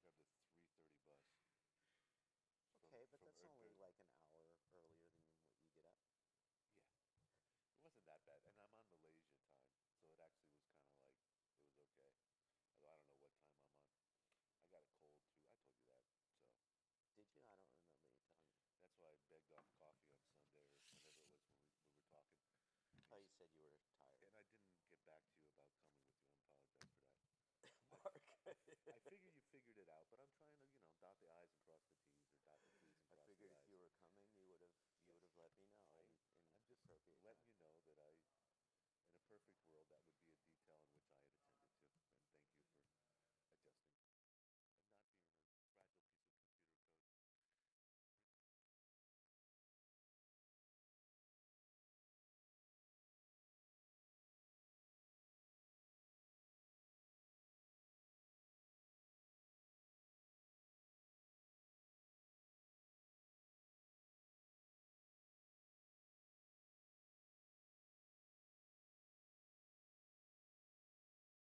grabbed the 3:30 bus Okay, but from that's only Erdberg. like an hour earlier than what you get up. Yeah, it wasn't that bad, and I'm on Malaysia time, so it actually was kind of like it was okay. Although I don't know what time I'm on. I got a cold too. I told you that, so Did you? I don't remember you telling me. that's why I begged off coffee on Sunday or whenever it was when we were talking. Oh, And, you said you were tired. and I didn't get back to you about coming with you. I apologize for that. I, Mark. I figure you figured it out, but I'm trying to, dot the I's and cross the T's or dot the T's and I cross the figured if I's. you were coming, you Yes, would have let me know I, in I'm just appropriate letting time. you know that in a perfect world, that would be a detail in which I had attended to. And thank you for adjusting and not being a fragile piece of computer code.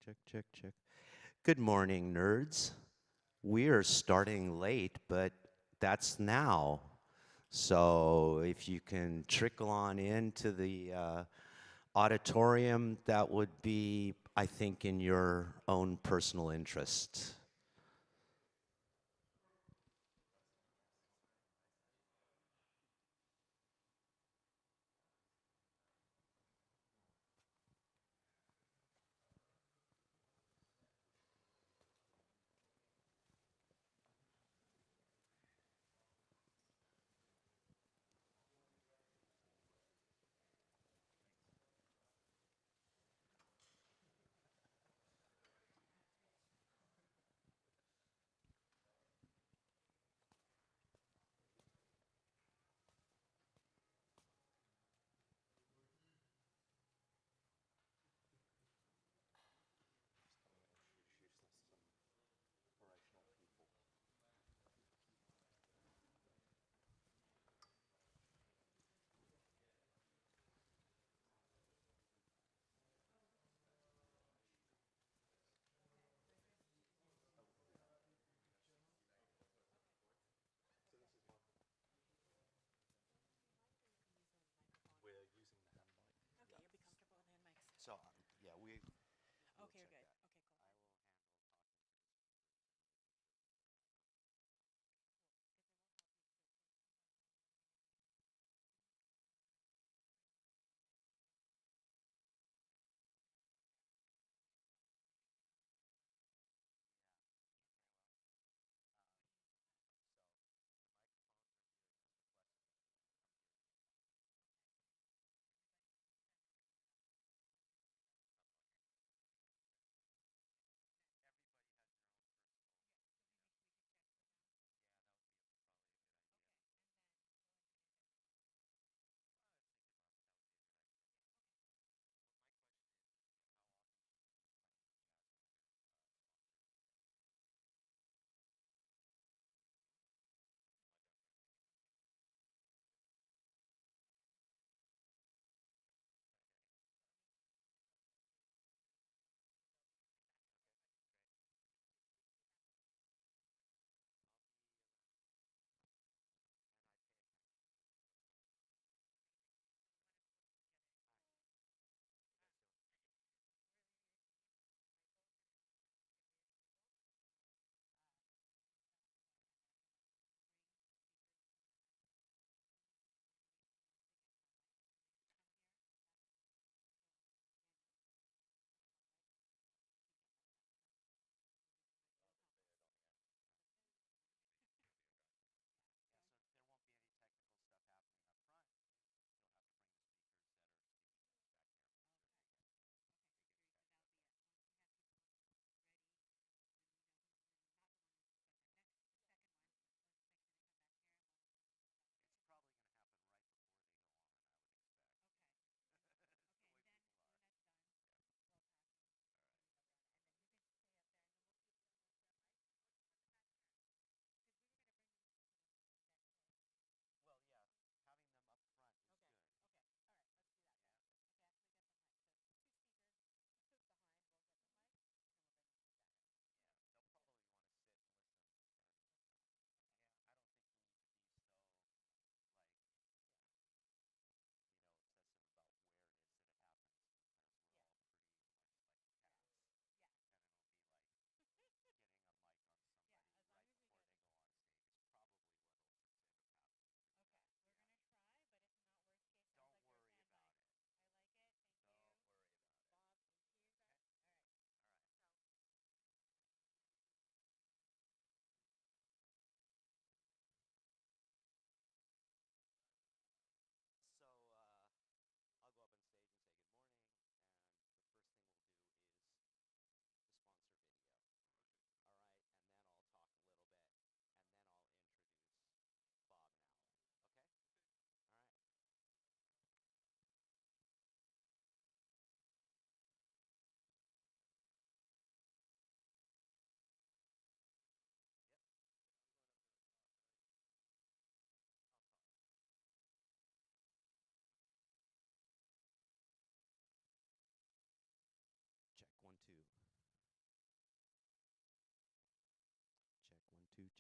Check, check, check. Good morning, nerds. We are starting late, but that's now. So if you can trickle on into the auditorium, that would be, I think, in your own personal interest. So, yeah, we. Okay, you're good. Okay, cool.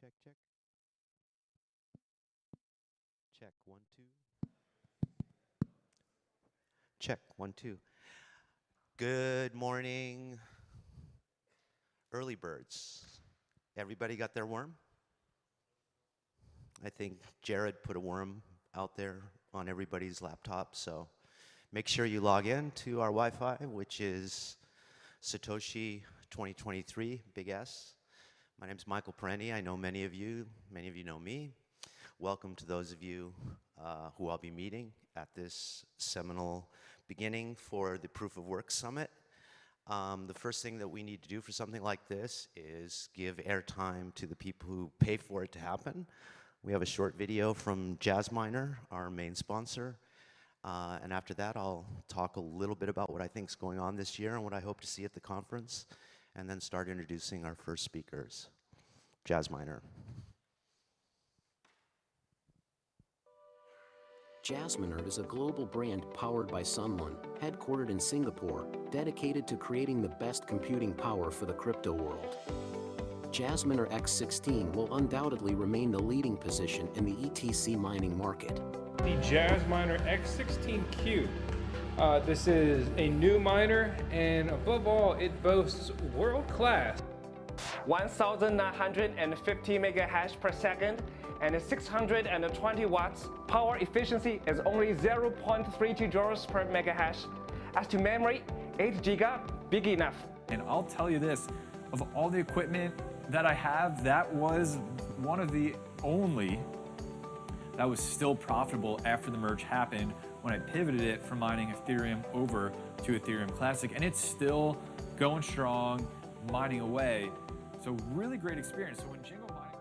check, check. Check, 1, 2. Check, 1, 2. Good morning, early birds. Everybody got their worm? I think Jared put a worm out there on everybody's laptop, so make sure you log in to our Wi-Fi, which is Satoshi 2023, big S. My name's Michael Perenni. I know many of you know me. Welcome to those of you who I'll be meeting at this seminal beginning for the Proof of Work Summit. The first thing that we need to do for something like this is give airtime to the people who pay for it to happen. We have a short video from Jazzminer, our main sponsor. And after that, I'll talk a little bit about what I think is going on this year and what I hope to see at the conference, and then start introducing our first speakers. Jazzminer. Jazzminer is a global brand powered by someone, headquartered in Singapore, dedicated to creating the best computing power for the crypto world. Jazzminer X16 will undoubtedly remain the leading position in the ETC mining market. The Jazzminer X16Q. This is a new miner, and above all, it boasts world-class 1,950 megahash per second and 620 watts. Power efficiency is only 0.32 joules per megahash. As to memory, 8 giga, big enough. And I'll tell you this, of all the equipment that I have, that was one of the only that was still profitable after the merge happened when I pivoted it from mining Ethereum over to Ethereum Classic, and it's still going strong, mining away. So really great experience. So when Jingle Mining...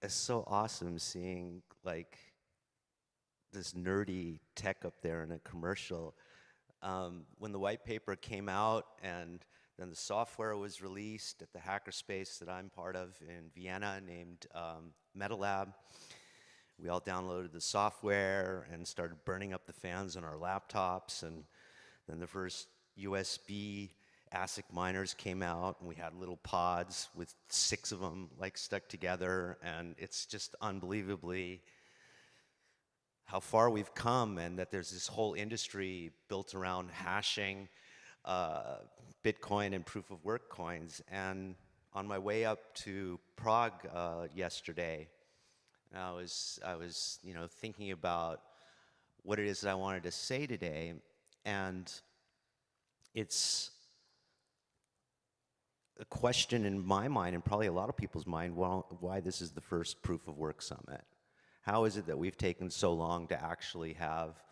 It's so awesome seeing like this nerdy tech up there in a commercial. When the white paper came out and then the software was released at the hackerspace that I'm part of in Vienna named MetaLab, we all downloaded the software and started burning up the fans on our laptops, and then the first USB ASIC miners came out, and we had little pods with 6 of them like stuck together, and it's just unbelievably how far we've come, and that there's this whole industry built around hashing Bitcoin and proof of work coins. And on my way up to Prague yesterday, I was thinking about what it is that I wanted to say today, and it's a question in my mind, and probably a lot of people's mind, why this is the first Proof of Work Summit. How is it that we've taken so long to actually have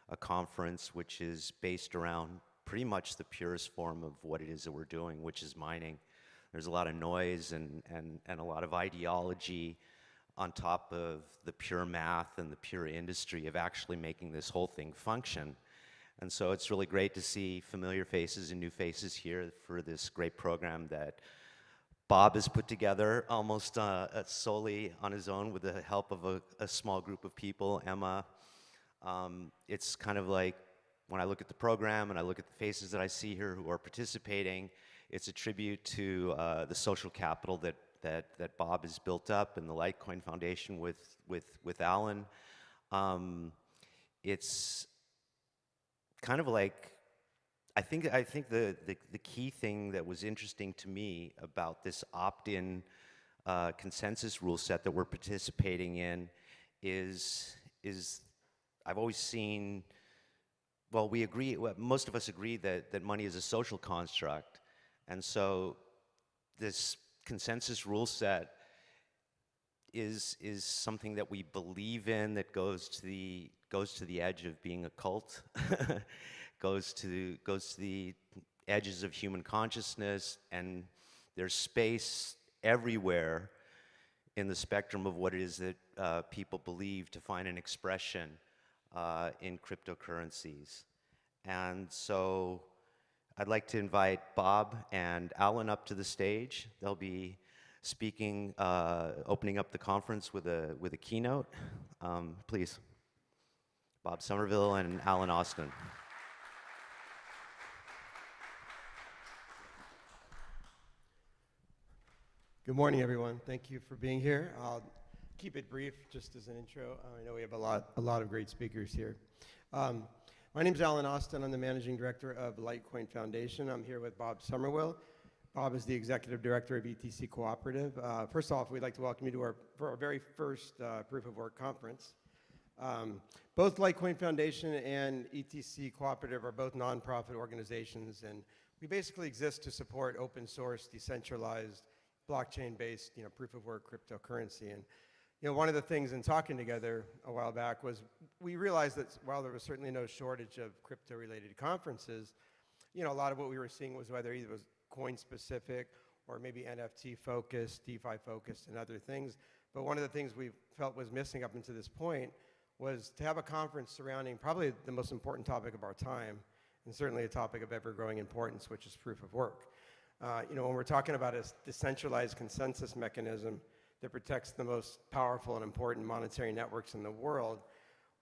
a conference which is based around pretty much the purest form of what it is that we're doing, which is mining? There's a lot of noise and a lot of ideology on top of the pure math and the pure industry of actually making this whole thing function. And so it's really great to see familiar faces and new faces here for this great program that Bob has put together almost solely on his own with the help of a small group of people, Emma. It's kind of like when I look at the program and I look at the faces that I see here who are participating, it's a tribute to the social capital that Bob has built up and the Litecoin Foundation with Alan. It's kind of like, I think the key thing that was interesting to me about this opt-in consensus rule set that we're participating in is I've always seen, well, we agree, most of us agree that money is a social construct, and so this consensus rule set is something that we believe in, that goes to the edge of being a cult, goes to the edges of human consciousness, and there's space everywhere in the spectrum of what it is that people believe to find an expression in cryptocurrencies. And so I'd like to invite Bob and Alan up to the stage. They'll be speaking, opening up the conference with a keynote. Please, Bob Somerville and Alan Austin. Good morning, everyone. Thank you for being here. I'll keep it brief, just as an intro. I know we have a lot of great speakers here. My name is Alan Austin. I'm the managing director of Litecoin Foundation. I'm here with Bob Somerville. Bob is the executive director of ETC Cooperative. First off, we'd like to welcome you to our very first Proof of Work conference. Both Litecoin Foundation and ETC Cooperative are both nonprofit organizations, and we basically exist to support open source, decentralized, blockchain-based, proof of work cryptocurrency. And one of the things in talking together a while back was we realized that while there was certainly no shortage of crypto-related conferences, a lot of what we were seeing was whether either it was coin-specific or maybe NFT-focused, DeFi-focused, and other things. But one of the things we felt was missing up until this point was to have a conference surrounding probably the most important topic of our time, and certainly a topic of ever-growing importance, which is proof of work. When we're talking about a decentralized consensus mechanism that protects the most powerful and important monetary networks in the world,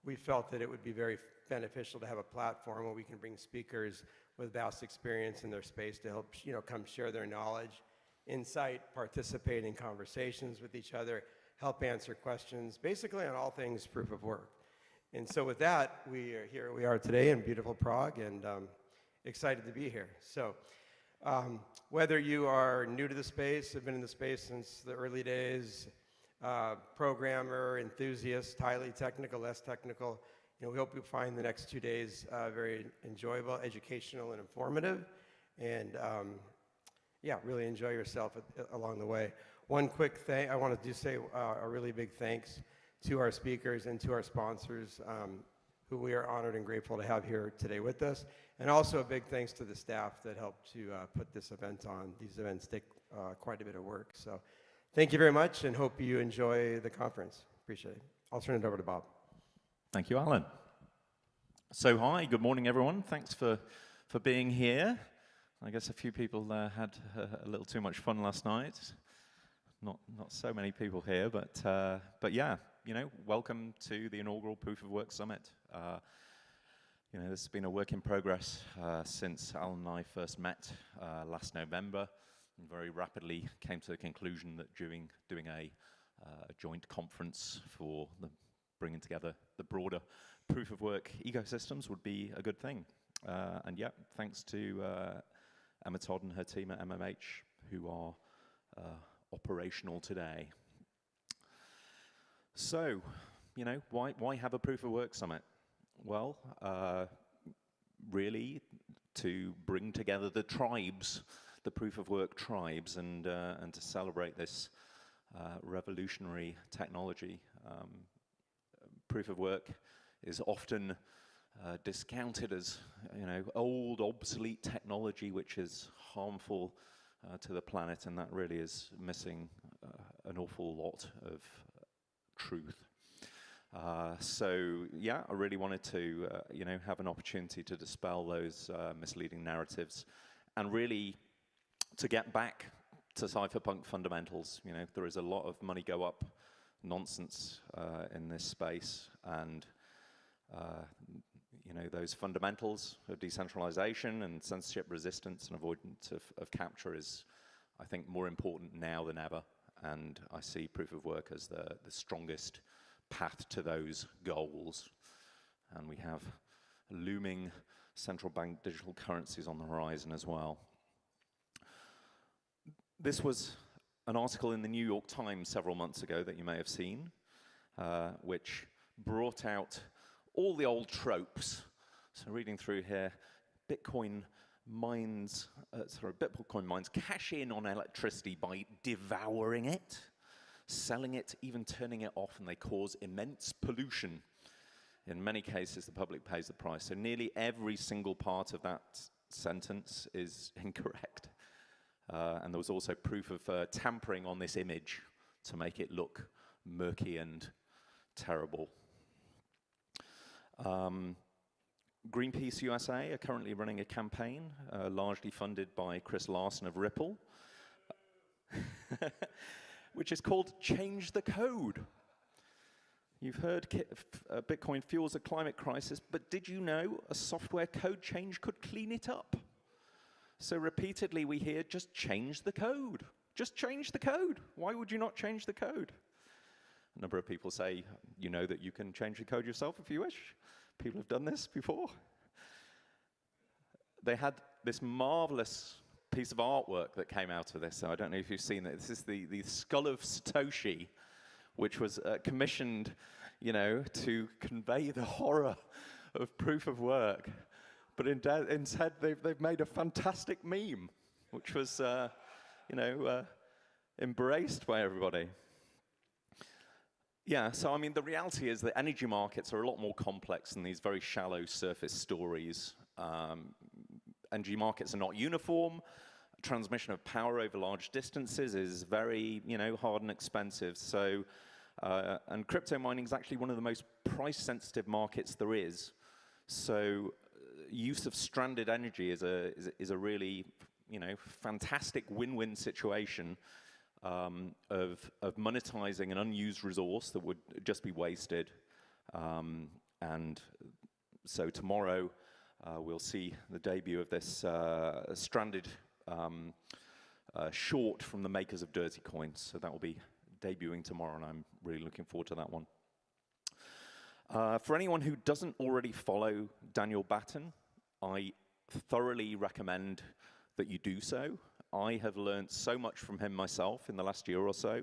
we felt that it would be very beneficial to have a platform where we can bring speakers with vast experience in their space to help, come share their knowledge, insight, participate in conversations with each other, help answer questions, basically on all things proof of work. And so with that, here we are today in beautiful Prague, and excited to be here. So whether you are new to the space, have been in the space since the early days, programmer, enthusiast, highly technical, less technical, we hope you find the next 2 days very enjoyable, educational, and informative. And really enjoy yourself along the way. One quick thing, I want to say a really big thanks to our speakers and to our sponsors, who we are honored and grateful to have here today with us. And also a big thanks to the staff that helped to put this event on. These events take quite a bit of work. So thank you very much, and hope you enjoy the conference. Appreciate it. I'll turn it over to Bob. Thank you, Alan. So hi, good morning, everyone. Thanks for being here. I guess a few people had a little too much fun last night. Not so many people here, but yeah, welcome to the inaugural Proof of Work Summit. This has been a work in progress since Alan and I first met last November, and very rapidly came to the conclusion that doing a joint conference for bringing together the broader proof of work ecosystems would be a good thing. And yeah, thanks to Emma Todd and her team at MMH, who are operational today. So, why have a proof of work summit? Well, really to bring together the tribes, the proof of work tribes, and to celebrate this revolutionary technology. Proof of work is often discounted as old, obsolete technology which is harmful to the planet, and that really is missing an awful lot of truth. So yeah, I really wanted to have an opportunity to dispel those misleading narratives, and really to get back to cypherpunk fundamentals. There is a lot of money go up nonsense in this space, and those fundamentals of decentralization and censorship resistance and avoidance of capture is, I think, more important now than ever, and I see proof of work as the strongest path to those goals. And we have looming central bank digital currencies on the horizon as well. This was an article in the New York Times several months ago that you may have seen, which brought out all the old tropes. So reading through here, Bitcoin mines cash in on electricity by devouring it, selling it, even turning it off, and they cause immense pollution. In many cases, the public pays the price. So nearly every single part of that sentence is incorrect. And there was also proof of tampering on this image to make it look murky and terrible. Greenpeace USA are currently running a campaign, largely funded by Chris Larson of Ripple, which is called Change the Code. You've heard Bitcoin fuels a climate crisis, but did you know a software code change could clean it up? So repeatedly we hear, just change the code. Just change the code. Why would you not change the code? A number of people say, you know that you can change the code yourself if you wish. People have done this before. They had this marvelous piece of artwork that came out of this. So I don't know if you've seen it. This is the skull of Satoshi, which was commissioned, you know, to convey the horror of proof of work. But instead, they've made a fantastic meme, which was, you know, embraced by everybody. Yeah, so I mean, the reality is that energy markets are a lot more complex than these very shallow surface stories. Energy markets are not uniform. Transmission of power over large distances is very, you know, hard and expensive. So, and crypto mining is actually one of the most price-sensitive markets there is. So, use of stranded energy is a really, you know, fantastic win-win situation of monetizing an unused resource that would just be wasted. And so tomorrow we'll see the debut of this stranded short from the makers of Dirty Coins. So that will be debuting tomorrow, and I'm really looking forward to that one. For anyone who doesn't already follow Daniel Batten, I thoroughly recommend that you do so. I have learned so much from him myself in the last year or so.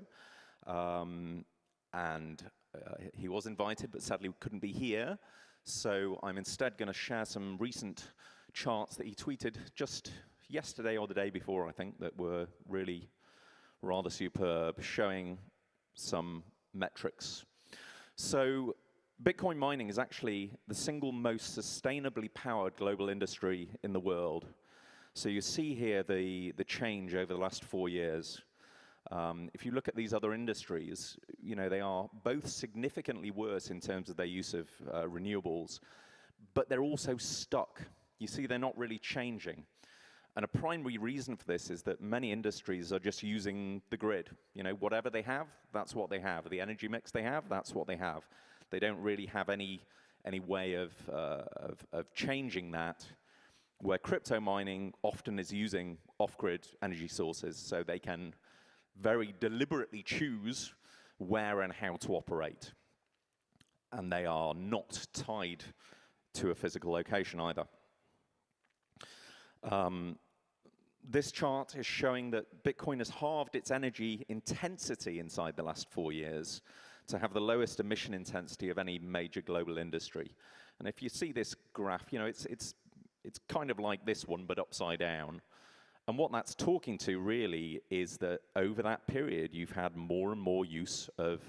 He was invited, but sadly couldn't be here. So I'm instead going to share some recent charts that he tweeted just yesterday or the day before, I think, that were really rather superb, showing some metrics. So Bitcoin mining is actually the single most sustainably powered global industry in the world. So you see here the change over the last 4 years. If you look at these other industries, you know, they are both significantly worse in terms of their use of renewables, but they're also stuck. You see, they're not really changing. And a primary reason for this is that many industries are just using the grid. You know, whatever they have, that's what they have. The energy mix they have, that's what they have. They don't really have any way of changing that, where crypto mining often is using off-grid energy sources, so they can very deliberately choose where and how to operate. And they are not tied to a physical location either. This chart is showing that Bitcoin has halved its energy intensity inside the last 4 years to have the lowest emission intensity of any major global industry. And if you see this graph, you know, it's kind of like this one, but upside down. And what that's talking to really is that over that period, you've had more and more use of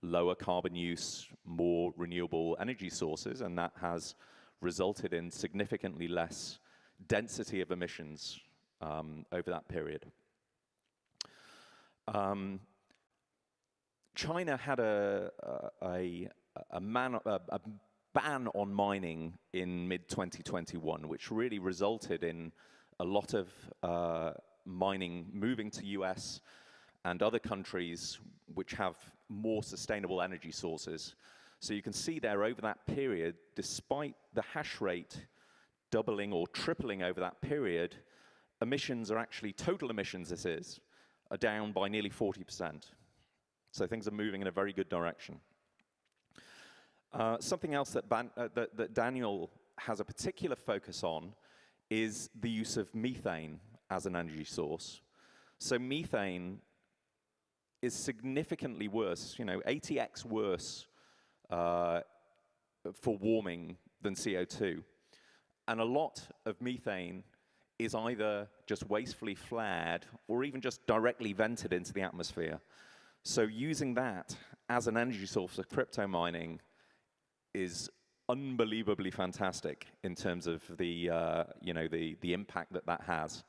lower carbon use, more renewable energy sources, and that has resulted in significantly less density of emissions over that period. China had a ban on mining in mid-2021, which really resulted in a lot of mining moving to US and other countries which have more sustainable energy sources. So you can see there over that period, despite the hash rate doubling or tripling over that period, emissions are actually, total emissions this is, are down by nearly 40%. So things are moving in a very good direction. Something else that Daniel has a particular focus on is the use of methane as an energy source. So methane is significantly worse, you know, 80x worse for warming than CO2. And a lot of methane is either just wastefully flared or even just directly vented into the atmosphere. So using that as an energy source of crypto mining is unbelievably fantastic in terms of the you know, the impact that that has.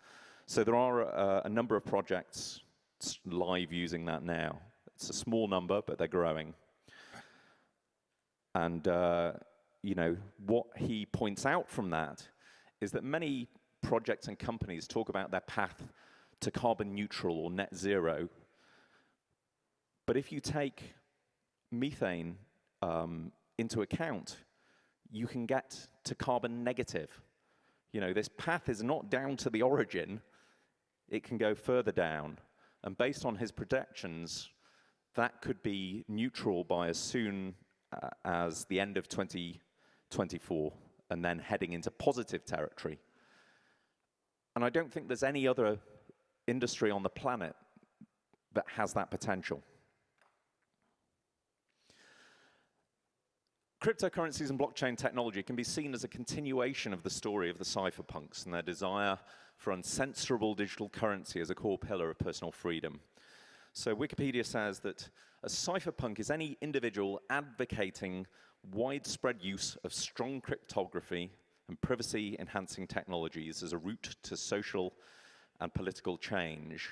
So there are a number of projects live using that now. It's a small number, but they're growing. And you know, what he points out from that is that many projects and companies talk about their path to carbon neutral or net zero. But if you take methane into account, you can get to carbon negative. You know, this path is not down to the origin. It can go further down. And based on his projections, that could be neutral by as soon as the end of 2024, and then heading into positive territory. And I don't think there's any other industry on the planet that has that potential. Cryptocurrencies and blockchain technology can be seen as a continuation of the story of the cypherpunks and their desire for uncensorable digital currency as a core pillar of personal freedom. So Wikipedia says that a cypherpunk is any individual advocating widespread use of strong cryptography and privacy-enhancing technologies as a route to social and political change.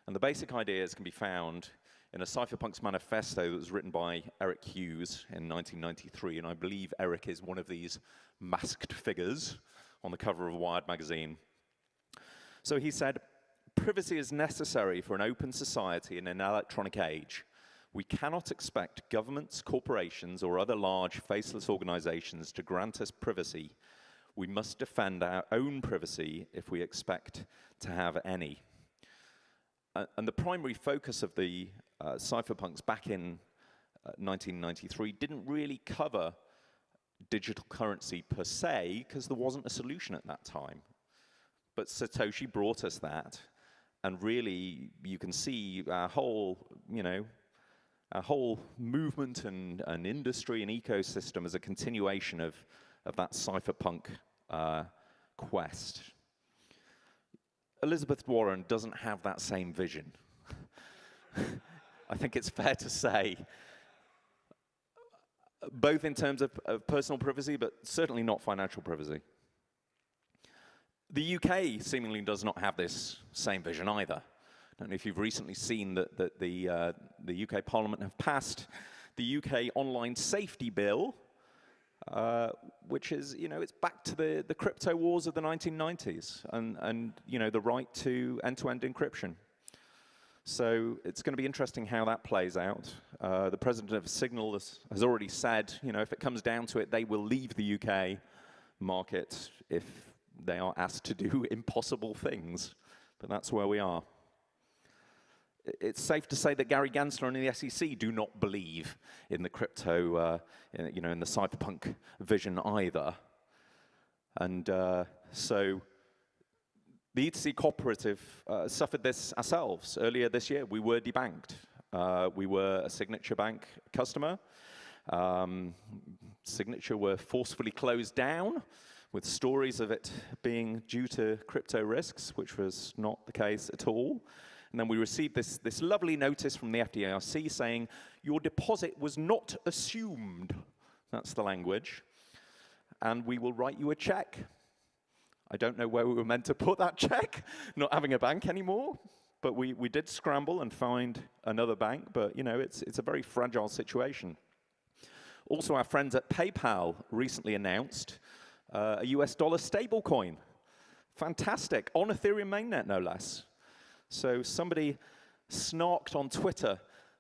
And the basic ideas can be found in a cypherpunks manifesto that was written by Eric Hughes in 1993, and I believe Eric is one of these masked figures on the cover of Wired magazine. So he said, "Privacy is necessary for an open society in an electronic age. We cannot expect governments, corporations, or other large faceless organizations to grant us privacy. We must defend our own privacy if we expect to have any." And the primary focus of the cypherpunks back in 1993 didn't really cover digital currency per se, because there wasn't a solution at that time. But Satoshi brought us that, and really you can see our whole, our whole movement and industry and ecosystem as a continuation of that cypherpunk quest. Elizabeth Warren doesn't have that same vision. I think it's fair to say, both in terms of personal privacy, but certainly not financial privacy. The UK seemingly does not have this same vision either. I don't know if you've recently seen that the UK Parliament have passed the UK Online Safety Bill, which is, it's back to the crypto wars of the 1990s and the right to end-to-end encryption. So it's going to be interesting how that plays out. The president of Signal has already said, if it comes down to it, they will leave the UK market if they are asked to do impossible things. But that's where we are. It's safe to say that Gary Gensler and the SEC do not believe in the crypto, in the cypherpunk vision either. And so the E2C cooperative suffered this ourselves. Earlier this year, we were debanked. We were a Signature Bank customer. Signature were forcefully closed down, with stories of it being due to crypto risks, which was not the case at all. And then we received this lovely notice from the FDIC saying, your deposit was not assumed. That's the language. And we will write you a check. I don't know where we were meant to put that check, not having a bank anymore. But we did scramble and find another bank. But, it's a very fragile situation. Also, our friends at PayPal recently announced a US dollar stablecoin. Fantastic. On Ethereum mainnet, no less. So somebody snarked on Twitter,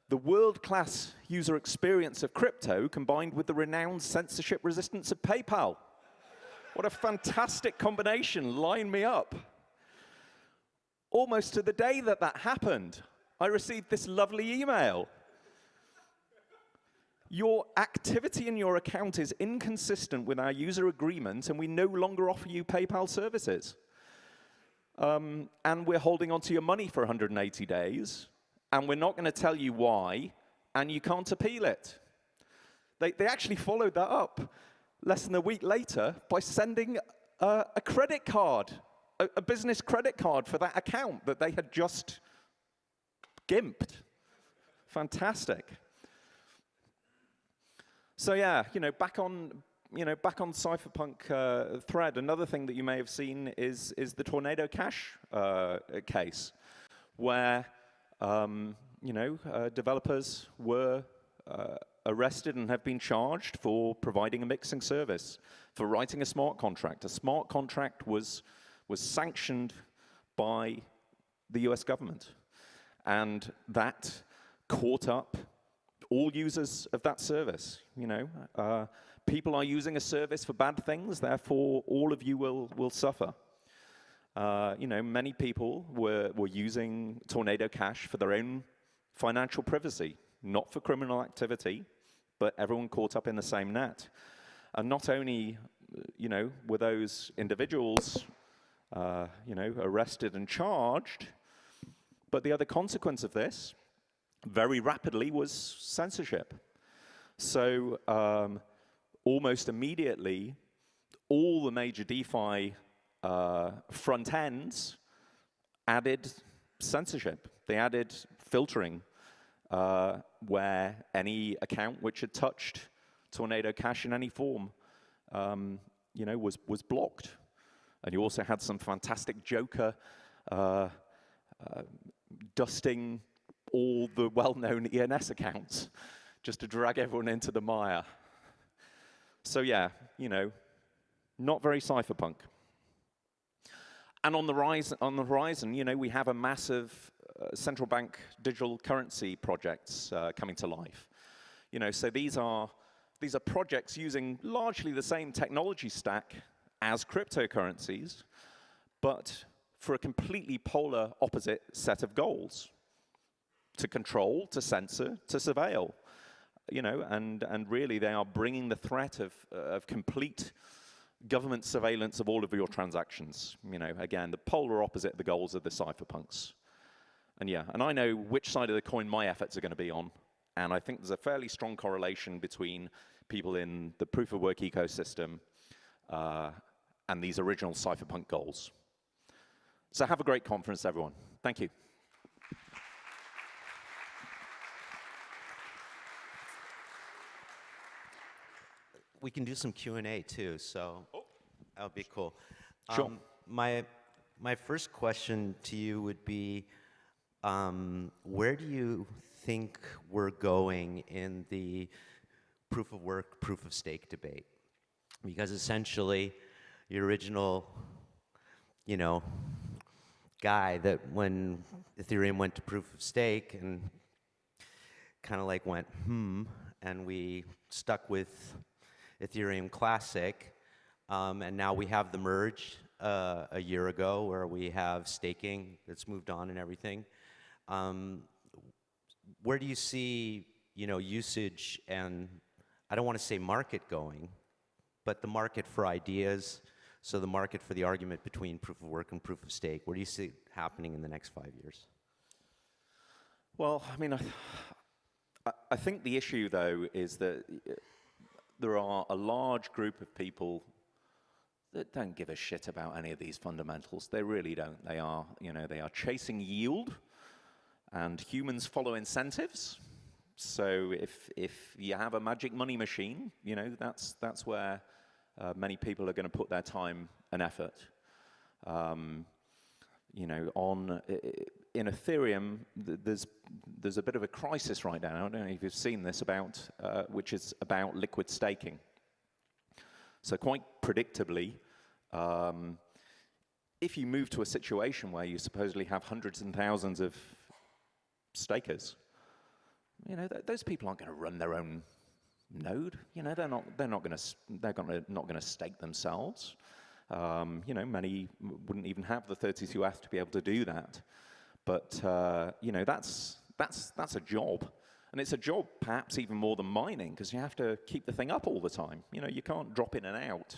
the world-class user experience of crypto combined with the renowned censorship resistance of PayPal. What a fantastic combination. Line me up. Almost to the day that happened, I received this lovely email. Your activity in your account is inconsistent with our user agreement, and we no longer offer you PayPal services. And we're holding on to your money for 180 days, and we're not going to tell you why, and you can't appeal it. They actually followed that up less than a week later by sending a credit card, a business credit card for that account that they had just gimped. Fantastic. So yeah, back on cypherpunk thread, another thing that you may have seen is the Tornado Cash case, where developers were arrested and have been charged for providing a mixing service, for writing a smart contract. A smart contract was sanctioned by the US government, and that caught up all users of that service. People are using a service for bad things, therefore all of you will suffer. many people were using Tornado Cash for their own financial privacy, not for criminal activity, but everyone caught up in the same net. And not only, were those individuals, arrested and charged, but the other consequence of this, very rapidly, was censorship. So almost immediately, all the major DeFi front ends added censorship. They added filtering, where any account which had touched Tornado Cash in any form, was blocked. And you also had some fantastic Joker dusting all the well-known ENS accounts just to drag everyone into the mire. So yeah, not very cypherpunk. And on the horizon, we have a massive central bank digital currency projects coming to life. So these are projects using largely the same technology stack as cryptocurrencies, but for a completely polar opposite set of goals: to control, to censor, to surveil. And really they are bringing the threat of complete government surveillance of all of your transactions. Again, the polar opposite of the goals of the cypherpunks. And yeah, and I know which side of the coin my efforts are going to be on. And I think there's a fairly strong correlation between people in the proof of work ecosystem and these original cypherpunk goals. So have a great conference, everyone. Thank you. We can do some Q&A too, so that would be cool. Sure. My first question to you would be, where do you think we're going in the proof of work, proof of stake debate? Because essentially, the original, guy that when Ethereum went to proof of stake and kind of like went, and we stuck with Ethereum Classic, and now we have the merge a year ago where we have staking that's moved on and everything. Where do you see, usage and, I don't want to say market going, but the market for ideas, so the market for the argument between proof of work and proof of stake, where do you see it happening in the next 5 years? Well, I think the issue, though, is that there are a large group of people that don't give a shit about any of these fundamentals. They really don't. They are, they are chasing yield, and humans follow incentives. So if you have a magic money machine, that's where many people are going to put their time and effort. In Ethereum, there's a bit of a crisis right now. I don't know if you've seen this which is about liquid staking. So quite predictably, if you move to a situation where you supposedly have hundreds and thousands of stakers, those people aren't going to run their own node. They're not going to stake themselves. Many wouldn't even have the 32F to be able to do that. But that's a job, and it's a job perhaps even more than mining, because you have to keep the thing up all the time. You can't drop in and out.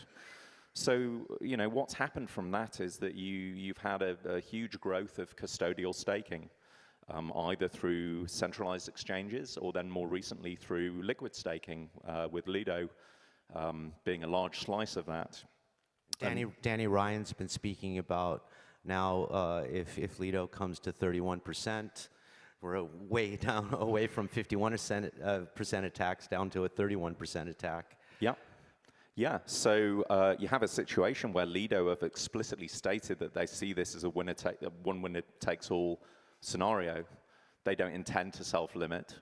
So what's happened from that is that you've had a huge growth of custodial staking, either through centralized exchanges or then more recently through liquid staking, with Lido being a large slice of that. Danny Ryan's been speaking about now if Lido comes to 31%, we're way down, away from 51% attacks down to a 31% attack. Yeah. Yeah, so you have a situation where Lido have explicitly stated that they see this as a one winner takes all scenario. They don't intend to self-limit.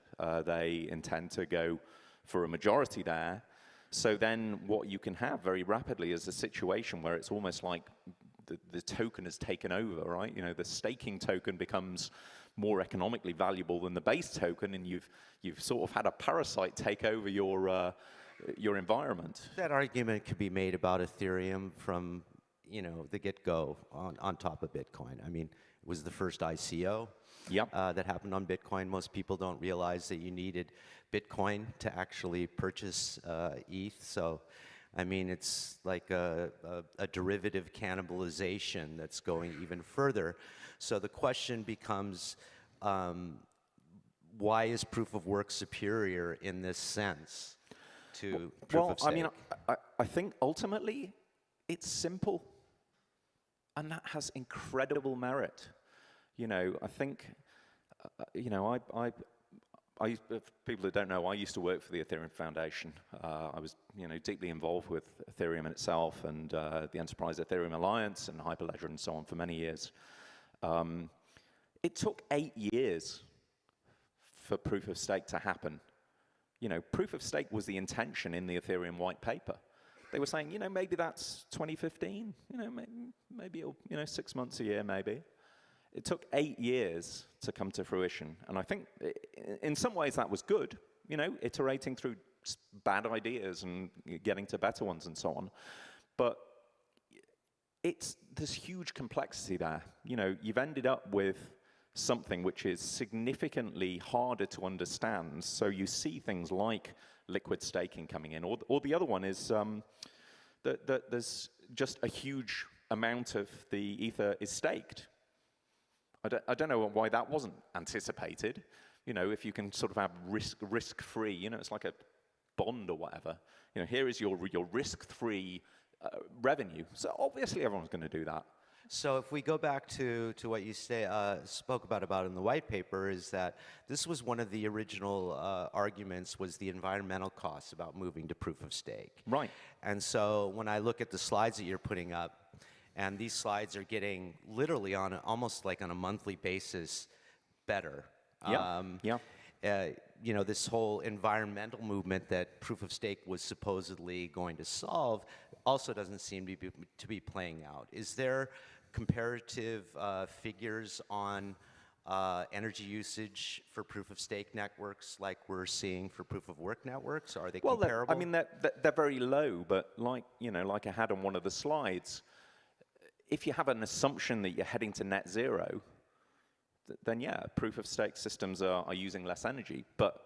They intend to go for a majority there. So then what you can have very rapidly is a situation where it's almost like the token has taken over, right? The staking token becomes more economically valuable than the base token, and you've sort of had a parasite take over your environment. That argument could be made about Ethereum from, you know, the get-go on top of Bitcoin. I mean, it was the first ICO Yep. that happened on Bitcoin. Most people don't realize that you needed Bitcoin to actually purchase ETH. So, I mean, it's like a derivative cannibalization that's going even further. So the question becomes, why is proof of work superior in this sense to proof of stake? I mean, I think ultimately it's simple, and that has incredible merit. You know, I think, you know, I for people that don't know, I used to work for the Ethereum Foundation. I was, you know, deeply involved with Ethereum in itself and the Enterprise Ethereum Alliance and Hyperledger and so on for many years. It took 8 years for proof of stake to happen. You know, proof of stake was the intention in the Ethereum white paper. They were saying, you know, maybe that's 2015, you know, maybe it'll, you know, 6 months, a year, maybe. It took 8 years to come to fruition. And I think in some ways that was good, you know, iterating through bad ideas and getting to better ones and so on. But there's huge complexity there. You know, you've ended up with something which is significantly harder to understand. So you see things like liquid staking coming in, or the other one is that there's just a huge amount of the ether is staked. I don't know why that wasn't anticipated. You know, if you can sort of have risk-free, you know, it's like a bond or whatever. You know, here is your risk-free revenue. So obviously everyone's going to do that. So if we go back to what you spoke about in the white paper, is that this was one of the original arguments, was the environmental costs about moving to proof of stake. Right. And so when I look at the slides that you're putting up, and these slides are getting literally almost like on a monthly basis better. Yeah. You know, this whole environmental movement that proof of stake was supposedly going to solve also doesn't seem to be playing out. Is there comparative figures on energy usage for proof of stake networks like we're seeing for proof of work networks? Are they comparable? I mean, they're very low, but like, you know, like I had on one of the slides, if you have an assumption that you're heading to net zero, then yeah, proof of stake systems are using less energy, but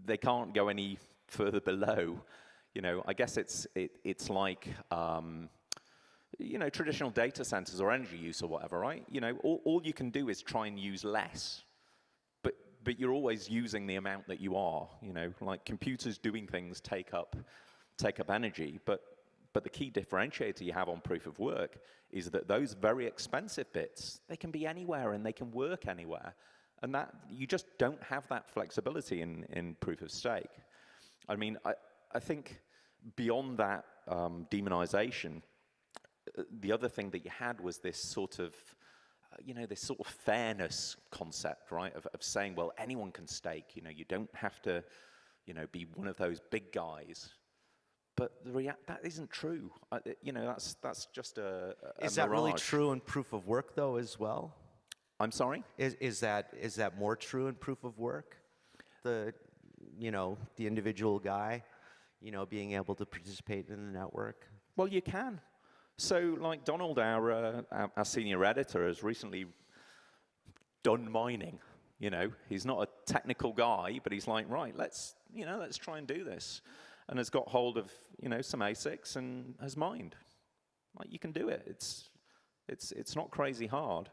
they can't go any further below. You know, I guess it's like, you know, traditional data centers or energy use or whatever, right? You know, all you can do is try and use less, but you're always using the amount that you are. You know, like computers doing things take up energy, but the key differentiator you have on proof of work is that those very expensive bits, they can be anywhere and they can work anywhere. And that you just don't have that flexibility in proof of stake. I mean, I think beyond that demonization, the other thing that you had was this sort of, you know, this sort of fairness concept, right? Of saying, well, anyone can stake. You know, you don't have to, you know, be one of those big guys. But that isn't true. You know, that's just a Is that really mirage. true in proof of work though as well? I'm sorry? Is that more true in proof of work? You know, the individual guy, you know, being able to participate in the network? Well, you can. So, like Donald, our senior editor, has recently done mining. You know, he's not a technical guy, but he's like, right, let's try and do this. And has got hold of, you know, some ASICs and has mined. Like, you can do it. It's not crazy hard.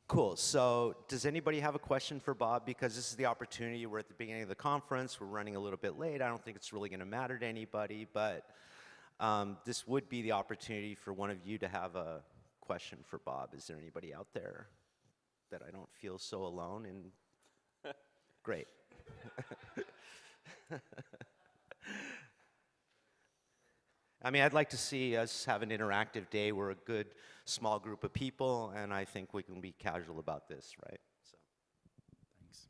Cool. So does anybody have a question for Bob? Because this is the opportunity. We're at the beginning of the conference. We're running a little bit late. I don't think it's really going to matter to anybody, but this would be the opportunity for one of you to have a question for Bob. Is there anybody out there that I don't feel so alone in? Great. I mean, I'd like to see us have an interactive day. We're a good small group of people, and I think we can be casual about this, right? So. Thanks.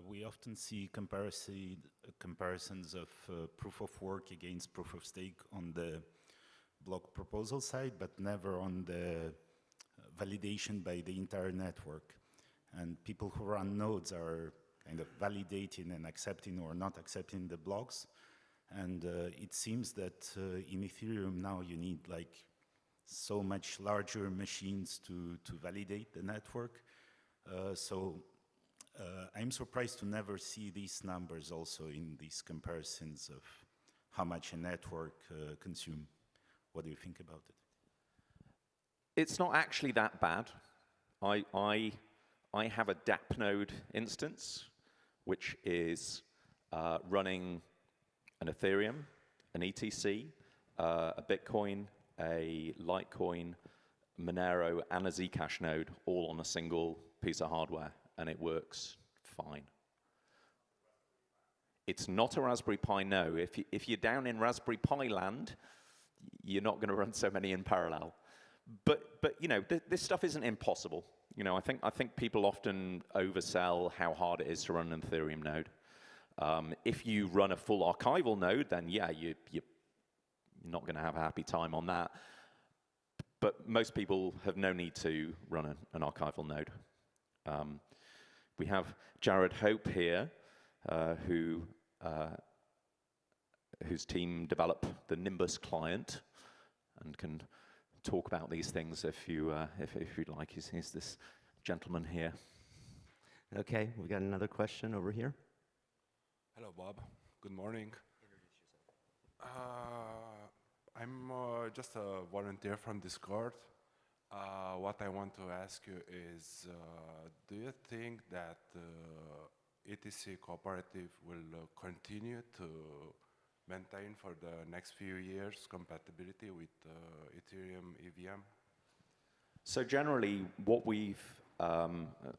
We often see comparisons of proof of work against proof of stake on the block proposal side, but never on the validation by the entire network. And people who run nodes are kind of validating and accepting or not accepting the blocks. And it seems that in Ethereum now you need like so much larger machines to validate the network. I'm surprised to never see these numbers also in these comparisons of how much a network consumes. What do you think about it? It's not actually that bad. I have a DApp node instance, which is running an Ethereum, an ETC, a Bitcoin, a Litecoin, Monero, and a Zcash node, all on a single piece of hardware, and it works fine. It's not a Raspberry Pi, no. If you're down in Raspberry Pi land, you're not going to run so many in parallel. But you know, this stuff isn't impossible. You know, I think people often oversell how hard it is to run an Ethereum node. If you run a full archival node, then yeah, you're not going to have a happy time on that. But most people have no need to run an archival node. We have Jared Hope here, whose team developed the Nimbus client, and can talk about these things if you'd like. He's this gentleman here. Okay, we got another question over here. Hello, Bob. Good morning. Introduce yourself. I'm just a volunteer from Discord. What I want to ask you is, do you think that ETC cooperative will continue to maintain for the next few years compatibility with Ethereum EVM? So generally, what we've, I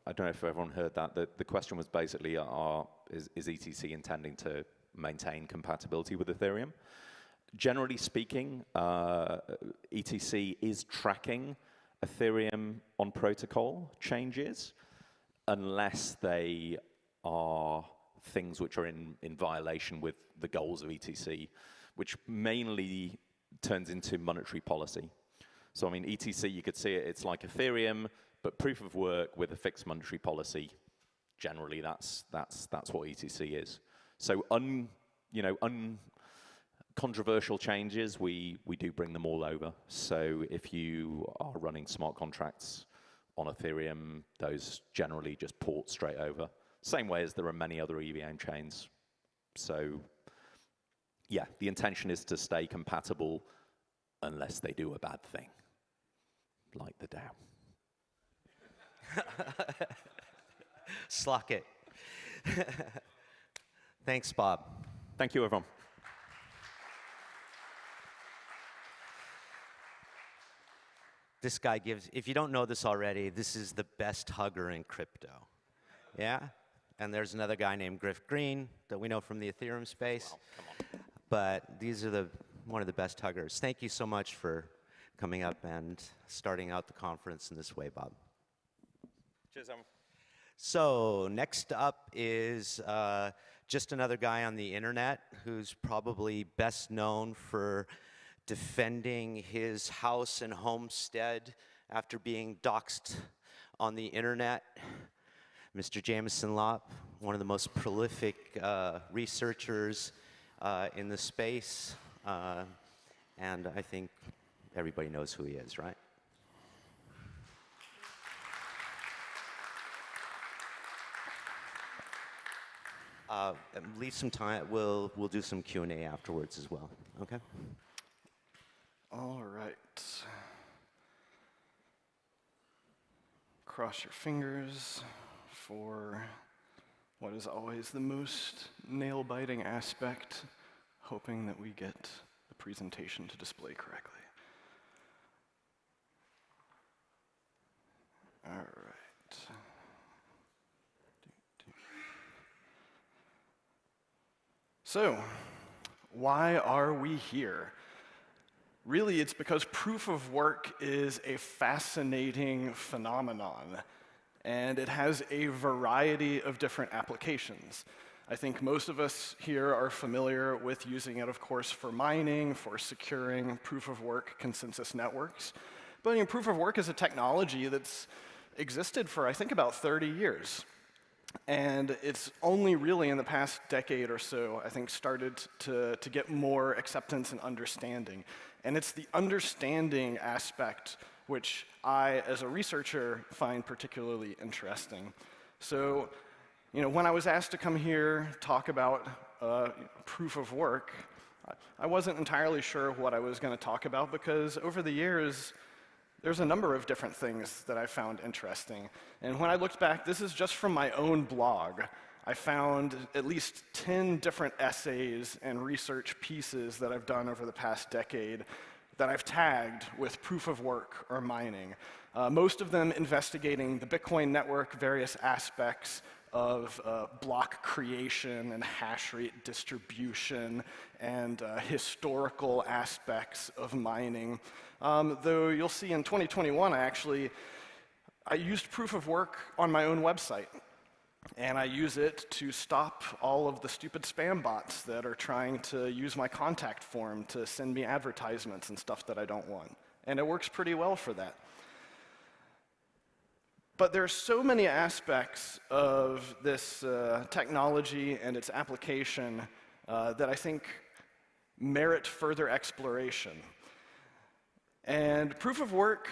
don't know if everyone heard that, the question was basically, is ETC intending to maintain compatibility with Ethereum? Generally speaking, ETC is tracking Ethereum on protocol changes, unless they are things which are in violation with the goals of ETC, which mainly turns into monetary policy. So I mean, ETC, you could see it, it's like Ethereum, but proof of work with a fixed monetary policy. Generally, that's what ETC is. So controversial changes, we do bring them all over. So if you are running smart contracts on Ethereum, those generally just port straight over. Same way as there are many other EVM chains. So yeah, the intention is to stay compatible unless they do a bad thing, like the DAO. Slock it. Thanks, Bob. Thank you, everyone. This guy gives, if you don't know this already, this is the best hugger in crypto. Yeah? And there's another guy named Griff Green that we know from the Ethereum space. Wow, come on. But these are one of the best huggers. Thank you so much for coming up and starting out the conference in this way, Bob. Cheers, everyone. So next up is just another guy on the internet who's probably best known for defending his house and homestead after being doxxed on the internet. Mr. Jameson Lopp, one of the most prolific researchers in the space, and I think everybody knows who he is, right? Leave some time. We'll do some Q&A afterwards as well. Okay. All right. Cross your fingers for what is always the most nail-biting aspect, hoping that we get the presentation to display correctly. All right. So, why are we here? Really, it's because proof of work is a fascinating phenomenon, and it has a variety of different applications. I think most of us here are familiar with using it, of course, for mining, for securing proof of work consensus networks. But proof of work is a technology that's existed for, I think, about 30 years. And it's only really in the past decade or so, I think, started to get more acceptance and understanding. And it's the understanding aspect which I, as a researcher, find particularly interesting. So, when I was asked to come here, talk about proof of work, I wasn't entirely sure what I was going to talk about, because over the years, there's a number of different things that I found interesting. And when I looked back, this is just from my own blog, I found at least 10 different essays and research pieces that I've done over the past decade that I've tagged with proof of work or mining. Most of them investigating the Bitcoin network, various aspects of block creation and hash rate distribution and historical aspects of mining. Though you'll see in 2021, I used proof of work on my own website. And I use it to stop all of the stupid spam bots that are trying to use my contact form to send me advertisements and stuff that I don't want. And it works pretty well for that. But there are so many aspects of this technology and its application that I think merit further exploration. And proof of work,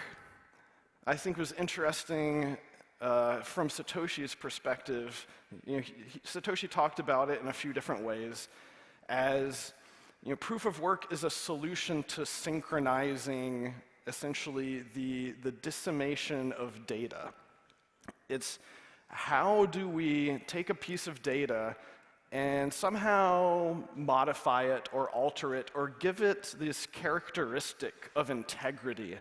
I think, was interesting from Satoshi's perspective. Satoshi talked about it in a few different ways as, proof of work is a solution to synchronizing essentially the dissemination of data. It's how do we take a piece of data and somehow modify it or alter it or give it this characteristic of integrity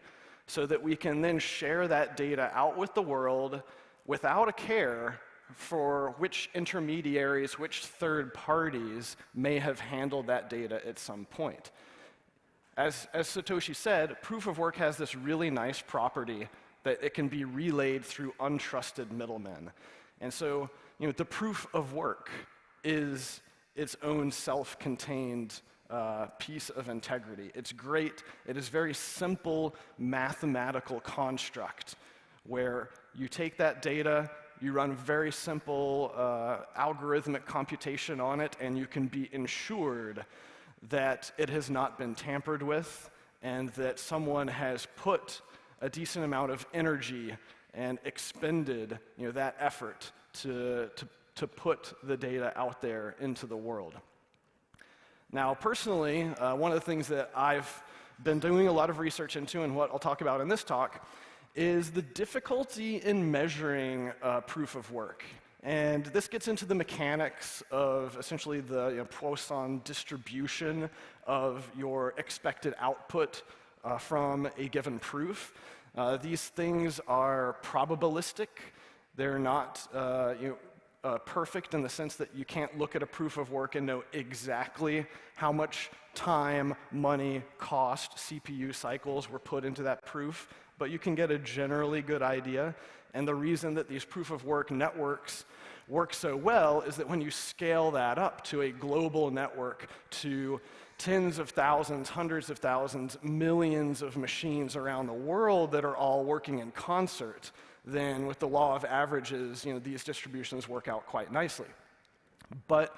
so that we can then share that data out with the world without a care for which intermediaries, which third parties may have handled that data at some point. As Satoshi said, proof of work has this really nice property that it can be relayed through untrusted middlemen. And so, the proof of work is its own self-contained piece of integrity. It's great. It is very simple mathematical construct where you take that data, you run very simple algorithmic computation on it, and you can be ensured that it has not been tampered with and that someone has put a decent amount of energy and expended that effort to put the data out there into the world. Now, personally, one of the things that I've been doing a lot of research into, and what I'll talk about in this talk, is the difficulty in measuring proof of work. And this gets into the mechanics of essentially the Poisson distribution of your expected output from a given proof. These things are probabilistic. They're not perfect in the sense that you can't look at a proof of work and know exactly how much time, money, cost, CPU cycles were put into that proof, but you can get a generally good idea. And the reason that these proof of work networks work so well is that when you scale that up to a global network, to tens of thousands, hundreds of thousands, millions of machines around the world that are all working in concert, then with the law of averages, these distributions work out quite nicely. But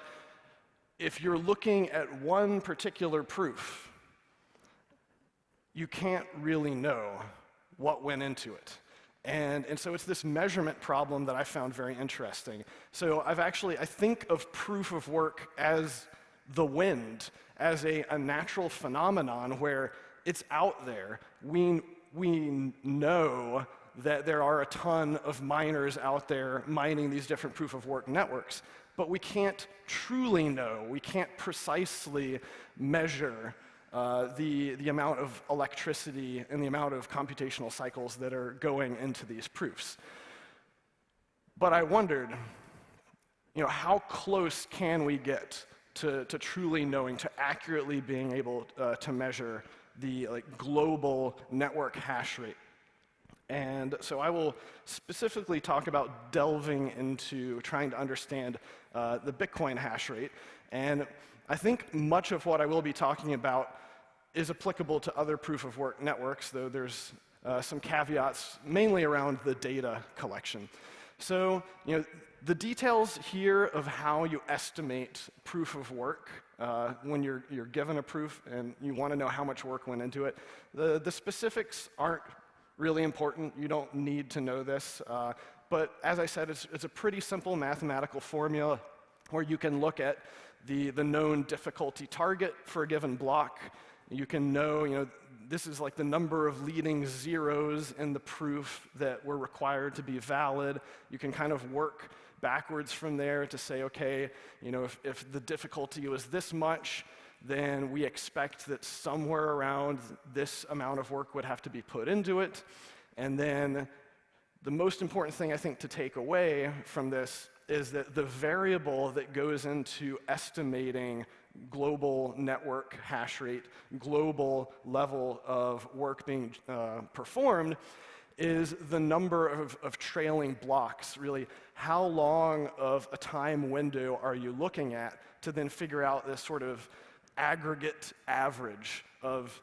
if you're looking at one particular proof, you can't really know what went into it. And so it's this measurement problem that I found very interesting. So I think of proof of work as the wind, as a natural phenomenon where it's out there. We know that there are a ton of miners out there mining these different proof of work networks, but we can't truly know, we can't precisely measure the amount of electricity and the amount of computational cycles that are going into these proofs. But I wondered, how close can we get to truly knowing, to accurately being able to measure the global network hash rate? And so I will specifically talk about delving into trying to understand the Bitcoin hash rate. And I think much of what I will be talking about is applicable to other proof of work networks, though there's some caveats mainly around the data collection. So, the details here of how you estimate proof of work when you're given a proof and you want to know how much work went into it, the specifics aren't really important. You don't need to know this. But as I said, it's a pretty simple mathematical formula where you can look at the known difficulty target for a given block. You can know, this is like the number of leading zeros in the proof that were required to be valid. You can kind of work backwards from there to say, okay, if the difficulty was this much, then we expect that somewhere around this amount of work would have to be put into it. And then the most important thing I think to take away from this is that the variable that goes into estimating global network hash rate, global level of work being performed, is the number of trailing blocks, really. How long of a time window are you looking at to then figure out this sort of aggregate average of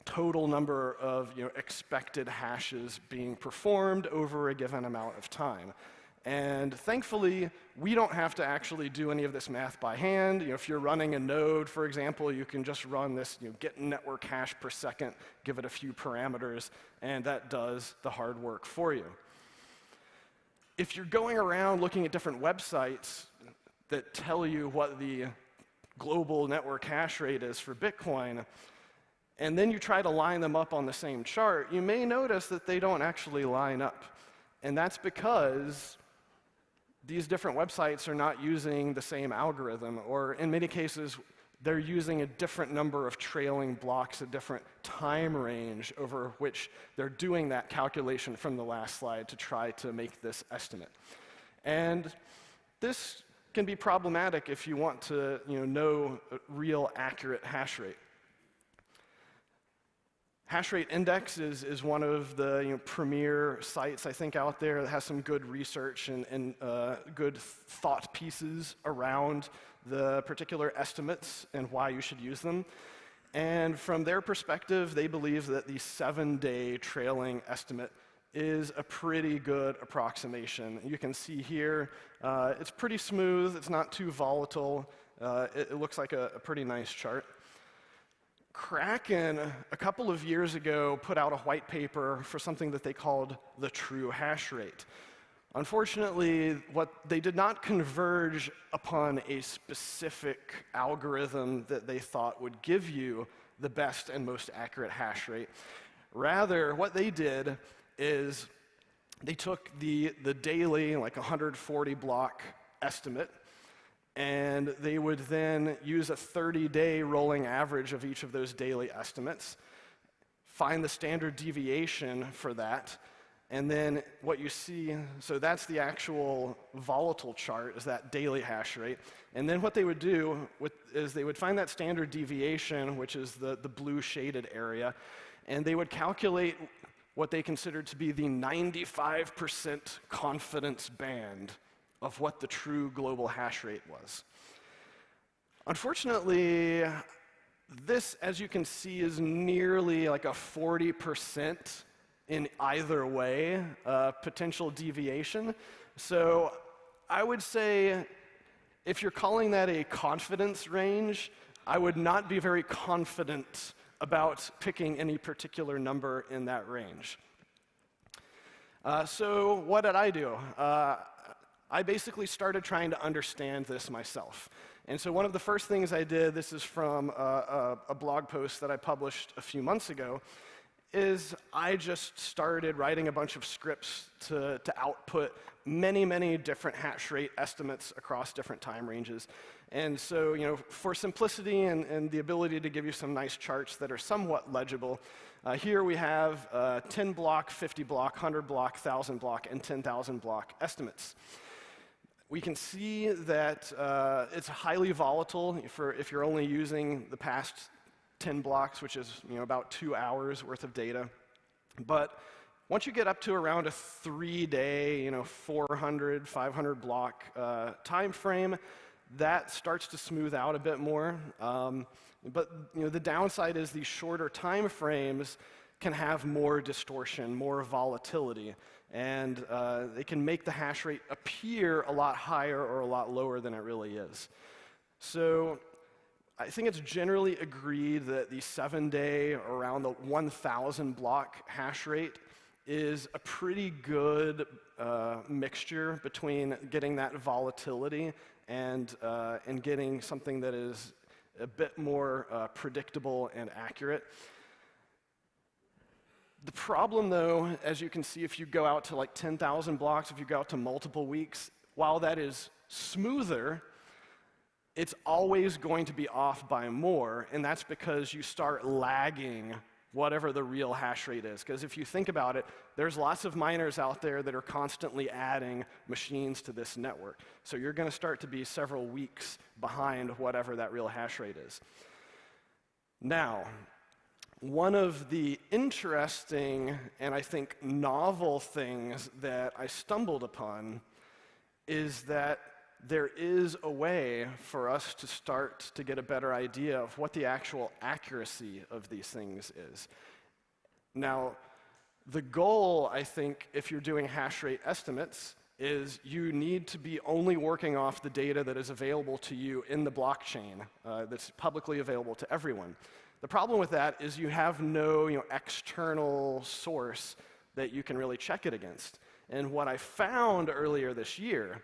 total number of expected hashes being performed over a given amount of time. And thankfully, we don't have to actually do any of this math by hand. If you're running a node, for example, you can just run this get network hash per second, give it a few parameters, and that does the hard work for you. If you're going around looking at different websites that tell you what the global network hash rate is for Bitcoin, and then you try to line them up on the same chart, you may notice that they don't actually line up. And that's because these different websites are not using the same algorithm, or in many cases, they're using a different number of trailing blocks, a different time range over which they're doing that calculation from the last slide to try to make this estimate. And this can be problematic if you want to know a real accurate hash rate. Hashrate Index is one of the premier sites, I think, out there that has some good research and good thought pieces around the particular estimates and why you should use them. And from their perspective, they believe that the 7-day trailing estimate is a pretty good approximation. You can see here, it's pretty smooth, it's not too volatile, it looks like a pretty nice chart. Kraken, a couple of years ago, put out a white paper for something that they called the true hash rate. Unfortunately, they did not converge upon a specific algorithm that they thought would give you the best and most accurate hash rate. Rather, what they did is they took the daily, like 140 block estimate, and they would then use a 30-day rolling average of each of those daily estimates, find the standard deviation for that, and then what you see, so that's the actual volatile chart, is that daily hash rate. And then what they would do is they would find that standard deviation, which is the blue shaded area, and they would calculate what they considered to be the 95% confidence band of what the true global hash rate was. Unfortunately, this, as you can see, is nearly like a 40% in either way potential deviation. So I would say if you're calling that a confidence range, I would not be very confident about picking any particular number in that range. So what did I do? I basically started trying to understand this myself. And so one of the first things I did, this is from a blog post that I published a few months ago, is I just started writing a bunch of scripts to output many, many different hash rate estimates across different time ranges. And so, for simplicity and the ability to give you some nice charts that are somewhat legible, here we have 10 block, 50 block, 100 block, 1,000 block, and 10,000 block estimates. We can see that it's highly volatile if you're only using the past 10 blocks, which is about 2 hours worth of data. But once you get up to around a 3-day, 400, 500 block time frame, that starts to smooth out a bit more. But the downside is these shorter time frames can have more distortion, more volatility, and they can make the hash rate appear a lot higher or a lot lower than it really is. So I think it's generally agreed that the 7-day, around the 1,000 block hash rate is a pretty good mixture between getting that volatility and getting something that is a bit more predictable and accurate. The problem, though, as you can see, if you go out to like 10,000 blocks, if you go out to multiple weeks, while that is smoother, it's always going to be off by more, and that's because you start lagging whatever the real hash rate is. Because if you think about it, there's lots of miners out there that are constantly adding machines to this network. So you're going to start to be several weeks behind whatever that real hash rate is. Now, one of the interesting and I think novel things that I stumbled upon is that there is a way for us to start to get a better idea of what the actual accuracy of these things is. Now, the goal, I think, if you're doing hash rate estimates, is you need to be only working off the data that is available to you in the blockchain, that's publicly available to everyone. The problem with that is you have no external source that you can really check it against. And what I found earlier this year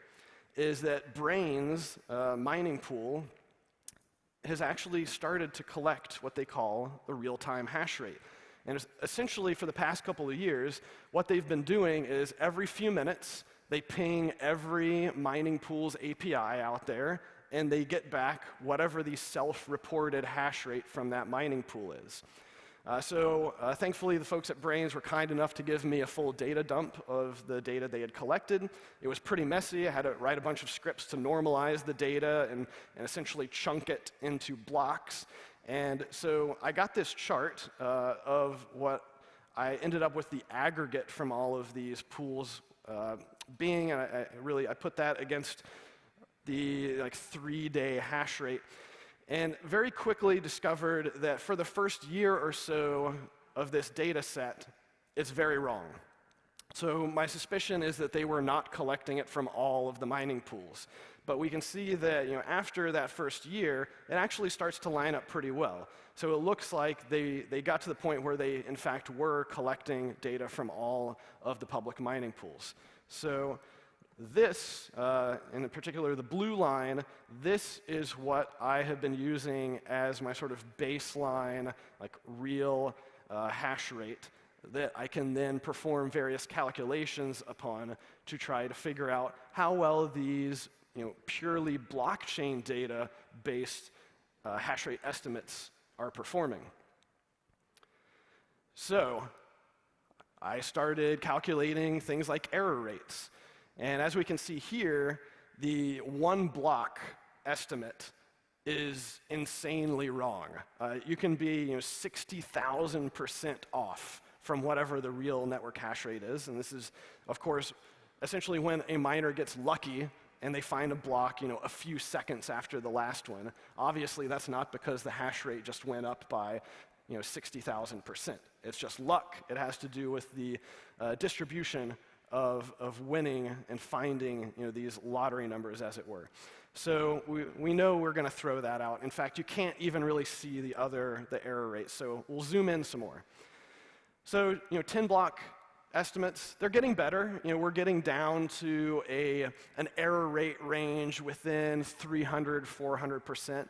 is that Brain's mining pool has actually started to collect what they call the real-time hash rate. And essentially, for the past couple of years, what they've been doing is every few minutes, they ping every mining pool's API out there, and they get back whatever the self-reported hash rate from that mining pool is. Thankfully, the folks at Brains were kind enough to give me a full data dump of the data they had collected. It was pretty messy. I had to write a bunch of scripts to normalize the data and essentially chunk it into blocks. And so I got this chart of what I ended up with the aggregate from all of these pools being, and I put that against the 3-day hash rate. And very quickly discovered that for the first year or so of this data set, it's very wrong. So my suspicion is that they were not collecting it from all of the mining pools. But we can see that after that first year, it actually starts to line up pretty well. So it looks like they got to the point where they, in fact, were collecting data from all of the public mining pools. So this, in particular the blue line, this is what I have been using as my sort of baseline, real hash rate that I can then perform various calculations upon to try to figure out how well these purely blockchain data-based hash rate estimates are performing. So I started calculating things like error rates. And as we can see here, the 1 block estimate is insanely wrong. You can be 60,000% off from whatever the real network hash rate is. And this is, of course, essentially when a miner gets lucky and they find a block a few seconds after the last one. Obviously, that's not because the hash rate just went up by 60,000%. It's just luck. It has to do with the distribution of winning and finding these lottery numbers, as it were. So we know we're going to throw that out. In fact, you can't even really see the error rate. So we'll zoom in some more. So 10 block estimates, they're getting better. We're getting down to an error rate range within 300, 400%.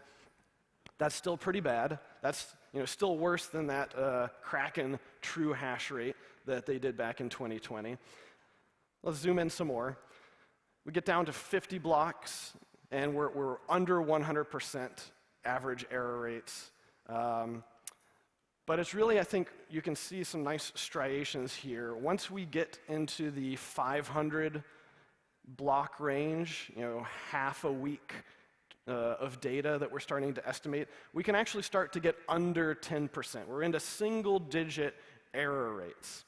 That's still pretty bad. That's still worse than that Kraken true hash rate that they did back in 2020. Let's zoom in some more. We get down to 50 blocks, and we're under 100% average error rates. But it's really, I think, you can see some nice striations here. Once we get into the 500 block range, half a week of data that we're starting to estimate, we can actually start to get under 10%. We're into single-digit error rates.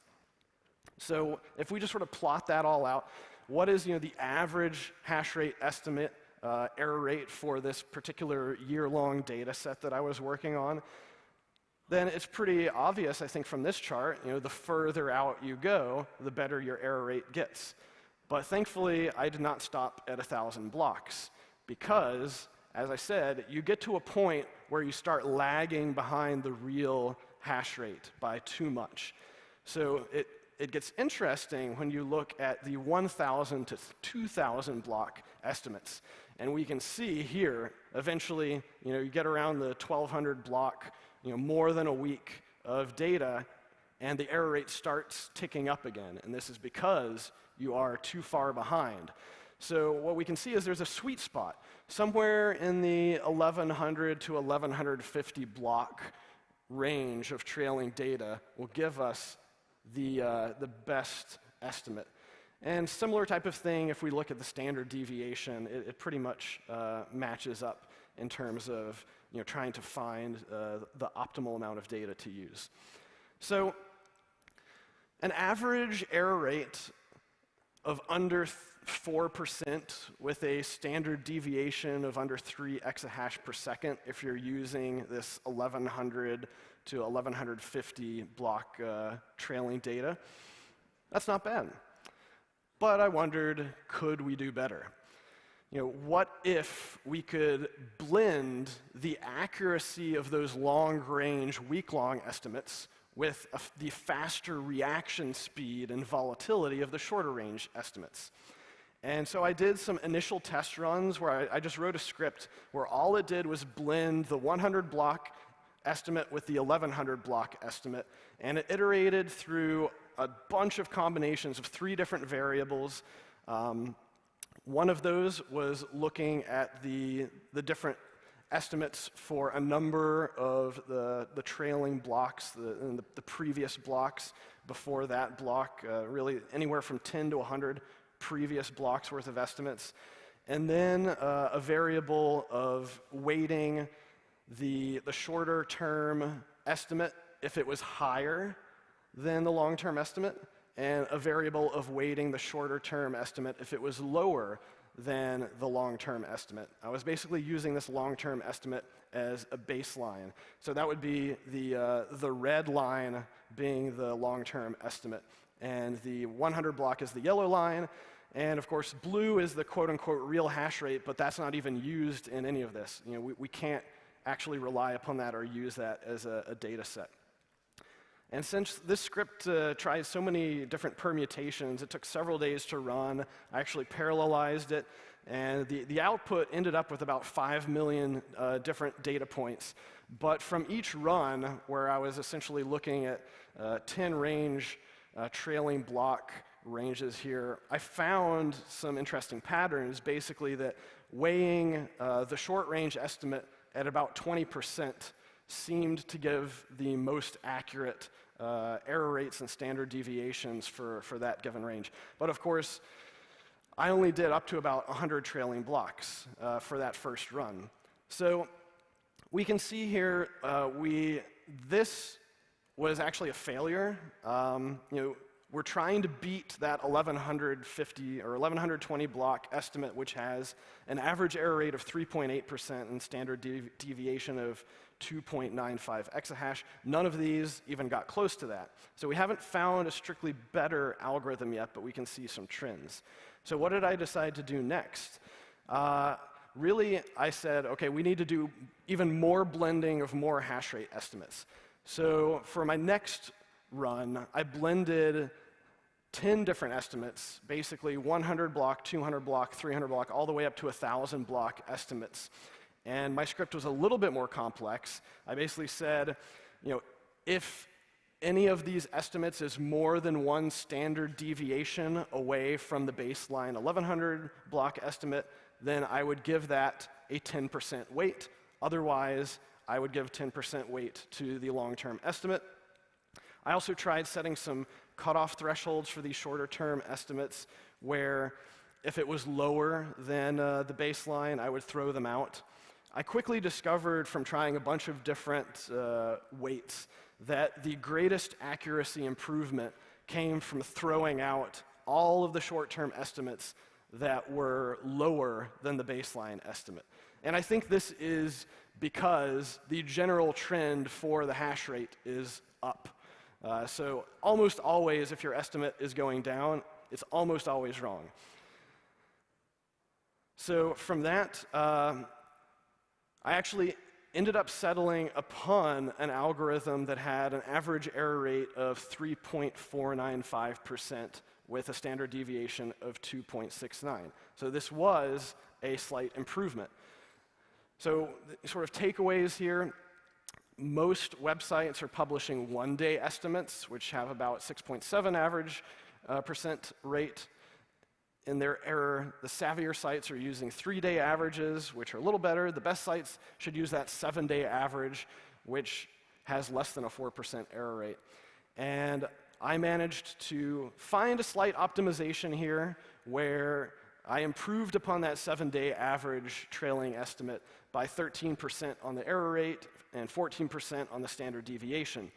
So if we just sort of plot that all out, what is the average hash rate estimate error rate for this particular year-long data set that I was working on? then it's pretty obvious, I think, from this chart, the further out you go, the better your error rate gets. But thankfully, I did not stop at 1,000 blocks because, as I said, you get to a point where you start lagging behind the real hash rate by too much. So it gets interesting when you look at the 1,000 to 2,000 block estimates. And we can see here, eventually, you get around the 1,200 block, more than a week of data, and the error rate starts ticking up again. And this is because you are too far behind. So what we can see is there's a sweet spot. Somewhere in the 1,100 to 1,150 block range of trailing data will give us the best estimate. And similar type of thing, if we look at the standard deviation, it pretty much matches up in terms of trying to find the optimal amount of data to use. So an average error rate of under 4% with a standard deviation of under 3 exahash per second if you're using this 1,100 to 1,150 block trailing data. That's not bad. But I wondered, could we do better? What if we could blend the accuracy of those long-range, week-long estimates with the faster reaction speed and volatility of the shorter-range estimates? And so I did some initial test runs where I just wrote a script where all it did was blend the 100 block estimate with the 1,100 block estimate, and it iterated through a bunch of combinations of 3 different variables. One of those was looking at the different estimates for a number of the trailing blocks, the previous blocks before that block, really anywhere from 10 to 100 previous blocks worth of estimates. And then a variable of weighting the shorter term estimate if it was higher than the long-term estimate, and a variable of weighting the shorter term estimate if it was lower than the long-term estimate. I was basically using this long-term estimate as a baseline. So that would be the red line being the long-term estimate, and the 100 block is the yellow line, and of course blue is the quote-unquote real hash rate, but that's not even used in any of this. We can't actually rely upon that or use that as a data set. And since this script tries so many different permutations, it took several days to run. I actually parallelized it, and the output ended up with about 5 million different data points. But from each run, where I was essentially looking at 10 range trailing block ranges here, I found some interesting patterns, basically that weighing the short range estimate at about 20% seemed to give the most accurate error rates and standard deviations for that given range. But of course, I only did up to about 100 trailing blocks for that first run. So we can see here, this was actually a failure. We're trying to beat that 1,150 or 1,120 block estimate, which has an average error rate of 3.8% and standard deviation of 2.95 exahash. None of these even got close to that. So we haven't found a strictly better algorithm yet, but we can see some trends. So what did I decide to do next? Really, I said, okay, we need to do even more blending of more hash rate estimates. So for my next run, I blended 10 different estimates, basically 100 block, 200 block, 300 block, all the way up to 1,000 block estimates. And my script was a little bit more complex. I basically said, if any of these estimates is more than one standard deviation away from the baseline 1,100 block estimate, then I would give that a 10% weight. Otherwise, I would give 10% weight to the long-term estimate. I also tried setting some cutoff thresholds for these shorter-term estimates where if it was lower than the baseline, I would throw them out. I quickly discovered from trying a bunch of different weights that the greatest accuracy improvement came from throwing out all of the short-term estimates that were lower than the baseline estimate. And I think this is because the general trend for the hash rate is up. So almost always, if your estimate is going down, it's almost always wrong. So from that, I actually ended up settling upon an algorithm that had an average error rate of 3.495% with a standard deviation of 2.69. So this was a slight improvement. So sort of takeaways here, most websites are publishing one-day estimates, which have about 6.7 average percent rate in their error. The savvier sites are using 3-day averages, which are a little better. The best sites should use that 7-day average, which has less than a 4% error rate. And I managed to find a slight optimization here where I improved upon that 7-day average trailing estimate by 13% on the error rate and 14% on the standard deviation.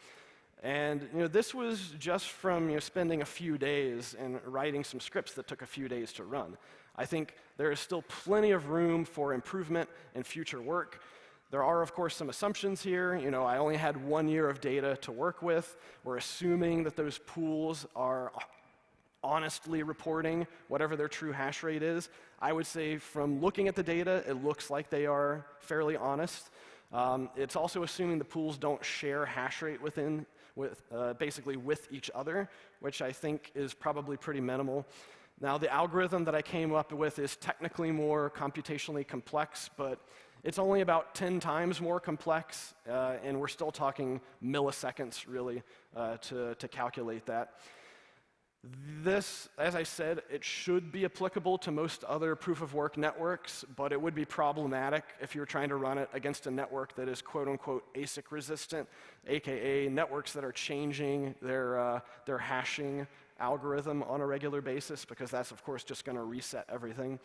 And this was just from spending a few days and writing some scripts that took a few days to run. I think there is still plenty of room for improvement in future work. There are, of course, some assumptions here. I only had 1 year of data to work with. We're assuming that those pools are honestly reporting whatever their true hash rate is. I would say from looking at the data, it looks like they are fairly honest. It's also assuming the pools don't share hash rate basically with each other, which I think is probably pretty minimal. Now, the algorithm that I came up with is technically more computationally complex, but it's only about 10 times more complex, and we're still talking milliseconds, really, to calculate that. This, as I said, it should be applicable to most other proof-of-work networks, but it would be problematic if you were trying to run it against a network that is quote-unquote ASIC resistant, aka networks that are changing their hashing algorithm on a regular basis, because that's, of course, just going to reset everything.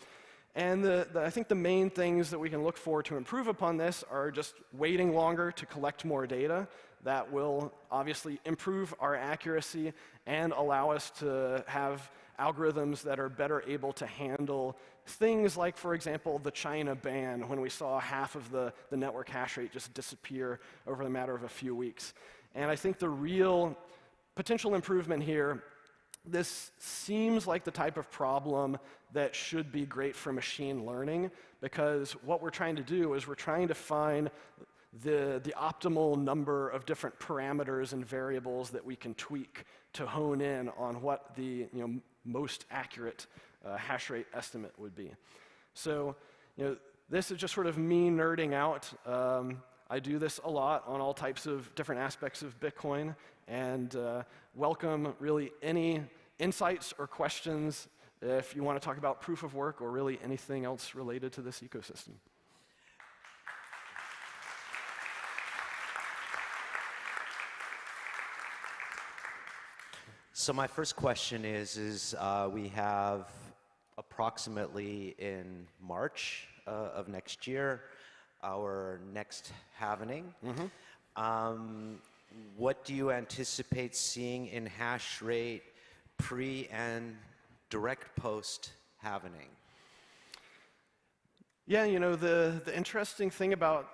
And I think the main things that we can look for to improve upon this are just waiting longer to collect more data. That will obviously improve our accuracy and allow us to have algorithms that are better able to handle things like, for example, the China ban, when we saw half of the network hash rate just disappear over the matter of a few weeks. And I think the real potential improvement here, this seems like the type of problem that should be great for machine learning, because what we're trying to do is we're trying to find the optimal number of different parameters and variables that we can tweak to hone in on what the most accurate hash rate estimate would be. So this is just sort of me nerding out. I do this a lot on all types of different aspects of Bitcoin, and welcome really any insights or questions if you want to talk about proof of work or really anything else related to this ecosystem. So my first question is we have approximately in March of next year our next halvening. What do you anticipate seeing in hash rate pre and direct post halvening? Yeah, the interesting thing about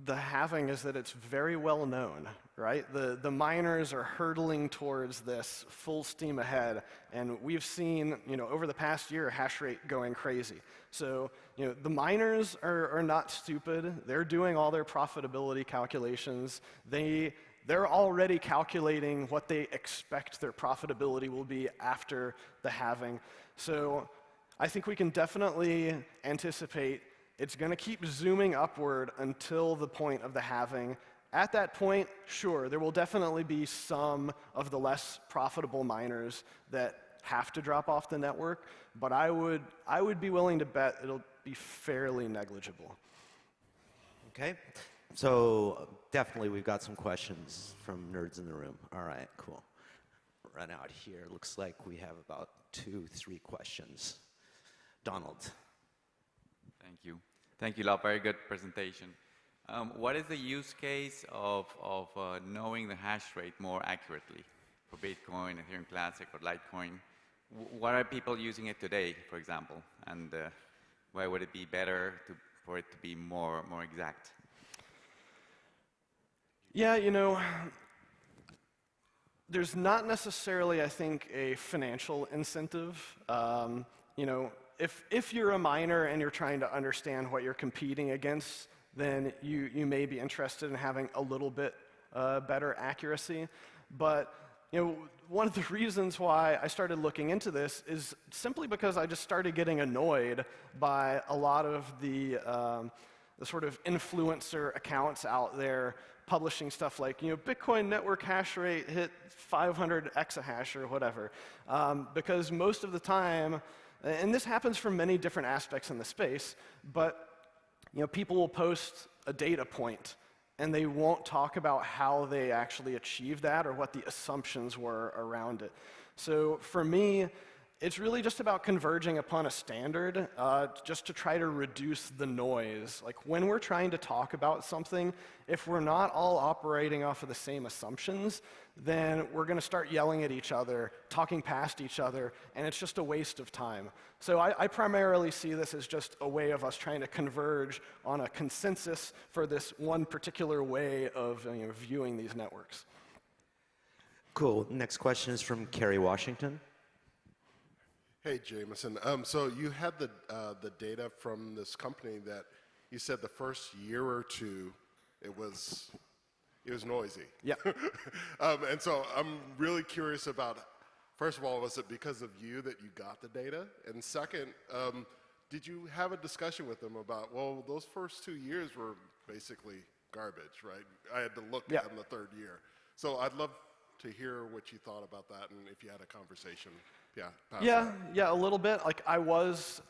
the halving is that it's very well known, right? The miners are hurtling towards this full steam ahead, and we've seen, over the past year, hash rate going crazy. So, the miners are not stupid. They're doing all their profitability calculations. They're already calculating what they expect their profitability will be after the halving. So I think we can definitely anticipate it's going to keep zooming upward until the point of the halving. At that point, sure, there will definitely be some of the less profitable miners that have to drop off the network, but I would be willing to bet it'll be fairly negligible. Okay. So definitely we've got some questions from nerds in the room. All right, cool. Run out here. Looks like we have about 2-3 questions. Donald. Thank you. Thank you, Lau. Very good presentation. What is the use case of knowing the hash rate more accurately for Bitcoin, Ethereum Classic, or Litecoin? What are people using it today, for example? And why would it be better for it to be more exact? Yeah, there's not necessarily, I think, a financial incentive. If you're a miner and you're trying to understand what you're competing against, then you may be interested in having a little bit better accuracy. But one of the reasons why I started looking into this is simply because I just started getting annoyed by a lot of the sort of influencer accounts out there publishing stuff like, Bitcoin network hash rate hit 500 exahash or whatever. Because most of the time, and this happens for many different aspects in the space, but people will post a data point and they won't talk about how they actually achieved that or what the assumptions were around it. So for me, it's really just about converging upon a standard just to try to reduce the noise. Like when we're trying to talk about something, if we're not all operating off of the same assumptions, then we're going to start yelling at each other, talking past each other, and it's just a waste of time. So I primarily see this as just a way of us trying to converge on a consensus for this one particular way of viewing these networks. Cool. Next question is from Kerry Washington. Hey, Jameson. So you had the data from this company that you said the first year or two it was noisy. Yeah. And so I'm really curious about, first of all, was it because of you that you got the data? And second, did you have a discussion with them about, well, those first 2 years were basically garbage, right? I had to look at them the third year. So I'd love to hear what you thought about that and if you had a conversation. Yeah, a little bit. Like I was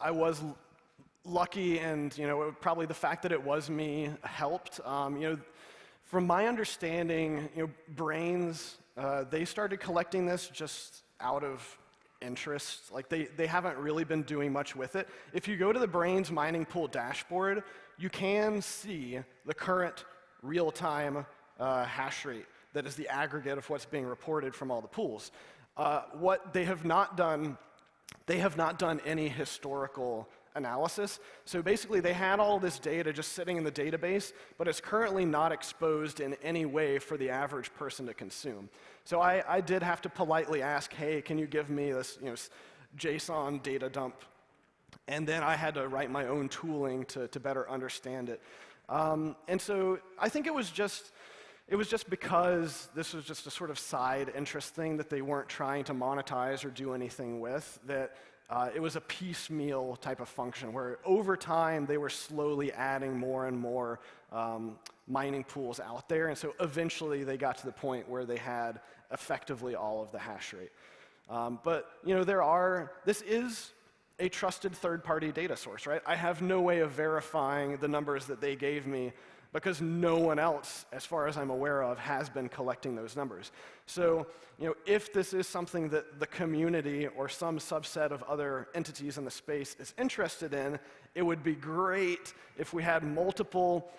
lucky, and probably the fact that it was me helped. From my understanding, Brains they started collecting this just out of interest. Like they haven't really been doing much with it. If you go to the Brains mining pool dashboard, you can see the current real-time hash rate that is the aggregate of what's being reported from all the pools. What they have not done any historical analysis. So basically, they had all this data just sitting in the database, but it's currently not exposed in any way for the average person to consume. So I did have to politely ask, hey, can you give me this JSON data dump? And then I had to write my own tooling to better understand it. And so I think it was just because this was just a sort of side interest thing that they weren't trying to monetize or do anything with, that it was a piecemeal type of function where over time they were slowly adding more and more mining pools out there. And so eventually they got to the point where they had effectively all of the hash rate. But this is a trusted third-party data source, right? I have no way of verifying the numbers that they gave me because no one else, as far as I'm aware of, has been collecting those numbers. So, if this is something that the community or some subset of other entities in the space is interested in, it would be great if we had multiple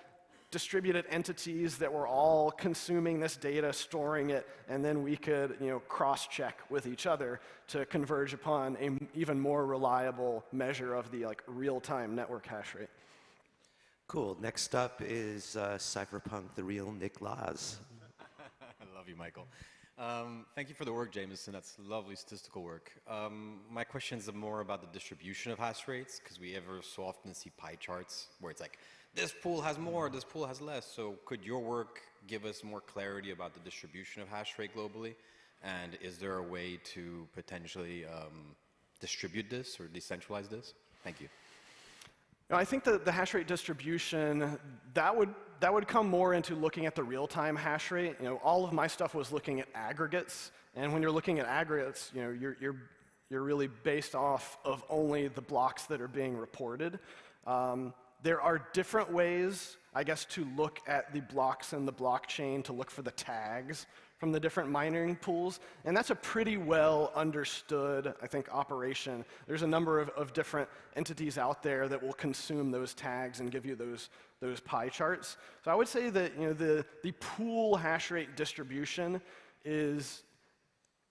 distributed entities that were all consuming this data, storing it, and then we could, cross-check with each other to converge upon an even more reliable measure of the real-time network hash rate. Cool. Next up is Cypherpunk, the real Nick Laz. I love you, Michael. Thank you for the work, Jameson. That's lovely statistical work. My question is more about the distribution of hash rates, because we ever so often see pie charts where it's like, this pool has more, this pool has less. So could your work give us more clarity about the distribution of hash rate globally? And is there a way to potentially distribute this or decentralize this? Thank you. I think the hash rate distribution, that would come more into looking at the real-time hash rate. All of my stuff was looking at aggregates, and when you're looking at aggregates, you're really based off of only the blocks that are being reported. There are different ways, I guess, to look at the blocks in the blockchain to look for the tags from the different mining pools, and that's a pretty well understood, I think, operation. There's a number of different entities out there that will consume those tags and give you those pie charts. So I would say that the pool hash rate distribution is,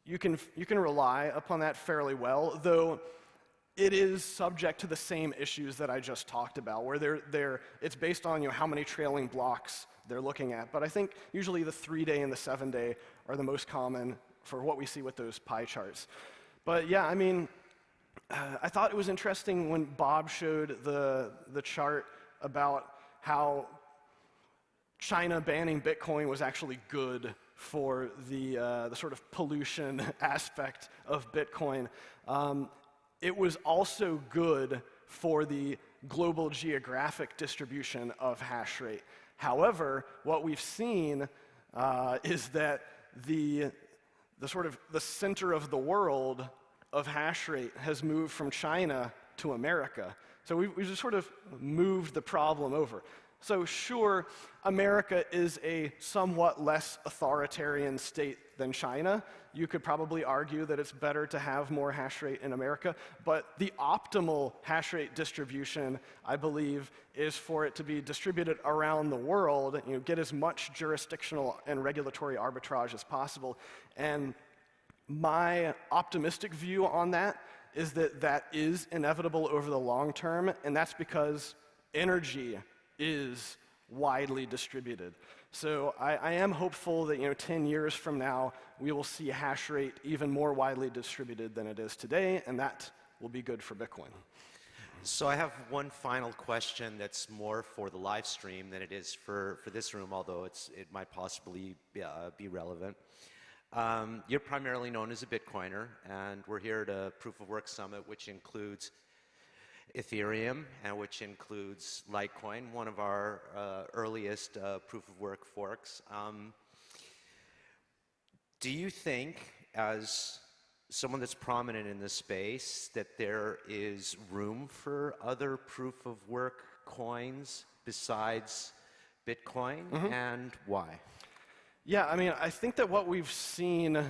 you can rely upon that fairly well, though it is subject to the same issues that I just talked about, where it's based on how many trailing blocks they're looking at. But I think usually the 3-day and the 7-day are the most common for what we see with those pie charts. But yeah, I mean, I thought it was interesting when Bob showed the chart about how China banning Bitcoin was actually good for the sort of pollution aspect of Bitcoin. It was also good for the global geographic distribution of hash rate. However, what we've seen is that the center of the world of hash rate has moved from China to America. So we've just sort of moved the problem over. So sure, America is a somewhat less authoritarian state than China. You could probably argue that it's better to have more hash rate in America, but the optimal hash rate distribution, I believe, is for it to be distributed around the world, get as much jurisdictional and regulatory arbitrage as possible. And my optimistic view on that is that that is inevitable over the long term, and that's because energy is widely distributed. So I am hopeful that 10 years from now, we will see hash rate even more widely distributed than it is today, and that will be good for Bitcoin. So I have one final question that's more for the live stream than it is for this room, although it might possibly be relevant. You're primarily known as a Bitcoiner, and we're here at a Proof of Work Summit, which includes Ethereum, and which includes Litecoin, one of our earliest Proof of Work forks. Do you think, as someone that's prominent in this space, that there is room for other Proof of Work coins besides Bitcoin, and why? Yeah, I mean, I think that what we've seen,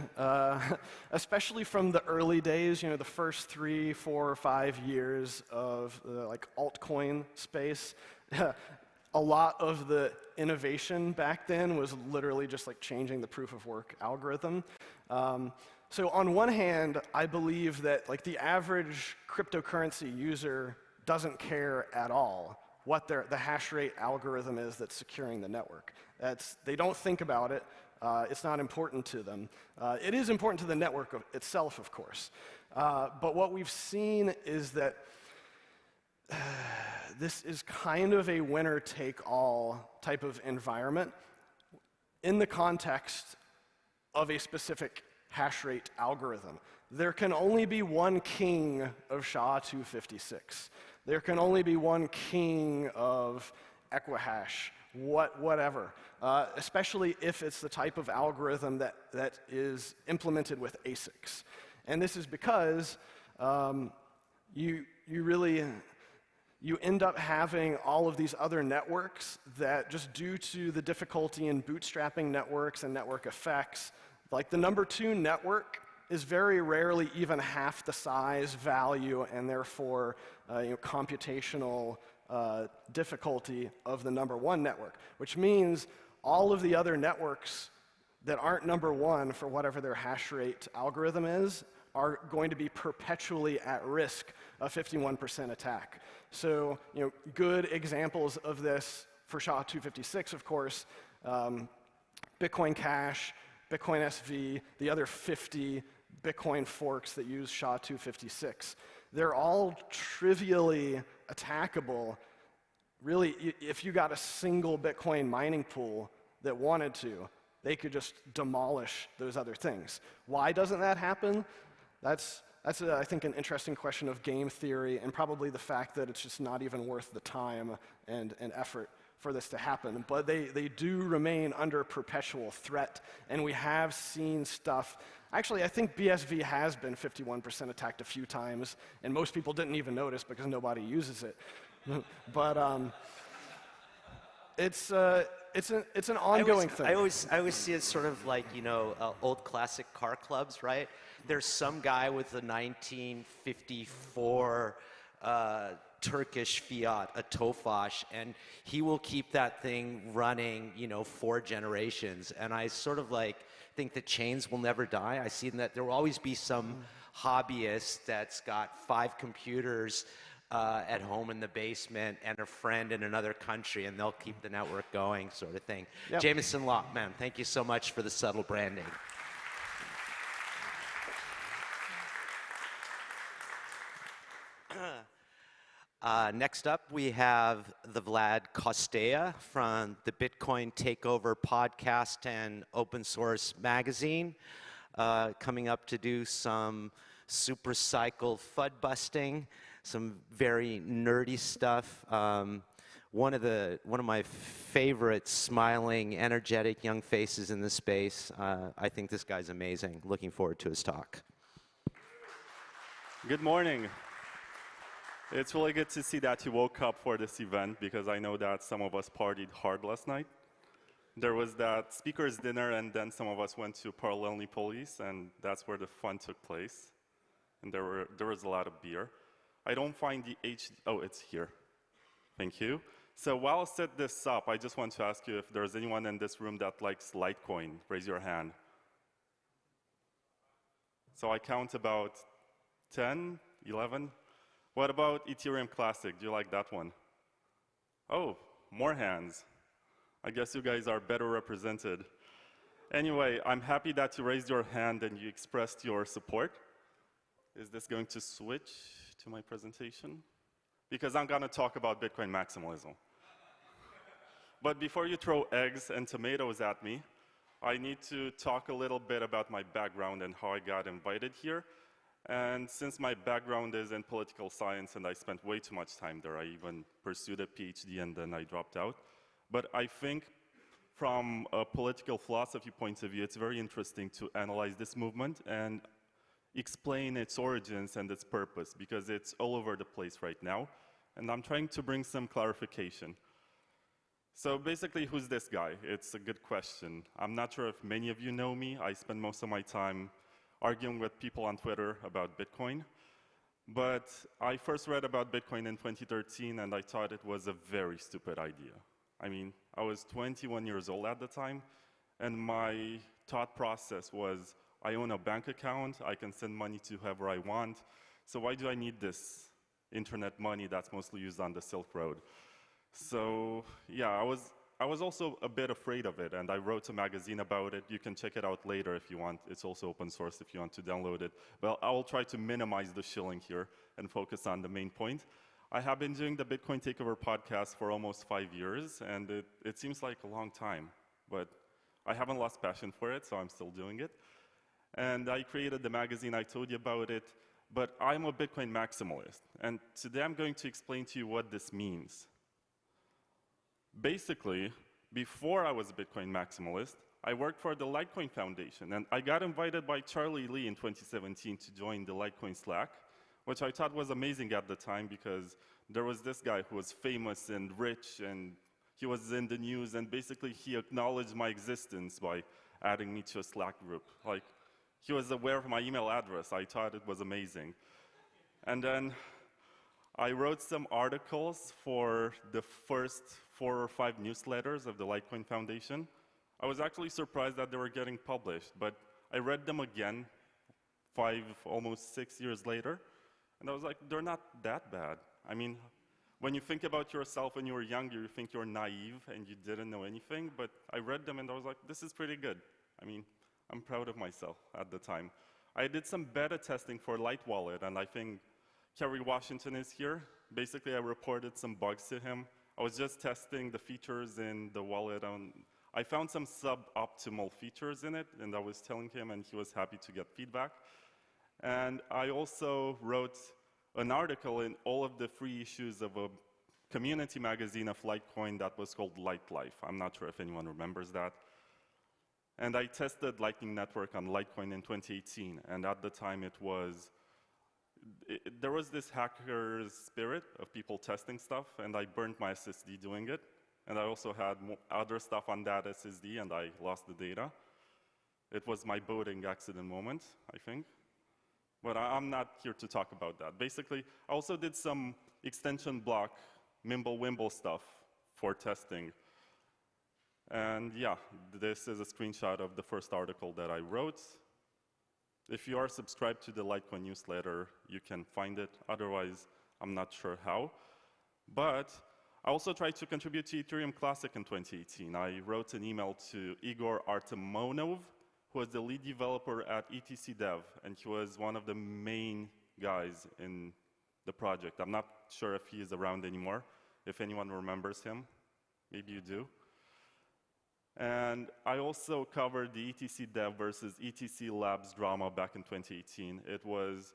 especially from the early days, the first 3, 4, 5 years of the altcoin space, a lot of the innovation back then was literally just changing the proof of work algorithm. So on one hand, I believe that the average cryptocurrency user doesn't care at all what the hash rate algorithm is that's securing the network. They don't think about it. It's not important to them. It is important to the network itself, of course. But what we've seen is that this is kind of a winner-take-all type of environment in the context of a specific hash rate algorithm. There can only be one king of SHA-256. There can only be one king of Equihash, whatever, especially if it's the type of algorithm that is implemented with ASICs. And this is because you end up having all of these other networks that, just due to the difficulty in bootstrapping networks and network effects, the number 2 network is very rarely even half the size, value, and therefore computational difficulty of the number 1 network, which means all of the other networks that aren't number 1 for whatever their hash rate algorithm is are going to be perpetually at risk of 51% attack. So good examples of this for SHA-256, of course, Bitcoin Cash, Bitcoin SV, the other 50 Bitcoin forks that use SHA-256. They're all trivially attackable. Really, if you got a single Bitcoin mining pool that wanted to, they could just demolish those other things. Why doesn't that happen? That's I think, an interesting question of game theory, and probably the fact that it's just not even worth the time and effort for this to happen. But they do remain under perpetual threat, and we have seen stuff. Actually, I think BSV has been 51% attacked a few times, and most people didn't even notice because nobody uses it. But it's an ongoing thing. I always see it sort of like, old classic car clubs, right? There's some guy with a 1954 Turkish Fiat, a Tofaş, and he will keep that thing running, 4 generations. And I sort of think the chains will never die. I see that there will always be some hobbyist that's got 5 computers at home in the basement and a friend in another country, and they'll keep the network going, sort of thing. Yep. Jameson Locke, man, thank you so much for the subtle branding. Next up, we have the Vlad Kostea from the Bitcoin Takeover podcast and open source magazine, coming up to do some super cycle FUD busting, some very nerdy stuff. One of my favorite smiling, energetic young faces in the space. I think this guy's amazing. Looking forward to his talk. Good morning. It's really good to see that you woke up for this event, because I know that some of us partied hard last night. There was that speaker's dinner, and then some of us went to Parallelly Police, and that's where the fun took place. And there was a lot of beer. I don't find the oh, it's here. Thank you. So while I set this up, I just want to ask you if there's anyone in this room that likes Litecoin. Raise your hand. So I count about 10, 11. What about Ethereum Classic? Do you like that one? Oh, more hands. I guess you guys are better represented. Anyway, I'm happy that you raised your hand and you expressed your support. Is this going to switch to my presentation? Because I'm going to talk about Bitcoin maximalism. But before you throw eggs and tomatoes at me, I need to talk a little bit about my background and how I got invited here. And since my background is in political science and I spent way too much time there, I even pursued a PhD and then I dropped out. But I think from a political philosophy point of view, it's very interesting to analyze this movement and explain its origins and its purpose, because it's all over the place right now. And I'm trying to bring some clarification. So basically, who's this guy? It's a good question. I'm not sure if many of you know me. I spend most of my time arguing with people on Twitter about Bitcoin. But I first read about Bitcoin in 2013, and I thought it was a very stupid idea. I mean, I was 21 years old at the time, and my thought process was, I own a bank account, I can send money to whoever I want, so why do I need this internet money that's mostly used on the Silk Road? So yeah, I was also a bit afraid of it, and I wrote a magazine about it. You can check it out later if you want. It's also open source if you want to download it. Well, I will try to minimize the shilling here and focus on the main point. I have been doing the Bitcoin Takeover podcast for almost 5 years, and it seems like a long time, but I haven't lost passion for it, so I'm still doing it. And I created the magazine, I told you about it, but I'm a Bitcoin maximalist. And today I'm going to explain to you what this means. Basically, before I was a Bitcoin maximalist, I worked for the Litecoin Foundation, and I got invited by Charlie Lee in 2017 to join the Litecoin Slack, which I thought was amazing at the time, because there was this guy who was famous and rich, and he was in the news, and basically he acknowledged my existence by adding me to a Slack group. Like, he was aware of my email address. I thought it was amazing. And then I wrote some articles for the first 4 or 5 newsletters of the Litecoin Foundation. I was actually surprised that they were getting published, but I read them again 5, almost 6 years later, and I was like, they're not that bad. I mean, when you think about yourself when you were younger, you think you're naive and you didn't know anything, but I read them and I was like, this is pretty good. I mean, I'm proud of myself at the time. I did some beta testing for Light Wallet, and I think Kerry Washington is here. Basically, I reported some bugs to him. I was just testing the features in the wallet. I found some suboptimal features in it, and I was telling him, and he was happy to get feedback. And I also wrote an article in all of the free issues of a community magazine of Litecoin that was called Light Life. I'm not sure if anyone remembers that. And I tested Lightning Network on Litecoin in 2018, and at the time there was this hacker's spirit of people testing stuff, and I burned my SSD doing it. And I also had other stuff on that SSD, and I lost the data. It was my boating accident moment, I think. But I'm not here to talk about that. Basically, I also did some extension block, Mimble-Wimble stuff for testing. And yeah, this is a screenshot of the first article that I wrote. If you are subscribed to the Litecoin newsletter, you can find it. Otherwise, I'm not sure how. But I also tried to contribute to Ethereum Classic in 2018. I wrote an email to Igor Artemonov, who was the lead developer at ETC Dev, and he was one of the main guys in the project. I'm not sure if he is around anymore, if anyone remembers him. Maybe you do. And I also covered the ETC Dev versus ETC Labs drama back in 2018. It was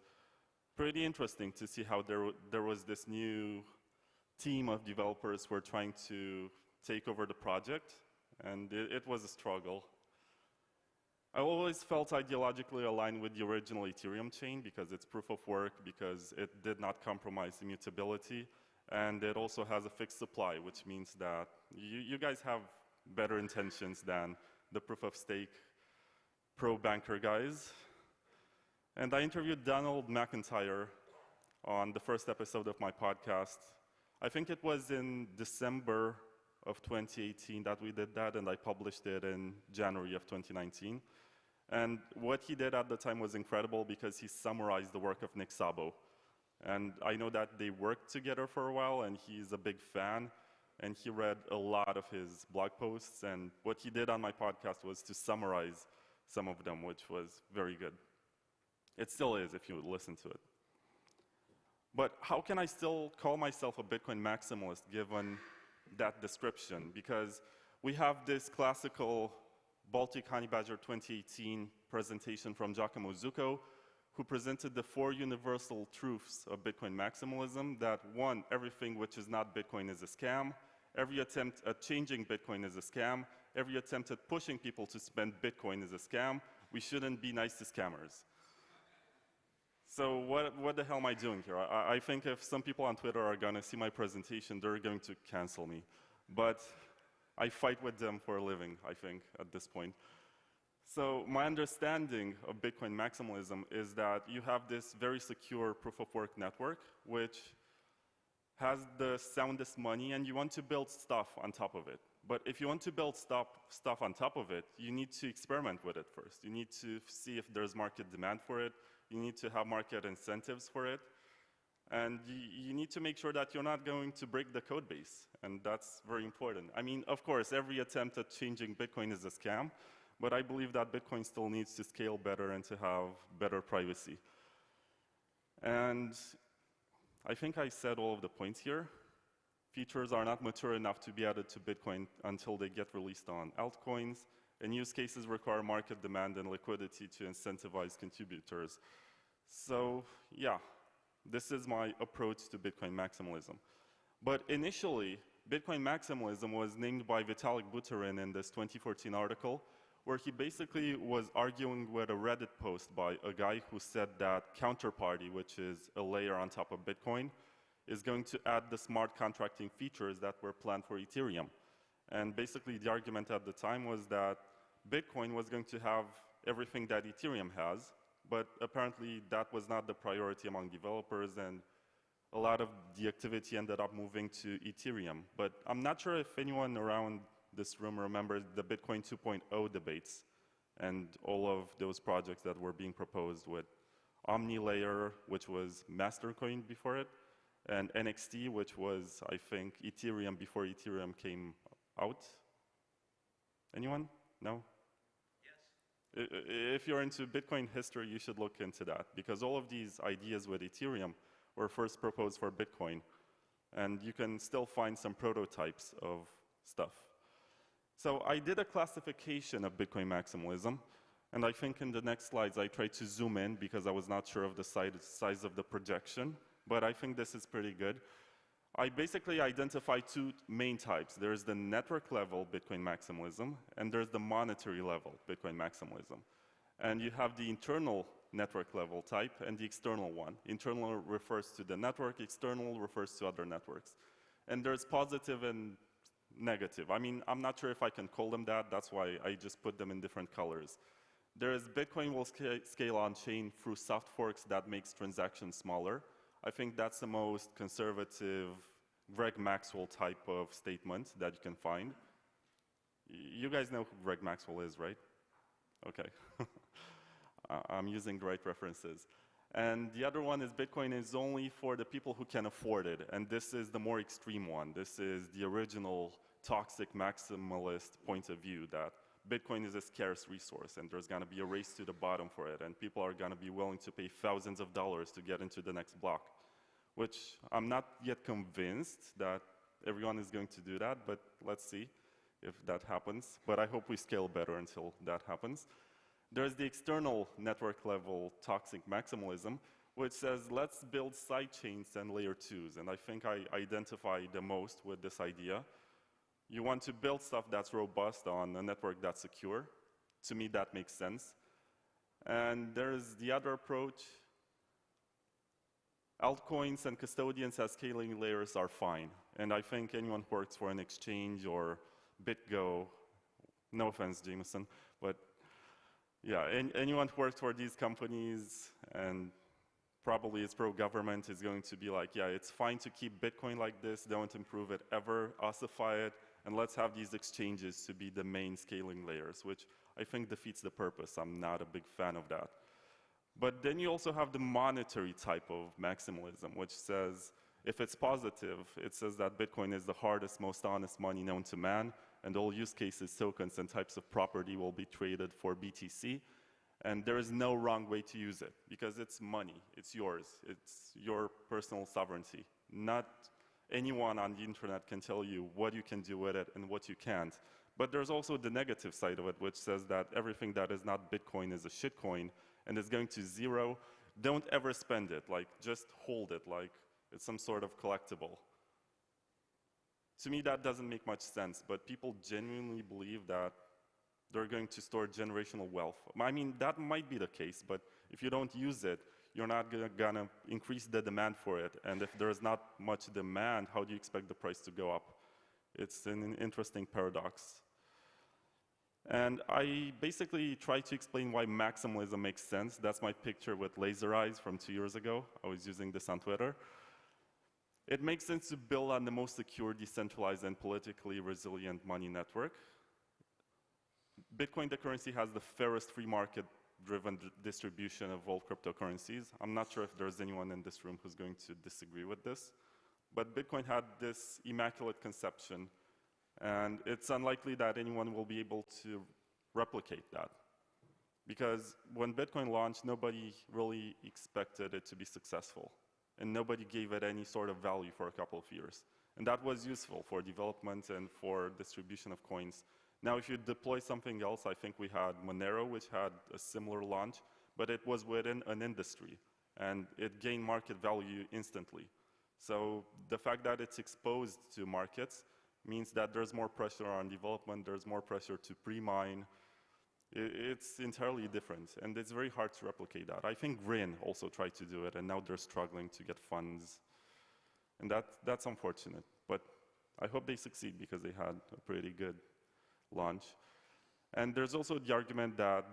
pretty interesting to see how there was this new team of developers who were trying to take over the project, and it was a struggle. I always felt ideologically aligned with the original Ethereum chain because it's proof of work, because it did not compromise immutability, and it also has a fixed supply, which means that you guys have better intentions than the proof of stake pro-banker guys. And I interviewed Donald McIntyre on the first episode of my podcast. I think it was in December of 2018 that we did that, and I published it in January of 2019. And what he did at the time was incredible because he summarized the work of Nick Szabo. And I know that they worked together for a while, and he's a big fan. And he read a lot of his blog posts, and what he did on my podcast was to summarize some of them, which was very good. It still is if you listen to it. But how can I still call myself a Bitcoin maximalist given that description? Because we have this classical Baltic Honey Badger 2018 presentation from Giacomo Zucco, who presented the 4 universal truths of Bitcoin maximalism, that 1, everything which is not Bitcoin is a scam. Every attempt at changing Bitcoin is a scam. Every attempt at pushing people to spend Bitcoin is a scam. We shouldn't be nice to scammers. So what the hell am I doing here? I think if some people on Twitter are going to see my presentation, they're going to cancel me. But I fight with them for a living, I think, at this point. So my understanding of Bitcoin maximalism is that you have this very secure proof-of-work network, which has the soundest money, and you want to build stuff on top of it. But if you want to build stuff on top of it, you need to experiment with it first. You need to see if there's market demand for it. You need to have market incentives for it. And you need to make sure that you're not going to break the code base, and that's very important. I mean, of course, every attempt at changing Bitcoin is a scam, but I believe that Bitcoin still needs to scale better and to have better privacy. And I think I said all of the points here. Features are not mature enough to be added to Bitcoin until they get released on altcoins, and use cases require market demand and liquidity to incentivize contributors. So, yeah, this is my approach to Bitcoin maximalism. But initially, Bitcoin maximalism was named by Vitalik Buterin in this 2014 article, where he basically was arguing with a Reddit post by a guy who said that Counterparty, which is a layer on top of Bitcoin, is going to add the smart contracting features that were planned for Ethereum. And basically the argument at the time was that Bitcoin was going to have everything that Ethereum has, but apparently that was not the priority among developers, and a lot of the activity ended up moving to Ethereum. But I'm not sure if anyone around this room remembers the Bitcoin 2.0 debates and all of those projects that were being proposed with OmniLayer, which was Mastercoin before it, and NXT, which was, I think, Ethereum before Ethereum came out. Anyone? No? Yes. If you're into Bitcoin history, you should look into that, because all of these ideas with Ethereum were first proposed for Bitcoin, and you can still find some prototypes of stuff. So I did a classification of Bitcoin maximalism, and I think in the next slides I tried to zoom in because I was not sure of the size of the projection, but I think this is pretty good. I basically identify 2 main types. There's the network level Bitcoin maximalism, and there's the monetary level Bitcoin maximalism. And you have the internal network level type and the external one. Internal refers to the network, external refers to other networks. And there's positive and negative. I mean, I'm not sure if I can call them that. That's why I just put them in different colors. There is Bitcoin will scale on-chain through soft forks that makes transactions smaller. I think that's the most conservative Greg Maxwell type of statement that you can find. You guys know who Greg Maxwell is, right? Okay. I'm using the right references. And the other one is Bitcoin is only for the people who can afford it. And this is the more extreme one. This is the original toxic maximalist point of view that Bitcoin is a scarce resource and there's going to be a race to the bottom for it. And people are going to be willing to pay thousands of dollars to get into the next block, which I'm not yet convinced that everyone is going to do that, but let's see if that happens. But I hope we scale better until that happens. There's the external network level toxic maximalism, which says, let's build side chains and layer twos. And I think I identify the most with this idea. You want to build stuff that's robust on a network that's secure. To me, that makes sense. And there's the other approach. Altcoins and custodians as scaling layers are fine. And I think anyone who works for an exchange or BitGo, no offense, Jameson, but yeah, anyone who works for these companies and probably is pro-government is going to be like, yeah, it's fine to keep Bitcoin like this, don't improve it ever, ossify it, and let's have these exchanges to be the main scaling layers, which I think defeats the purpose. I'm not a big fan of that. But then you also have the monetary type of maximalism, which says, if it's positive, it says that Bitcoin is the hardest, most honest money known to man, and all use cases, tokens, and types of property will be traded for BTC. And there is no wrong way to use it, because it's money, it's yours, it's your personal sovereignty. Not anyone on the internet can tell you what you can do with it and what you can't. But there's also the negative side of it, which says that everything that is not Bitcoin is a shitcoin, and it's going to zero. Don't ever spend it, like just hold it, like it's some sort of collectible. To me, that doesn't make much sense, but people genuinely believe that they're going to store generational wealth. I mean, that might be the case, but if you don't use it, you're not gonna increase the demand for it. And if there's not much demand, how do you expect the price to go up? It's an interesting paradox. And I basically try to explain why maximalism makes sense. That's my picture with laser eyes from 2 years ago. I was using this on Twitter. It makes sense to build on the most secure, decentralized, and politically resilient money network. Bitcoin, the currency, has the fairest free market-driven distribution of all cryptocurrencies. I'm not sure if there's anyone in this room who's going to disagree with this. But Bitcoin had this immaculate conception, and it's unlikely that anyone will be able to replicate that. Because when Bitcoin launched, nobody really expected it to be successful. And nobody gave it any sort of value for a couple of years. And that was useful for development and for distribution of coins. Now, if you deploy something else, I think we had Monero, which had a similar launch, but it was within an industry, and it gained market value instantly. So the fact that it's exposed to markets means that there's more pressure on development, there's more pressure to pre-mine. It's entirely different, and it's very hard to replicate that. I think Rin also tried to do it, and now they're struggling to get funds. And that's unfortunate, but I hope they succeed because they had a pretty good launch. And there's also the argument that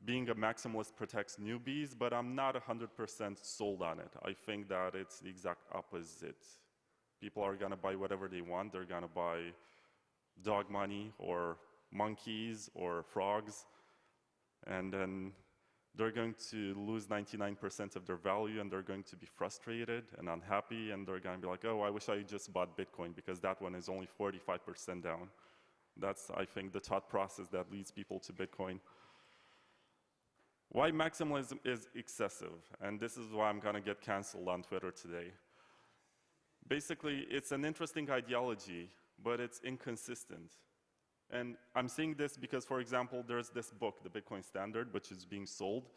being a maximalist protects newbies, but I'm not 100% sold on it. I think that it's the exact opposite. People are gonna buy whatever they want. They're gonna buy dog money or monkeys or frogs, and then they're going to lose 99% of their value, and they're going to be frustrated and unhappy, and they're gonna be like, oh, I wish I just bought Bitcoin because that one is only 45% down. That's, I think, the thought process that leads people to Bitcoin. Why maximalism is excessive, and this is why I'm gonna get canceled on Twitter today. Basically, it's an interesting ideology, but it's inconsistent. And I'm saying this because, for example, there's this book, The Bitcoin Standard, which is being sold.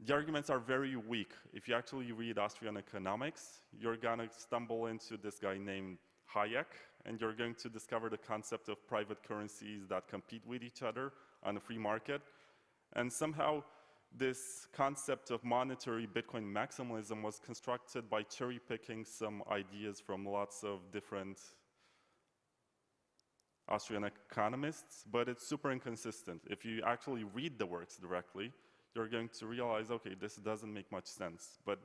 The arguments are very weak. If you actually read Austrian economics, you're gonna stumble into this guy named Hayek, and you're going to discover the concept of private currencies that compete with each other on a free market. And somehow, this concept of monetary Bitcoin maximalism was constructed by cherry-picking some ideas from lots of different Austrian economists, but it's super inconsistent. If you actually read the works directly, you're going to realize, okay, this doesn't make much sense. But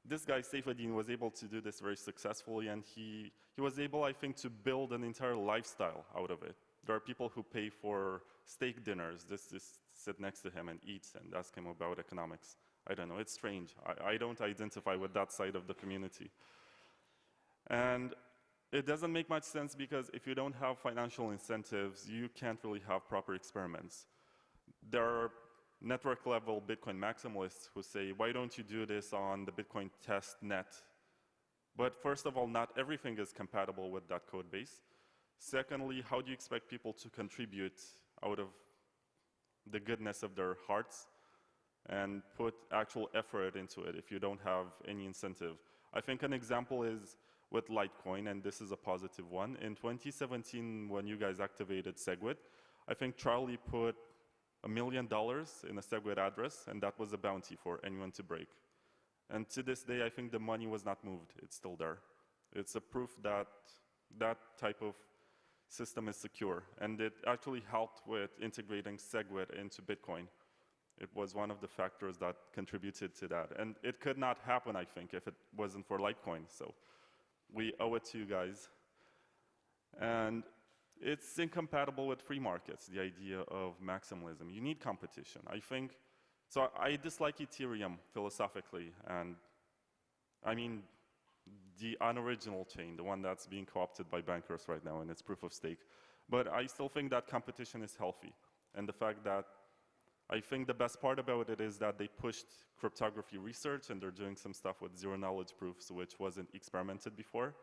this guy, Saifedean, was able to do this very successfully, and he was able, I think, to build an entire lifestyle out of it. there are people who pay for steak dinners just to sit next to him and eat and ask him about economics. I don't know, it's strange. I don't identify with that side of the community. And it doesn't make much sense because if you don't have financial incentives, you can't really have proper experiments. There are network level Bitcoin maximalists who say, why don't you do this on the Bitcoin test net? But first of all, not everything is compatible with that code base. Secondly, how do you expect people to contribute out of the goodness of their hearts and put actual effort into it if you don't have any incentive? I think an example is with Litecoin, and this is a positive one. In 2017, when you guys activated SegWit, I think Charlie put $1 million in a SegWit address, and that was a bounty for anyone to break. And to this day, I think the money was not moved. It's still there. It's a proof that that type of system is secure, and it actually helped with integrating SegWit into Bitcoin. It was one of the factors that contributed to that. And it could not happen, I think, if it wasn't for Litecoin. So we owe it to you guys. And it's incompatible with free markets, the idea of maximalism. You need competition. I think, so I dislike Ethereum philosophically, and I mean the unoriginal chain, the one that's being co-opted by bankers right now, and it's proof of stake. But I still think that competition is healthy. And the fact that I think the best part about it is that they pushed cryptography research, and they're doing some stuff with zero-knowledge proofs, which wasn't experimented before.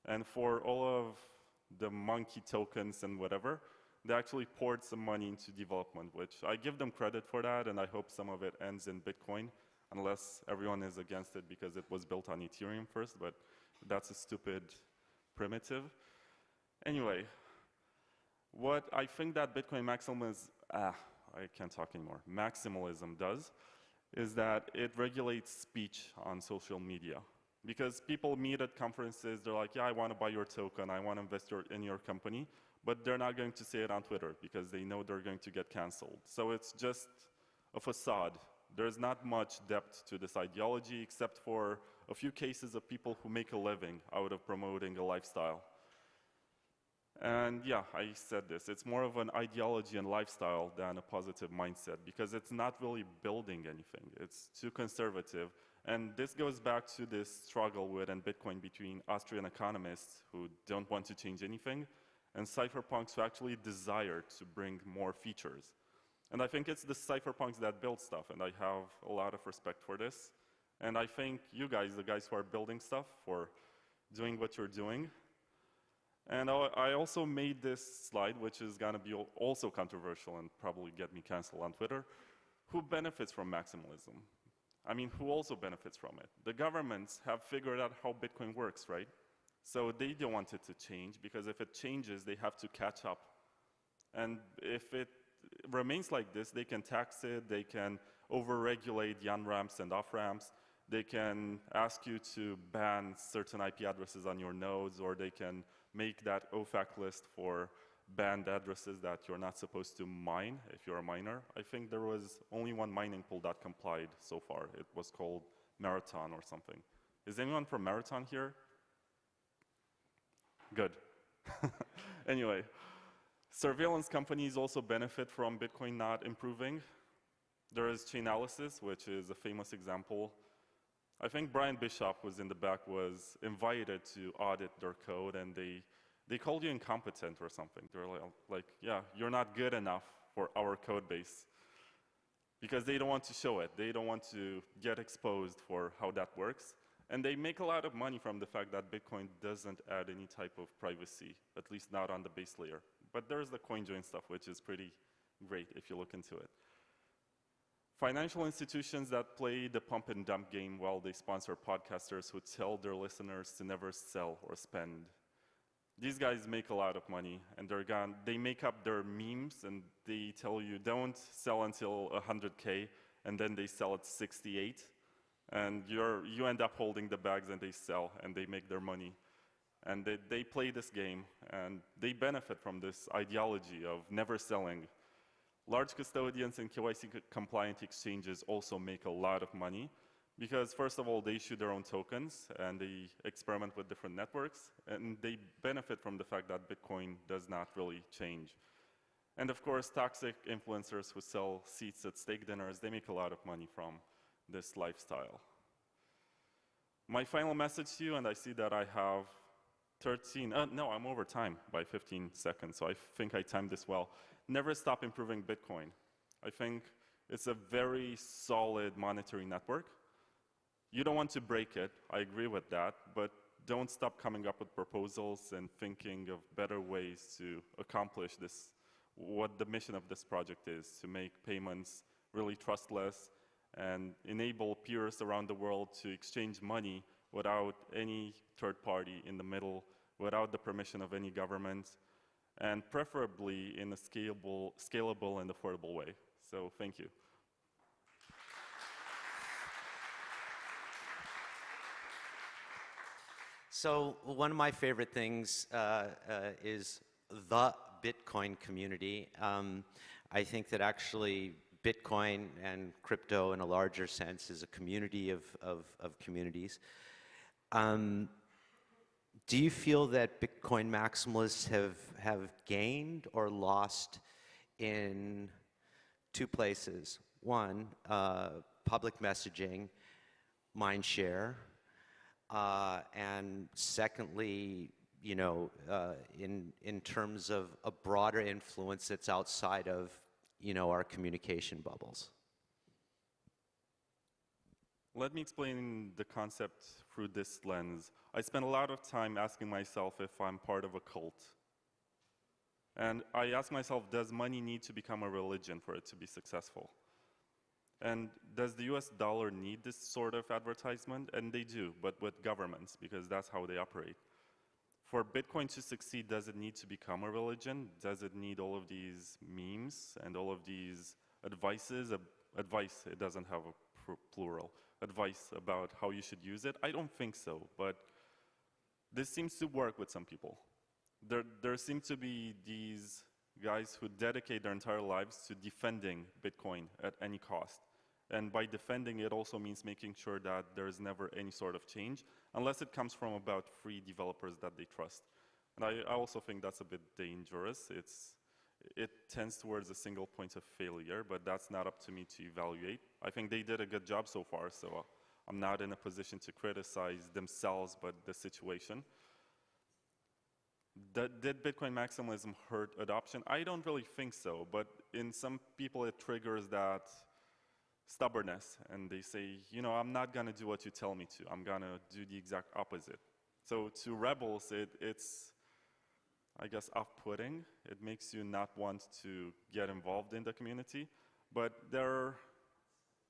And for all of the monkey tokens and whatever, they actually poured some money into development, which I give them credit for that, and I hope some of it ends in Bitcoin, unless everyone is against it because it was built on Ethereum first, but that's a stupid primitive. Anyway, what I think that Bitcoin maximalism does is that it regulates speech on social media. Because people meet at conferences, they're like, yeah, I want to buy your token, I want to invest in your company, but they're not going to say it on Twitter because they know they're going to get canceled. So it's just a facade. There's not much depth to this ideology except for a few cases of people who make a living out of promoting a lifestyle. And yeah, I said this, it's more of an ideology and lifestyle than a positive mindset because it's not really building anything. It's too conservative. And this goes back to this struggle within Bitcoin between Austrian economists who don't want to change anything and cypherpunks who actually desire to bring more features. And I think it's the cypherpunks that build stuff, and I have a lot of respect for this. And I thank you guys, the guys who are building stuff, for doing what you're doing. And I also made this slide, which is going to be also controversial and probably get me canceled on Twitter. Who benefits from maximalism? I mean, who also benefits from it? The governments have figured out how Bitcoin works, right? So they don't want it to change, because if it changes, they have to catch up. And if it remains like this, they can tax it, they can over-regulate the on-ramps and off-ramps, they can ask you to ban certain IP addresses on your nodes, or they can make that OFAC list for banned addresses that you're not supposed to mine if you're a miner. I think there was only one mining pool that complied so far. It was called Marathon or something. Is anyone from Marathon here? Good. Anyway, surveillance companies also benefit from Bitcoin not improving. There is Chainalysis, which is a famous example. I think Brian Bishop, who's in the back, was invited to audit their code, and they called you incompetent or something. They're like, yeah, you're not good enough for our code base. Because they don't want to show it. They don't want to get exposed for how that works. And they make a lot of money from the fact that Bitcoin doesn't add any type of privacy, at least not on the base layer. But there's the CoinJoin stuff, which is pretty great if you look into it. Financial institutions that play the pump and dump game while they sponsor podcasters who tell their listeners to never sell or spend. These guys make a lot of money, and they make up their memes, and they tell you don't sell until 100K, and then they sell at 68, and you end up holding the bags, and they sell, and they make their money. And they play this game, and they benefit from this ideology of never selling. Large custodians and KYC-compliant exchanges also make a lot of money Because first of all, they issue their own tokens and they experiment with different networks, and they benefit from the fact that Bitcoin does not really change. And of course, toxic influencers who sell seats at steak dinners, they make a lot of money from this lifestyle. My final message to you, and I see that I have 13, no, I'm over time by 15 seconds, so I think I timed this well. Never stop improving Bitcoin. I think it's a very solid monetary network. You don't want to break it, I agree with that, but don't stop coming up with proposals and thinking of better ways to accomplish this, what the mission of this project is, to make payments really trustless and enable peers around the world to exchange money without any third party in the middle, without the permission of any government, and preferably in a scalable and affordable way. So thank you. So one of my favorite things is the Bitcoin community. I think that actually Bitcoin and crypto in a larger sense is a community of communities. Do you feel that Bitcoin maximalists have gained or lost in two places? One, public messaging, mind share, and secondly, you know, in terms of a broader influence that's outside of, you know, our communication bubbles. Let me explain the concept through this lens. I spend a lot of time asking myself if I'm part of a cult. And I ask myself, does money need to become a religion for it to be successful? And does the US dollar need this sort of advertisement? And they do, but with governments, because that's how they operate. For Bitcoin to succeed, does it need to become a religion? Does it need all of these memes and all of these advices? Advice, it doesn't have a plural. Advice about how you should use it? I don't think so, but this seems to work with some people. There seem to be these guys who dedicate their entire lives to defending Bitcoin at any cost. And by defending, it also means making sure that there is never any sort of change, unless it comes from about free developers that they trust. And I also think that's a bit dangerous. It tends towards a single point of failure, but that's not up to me to evaluate. I think they did a good job so far, so I'm not in a position to criticize themselves, but the situation. Did Bitcoin maximalism hurt adoption? I don't really think so, but in some people it triggers that stubbornness, and they say, you know, I'm not gonna do what you tell me to, I'm gonna do the exact opposite. So to rebels, it's, I guess, off-putting. It makes you not want to get involved in the community, but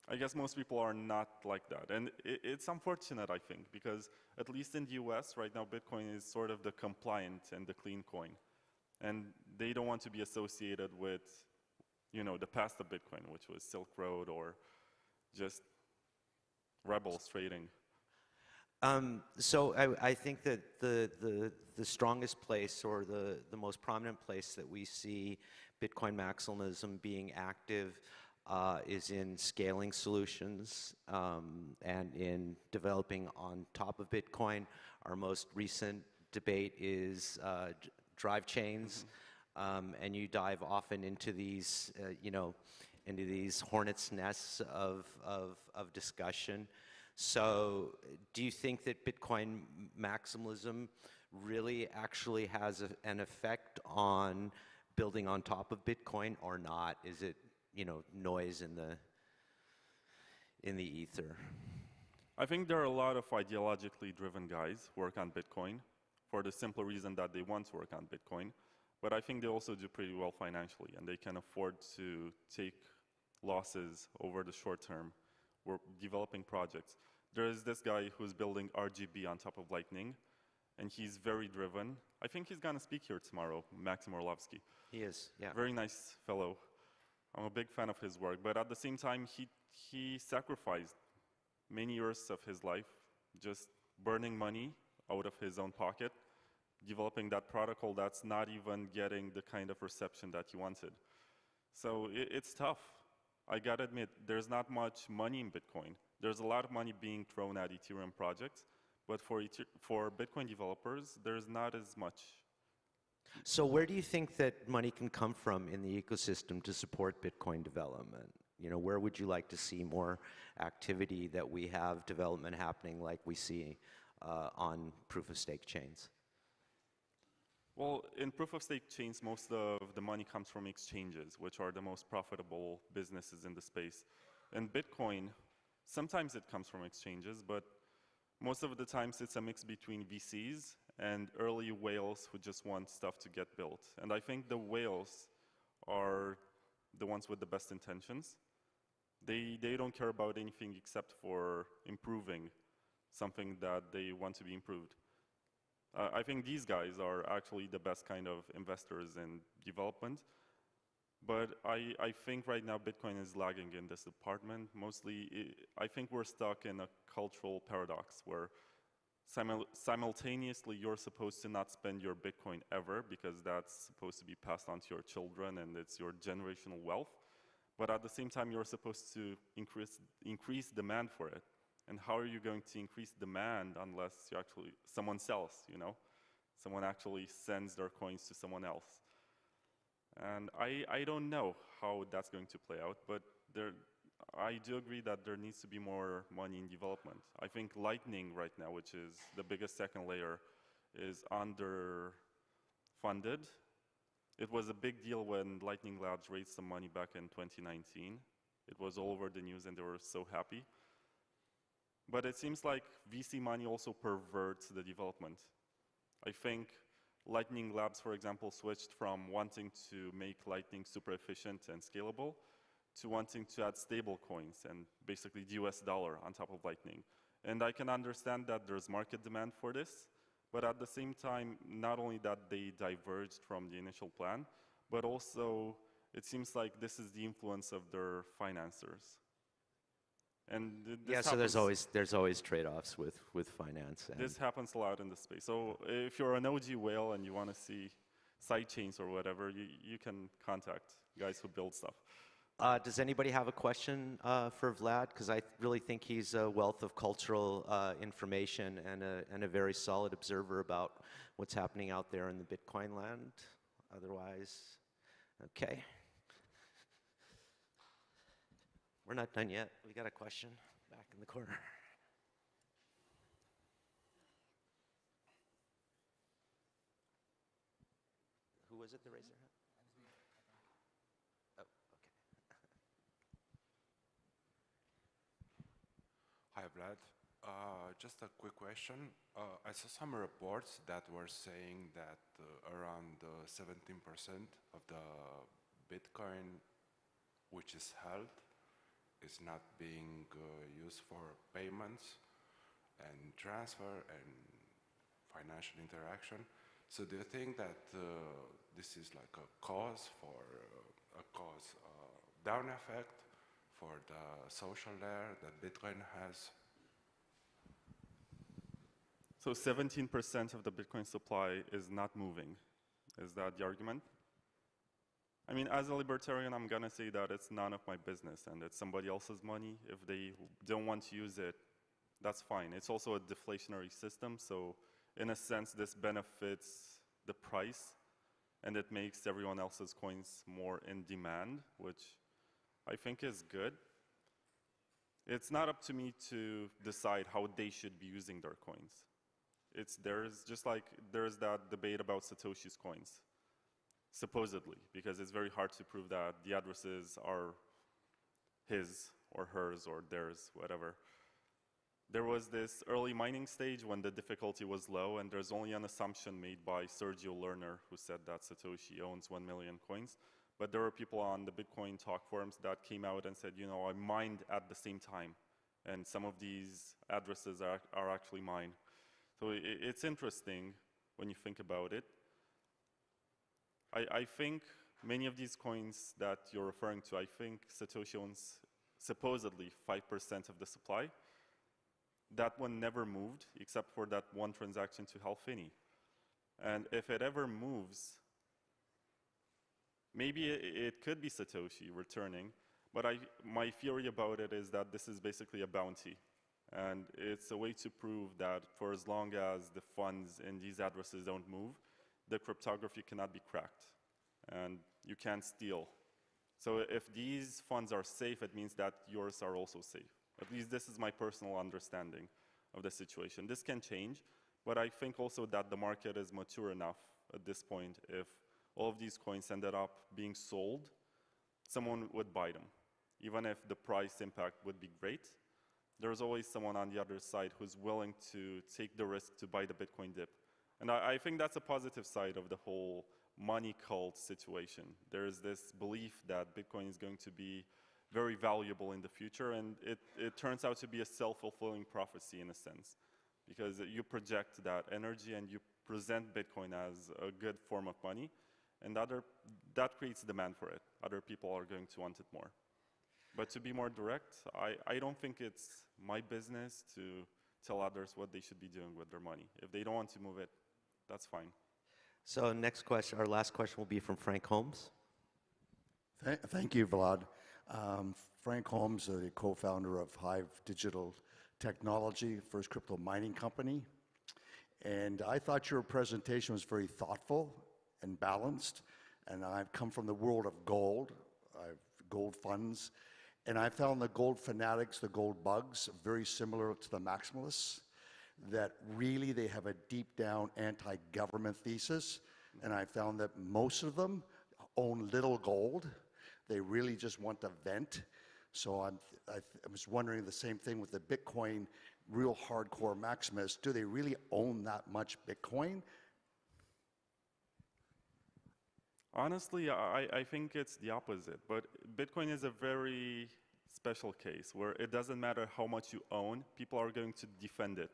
I guess most people are not like that. And it's unfortunate, I think, because at least in the US right now, Bitcoin is sort of the compliant and the clean coin. And they don't want to be associated with, you know, the past of Bitcoin, which was Silk Road or just rebels trading. So I think that the strongest place or the most prominent place that we see Bitcoin maximalism being active is in scaling solutions and in developing on top of Bitcoin. Our most recent debate is drive chains, and you dive often into these, you know, into these hornets' nests of discussion. So do you think that Bitcoin maximalism really actually has an effect on building on top of Bitcoin or not? Is it, you know, noise in the ether? I think there are a lot of ideologically driven guys who work on Bitcoin for the simple reason that they want to work on Bitcoin. But I think they also do pretty well financially, and they can afford to take losses over the short term. We're developing projects. There is this guy who's building RGB on top of Lightning, and he's very driven. I think he's going to speak here tomorrow, Maxim Orlovsky. He is, yeah. Very nice fellow. I'm a big fan of his work, but at the same time, he sacrificed many years of his life just burning money out of his own pocket, developing that protocol that's not even getting the kind of reception that he wanted. So it's tough. I gotta admit, there's not much money in Bitcoin. There's a lot of money being thrown at Ethereum projects, but for Bitcoin developers, there's not as much. So where do you think that money can come from in the ecosystem to support Bitcoin development? You know, where would you like to see more activity that we have development happening like we see on proof-of-stake chains? Well, in proof-of-stake chains, most of the money comes from exchanges, which are the most profitable businesses in the space. In Bitcoin, sometimes it comes from exchanges, but most of the times it's a mix between VCs and early whales who just want stuff to get built. And I think the whales are the ones with the best intentions. They don't care about anything except for improving something that they want to be improved. I think these guys are actually the best kind of investors in development. But I think right now Bitcoin is lagging in this department. Mostly, I think we're stuck in a cultural paradox where simultaneously you're supposed to not spend your Bitcoin ever because that's supposed to be passed on to your children and it's your generational wealth. But at the same time, you're supposed to increase demand for it. And how are you going to increase demand unless you actually, someone sells, you know? Someone actually sends their coins to someone else. And I don't know how that's going to play out, but I do agree that there needs to be more money in development. I think Lightning right now, which is the biggest second layer, is underfunded. It was a big deal when Lightning Labs raised some money back in 2019. It was all over the news and they were so happy. But it seems like VC money also perverts the development. I think Lightning Labs, for example, switched from wanting to make Lightning super efficient and scalable to wanting to add stable coins and basically the US dollar on top of Lightning. And I can understand that there's market demand for this, but at the same time, not only that they diverged from the initial plan, but also it seems like this is the influence of their financiers. And yeah, so there's always trade-offs with finance. This happens a lot in the space. So if you're an OG whale and you want to see sidechains or whatever, you can contact guys who build stuff. Does anybody have a question for Vlad? Because I really think he's a wealth of cultural information and a very solid observer about what's happening out there in the Bitcoin land. Otherwise, okay. We're not done yet. We got a question back in the corner. Who was it that raised their hand? Oh, okay. Hi, Vlad. Just a quick question. I saw some reports that were saying that around 17% of the Bitcoin which is held is not being used for payments and transfer and financial interaction. So do you think that this is like a cause for down effect for the social layer that Bitcoin has? So 17% of the Bitcoin supply is not moving. Is that the argument? I mean, as a libertarian, I'm going to say that it's none of my business and it's somebody else's money. If they don't want to use it, that's fine. It's also a deflationary system, so in a sense, this benefits the price and it makes everyone else's coins more in demand, which I think is good. It's not up to me to decide how they should be using their coins. It's theirs, just like there's that debate about Satoshi's coins. Supposedly, because it's very hard to prove that the addresses are his or hers or theirs, whatever. There was this early mining stage when the difficulty was low, and there's only an assumption made by Sergio Lerner, who said that Satoshi owns 1 million coins. But there were people on the Bitcoin talk forums that came out and said, you know, I mined at the same time, and some of these addresses are actually mine. So it's interesting when you think about it. I think many of these coins that you're referring to, I think Satoshi owns supposedly 5% of the supply. That one never moved, except for that one transaction to Halfini. And if it ever moves, maybe it could be Satoshi returning, But my theory about it is that this is basically a bounty. And it's a way to prove that for as long as the funds in these addresses don't move, the cryptography cannot be cracked. And you can't steal. So if these funds are safe, it means that yours are also safe. At least this is my personal understanding of the situation. This can change, but I think also that the market is mature enough at this point. If all of these coins ended up being sold, someone would buy them. Even if the price impact would be great, there's always someone on the other side who's willing to take the risk to buy the Bitcoin dip. And I think that's a positive side of the whole money cult situation. There's this belief that Bitcoin is going to be very valuable in the future, and it turns out to be a self-fulfilling prophecy in a sense, because you project that energy and you present Bitcoin as a good form of money, and that creates demand for it. Other people are going to want it more. But to be more direct, I don't think it's my business to tell others what they should be doing with their money. If they don't want to move it, that's fine. So next question, our last question will be from Frank Holmes. Thank you, Vlad. Frank Holmes, the co-founder of Hive Digital Technology, first crypto mining company. And I thought your presentation was very thoughtful and balanced. And I've come from the world of gold, gold funds. And I found the gold fanatics, the gold bugs, very similar to the maximalists, that really they have a deep down anti-government thesis. And I found that most of them own little gold. They really just want to vent. So I was wondering the same thing with the Bitcoin, real hardcore maximalists. Do they really own that much Bitcoin? Honestly, I think it's the opposite. But Bitcoin is a very special case where it doesn't matter how much you own, people are going to defend it.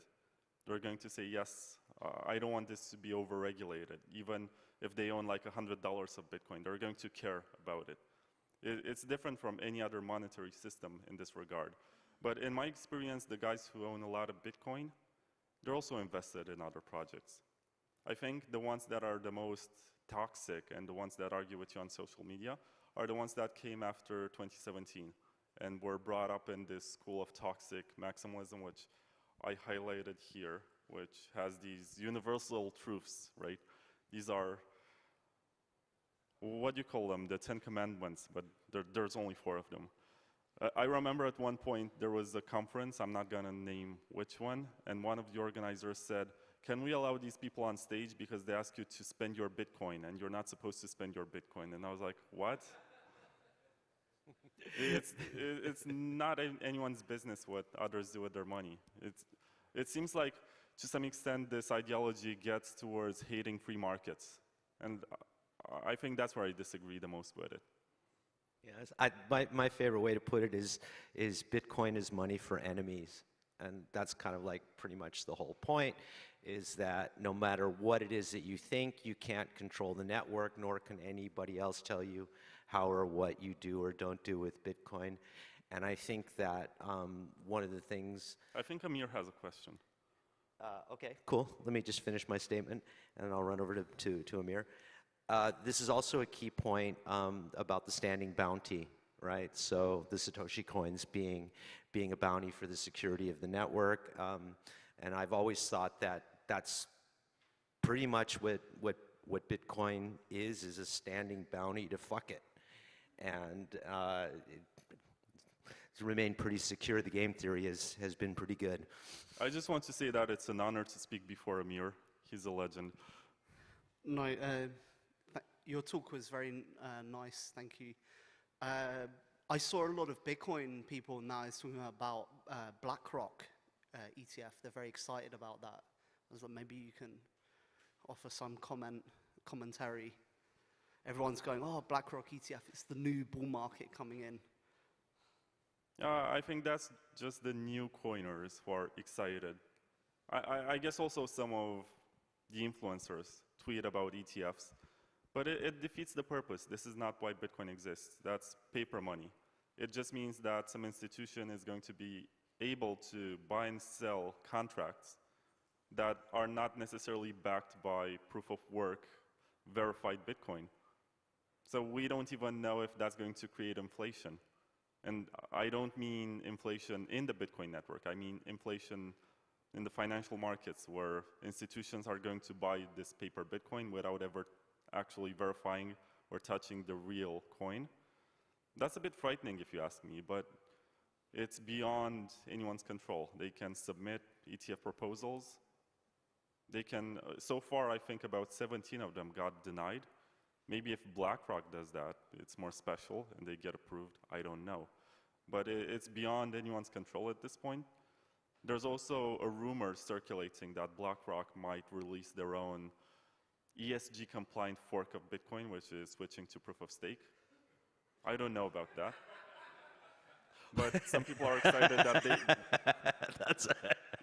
They're going to say, yes, I don't want this to be overregulated. Even if they own like $100 of Bitcoin, they're going to care about it. It's different from any other monetary system in this regard. But in my experience, the guys who own a lot of Bitcoin, they're also invested in other projects. I think the ones that are the most toxic and the ones that argue with you on social media are the ones that came after 2017 and were brought up in this school of toxic maximalism, which I highlighted here, which has these universal truths, right? These are, what do you call them? The 10 Commandments, but there's only 4 of them. I remember at one point there was a conference, I'm not gonna name which one, and one of the organizers said, can we allow these people on stage because they ask you to spend your Bitcoin and you're not supposed to spend your Bitcoin? And I was like, what? It's not anyone's business what others do with their money. It seems like, to some extent, this ideology gets towards hating free markets. And I think that's where I disagree the most with it. Yes, my favorite way to put it is Bitcoin is money for enemies. And that's kind of like pretty much the whole point, is that no matter what it is that you think, you can't control the network, nor can anybody else tell you how or what you do or don't do with Bitcoin. And I think that one of the things... I think Amir has a question. Okay, cool. Let me just finish my statement, and I'll run over to Amir. This is also a key point about the standing bounty, right? So the Satoshi coins being a bounty for the security of the network. And I've always thought that that's pretty much what Bitcoin is a standing bounty to fuck it. And it's remained pretty secure. The game theory has been pretty good. I just want to say that it's an honor to speak before Amir. He's a legend. No, your talk was very nice, thank you. I saw a lot of Bitcoin people now talking about BlackRock ETF. They're very excited about that. I was like, maybe you can offer some commentary. Everyone's going, oh, BlackRock ETF, it's the new bull market coming in. I think that's just the new coiners who are excited. I guess also some of the influencers tweet about ETFs, but it defeats the purpose. This is not why Bitcoin exists. That's paper money. It just means that some institution is going to be able to buy and sell contracts that are not necessarily backed by proof of work, verified Bitcoin. So we don't even know if that's going to create inflation. And I don't mean inflation in the Bitcoin network. I mean inflation in the financial markets, where institutions are going to buy this paper Bitcoin without ever actually verifying or touching the real coin. That's a bit frightening if you ask me, but it's beyond anyone's control. They can submit ETF proposals. They can, so far I think about 17 of them got denied. Maybe if BlackRock does that, it's more special and they get approved, I don't know. But it's beyond anyone's control at this point. There's also a rumor circulating that BlackRock might release their own ESG compliant fork of Bitcoin, which is switching to proof of stake. I don't know about that. But some people are excited that they... That's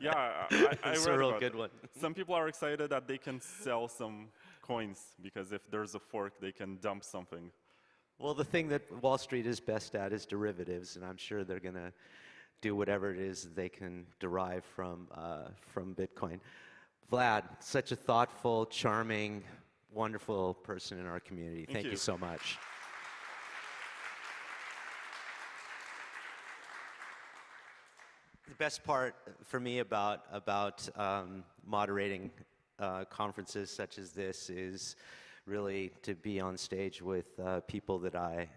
yeah, I that's read a real about good it. one. Some people are excited that they can sell some coins, because if there's a fork, they can dump something. Well, the thing that Wall Street is best at is derivatives, and I'm sure they're going to do whatever it is that they can derive from Bitcoin. Vlad, such a thoughtful, charming, wonderful person in our community. Thank you so much. The best part for me about moderating conferences such as this is really to be on stage with people that I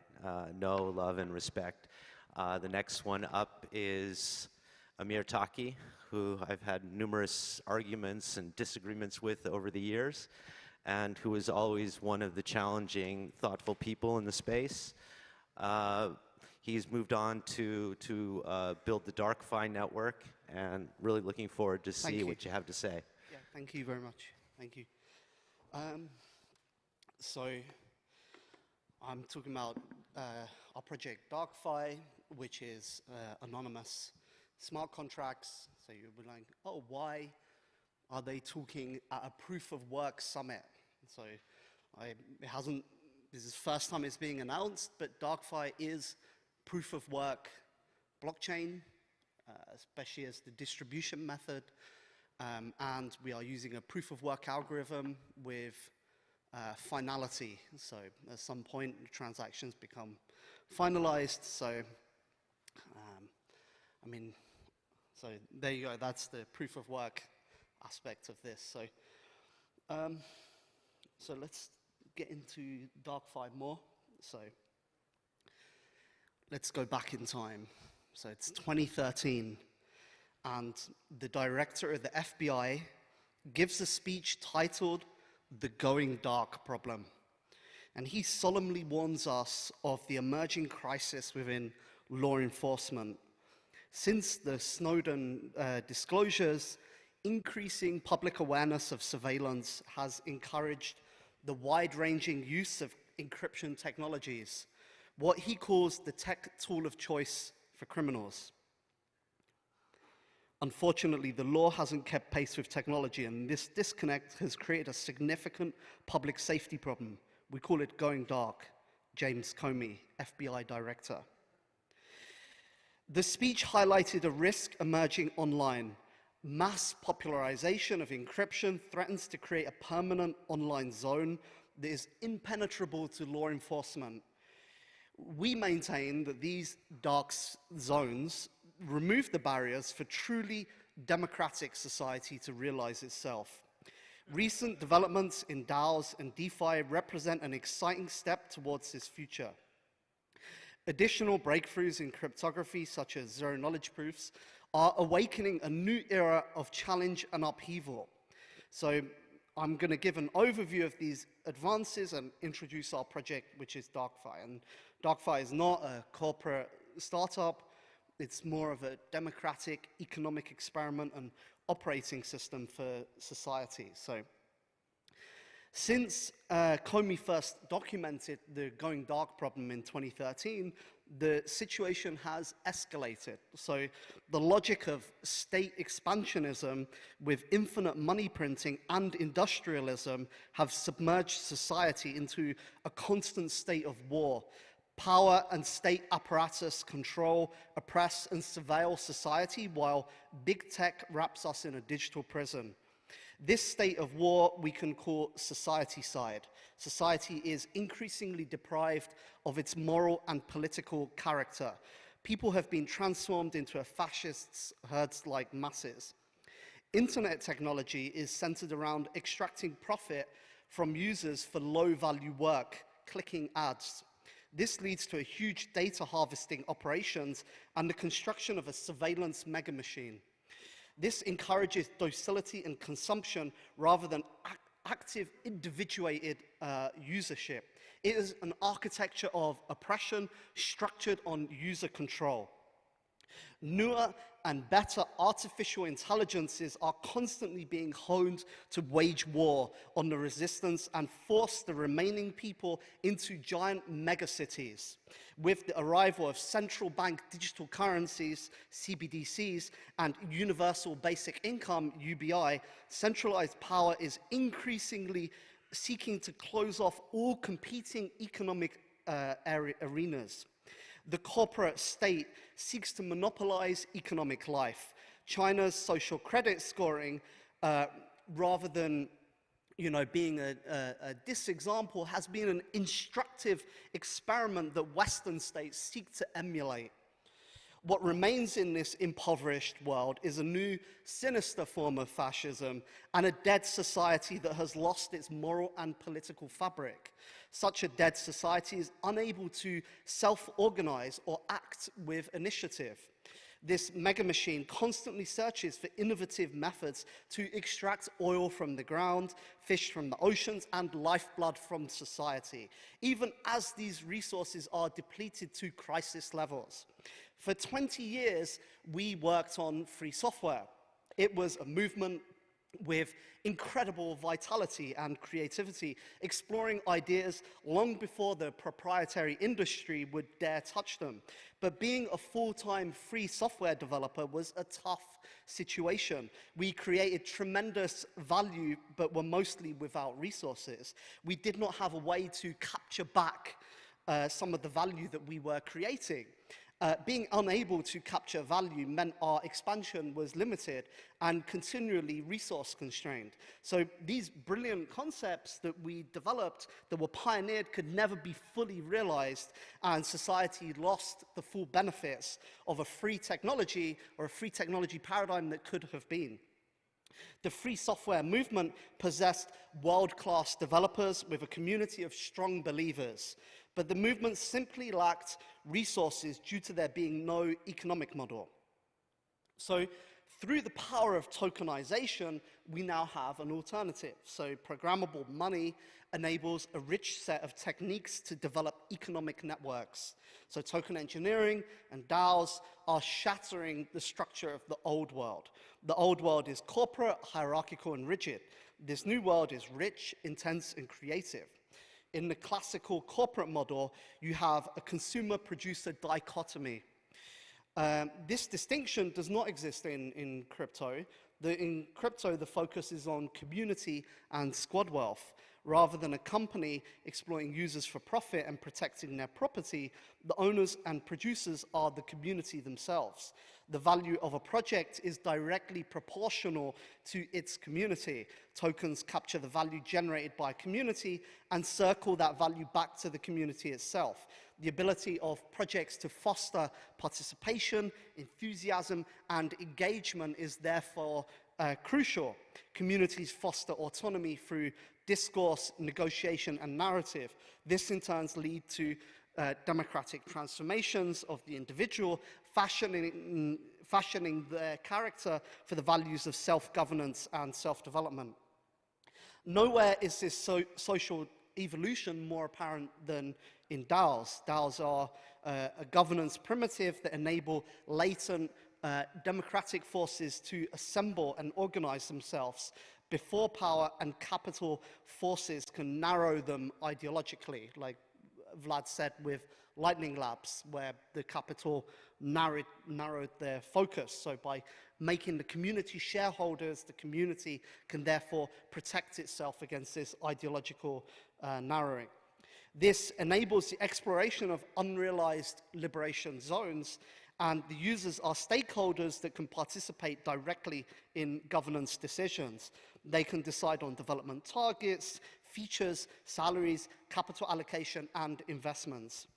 know, love, and respect. The next one up is Amir Taki, who I've had numerous arguments and disagreements with over the years, and who is always one of the challenging, thoughtful people in the space. He's moved on to build the DarkFi network, and really looking forward to see what you have to say. Yeah, thank you very much. Thank you. So I'm talking about our project DarkFi, which is anonymous smart contracts. So you'll be like, oh, why are they talking at a proof of work summit? So this is the first time it's being announced, but DarkFi is proof of work blockchain, especially as the distribution method. And we are using a proof of work algorithm with finality. So at some point, the transactions become finalized. So, so there you go. That's the proof of work aspect of this. So, so let's get into DarkFi more. So let's go back in time. So it's 2013, and the director of the FBI gives a speech titled "The Going Dark Problem." And he solemnly warns us of the emerging crisis within law enforcement. Since the Snowden disclosures, increasing public awareness of surveillance has encouraged the wide-ranging use of encryption technologies, what he calls the tech tool of choice for criminals. Unfortunately, the law hasn't kept pace with technology, and this disconnect has created a significant public safety problem. We call it going dark. James Comey, FBI director. The speech highlighted a risk emerging online. Mass popularization of encryption threatens to create a permanent online zone that is impenetrable to law enforcement. We maintain that these dark zones remove the barriers for truly democratic society to realize itself. Recent developments in DAOs and DeFi represent an exciting step towards this future. Additional breakthroughs in cryptography, such as zero-knowledge proofs, are awakening a new era of challenge and upheaval. So I'm going to give an overview of these advances and introduce our project, which is DarkFi. And DarkFi is not a corporate startup. It's more of a democratic economic experiment and operating system for society. So since Comey first documented the going dark problem in 2013, the situation has escalated. So the logic of state expansionism with infinite money printing and industrialism have submerged society into a constant state of war. Power and state apparatus control, oppress, and surveil society, while big tech wraps us in a digital prison. This state of war we can call society-side. Society is increasingly deprived of its moral and political character. people have been transformed into a fascist's herds-like masses. Internet technology is centered around extracting profit from users for low-value work, clicking ads. This leads to a huge data harvesting operations and the construction of a surveillance megamachine. This encourages docility and consumption rather than active individuated usership. It is an architecture of oppression structured on user control. Newer and better artificial intelligences are constantly being honed to wage war on the resistance and force the remaining people into giant megacities. With the arrival of central bank digital currencies, CBDCs, and universal basic income, UBI, centralized power is increasingly seeking to close off all competing economic arenas. The corporate state seeks to monopolize economic life. China's social credit scoring, rather than being a disexample, has been an instructive experiment that Western states seek to emulate. What remains in this impoverished world is a new, sinister form of fascism and a dead society that has lost its moral and political fabric. Such a dead society is unable to self-organize or act with initiative. This megamachine constantly searches for innovative methods to extract oil from the ground, fish from the oceans, and lifeblood from society, even as these resources are depleted to crisis levels. For 20 years, we worked on free software. It was a movement with incredible vitality and creativity, exploring ideas long before the proprietary industry would dare touch them. But being a full-time free software developer was a tough situation. We created tremendous value, but were mostly without resources. We did not have a way to capture back some of the value that we were creating. Being unable to capture value meant our expansion was limited and continually resource constrained. So these brilliant concepts that we developed, that were pioneered, could never be fully realized, and society lost the full benefits of a free technology or a free technology paradigm that could have been. The free software movement possessed world-class developers with a community of strong believers, but the movement simply lacked resources due to there being no economic model. So through the power of tokenization, we now have an alternative. So programmable money enables a rich set of techniques to develop economic networks. So token engineering and DAOs are shattering the structure of the old world. The old world is corporate, hierarchical, and rigid. This new world is rich, intense, and creative. In the classical corporate model, you have a consumer-producer dichotomy. This distinction does not exist in crypto. In crypto, the focus is on community and squad wealth. Rather than a company exploiting users for profit and protecting their property, the owners and producers are the community themselves. The value of a project is directly proportional to its community. Tokens capture the value generated by a community and circle that value back to the community itself. The ability of projects to foster participation, enthusiasm, and engagement is therefore crucial. Communities foster autonomy through discourse, negotiation, and narrative. This in turn leads to democratic transformations of the individual, fashioning their character for the values of self-governance and self-development. Nowhere is this social evolution more apparent than in DAOs. DAOs are a governance primitive that enable latent democratic forces to assemble and organize themselves before power and capital forces can narrow them ideologically, like Vlad said with Lightning Labs, where the capital narrowed their focus. So by making the community shareholders, the community can therefore protect itself against this ideological narrowing. This enables the exploration of unrealized liberation zones, and the users are stakeholders that can participate directly in governance decisions. They can decide on development targets, features, salaries, capital allocation, and investments.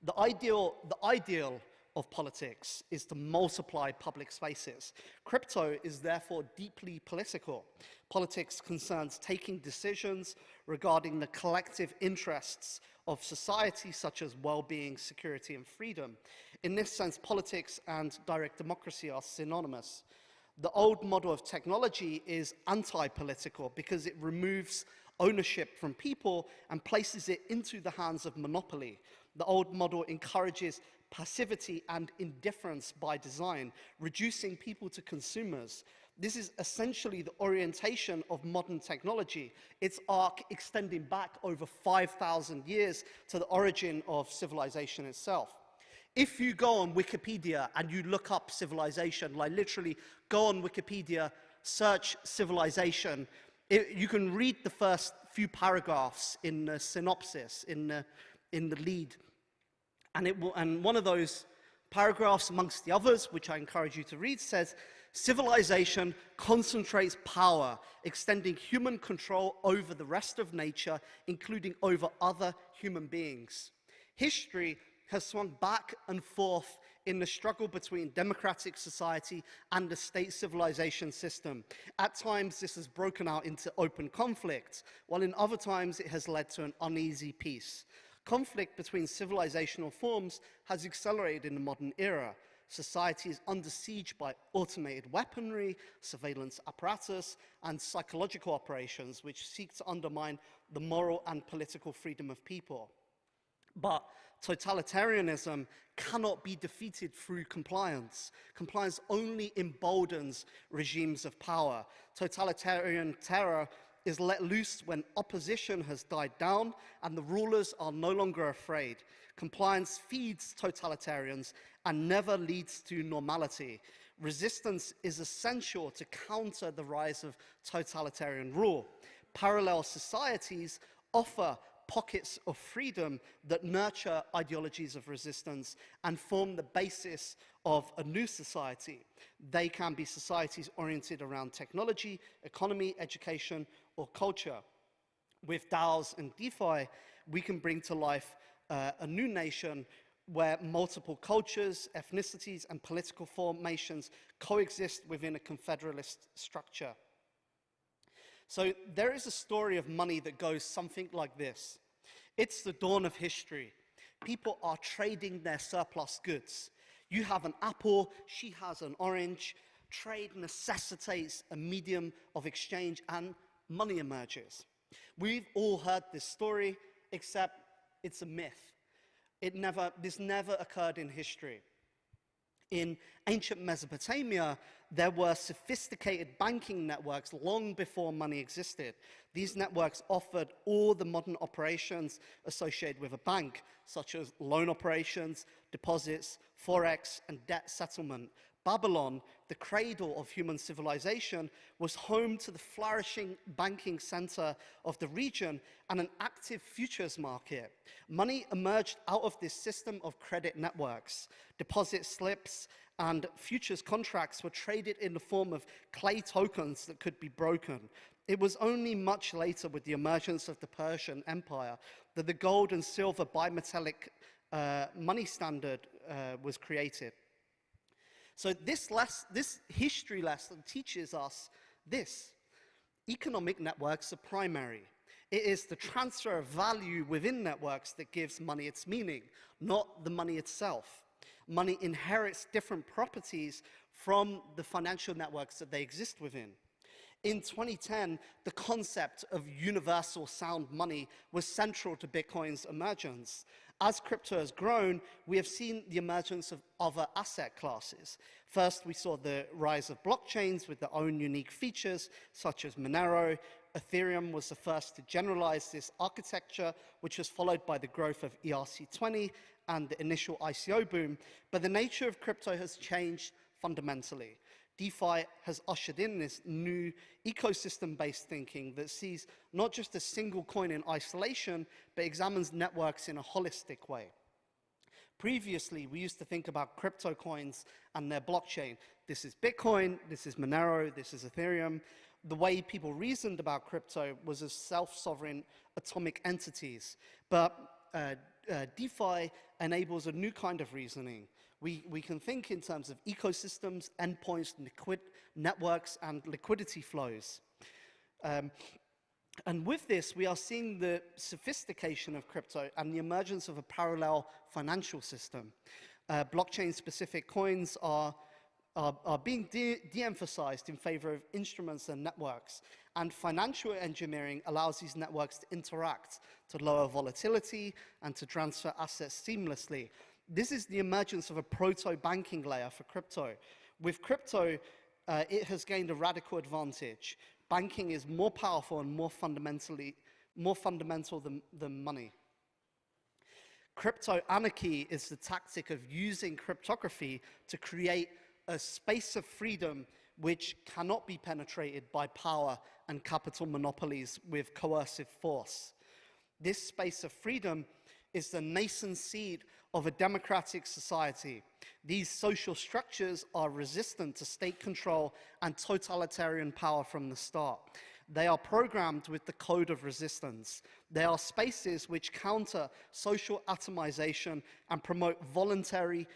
The ideal of politics is to multiply public spaces. Crypto is therefore deeply political. Politics concerns taking decisions regarding the collective interests of society, such as well-being, security, and freedom. In this sense, politics and direct democracy are synonymous. The old model of technology is anti-political because it removes ownership from people and places it into the hands of monopoly. The old model encourages passivity and indifference by design, reducing people to consumers. This is essentially the orientation of modern technology, its arc extending back over 5,000 years to the origin of civilization itself. If you go on Wikipedia and you look up civilization, like literally go on Wikipedia, search civilization, you can read the first few paragraphs in the synopsis, in the lead. And one of those paragraphs, amongst the others, which I encourage you to read, says, civilization concentrates power, extending human control over the rest of nature, including over other human beings. History has swung back and forth in the struggle between democratic society and the state civilization system. At times, this has broken out into open conflict, while in other times it has led to an uneasy peace. Conflict between civilizational forms has accelerated in the modern era. Society is under siege by automated weaponry, surveillance apparatus, and psychological operations which seek to undermine the moral and political freedom of people. But totalitarianism cannot be defeated through compliance. Compliance only emboldens regimes of power. Totalitarian terror is let loose when opposition has died down and the rulers are no longer afraid. Compliance feeds totalitarians and never leads to normality. Resistance is essential to counter the rise of totalitarian rule. Parallel societies offer pockets of freedom that nurture ideologies of resistance and form the basis of a new society. They can be societies oriented around technology, economy, education, or culture. With DAOs and DeFi, we can bring to life a new nation where multiple cultures, ethnicities, and political formations coexist within a confederalist structure. So there is a story of money that goes something like this. It's the dawn of history. People are trading their surplus goods. You have an apple, she has an orange. Trade necessitates a medium of exchange and money emerges. We've all heard this story, except it's a myth. This never occurred in history. In ancient Mesopotamia, there were sophisticated banking networks long before money existed. These networks offered all the modern operations associated with a bank, such as loan operations, deposits, forex, and debt settlement. Babylon, the cradle of human civilization, was home to the flourishing banking center of the region and an active futures market. Money emerged out of this system of credit networks. Deposit slips and futures contracts were traded in the form of clay tokens that could be broken. It was only much later, with the emergence of the Persian Empire, that the gold and silver bimetallic money standard was created. So this history lesson teaches us this. Economic networks are primary. It is the transfer of value within networks that gives money its meaning, not the money itself. Money inherits different properties from the financial networks that they exist within. In 2010, the concept of universal sound money was central to Bitcoin's emergence. As crypto has grown, we have seen the emergence of other asset classes. First, we saw the rise of blockchains with their own unique features, such as Monero. Ethereum was the first to generalize this architecture, which was followed by the growth of ERC20 and the initial ICO boom. But the nature of crypto has changed fundamentally. DeFi has ushered in this new ecosystem-based thinking that sees not just a single coin in isolation, but examines networks in a holistic way. Previously, we used to think about crypto coins and their blockchain. This is Bitcoin, this is Monero, this is Ethereum. The way people reasoned about crypto was as self-sovereign atomic entities. But DeFi enables a new kind of reasoning. We can think in terms of ecosystems, endpoints, networks, and liquidity flows. And with this, we are seeing the sophistication of crypto and the emergence of a parallel financial system. Blockchain-specific coins are being de-emphasized in favor of instruments and networks. And financial engineering allows these networks to interact, to lower volatility, and to transfer assets seamlessly. This is the emergence of a proto-banking layer for crypto. With crypto, it has gained a radical advantage. Banking is more powerful and more fundamental than money. Crypto anarchy is the tactic of using cryptography to create a space of freedom which cannot be penetrated by power and capital monopolies with coercive force. This space of freedom is the nascent seed of a democratic society. These social structures are resistant to state control and totalitarian power from the start. They are programmed with the code of resistance. They are spaces which counter social atomization and promote voluntary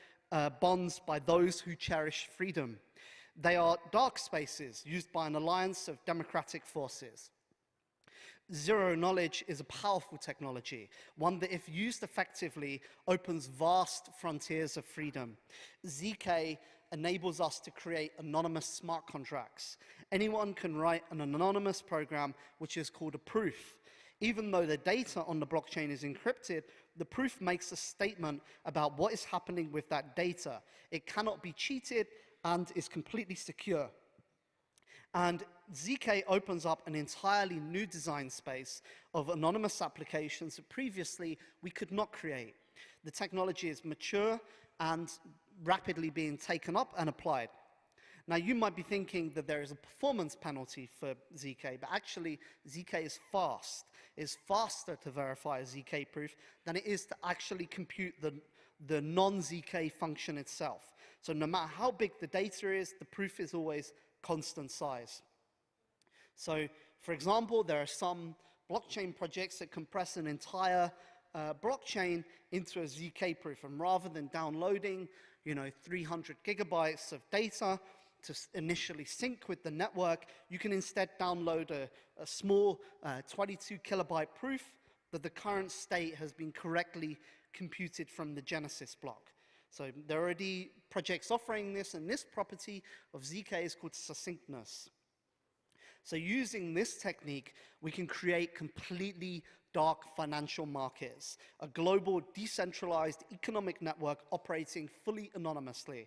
bonds by those who cherish freedom. They are dark spaces used by an alliance of democratic forces. Zero knowledge is a powerful technology, one that, if used effectively, opens vast frontiers of freedom. ZK enables us to create anonymous smart contracts. Anyone can write an anonymous program which is called a proof. Even though the data on the blockchain is encrypted, the proof makes a statement about what is happening with that data. It cannot be cheated and is completely secure. And ZK opens up an entirely new design space of anonymous applications that previously we could not create. The technology is mature and rapidly being taken up and applied. Now, you might be thinking that there is a performance penalty for ZK, but actually ZK is fast. It's faster to verify a ZK proof than it is to actually compute the non-ZK function itself. So no matter how big the data is, the proof is always constant size. So, for example, there are some blockchain projects that compress an entire blockchain into a ZK proof, and rather than downloading, 300 gigabytes of data to initially sync with the network, you can instead download a small 22 kilobyte proof that the current state has been correctly computed from the Genesis block. So there are already projects offering this, and this property of ZK is called succinctness. So using this technique, we can create completely dark financial markets, a global decentralized economic network operating fully anonymously.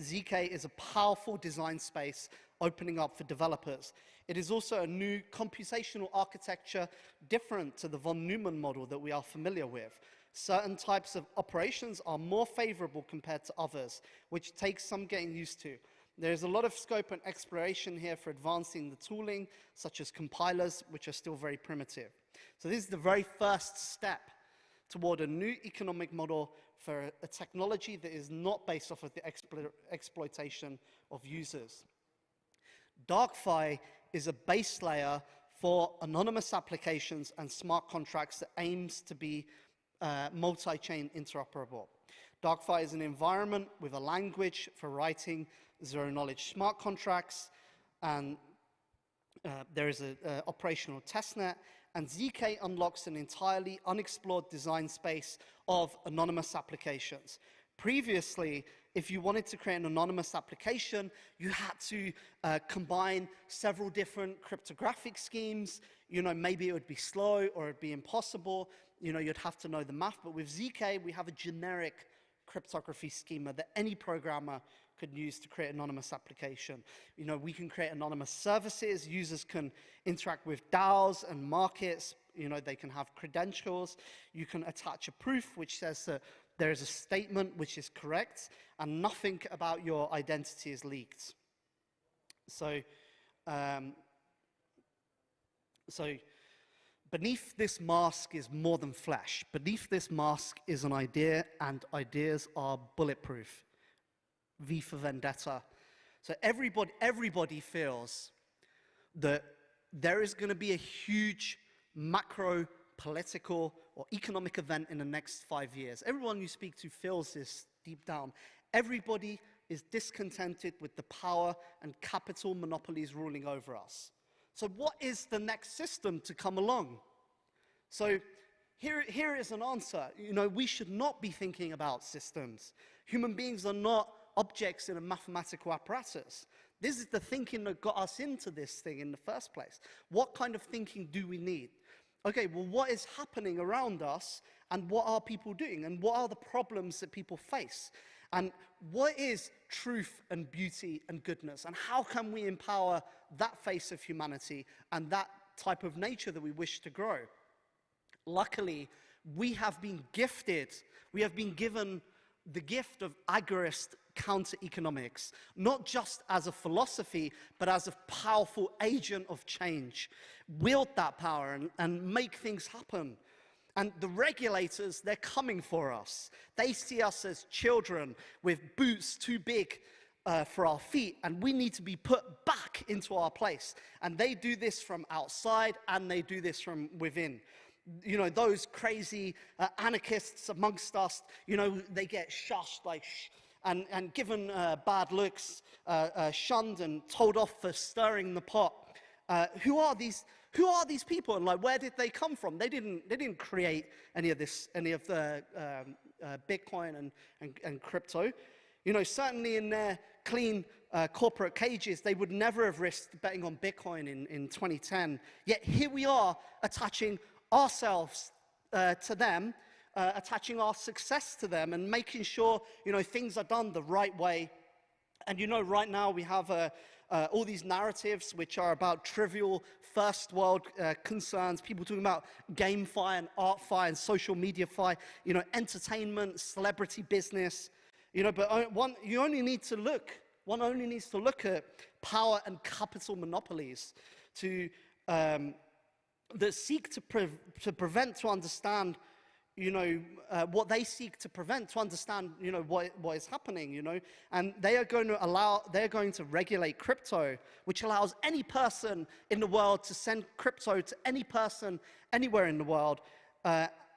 ZK is a powerful design space opening up for developers. It is also a new computational architecture different to the von Neumann model that we are familiar with. Certain types of operations are more favorable compared to others, which takes some getting used to. There's a lot of scope and exploration here for advancing the tooling, such as compilers, which are still very primitive. So this is the very first step toward a new economic model for a technology that is not based off of the exploitation of users. DarkFi is a base layer for anonymous applications and smart contracts that aims to be multi-chain interoperable. DarkFi is an environment with a language for writing zero-knowledge smart contracts, and there is an operational testnet, and ZK unlocks an entirely unexplored design space of anonymous applications. Previously, if you wanted to create an anonymous application, you had to combine several different cryptographic schemes. Maybe it would be slow or it'd be impossible. You'd have to know the math. But with ZK, we have a generic cryptography schema that any programmer could use to create an anonymous application. We can create anonymous services. Users can interact with DAOs and markets. They can have credentials. You can attach a proof which says that there is a statement which is correct, and nothing about your identity is leaked. So beneath this mask is more than flesh. Beneath this mask is an idea, and ideas are bulletproof. V for Vendetta. So everybody feels that there is going to be a huge macro political or economic event in the next 5 years. Everyone you speak to feels this deep down. Everybody is discontented with the power and capital monopolies ruling over us. So what is the next system to come along? So here is an answer. You know, we should not be thinking about systems. Human beings are not objects in a mathematical apparatus. This is the thinking that got us into this thing in the first place. What kind of thinking do we need? Okay, well, what is happening around us, and what are people doing, and what are the problems that people face? And what is truth and beauty and goodness? And how can we empower that face of humanity and that type of nature that we wish to grow? Luckily, we have been gifted, we have been given the gift of agorist counter-economics, not just as a philosophy, but as a powerful agent of change. Wield that power and make things happen. And the regulators, they're coming for us. They see us as children with boots too big for our feet, and we need to be put back into our place. And they do this from outside, and they do this from within. You know, those crazy anarchists amongst us, you know, they get shushed, like, and given bad looks, shunned and told off for stirring the pot. Who are these people, and like, where did they come from? They didn't create any of the Bitcoin and crypto. You know, certainly in their clean corporate cages, they would never have risked betting on Bitcoin in 2010. Yet here we are attaching ourselves to them, attaching our success to them, and making sure, you know, things are done the right way. And you know, right now we have all these narratives which are about trivial first world concerns, people talking about GameFi and ArtFi and social media-fi, you know, entertainment, celebrity business, you know, but one only needs to look at power and capital monopolies that seek to prevent, to understand, you know, what they seek to prevent, to understand, you know, what is happening, you know. And they're going to regulate crypto, which allows any person in the world to send crypto to any person anywhere in the world,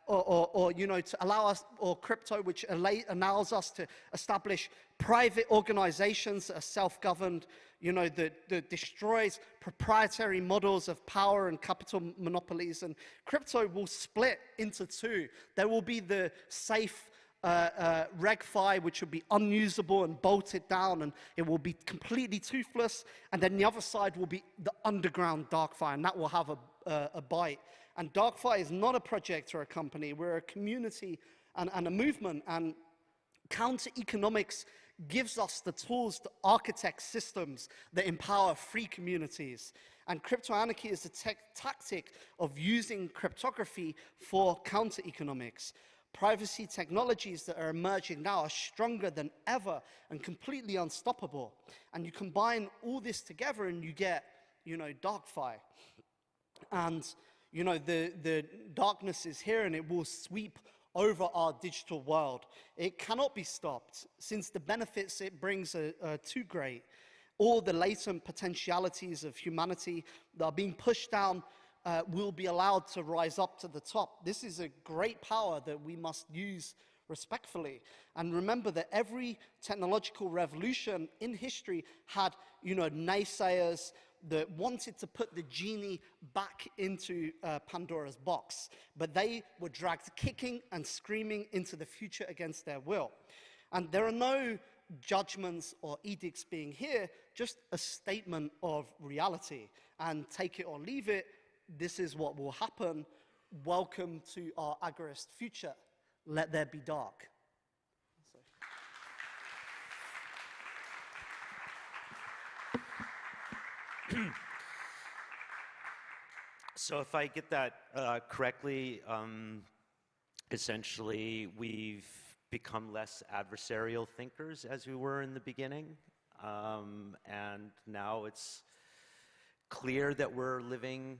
or you know, to allow us, or crypto, which allows us to establish private organizations that are self-governed, you know, that destroys proprietary models of power and capital monopolies. And crypto will split into two. There will be the safe RegFi, which will be unusable and bolted down, and it will be completely toothless. And then the other side will be the underground DarkFi, and that will have a bite. And DarkFi is not a project or a company. We're a community and a movement. And counter-economics gives us the tools to architect systems that empower free communities. And crypto-anarchy is a tactic of using cryptography for counter-economics. Privacy technologies that are emerging now are stronger than ever and completely unstoppable. And you combine all this together and you get, you know, DarkFi. And, you know, the darkness is here, and it will sweep over our digital world. It cannot be stopped, since the benefits it brings are too great. All the latent potentialities of humanity that are being pushed down will be allowed to rise up to the top. This is a great power that we must use respectfully. And remember that every technological revolution in history had, you know, naysayers that wanted to put the genie back into Pandora's box, but they were dragged kicking and screaming into the future against their will. And there are no judgments or edicts being here, just a statement of reality. And take it or leave it, this is what will happen. Welcome to our agorist future. Let there be dark. So if I get that correctly, essentially we've become less adversarial thinkers as we were in the beginning, and now it's clear that we're living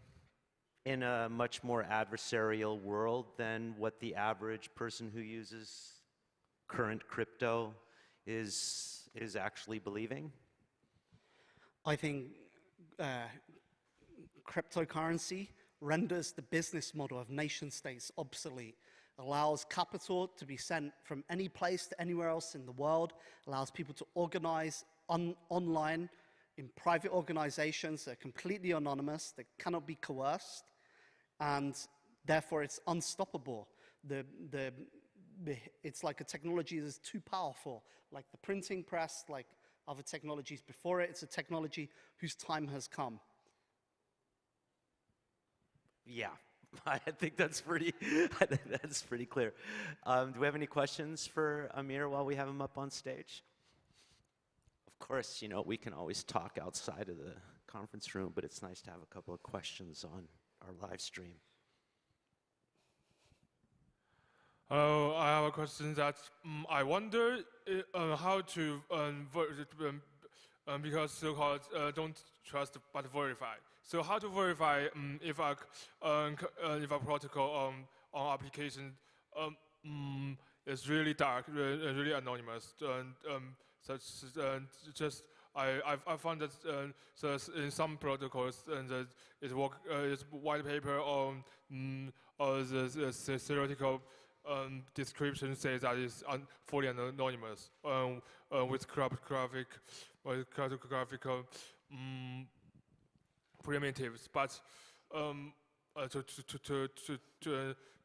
in a much more adversarial world than what the average person who uses current crypto is actually believing. I think cryptocurrency renders the business model of nation states obsolete. allows capital to be sent from any place to anywhere else in the world, allows people to organize online in private organizations that are completely anonymous, that cannot be coerced, and therefore it's unstoppable. It's like a technology that's too powerful, like the printing press, like other technologies before it. It's a technology whose time has come. Yeah, I think that's pretty clear. Do we have any questions for Amir while we have him up on stage? Of course, you know, we can always talk outside of the conference room, but it's nice to have a couple of questions on our live stream. Hello, I have a question that I wonder how to, because so-called don't trust but verify. So how to verify if a protocol on application is really dark, really anonymous, just I found that so in some protocols it's white paper or the theoretical description says that it's fully anonymous with cryptographical primitives, but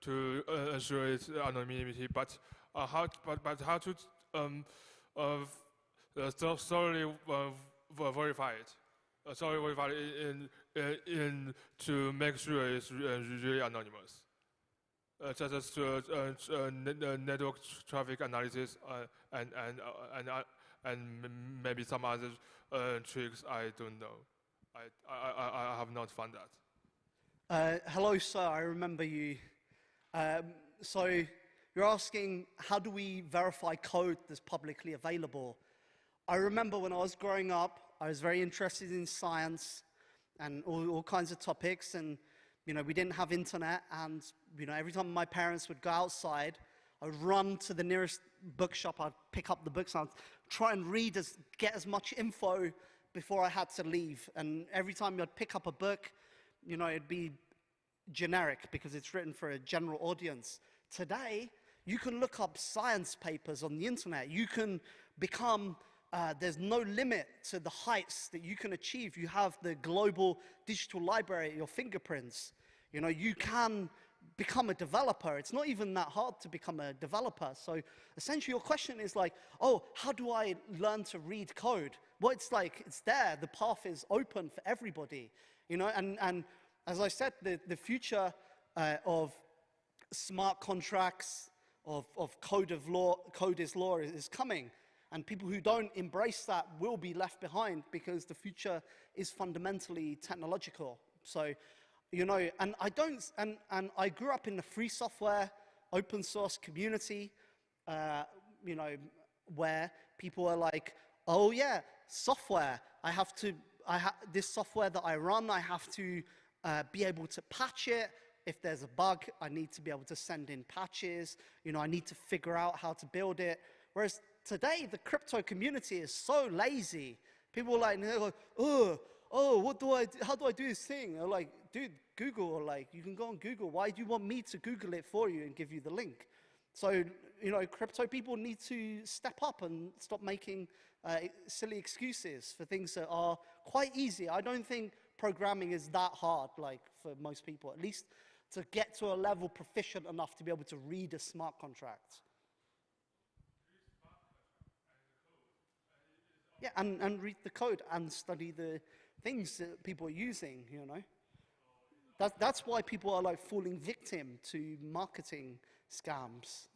to ensure its anonymity. But how to thoroughly verify it? Thoroughly verify it to make sure it's really anonymous. Such as network traffic analysis and maybe some other tricks I don't know. I have not found that. Hello, sir. I remember you. So you're asking, how do we verify code that's publicly available? I remember when I was growing up, I was very interested in science and all kinds of topics, and you know, we didn't have internet, and you know, every time my parents would go outside, I would run to the nearest bookshop, I'd pick up the books, and I'd try and get as much info before I had to leave. And every time I'd pick up a book, you know, it'd be generic because it's written for a general audience. Today, you can look up science papers on the internet. You can become, there's no limit to the heights that you can achieve. You have the global digital library at your fingerprints. You know, you can become a developer. It's not even that hard to become a developer. So essentially your question is like, oh, how do I learn to read code? Well, it's like, it's there. The path is open for everybody. You know, and as I said, the future of smart contracts, of code is law is coming. And people who don't embrace that will be left behind because the future is fundamentally technological. So, you know, and I grew up in the free software, open source community, you know, where people are like, oh yeah, software, this software that I run, I have to be able to patch it. If there's a bug, I need to be able to send in patches. You know, I need to figure out how to build it. Whereas today, the crypto community is so lazy. People are like, oh, how do I do this thing? They're like, dude, Google, or like, you can go on Google. Why do you want me to Google it for you and give you the link? So, you know, crypto people need to step up and stop making silly excuses for things that are quite easy. I don't think programming is that hard, like, for most people, at least to get to a level proficient enough to be able to read a smart contract. Yeah, and read the code and study the things that people are using, you know. That's why people are like falling victim to marketing scams.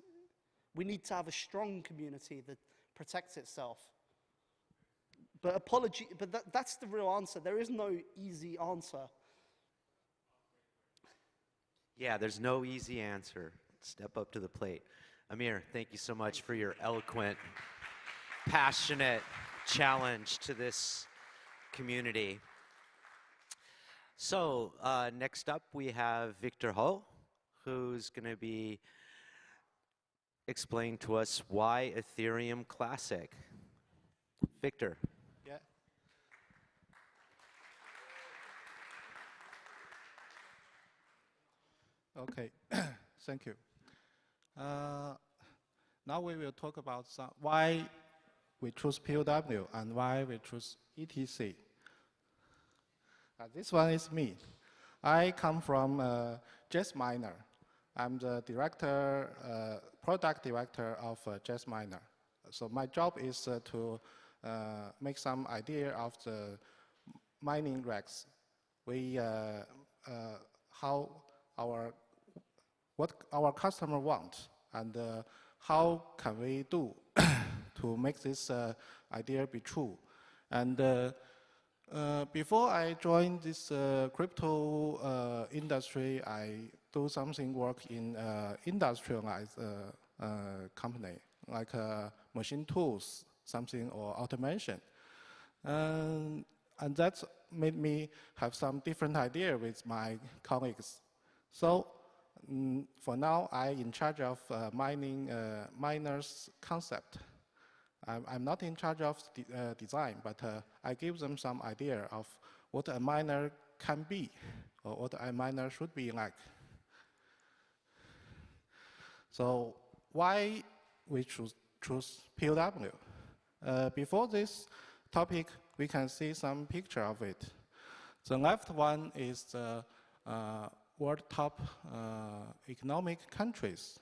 We need to have a strong community that protects itself. But that's the real answer. There is no easy answer. Yeah, there's no easy answer. Step up to the plate. Amir, thank you so much for your eloquent, passionate challenge to this community. So next up we have Victor Ho, who's going to be explaining to us why Ethereum Classic. Victor. Yeah. Okay, thank you. Now we will talk about why we choose POW and why we choose ETC. This one is me. I come from JazzMiner. I'm the director, product director of JazzMiner. So my job is to make some idea of the mining racks. We what our customer wants and how can we do to make this idea be true. And before I joined this crypto industry, I do something work in industrialized company, like machine tools, something or automation. And that made me have some different idea with my colleagues. So for now, I'm in charge of miners concept. I'm not in charge of design, but I give them some idea of what a miner can be, or what a miner should be like. So why we choose POW? Before this topic, we can see some picture of it. The left one is the world top economic countries.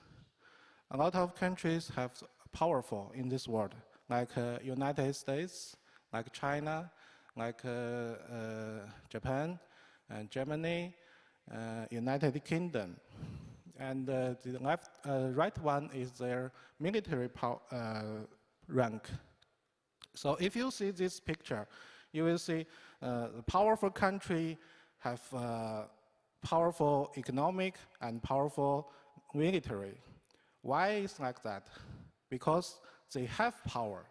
A lot of countries have powerful in this world, like United States, like China, like Japan, and Germany, United Kingdom. And the right one is their military rank. So if you see this picture, you will see the powerful country have powerful economic and powerful military. Why is like that? Because they have power.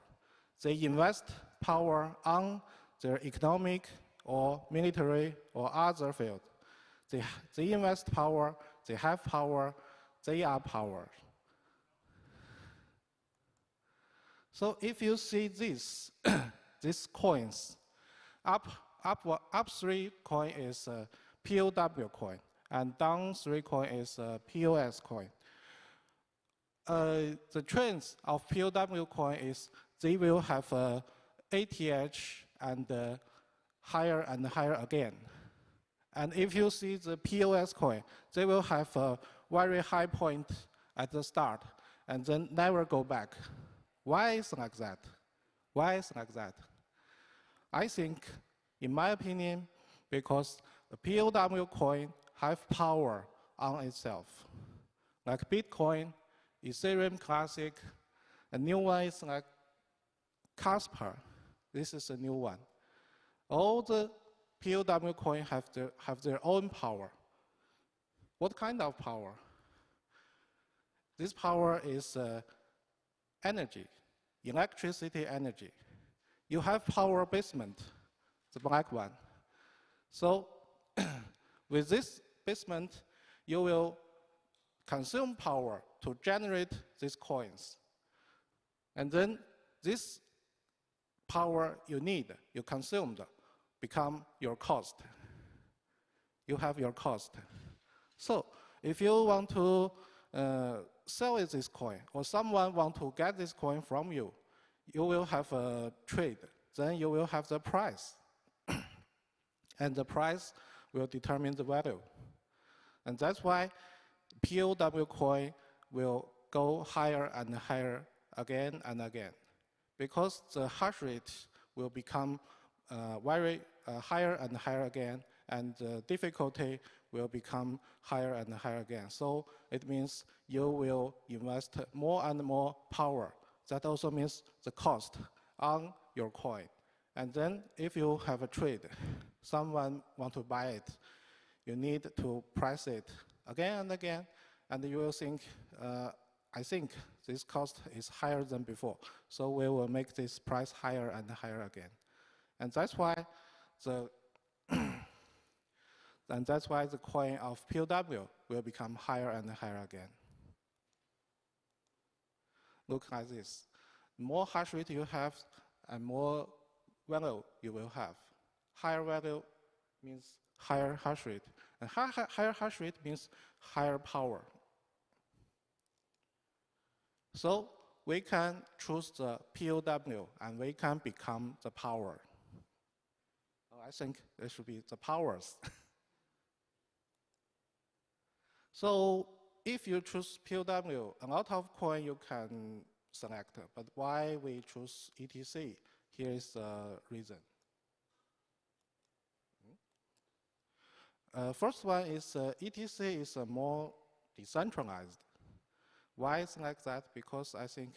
They invest power on their economic or military or other field. They invest power, they have power, they are power. So if you see this, these coins, up 3 coin is POW coin, and down 3 coin is POS coin. The trends of POW coin is they will have ATH and higher and higher again. And if you see the POS coin, they will have a very high point at the start and then never go back. Why is it like that? Why is it like that? I think, in my opinion, because the POW coin have power on itself. Like Bitcoin, Ethereum Classic, a new one is like Casper. This is a new one. All the POW coin have their own power. What kind of power? This power is energy, electricity energy. You have power basement, the black one. So with this basement, you will consume power to generate these coins. And then this power you need, you consumed, become your cost. You have your cost. So if you want to sell this coin, or someone want to get this coin from you, you will have a trade. Then you will have the price. And the price will determine the value. And that's why POW coin will go higher and higher again and again. Because the hash rate will become very higher and higher again, and the difficulty will become higher and higher again. So it means you will invest more and more power. That also means the cost on your coin. And then if you have a trade, someone want to buy it, you need to price it again and again, and you will think, I think this cost is higher than before, so we will make this price higher and higher again. And that's why the coin of POW will become higher and higher again. Look like this. More hash rate you have, and more value you will have. Higher value means higher hash rate, and higher hash rate means higher power. So we can choose the POW and we can become the power. Oh, I think it should be the powers. So if you choose POW, a lot of coin you can select, but why we choose ETC? Here is the reason. First one is ETC is more decentralized. Why is like that? Because I think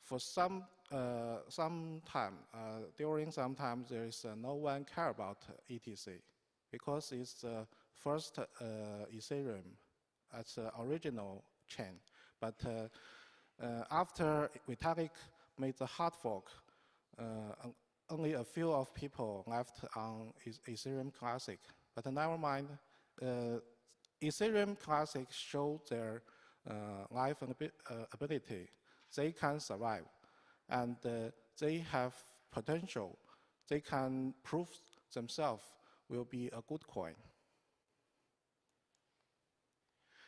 for some time, during some time, there is no one care about ETC because it's the first Ethereum as the original chain. But after Vitalik made the hard fork, only a few of people left on Ethereum Classic. But never mind, Ethereum Classic showed their life and ability. They can survive, and they have potential. They can prove themselves will be a good coin.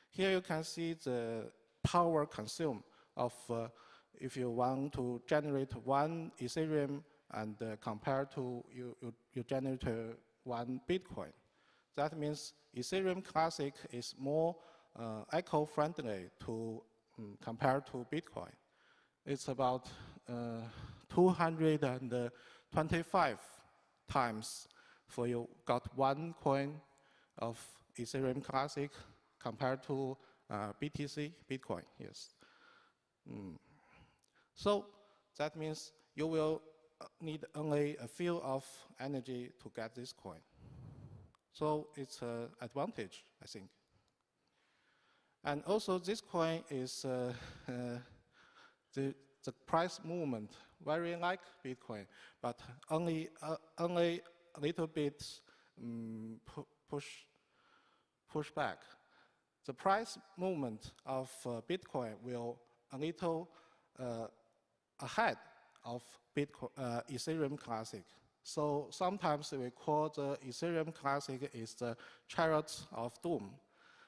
Here you can see the power consumed of if you want to generate one Ethereum and compare to you generate one Bitcoin. That means Ethereum Classic is more eco-friendly to compare to Bitcoin. It's about 225 times for you got one coin of Ethereum Classic compared to BTC, Bitcoin, yes. So that means you will need only a few of energy to get this coin. So it's an advantage, I think. And also this coin is the price movement very like Bitcoin, but only a little bit push back. The price movement of Bitcoin will a little ahead of Ethereum Classic. So sometimes we call the Ethereum Classic is the chariot of doom,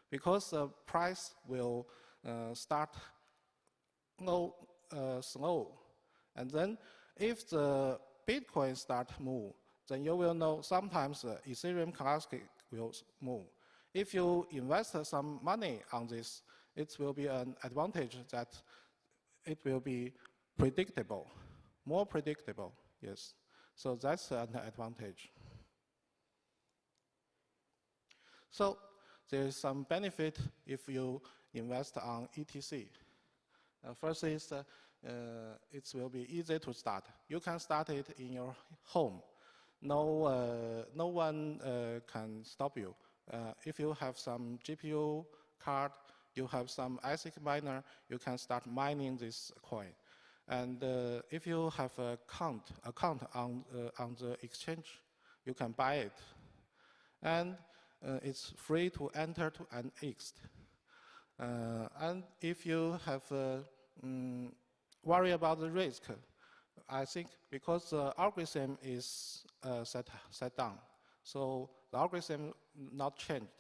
because the price will start slow. And then if the Bitcoin start move, then you will know sometimes the Ethereum Classic will move. If you invest some money on this, it will be an advantage that it will be predictable, more predictable, yes. So that's an advantage. So there is some benefit if you invest on ETC. First is it will be easy to start. You can start it in your home. No one can stop you. If you have some GPU card, you have some ASIC miner, you can start mining this coin. And if you have a account on the exchange, you can buy it. And it's free to enter to an ext. And if you have worry about the risk, I think because the algorithm is set down, so the algorithm not changed.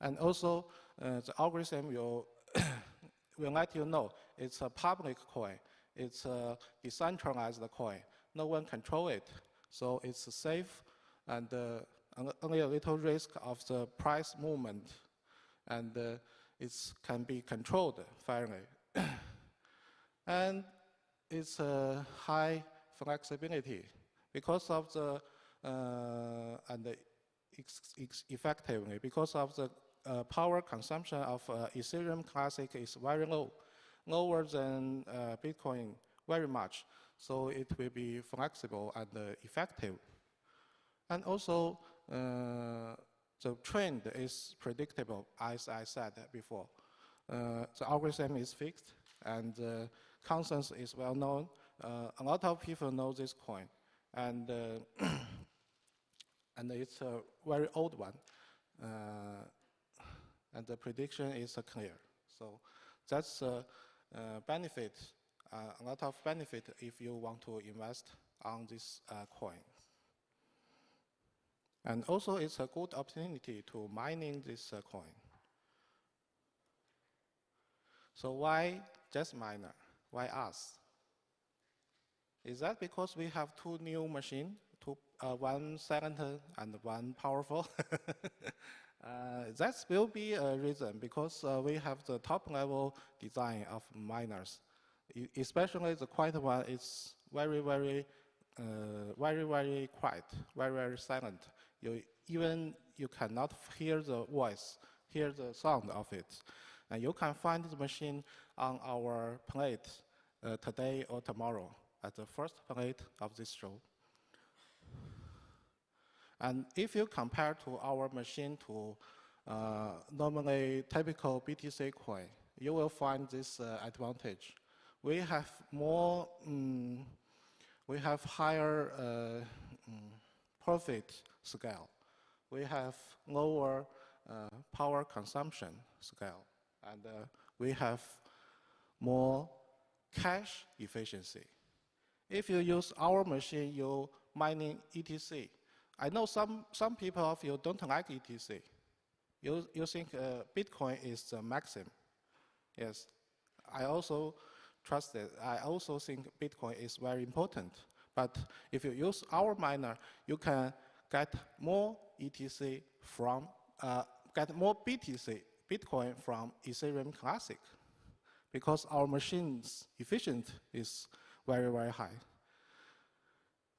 And also the algorithm will let you know it's a public coin. It's a decentralized coin. No one control it. So it's safe and only a little risk of the price movement. And it can be controlled fairly. And it's a high flexibility because of the effectively because of the power consumption of Ethereum Classic is very low, lower than Bitcoin very much. So it will be flexible and effective. And also the trend is predictable, as I said before. The algorithm is fixed and consensus is well known. A lot of people know this coin, and and it's a very old one, and the prediction is clear. So that's a benefit, a lot of benefit if you want to invest on this coin. And also it's a good opportunity to mining this coin. So why just miner? Why us? Is that because we have two new machines, one silent and one powerful? That will be a reason, because we have the top-level design of miners. Especially the quiet one is very, very quiet, very, very silent. You cannot hear the voice, hear the sound of it. And you can find the machine on our plate today or tomorrow at the first plate of this show. And if you compare to our machine to normally typical BTC coin, you will find this advantage. We have more, we have higher profit scale. We have lower power consumption scale. And we have more cache efficiency. If you use our machine, you mining ETC. I know some people of you don't like ETC. You think Bitcoin is the maximum. Yes, I also trust it. I also think Bitcoin is very important. But if you use our miner, you can get more ETC from, get more Bitcoin from Ethereum Classic, because our machine's efficiency is very, very high.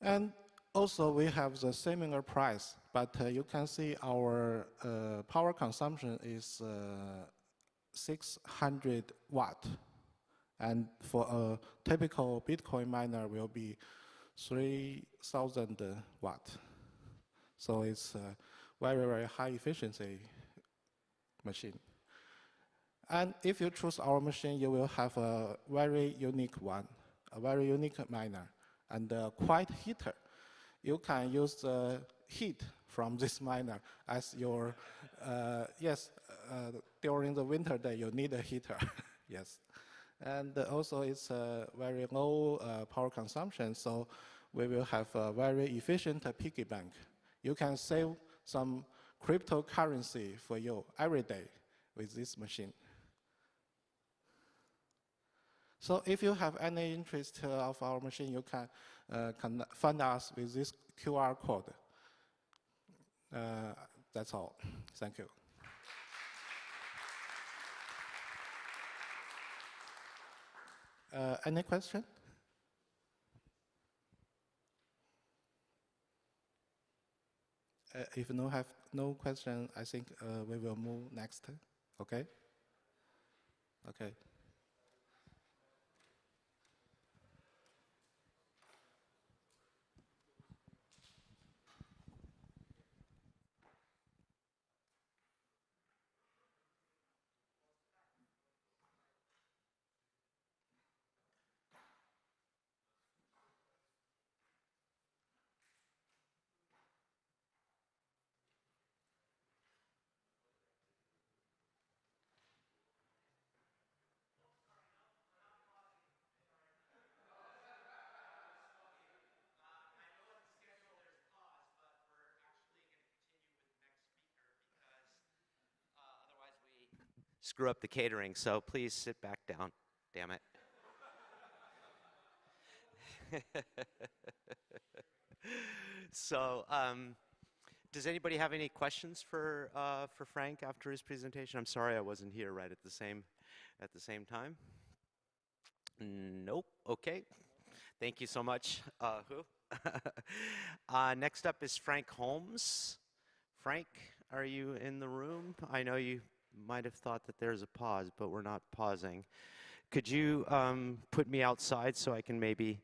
And also, we have the similar price, but you can see our power consumption is 600 watt. And for a typical Bitcoin miner will be 3,000 watt. So it's a very, very high efficiency machine. And if you choose our machine, you will have a very unique one, a very unique miner, and a quiet heater. You can use the heat from this miner as your, during the winter day, you need a heater, yes. And also it's a very low power consumption, so we will have a very efficient piggy bank. You can save some cryptocurrency for you every day with this machine. So if you have any interest of our machine, you can fund us with this QR code. That's all. Thank you. Any question? If have no question, I think we will move next. Okay? Okay. Screw up the catering, so please sit back down. Damn it. So, does anybody have any questions for Frank after his presentation? I'm sorry I wasn't here right at the same time. Nope. Okay. Thank you so much. Who? Next up is Frank Holmes. Frank, are you in the room? I know you might have thought that there's a pause, but we're not pausing. Could you put me outside so I can maybe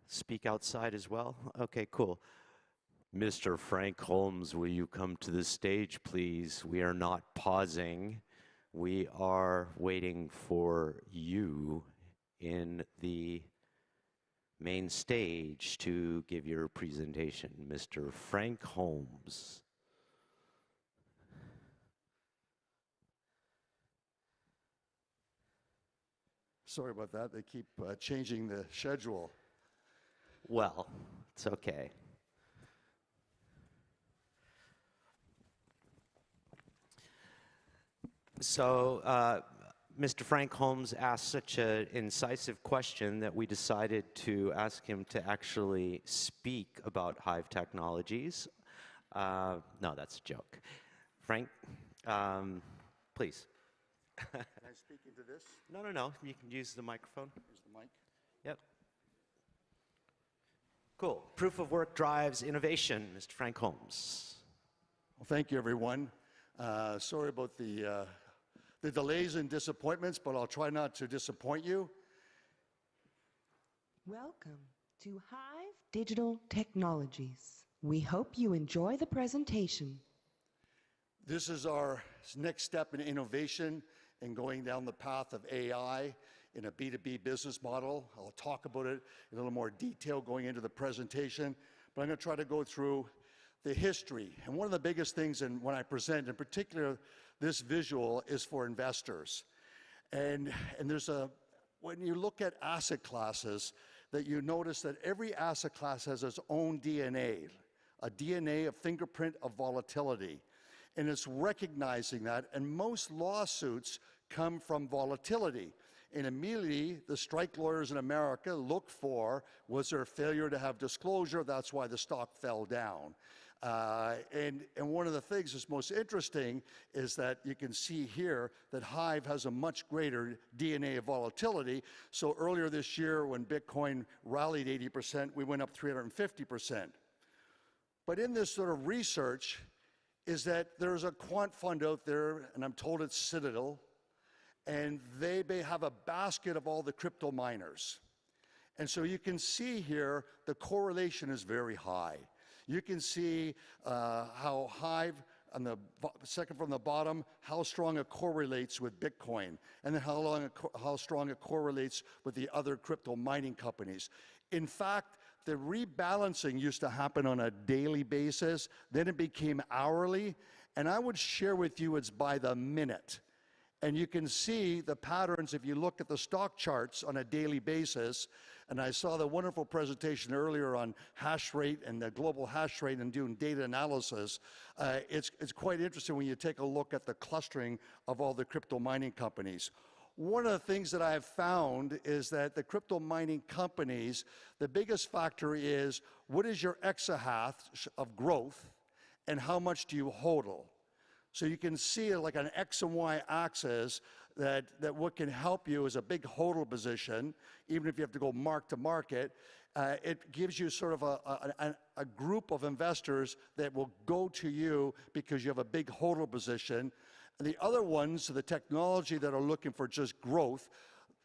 speak outside as well? Okay, cool. Mr. Frank Holmes, will you come to the stage, please? We are not pausing. We are waiting for you in the main stage to give your presentation. Mr. Frank Holmes. Sorry about that. They keep changing the schedule. Well, it's okay. So, Mr. Frank Holmes asked such an incisive question that we decided to ask him to actually speak about Hive technologies. No, that's a joke. Frank, please. Can I speak into this? No, no, no. You can use the microphone. Use the mic. Yep. Cool. Proof of work drives innovation, Mr. Frank Holmes. Well, thank you, everyone. Sorry about the delays and disappointments, but I'll try not to disappoint you. Welcome to Hive Digital Technologies. We hope you enjoy the presentation. This is our next step in innovation and going down the path of AI in a B2B business model. I'll talk about it in a little more detail going into the presentation, but I'm going to try to go through the history. And one of the biggest things when I present, in particular this visual, is for investors. And when you look at asset classes, that you notice that every asset class has its own DNA, a DNA of fingerprint of volatility. And it's recognizing that, and most lawsuits come from volatility. And immediately, the strike lawyers in America look for, was there a failure to have disclosure? That's why the stock fell down. And one of the things that's most interesting is that you can see here that Hive has a much greater DNA of volatility. So earlier this year, when Bitcoin rallied 80%, we went up 350%. But in this sort of research is that there's a quant fund out there, and I'm told it's Citadel, and they have a basket of all the crypto miners. And so you can see here the correlation is very high. You can see how Hive, on the second from the bottom, how strong it correlates with Bitcoin, and then how strong it correlates with the other crypto mining companies. In fact, the rebalancing used to happen on a daily basis, then it became hourly, and I would share with you it's by the minute. And you can see the patterns if you look at the stock charts on a daily basis. And I saw the wonderful presentation earlier on hash rate and the global hash rate and doing data analysis. It's quite interesting when you take a look at the clustering of all the crypto mining companies. One of the things that I have found is that the crypto mining companies, the biggest factor is what is your exahash of growth and how much do you hodl? So you can see like an X and Y axis that what can help you is a big hodl position, even if you have to go mark to market. It gives you sort of a group of investors that will go to you because you have a big hodl position. And the other ones, the technology that are looking for just growth,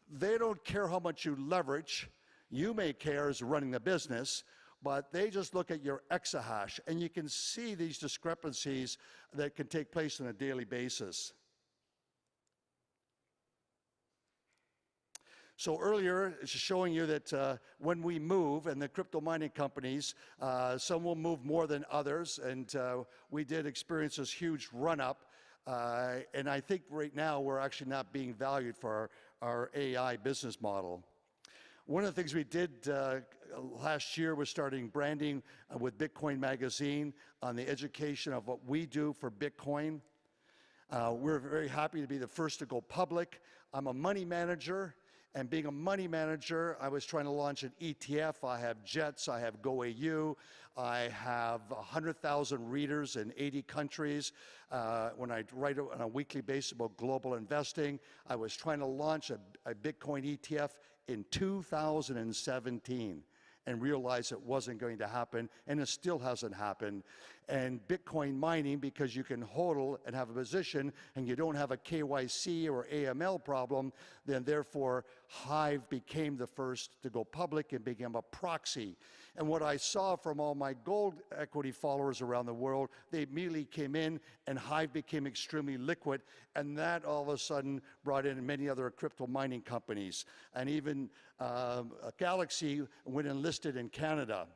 they don't care how much you leverage. You may care as running the business, but they just look at your exahash, and you can see these discrepancies that can take place on a daily basis. So earlier, it's showing you that when we move, and the crypto mining companies, some will move more than others, and we did experience this huge run-up, and I think right now we're actually not being valued for our AI business model. One of the things we did last year was starting branding with Bitcoin Magazine on the education of what we do for Bitcoin. We're very happy to be the first to go public. I'm a money manager, and being a money manager, I was trying to launch an ETF. I have JETS, I have GoAU, I have 100,000 readers in 80 countries. When I write on a weekly basis about global investing, I was trying to launch a Bitcoin ETF in 2017 and realized it wasn't going to happen, and it still hasn't happened. And Bitcoin mining, because you can hodl and have a position and you don't have a KYC or AML problem, then therefore Hive became the first to go public and became a proxy. And what I saw from all my gold equity followers around the world, they immediately came in and Hive became extremely liquid, and that all of a sudden brought in many other crypto mining companies. And even Galaxy went and listed in Canada.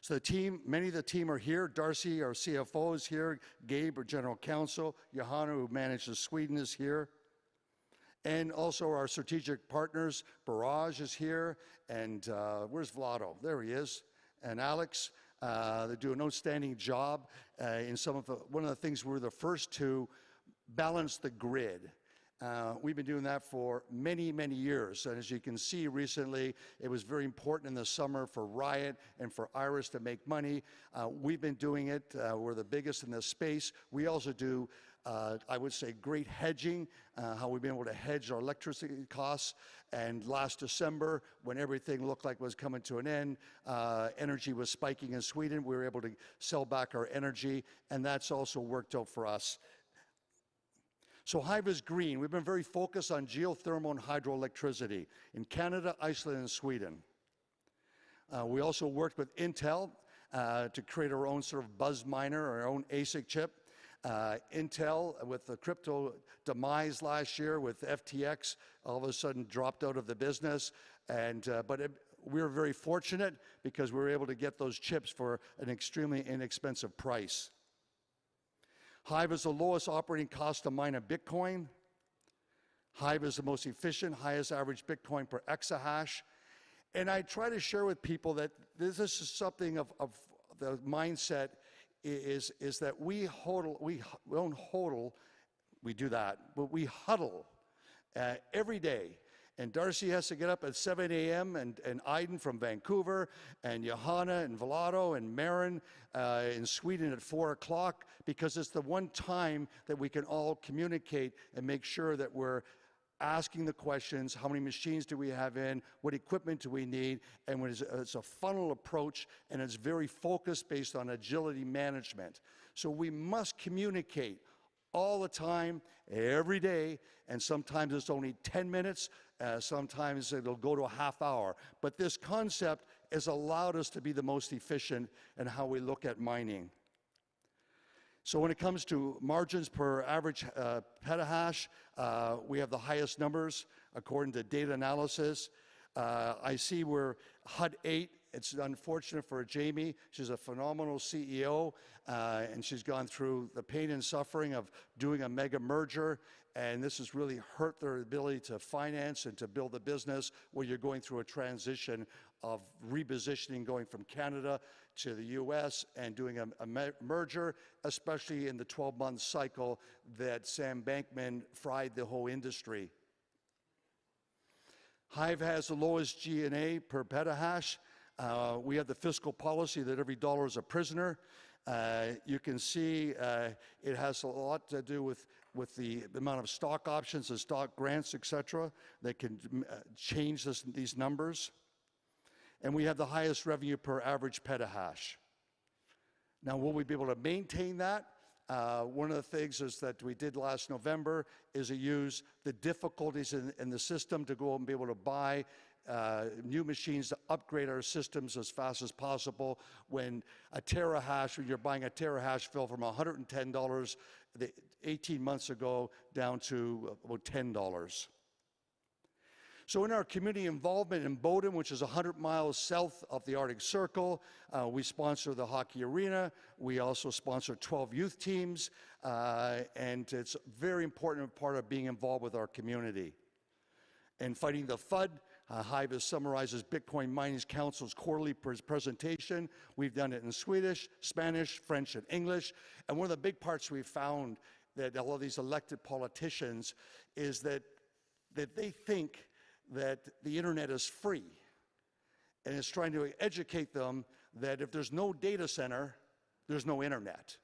So the team, many of the team are here. Darcy, our CFO, is here. Gabe, our general counsel. Johanna, who manages Sweden, is here. And also our strategic partners, Barrage is here. And where's Vlado? There he is. And Alex, they do an outstanding job in some of the, one of the things we're the first to balance the grid. We've been doing that for many, many years. And as you can see recently, it was very important in the summer for Riot and for Iris to make money. We've been doing it. We're the biggest in this space. We also do, I would say, great hedging, how we've been able to hedge our electricity costs. And last December, when everything looked like it was coming to an end, energy was spiking in Sweden. We were able to sell back our energy, and that's also worked out for us. So Hive is green. We've been very focused on geothermal and hydroelectricity in Canada, Iceland, and Sweden. We also worked with Intel to create our own sort of buzz miner, our own ASIC chip. Intel, with the crypto demise last year with FTX, all of a sudden dropped out of the business. We were very fortunate because we were able to get those chips for an extremely inexpensive price. Hive is the lowest operating cost to mine a Bitcoin. Hive is the most efficient, highest average Bitcoin per exahash. And I try to share with people that this is something of the mindset is that we don't hodl, we do that, but we huddle every day. And Darcy has to get up at 7 a.m. and Aiden from Vancouver and Johanna and Vlado and Marin in Sweden at 4 o'clock, because it's the one time that we can all communicate and make sure that we're asking the questions: how many machines do we have in, what equipment do we need? And it's a funnel approach, and it's very focused based on agility management. So we must communicate all the time, every day, and sometimes it's only 10 minutes, sometimes it'll go to a half hour. But this concept has allowed us to be the most efficient in how we look at mining. So when it comes to margins per average petahash, we have the highest numbers according to data analysis. I see we're HUD 8. It's unfortunate for Jamie. She's a phenomenal CEO, and she's gone through the pain and suffering of doing a mega merger, and this has really hurt their ability to finance and to build a business where you're going through a transition of repositioning, going from Canada to the US and doing a merger, especially in the 12-month cycle that Sam Bankman fried the whole industry. Hive has the lowest G&A per petahash. We have the fiscal policy that every dollar is a prisoner. You can see it has a lot to do with the amount of stock options and stock grants, etc., that can change these numbers. And we have the highest revenue per average petahash. Now, will we be able to maintain that? One of the things is that we did last November is to use the difficulties in the system to go and be able to buy new machines to upgrade our systems as fast as possible. When a terahash, when you're buying a terahash, fell from $110 18 months ago down to about $10. So in our community involvement in Bowdoin, which is 100 miles south of the Arctic Circle, we sponsor the hockey arena. We also sponsor 12 youth teams, and it's a very important part of being involved with our community. And fighting the FUD, Hive summarizes Bitcoin Mining Council's quarterly presentation. We've done it in Swedish, Spanish, French, and English. And one of the big parts we found that a lot of these elected politicians is that they think that the internet is free, and it's trying to educate them that if there's no data center, there's no internet.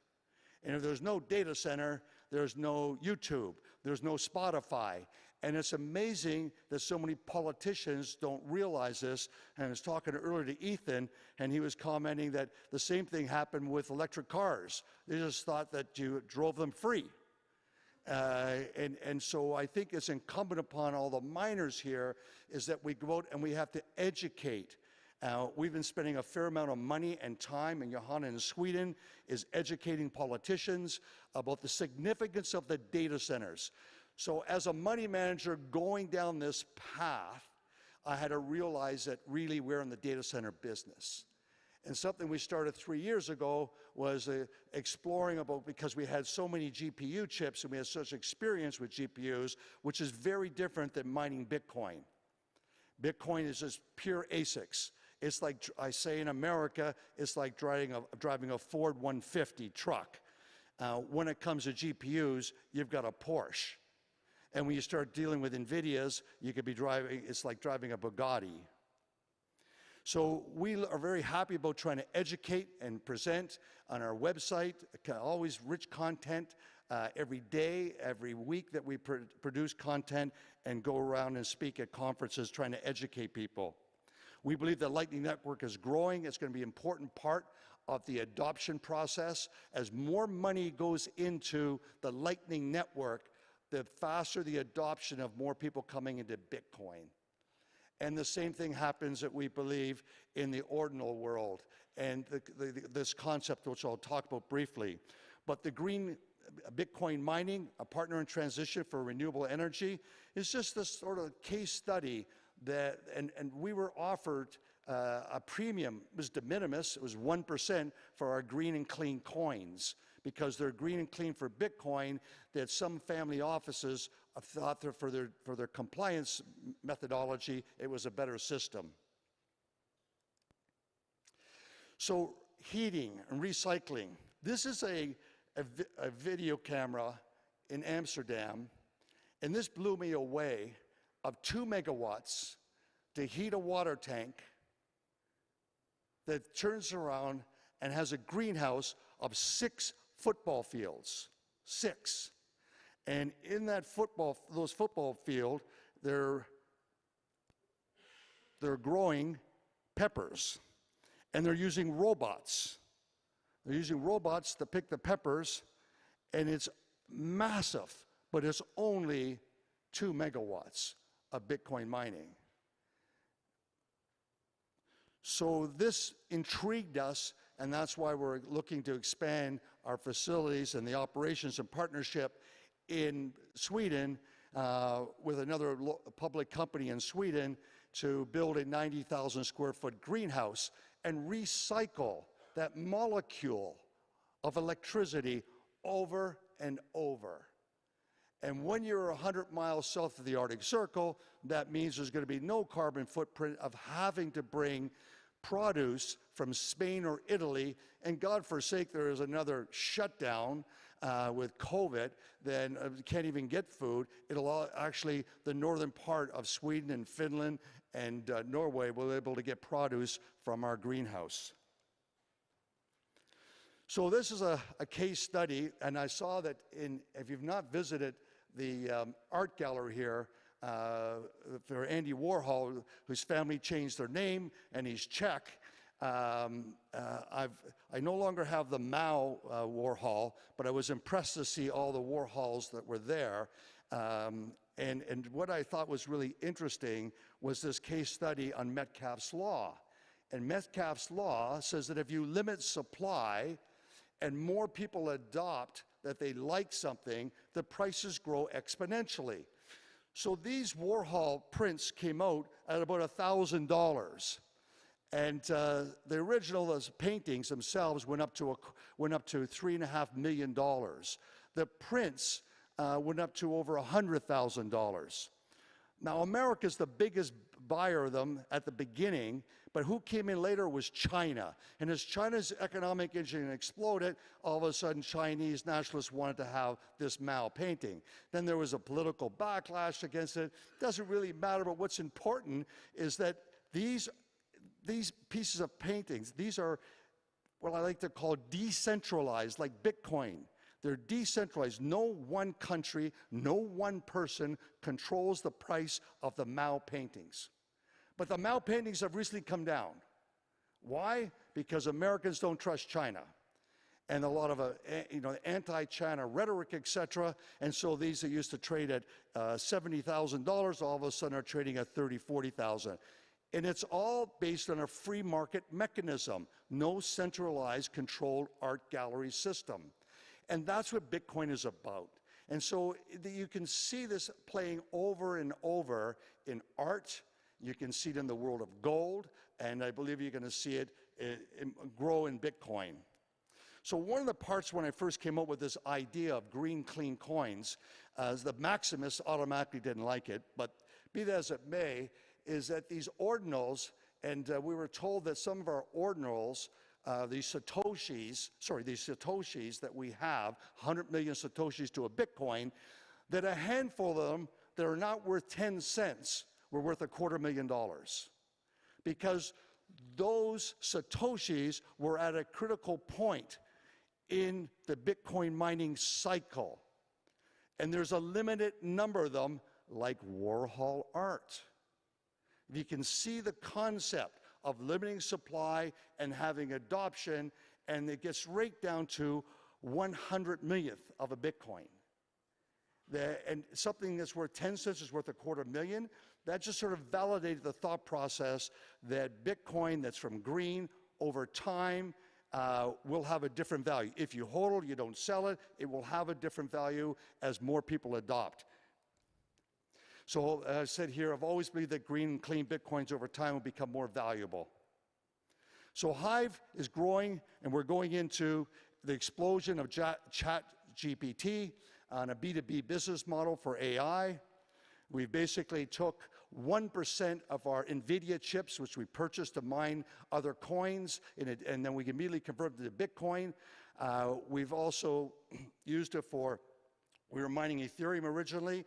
And if there's no data center, there's no YouTube, there's no Spotify. And it's amazing that so many politicians don't realize this. And I was talking earlier to Ethan, and he was commenting that the same thing happened with electric cars. They just thought that you drove them free. And so I think it's incumbent upon all the miners here is that we go out and we have to educate. We've been spending a fair amount of money and time, and Johanna in Sweden is educating politicians about the significance of the data centers. So as a money manager going down this path, I had to realize that really we're in the data center business. And something we started 3 years ago was exploring about, because we had so many GPU chips and we had such experience with GPUs, which is very different than mining Bitcoin. Bitcoin is just pure ASICs. It's like, I say in America, it's like driving a Ford 150 truck. When it comes to GPUs, you've got a Porsche. And when you start dealing with NVIDIAs, you could be driving, it's like driving a Bugatti. So we are very happy about trying to educate and present on our website, always rich content every day, every week that we produce content and go around and speak at conferences trying to educate people. We believe the Lightning Network is growing. It's going to be an important part of the adoption process. As more money goes into the Lightning Network, the faster the adoption of more people coming into Bitcoin. And the same thing happens that we believe in the ordinal world and this concept, which I'll talk about briefly. But the green Bitcoin mining, a partner in transition for renewable energy, is just this sort of case study that, and we were offered a premium. It was de minimis. It was 1% for our green and clean coins, because they're green and clean for Bitcoin, that some family offices thought that for their compliance methodology, it was a better system. So heating and recycling. This is a video camera in Amsterdam, and this blew me away, of 2 megawatts to heat a water tank that turns around and has a greenhouse of 6 football fields. 6. And in that those football field, they're growing peppers, and they're using robots. They're using robots to pick the peppers, and it's massive, but it's only 2 megawatts of Bitcoin mining. So this intrigued us, and that's why we're looking to expand our facilities and the operations and partnership in Sweden with another public company in Sweden to build a 90,000 square foot greenhouse and recycle that molecule of electricity over and over. And when you're 100 miles south of the Arctic Circle, that means there's going to be no carbon footprint of having to bring produce from Spain or Italy, and God forsake there is another shutdown with COVID, then you can't even get food. It'll actually, the northern part of Sweden and Finland and Norway will be able to get produce from our greenhouse. So this is a case study, and I saw that if you've not visited the art gallery here, for Andy Warhol, whose family changed their name, and he's Czech. I no longer have the Mao Warhol, but I was impressed to see all the Warhols that were there. And what I thought was really interesting was this case study on Metcalfe's Law. And Metcalfe's Law says that if you limit supply and more people adopt that they like something, the prices grow exponentially. So these Warhol prints came out at about $1,000. And the original paintings themselves went up to $3.5 million. The prints went up to over $100,000. Now, America's the biggest buyer of them at the beginning, but who came in later was China. And as China's economic engine exploded, all of a sudden Chinese nationalists wanted to have this Mao painting. Then there was a political backlash against it. Doesn't really matter, but what's important is that these pieces of paintings, these are what I like to call decentralized, like Bitcoin. They're decentralized. No one country, no one person controls the price of the Mao paintings. But the Mao paintings have recently come down. Why? Because Americans don't trust China. And a lot of anti-China rhetoric, etc. And so these that used to trade at $70,000 all of a sudden are trading at $30,000, $40,000. And it's all based on a free market mechanism, no centralized controlled art gallery system. And that's what Bitcoin is about. And so you can see this playing over and over in art. You can see it in the world of gold. And I believe you're going to see it grow in Bitcoin. So one of the parts when I first came up with this idea of green, clean coins, the maximists automatically didn't like it. But be that as it may, is that these ordinals, and we were told that some of our ordinals, these satoshis that we have, 100 million satoshis to a Bitcoin, that a handful of them that are not worth 10 cents were worth $250,000 because those Satoshis were at a critical point in the Bitcoin mining cycle. And there's a limited number of them, like Warhol art. If you can see the concept of limiting supply and having adoption, and it gets right down to 100 millionth of a Bitcoin. And something that's worth 10 cents is worth $250,000. That just sort of validated the thought process that Bitcoin that's from green over time will have a different value. If you hold it, you don't sell it, it will have a different value as more people adopt. So as I said here, I've always believed that green and clean Bitcoins over time will become more valuable. So Hive is growing, and we're going into the explosion of ChatGPT on a B2B business model for AI. We basically took 1% of our NVIDIA chips, which we purchased to mine other coins, and then we immediately converted it to Bitcoin. We've also used it for, we were mining Ethereum originally.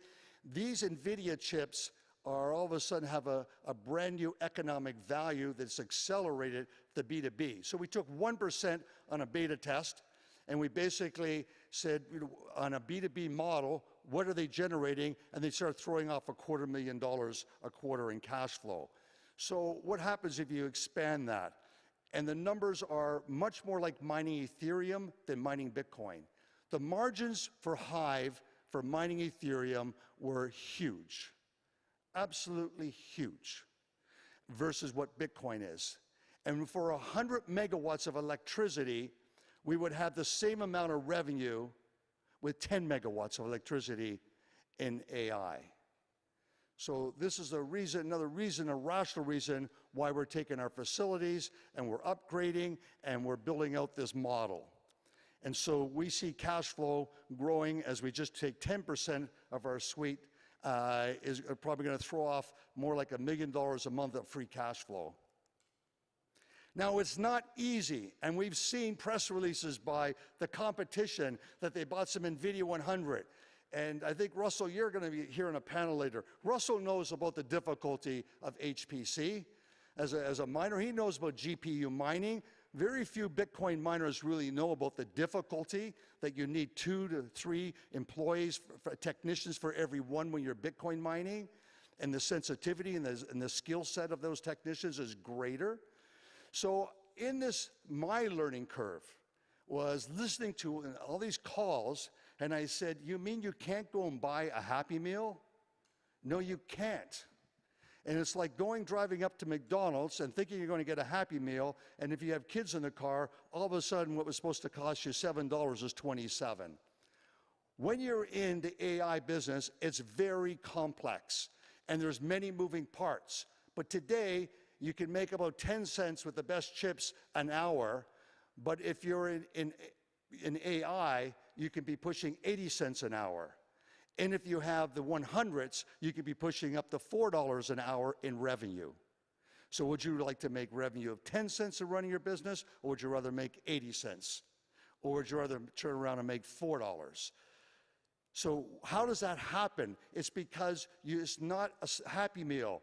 These NVIDIA chips are all of a sudden have a brand new economic value that's accelerated the B2B. So we took 1% on a beta test, and we basically said, on a B2B model, what are they generating? And they started throwing off $250,000 a quarter in cash flow. So what happens if you expand that? And the numbers are much more like mining Ethereum than mining Bitcoin. The margins for Hive for mining Ethereum were huge, absolutely huge, versus what Bitcoin is. And for 100 megawatts of electricity, we would have the same amount of revenue with 10 megawatts of electricity in AI. So this is a reason, another reason, a rational reason why we're taking our facilities and we're upgrading and we're building out this model. And so we see cash flow growing as we just take 10% of our suite is probably going to throw off more like $1 million a month of free cash flow. Now, it's not easy, and we've seen press releases by the competition that they bought some NVIDIA 100. And I think, Russell, you're going to be here in a panel later. Russell knows about the difficulty of HPC. As a miner, he knows about GPU mining. Very few Bitcoin miners really know about the difficulty that you need 2 to 3 employees, technicians for every one when you're Bitcoin mining. And the sensitivity and the skill set of those technicians is greater. So in this, my learning curve was listening to all these calls, and I said, you mean you can't go and buy a Happy Meal? No, you can't. And it's like driving up to McDonald's and thinking you're going to get a Happy Meal, and if you have kids in the car, all of a sudden what was supposed to cost you $7 is $27. When you're in the AI business, it's very complex, and there's many moving parts. But today, you can make about 10 cents with the best chips an hour, but if you're in AI, you can be pushing 80 cents an hour. And if you have the 100s, you could be pushing up to $4 an hour in revenue. So would you like to make revenue of 10 cents in running your business, or would you rather make 80 cents? Or would you rather turn around and make $4? So how does that happen? It's because it's not a Happy Meal.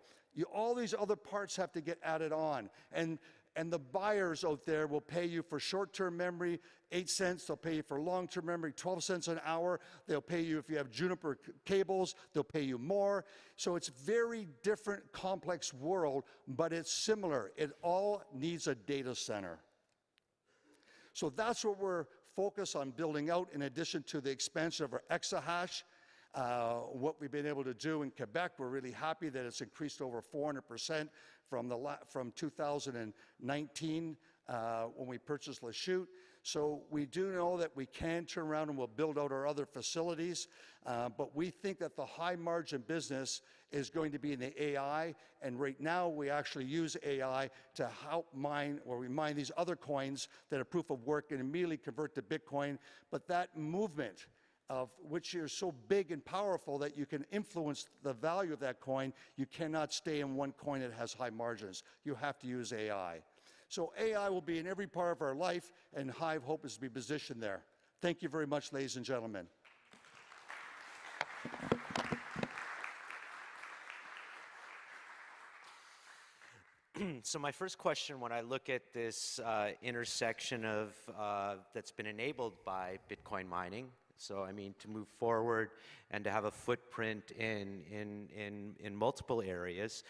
All these other parts have to get added on. And the buyers out there will pay you for short-term memory, 8 cents. They'll pay you for long-term memory, 12 cents an hour. They'll pay you if you have Juniper cables. They'll pay you more. So it's a very different, complex world, but it's similar. It all needs a data center. So that's what we're focused on building out in addition to the expansion of our exahash. What we've been able to do in Quebec, we're really happy that it's increased over 400% from 2019 when we purchased Lachute. So we do know that we can turn around and we'll build out our other facilities, but we think that the high margin business is going to be in the AI, and right now we actually use AI to help mine, or we mine these other coins that are proof of work and immediately convert to Bitcoin. But that movement of which is so big and powerful that you can influence the value of that coin, you cannot stay in one coin that has high margins. You have to use AI. So AI will be in every part of our life, and Hive hope is to be positioned there. Thank you very much, ladies and gentlemen. So my first question, when I look at this intersection of that's been enabled by Bitcoin mining, so I mean to move forward and to have a footprint in multiple areas,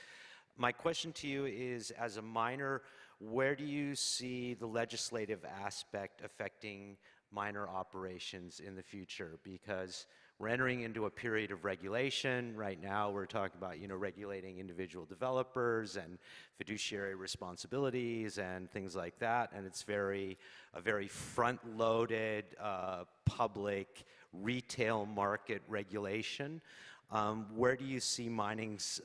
my question to you is, as a miner, where do you see the legislative aspect affecting miner operations in the future? Because we're entering into a period of regulation. Right now, we're talking about, regulating individual developers and fiduciary responsibilities and things like that. And it's a very front-loaded, public, retail market regulation. Where do you see mining's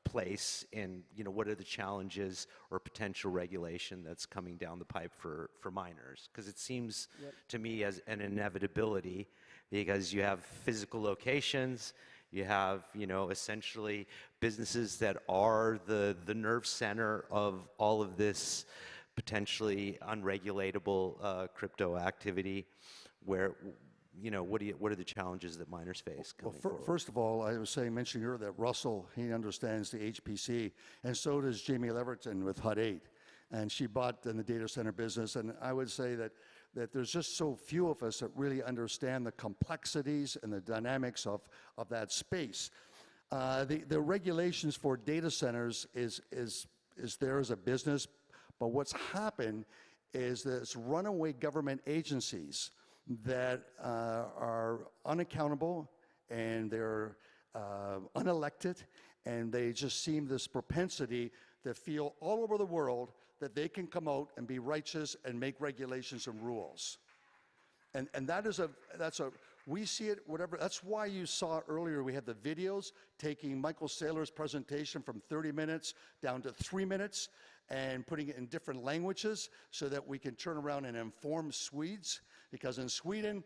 place in, what are the challenges or potential regulation that's coming down the pipe for miners? Because it seems to me as an inevitability, because you have physical locations, you have, essentially businesses that are the nerve center of all of this potentially unregulatable crypto activity, where, what are the challenges that miners face? First of all, I was mentioning earlier that Russell, he understands the HPC, and so does Jamie Leverton with HUD 8. And she bought in the data center business, and I would say that there's just so few of us that really understand the complexities and the dynamics of that space. The regulations for data centers is there as a business, but what's happened is there's runaway government agencies that are unaccountable, and they're unelected, and they just seem this propensity to feel all over the world that they can come out and be righteous and make regulations and rules. And we see it, whatever, that's why you saw earlier we had the videos taking Michael Saylor's presentation from 30 minutes down to 3 minutes and putting it in different languages so that we can turn around and inform Swedes. Because in Sweden,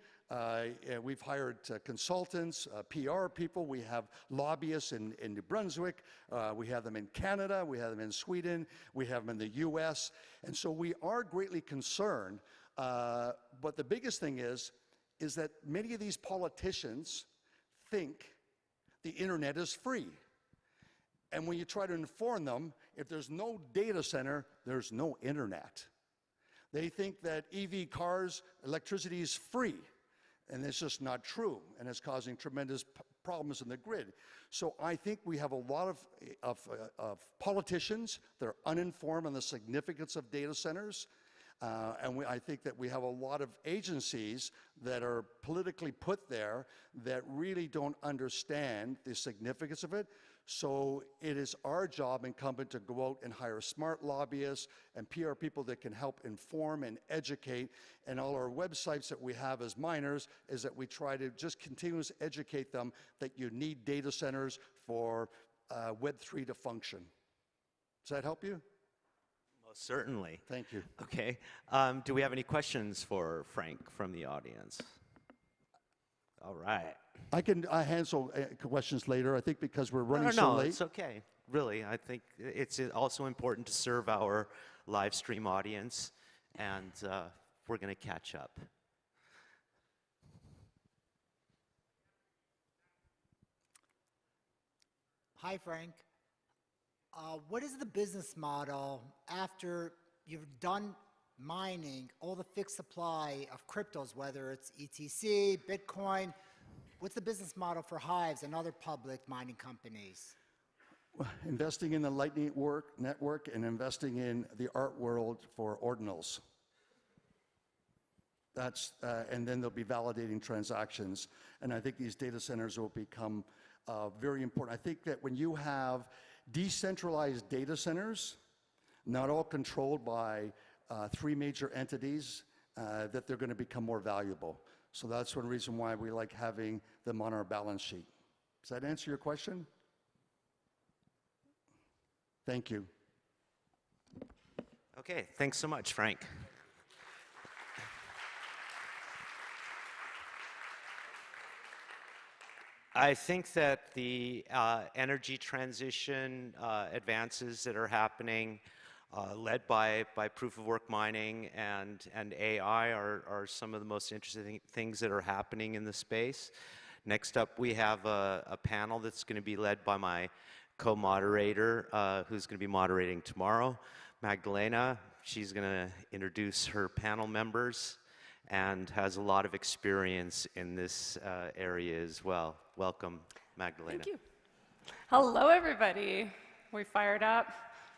we've hired consultants, PR people, we have lobbyists in New Brunswick, we have them in Canada, we have them in Sweden, we have them in the US, and so we are greatly concerned. But the biggest thing is that many of these politicians think the internet is free. And when you try to inform them, if there's no data center, there's no internet. They think that EV cars, electricity is free, and it's just not true, and it's causing tremendous problems in the grid. So I think we have a lot of politicians that are uninformed on the significance of data centers, and I think that we have a lot of agencies that are politically put there that really don't understand the significance of it. So it is our job incumbent to go out and hire smart lobbyists and PR people that can help inform and educate. And all our websites that we have as miners is that we try to just continuously educate them that you need data centers for Web3 to function. Does that help you? Most certainly. Thank you. Okay. Do we have any questions for Frank from the audience? All right. I can handle questions later, I think, because we're running so late. No, it's okay. Really, I think it's also important to serve our live stream audience, and we're going to catch up. Hi, Frank. What is the business model after you've done mining all the fixed supply of cryptos, whether it's ETC, Bitcoin? What's the business model for Hives and other public mining companies? Investing in the Lightning Network and investing in the art world for ordinals. And then they'll be validating transactions. And I think these data centers will become very important. I think that when you have decentralized data centers, not all controlled by 3 major entities, that they're going to become more valuable. So that's one reason why we like having them on our balance sheet. Does that answer your question? Thank you. Okay, thanks so much, Frank. I think that the energy transition advances that are happening, led by proof of work mining and AI, are some of the most interesting things that are happening in the space. Next up, we have a panel that's going to be led by my co-moderator who's going to be moderating tomorrow, Magdalena. She's going to introduce her panel members and has a lot of experience in this area as well. Welcome, Magdalena. Thank you. Hello, everybody. We fired up.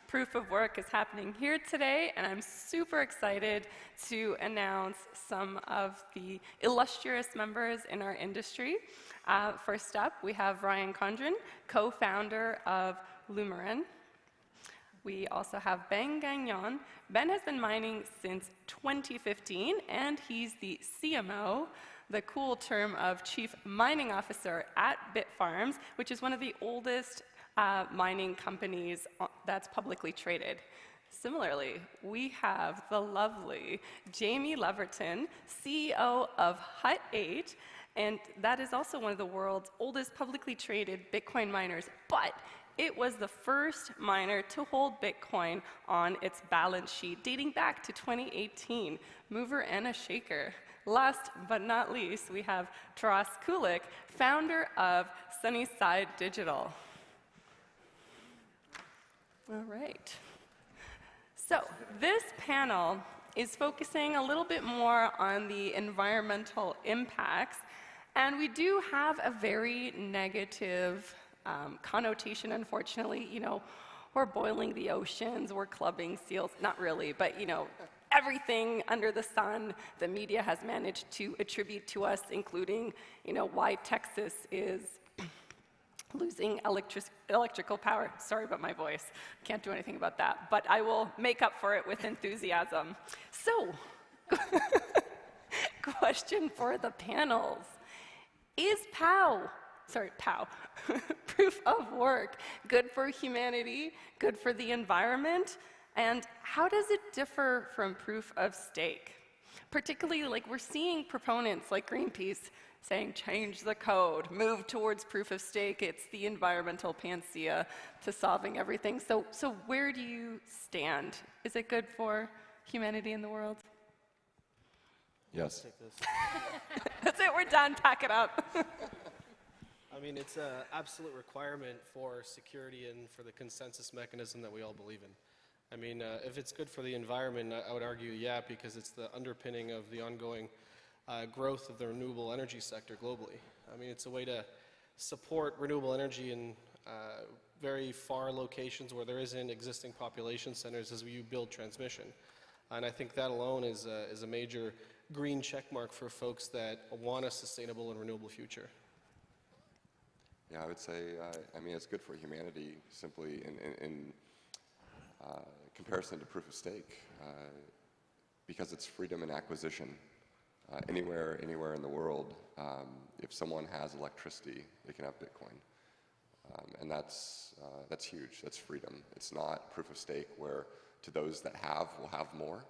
Proof of Work is happening here today, and I'm super excited to announce some of the illustrious members in our industry. First up, we have Ryan Condren, co-founder of Lumarin. We also have Ben Gagnon. Ben has been mining since 2015, and he's the CMO, the cool term of Chief Mining Officer at Bitfarms, which is one of the oldest mining companies that's publicly traded. Similarly, we have the lovely Jamie Leverton, CEO of Hut 8, and that is also one of the world's oldest publicly traded Bitcoin miners, but it was the first miner to hold Bitcoin on its balance sheet dating back to 2018. Mover and a shaker. Last but not least, we have Taras Kulik, founder of Sunnyside Digital. All right. So this panel is focusing a little bit more on the environmental impacts, and we do have a very negative connotation, unfortunately. You know, we're boiling the oceans, we're clubbing seals, not really, but you know, everything under the sun the media has managed to attribute to us, including, you know, why Texas is losing electrical power. Sorry about my voice. Can't do anything about that, but I will make up for it with enthusiasm. So, question for the panels. Is POW, proof of work, good for humanity, good for the environment? And how does it differ from proof of stake? Particularly, like, we're seeing proponents like Greenpeace saying, change the code, move towards proof of stake. It's the environmental panacea to solving everything. So where do you stand? Is it good for humanity in the world? Yes. That's it, we're done, pack it up. I mean, it's an absolute requirement for security and for the consensus mechanism that we all believe in. I mean, if it's good for the environment, I would argue, yeah, because it's the underpinning of the ongoing growth of the renewable energy sector globally. I mean, it's a way to support renewable energy in very far locations where there isn't existing population centers as you build transmission. And I think that alone is a major green checkmark for folks that want a sustainable and renewable future. Yeah, I would say, I mean, it's good for humanity simply in comparison to proof of stake, because it's freedom and acquisition. Anywhere in the world, if someone has electricity, they can have Bitcoin. And that's huge, that's freedom. It's not proof of stake where to those that have will have more.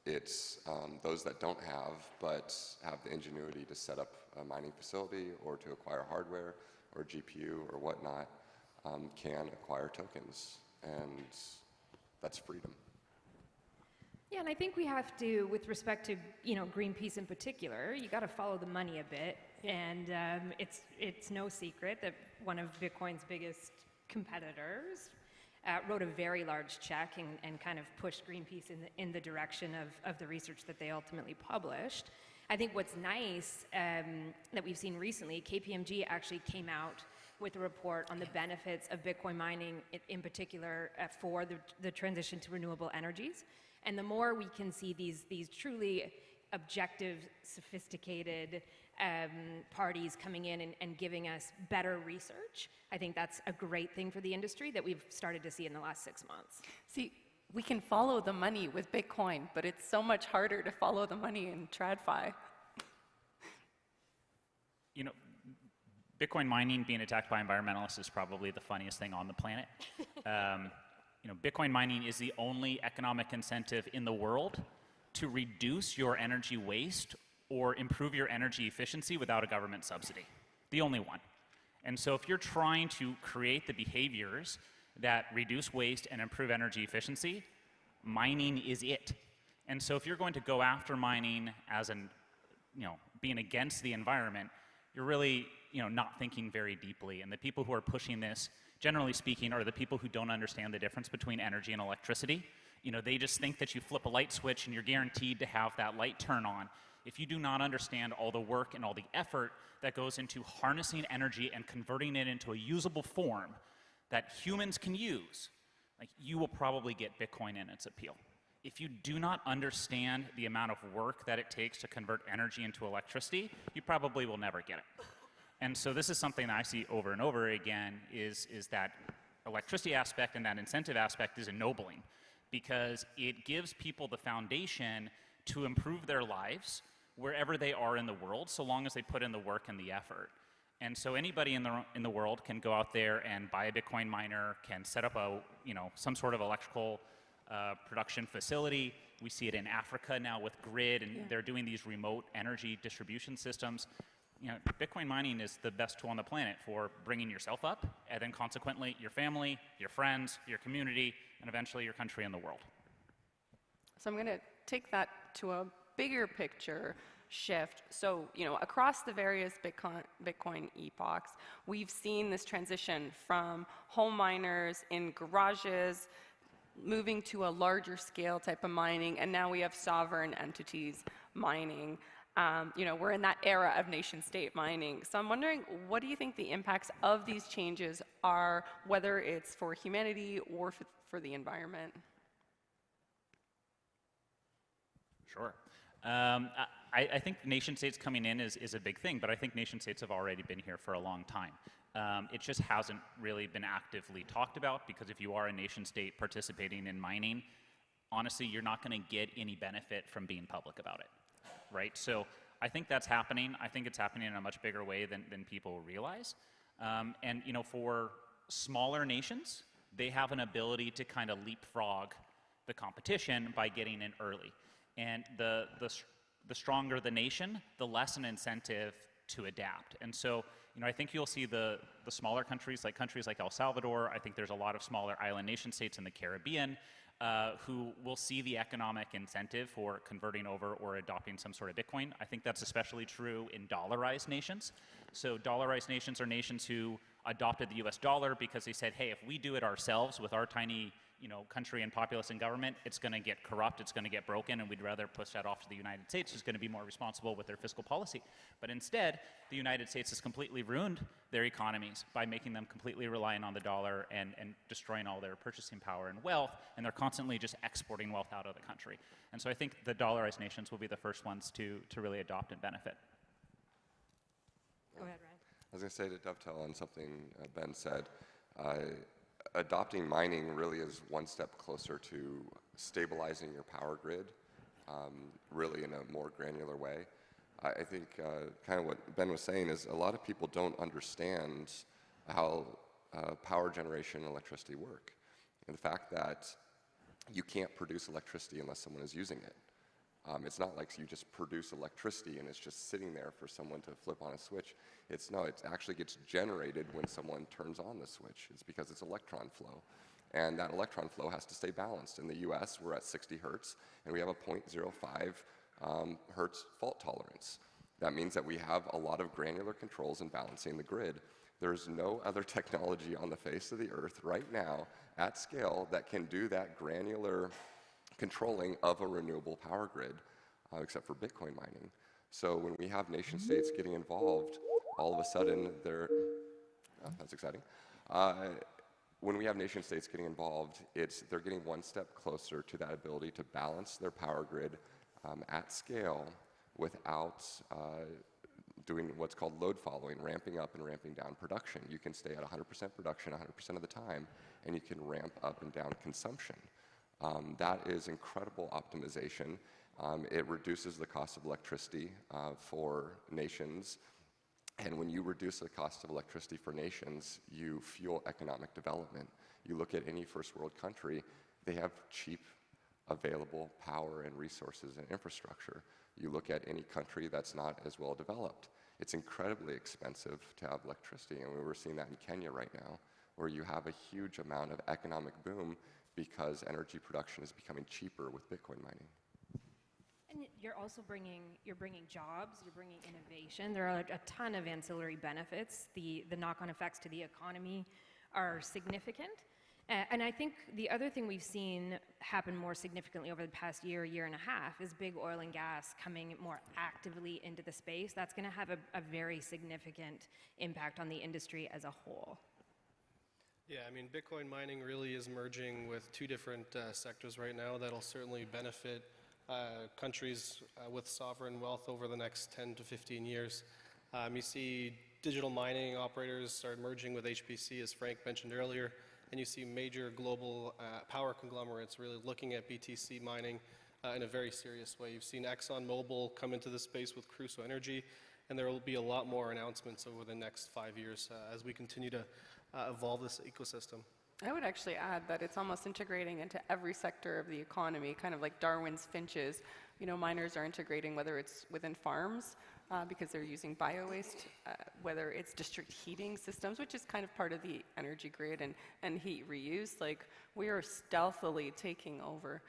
It's those that don't have, but have the ingenuity to set up a mining facility or to acquire hardware or GPU or whatnot, can acquire tokens, and that's freedom. Yeah, and I think we have to, with respect to, you know, Greenpeace in particular, you got to follow the money a bit, and it's no secret that one of Bitcoin's biggest competitors wrote a very large check and kind of pushed Greenpeace in the direction of the research that they ultimately published. I think what's nice that we've seen recently, KPMG actually came out with a report on the benefits of Bitcoin mining, in particular for the transition to renewable energies. And the more we can see these truly objective, sophisticated parties coming in and giving us better research, I think that's a great thing for the industry that we've started to see in the last 6 months. See, we can follow the money with Bitcoin, but it's so much harder to follow the money in TradFi. You know, Bitcoin mining being attacked by environmentalists is probably the funniest thing on the planet. You know, Bitcoin mining is the only economic incentive in the world to reduce your energy waste or improve your energy efficiency without a government subsidy. The only one. And so if you're trying to create the behaviors that reduce waste and improve energy efficiency, mining is it. And so if you're going to go after mining as being against the environment, you're really, not thinking very deeply. And the people who are pushing this, generally speaking, are the people who don't understand the difference between energy and electricity. You know, they just think that you flip a light switch and you're guaranteed to have that light turn on. If you do not understand all the work and all the effort that goes into harnessing energy and converting it into a usable form that humans can use, like, you will probably get Bitcoin in its appeal. If you do not understand the amount of work that it takes to convert energy into electricity, you probably will never get it. And so this is something that I see over and over again, is that electricity aspect and that incentive aspect is ennobling, because it gives people the foundation to improve their lives wherever they are in the world, so long as they put in the work and the effort. And so anybody in the world can go out there and buy a Bitcoin miner, can set up a, some sort of electrical production facility. We see it in Africa now with grid, and they're doing these remote energy distribution systems. You know, Bitcoin mining is the best tool on the planet for bringing yourself up, and then consequently your family, your friends, your community, and eventually your country and the world. So I'm going to take that to a bigger picture shift. So, across the various Bitcoin epochs, we've seen this transition from home miners in garages moving to a larger scale type of mining, and now we have sovereign entities mining. We're in that era of nation-state mining. So I'm wondering, what do you think the impacts of these changes are, whether it's for humanity or for the environment? Sure. I think nation-states coming in is a big thing, but I think nation-states have already been here for a long time. It just hasn't really been actively talked about, because if you are a nation-state participating in mining, honestly, you're not going to get any benefit from being public about it, right? So I think that's happening. I think it's happening in a much bigger way than people realize. And for smaller nations, they have an ability to kind of leapfrog the competition by getting in early. And the stronger the nation, the less an incentive to adapt. And so, I think you'll see the smaller countries like El Salvador. I think there's a lot of smaller island nation states in the Caribbean who will see the economic incentive for converting over or adopting some sort of Bitcoin. I think that's especially true in dollarized nations. So dollarized nations are nations who adopted the US dollar because they said, hey, if we do it ourselves with our tiny country and populace and government, it's going to get corrupt, it's going to get broken, and we'd rather push that off to the United States, who's going to be more responsible with their fiscal policy. But instead, the United States has completely ruined their economies by making them completely reliant on the dollar and destroying all their purchasing power and wealth, and they're constantly just exporting wealth out of the country. And so I think the dollarized nations will be the first ones to really adopt and benefit. Go ahead, Ryan. I was going to say, to dovetail on something Ben said, adopting mining really is one step closer to stabilizing your power grid, really in a more granular way. I think kind of what Ben was saying is a lot of people don't understand how power generation and electricity work. And the fact that you can't produce electricity unless someone is using it. It's not like you just produce electricity and it's just sitting there for someone to flip on a switch. It actually gets generated when someone turns on the switch. It's because it's electron flow. And that electron flow has to stay balanced. In the US, we're at 60 hertz, and we have a 0.05 hertz fault tolerance. That means that we have a lot of granular controls in balancing the grid. There's no other technology on the face of the earth right now at scale that can do that granular controlling of a renewable power grid, except for Bitcoin mining. So when we have nation states getting involved, all of a sudden that's exciting. When we have nation states getting involved, they're getting one step closer to that ability to balance their power grid at scale without doing what's called load following, ramping up and ramping down production. You can stay at 100% production 100% of the time, and you can ramp up and down consumption. That is incredible optimization. It reduces the cost of electricity for nations. And when you reduce the cost of electricity for nations, you fuel economic development. You look at any first world country, they have cheap, available power and resources and infrastructure. You look at any country that's not as well developed, it's incredibly expensive to have electricity. And we're seeing that in Kenya right now, where you have a huge amount of economic boom because energy production is becoming cheaper with Bitcoin mining. And you're also bringing jobs, you're bringing innovation. There are a ton of ancillary benefits. The knock-on effects to the economy are significant. And I think the other thing we've seen happen more significantly over the past year, year and a half, is big oil and gas coming more actively into the space. That's going to have a very significant impact on the industry as a whole. Yeah, I mean, Bitcoin mining really is merging with two different sectors right now that'll certainly benefit countries with sovereign wealth over the next 10 to 15 years. You see digital mining operators start merging with HPC, as Frank mentioned earlier, and you see major global power conglomerates really looking at BTC mining in a very serious way. You've seen ExxonMobil come into the space with Crusoe Energy, and there will be a lot more announcements over the next 5 years as we continue to evolve this ecosystem. I would actually add that it's almost integrating into every sector of the economy, kind of like Darwin's finches. You know, miners are integrating, whether it's within farms, because they're using bio-waste, whether it's district heating systems, which is kind of part of the energy grid, and heat reuse. Like, we are stealthily taking over.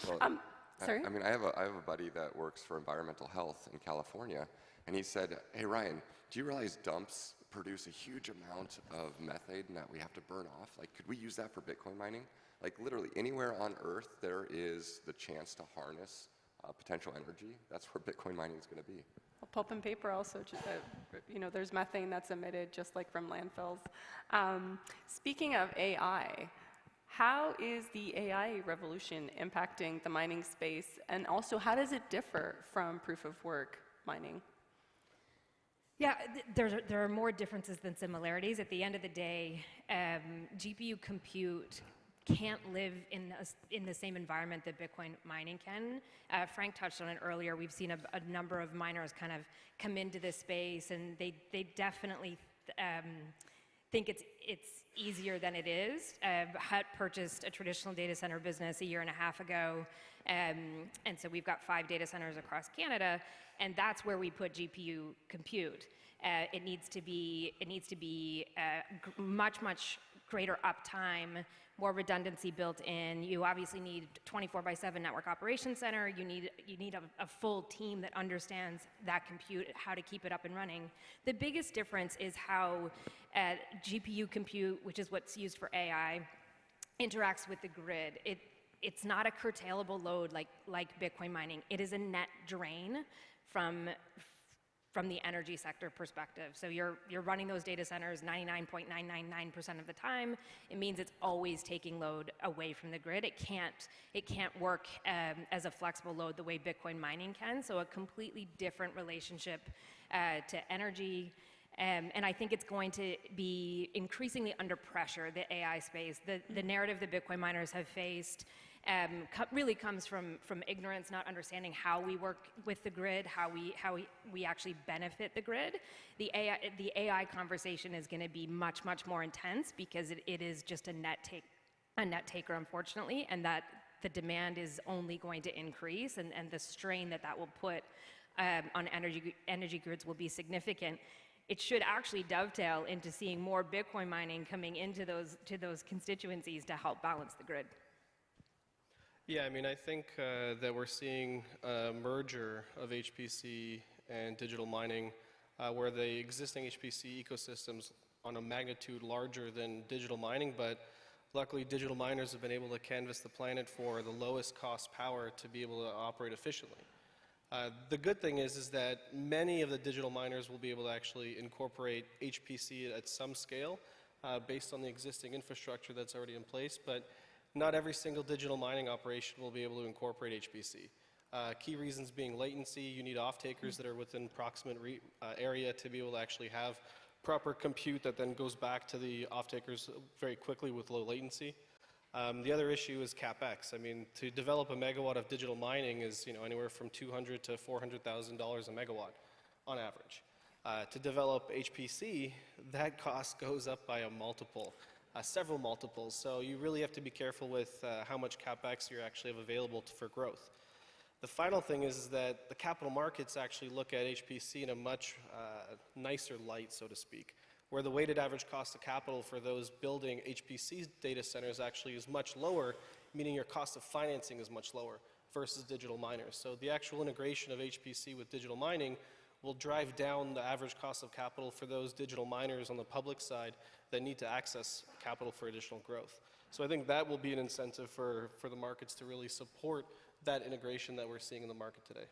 Well, sorry? I mean, I have a buddy that works for environmental health in California, and he said, hey, Ryan, do you realize dumps produce a huge amount of methane that we have to burn off? Like, could we use that for Bitcoin mining? Like, literally anywhere on Earth, there is the chance to harness potential energy. That's where Bitcoin mining is going to be. Well, pulp and paper also, you know, there's methane that's emitted just like from landfills. Speaking of AI, how is the AI revolution impacting the mining space, and also how does it differ from proof of work mining? Yeah, there are more differences than similarities. At the end of the day, GPU compute can't live in the same environment that Bitcoin mining can. Frank touched on it earlier. We've seen a number of miners kind of come into this space, and they definitely think it's easier than it is. Hut purchased a traditional data center business a year and a half ago, and so we've got 5 data centers across Canada, and that's where we put GPU compute. It needs to be much greater uptime, more redundancy built in. You obviously need 24/7 network operations center. You need a full team that understands that compute, how to keep it up and running. The biggest difference is how GPU compute, which is what's used for AI, interacts with the grid. It's not a curtailable load like Bitcoin mining. It is a net drain from the energy sector perspective. So you're running those data centers 99.999% of the time. It means it's always taking load away from the grid. It can't work as a flexible load the way Bitcoin mining can. So a completely different relationship to energy. And I think it's going to be increasingly under pressure, the AI space. The narrative that Bitcoin miners have faced really comes from ignorance, not understanding how we work with the grid, how we actually benefit the grid. The AI conversation is going to be much more intense because it is just a net taker, unfortunately, and that the demand is only going to increase, and the strain that will put on energy grids will be significant. It should actually dovetail into seeing more Bitcoin mining coming into those constituencies to help balance the grid. Yeah, I mean, I think that we're seeing a merger of HPC and digital mining where the existing HPC ecosystem's on a magnitude larger than digital mining, but luckily digital miners have been able to canvas the planet for the lowest cost power to be able to operate efficiently. The good thing is that many of the digital miners will be able to actually incorporate HPC at some scale based on the existing infrastructure that's already in place, but not every single digital mining operation will be able to incorporate HPC. Key reasons being latency. You need off-takers that are within proximate area to be able to actually have proper compute that then goes back to the off-takers very quickly with low latency. The other issue is CapEx. I mean, to develop a megawatt of digital mining is anywhere from $200,000 to $400,000 a megawatt on average. To develop HPC, that cost goes up by a multiple. Several multiples, so you really have to be careful with how much CapEx you actually have available for growth. The final thing is that the capital markets actually look at HPC in a much nicer light, so to speak, where the weighted average cost of capital for those building HPC data centers actually is much lower, meaning your cost of financing is much lower versus digital miners. So the actual integration of HPC with digital mining will drive down the average cost of capital for those digital miners on the public side that need to access capital for additional growth. So I think that will be an incentive for the markets to really support that integration that we're seeing in the market today.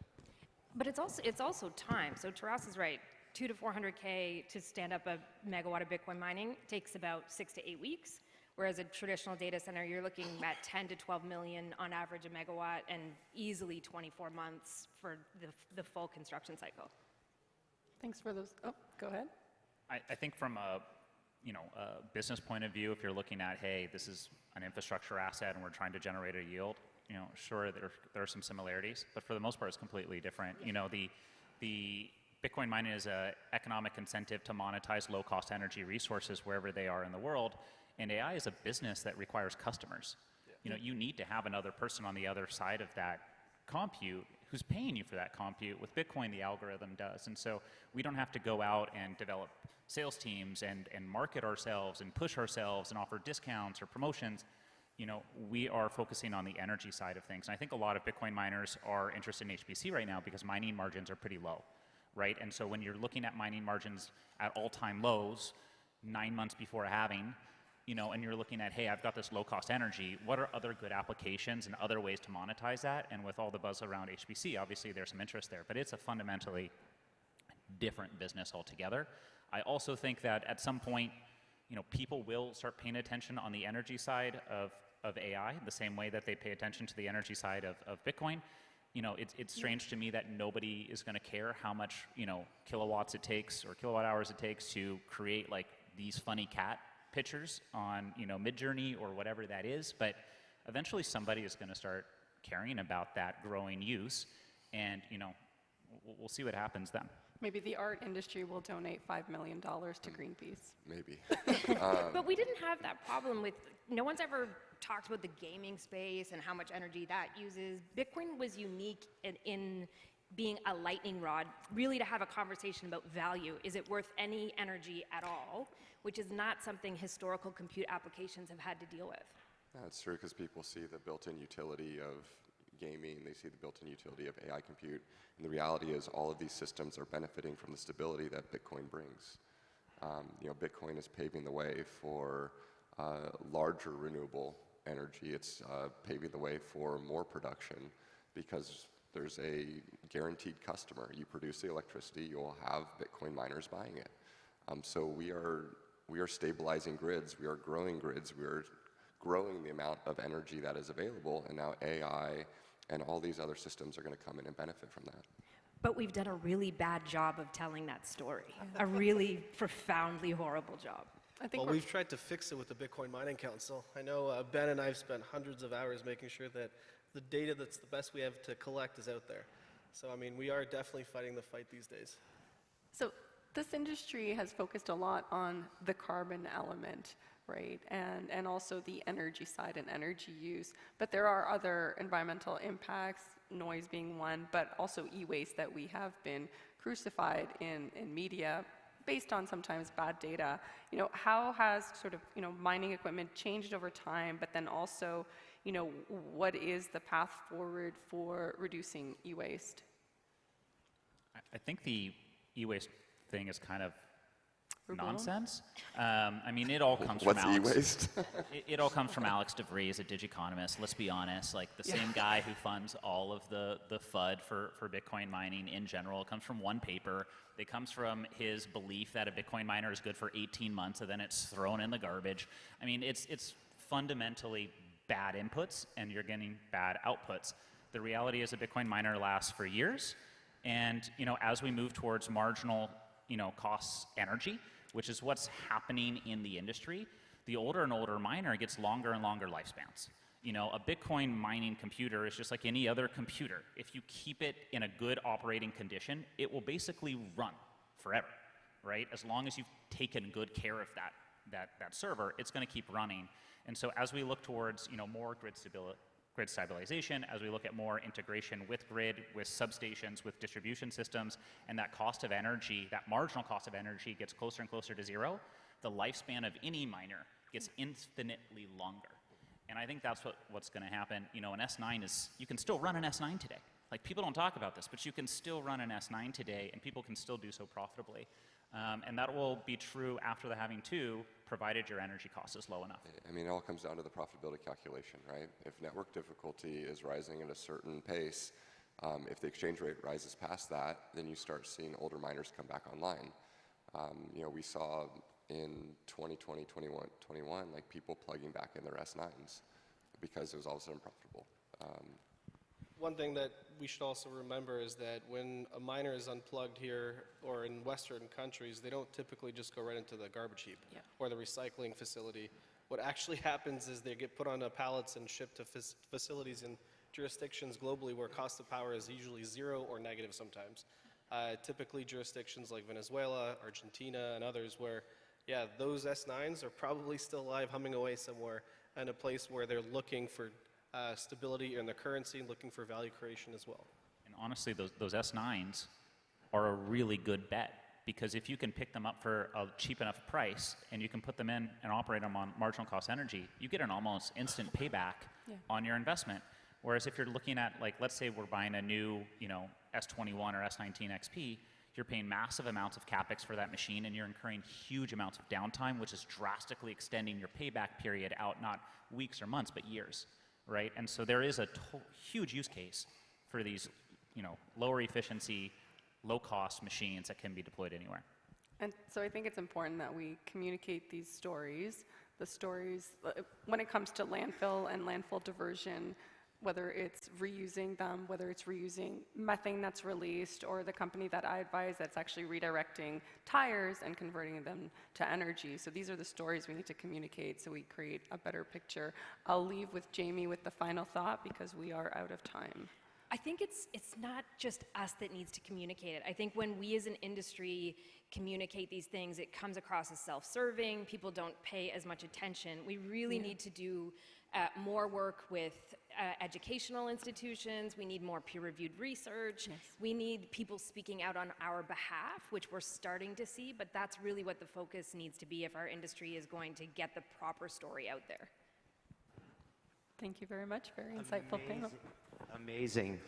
But it's also time. So Taras is right. 200 to 400K to stand up a megawatt of Bitcoin mining takes about 6 to 8 weeks. Whereas a traditional data center, you're looking at 10 to 12 million on average a megawatt, and easily 24 months for the full construction cycle. Thanks for those. Oh, go ahead. I think from a business point of view, if you're looking at, hey, this is an infrastructure asset and we're trying to generate a yield, sure, there are some similarities, but for the most part, it's completely different. The Bitcoin mining is an economic incentive to monetize low-cost energy resources wherever they are in the world, and AI is a business that requires customers. You need to have another person on the other side of that compute who's paying you for that compute. With Bitcoin, the algorithm does, and so we don't have to go out and develop sales teams and market ourselves and push ourselves and offer discounts or promotions. We are focusing on the energy side of things. And I think a lot of Bitcoin miners are interested in HPC right now because mining margins are pretty low, right? And so when you're looking at mining margins at all-time lows, 9 months before halving, and you're looking at, hey, I've got this low-cost energy, what are other good applications and other ways to monetize that? And with all the buzz around HPC, obviously there's some interest there, but it's a fundamentally different business altogether. I also think that at some point, people will start paying attention on the energy side of AI, the same way that they pay attention to the energy side of Bitcoin. It's strange to me that nobody is going to care how much, kilowatts it takes or kilowatt hours it takes to create like these funny cat pictures on, Midjourney or whatever that is. But eventually somebody is going to start caring about that growing use, and, we'll see what happens then. Maybe the art industry will donate $5 million to Greenpeace. Maybe. But we didn't have that problem with, no one's ever talked about the gaming space and how much energy that uses. Bitcoin was unique in being a lightning rod, really to have a conversation about value. Is it worth any energy at all? Which is not something historical compute applications have had to deal with. That's true, because people see the built-in utility of gaming, they see the built-in utility of AI compute, and the reality is all of these systems are benefiting from the stability that Bitcoin brings. Bitcoin is paving the way for larger renewable energy. It's paving the way for more production because there's a guaranteed customer. You produce the electricity, you'll have Bitcoin miners buying it. So we are stabilizing grids, we are growing grids, we are growing the amount of energy that is available, and now AI and all these other systems are going to come in and benefit from that. But we've done a really bad job of telling that story, a really profoundly horrible job. Well, we've tried to fix it with the Bitcoin Mining Council. I know Ben and I have spent hundreds of hours making sure that the data that's the best we have to collect is out there. So, we are definitely fighting the fight these days. So this industry has focused a lot on the carbon element, right? And also the energy side and energy use. But there are other environmental impacts, noise being one, but also e-waste that we have been crucified in media based on sometimes bad data. How has sort of, mining equipment changed over time, but then also, what is the path forward for reducing e-waste? I think the e-waste thing is kind of nonsense. Nonsense. It all comes What's from Alex. e-waste? It all comes from Alex DeVries, a digiconomist. Let's be honest, like the same guy who funds all of the FUD for Bitcoin mining in general. It comes from one paper. It comes from his belief that a Bitcoin miner is good for 18 months and then it's thrown in the garbage. It's fundamentally bad inputs and you're getting bad outputs. The reality is a Bitcoin miner lasts for years, and as we move towards marginal costs energy, which is what's happening in the industry, the older and older miner gets longer and longer lifespans. A Bitcoin mining computer is just like any other computer. If you keep it in a good operating condition, it will basically run forever, right? As long as you've taken good care of that server, it's going to keep running. And so as we look towards more grid stabilization, as we look at more integration with grid, with substations, with distribution systems, and that cost of energy, that marginal cost of energy gets closer and closer to zero, the lifespan of any miner gets infinitely longer. And I think that's what's going to happen. An S9 you can still run an S9 today, Like, people don't talk about this, but you can still run an S9 today, and people can still do so profitably. And that will be true after the halving too, provided your energy cost is low enough. I mean, it all comes down to the profitability calculation, right? If network difficulty is rising at a certain pace, if the exchange rate rises past that, then you start seeing older miners come back online. You know, we saw in 2020, 21, like people plugging back in their S9s because it was all of a sudden profitable. One thing that we should also remember is that when a miner is unplugged here or in Western countries, they don't typically just go right into the garbage heap or the recycling facility. What actually happens is they get put on pallets and shipped to facilities in jurisdictions globally where cost of power is usually zero or negative sometimes. Typically jurisdictions like Venezuela, Argentina, and others where, yeah, those S9s are probably still alive, humming away somewhere in a place where they're looking for stability in the currency, looking for value creation as well. And honestly, those S9s are a really good bet, because if you can pick them up for a cheap enough price and you can put them in and operate them on marginal cost energy, you get an almost instant payback on your investment. Whereas if you're looking at, like, let's say we're buying a new, you know, S21 or S19 XP, you're paying massive amounts of capex for that machine, and you're incurring huge amounts of downtime, which is drastically extending your payback period out not weeks or months, but years. Right? And so there is a huge use case for these, you know, lower efficiency, low cost machines that can be deployed anywhere. And so I think it's important that we communicate these stories, the stories when it comes to landfill and landfill diversion, whether it's reusing them, whether it's reusing methane that's released, or the company that I advise that's actually redirecting tires and converting them to energy. So these are the stories we need to communicate so we create a better picture. I'll leave with Jamie with the final thought because we are out of time. I think it's not just us that needs to communicate it. I think when we as an industry communicate these things, it comes across as self-serving. People don't pay as much attention. We really need to do more work with educational institutions. We need more peer-reviewed research. We need people speaking out on our behalf, which we're starting to see, but that's really what the focus needs to be if our industry is going to get the proper story out there. Thank you very much. Very insightful panel. Amazing.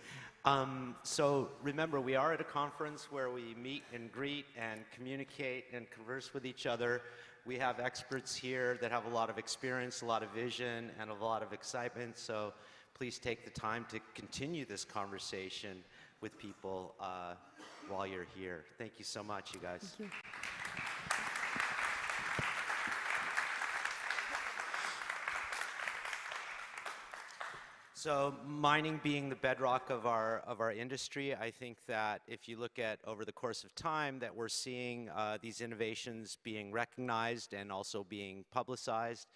So remember, we are at a conference where we meet and greet and communicate and converse with each other. We have experts here that have a lot of experience, a lot of vision, and a lot of excitement. So please take the time to continue this conversation with people while you're here. Thank you so much, you guys. Thank you. So mining being the bedrock of our industry, I think that if you look at over the course of time that we're seeing these innovations being recognized and also being publicized.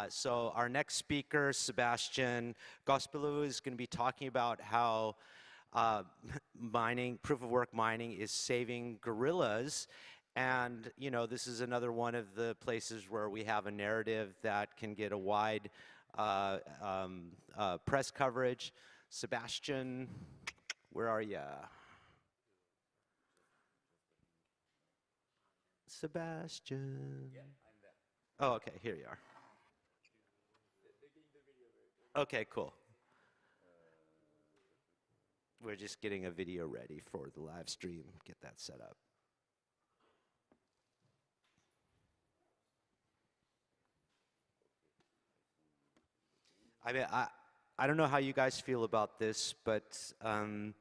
So our next speaker, Sebastian Gospelou, is going to be talking about how mining, proof of work mining, is saving gorillas. And, you know, this is another one of the places where we have a narrative that can get a wide press coverage. Sebastian, where are you? Sebastian. Yeah, I'm there. Oh, okay, here you are. Okay, cool. We're just getting a video ready for the live stream. Get that set up. I mean, I don't know how you guys feel about this, but I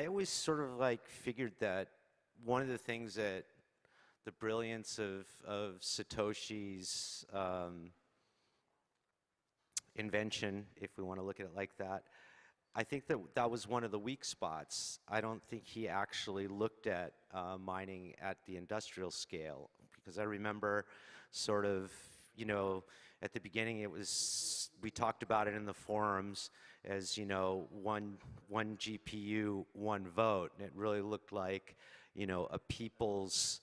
always sort of like figured that one of the things that the brilliance of Satoshi's invention, if we want to look at it like that, I think that that was one of the weak spots. I don't think he actually looked at mining at the industrial scale, because I remember sort of, you know, at the beginning it was, we talked about it in the forums as, you know, one GPU, one vote. And it really looked like, you know, a people's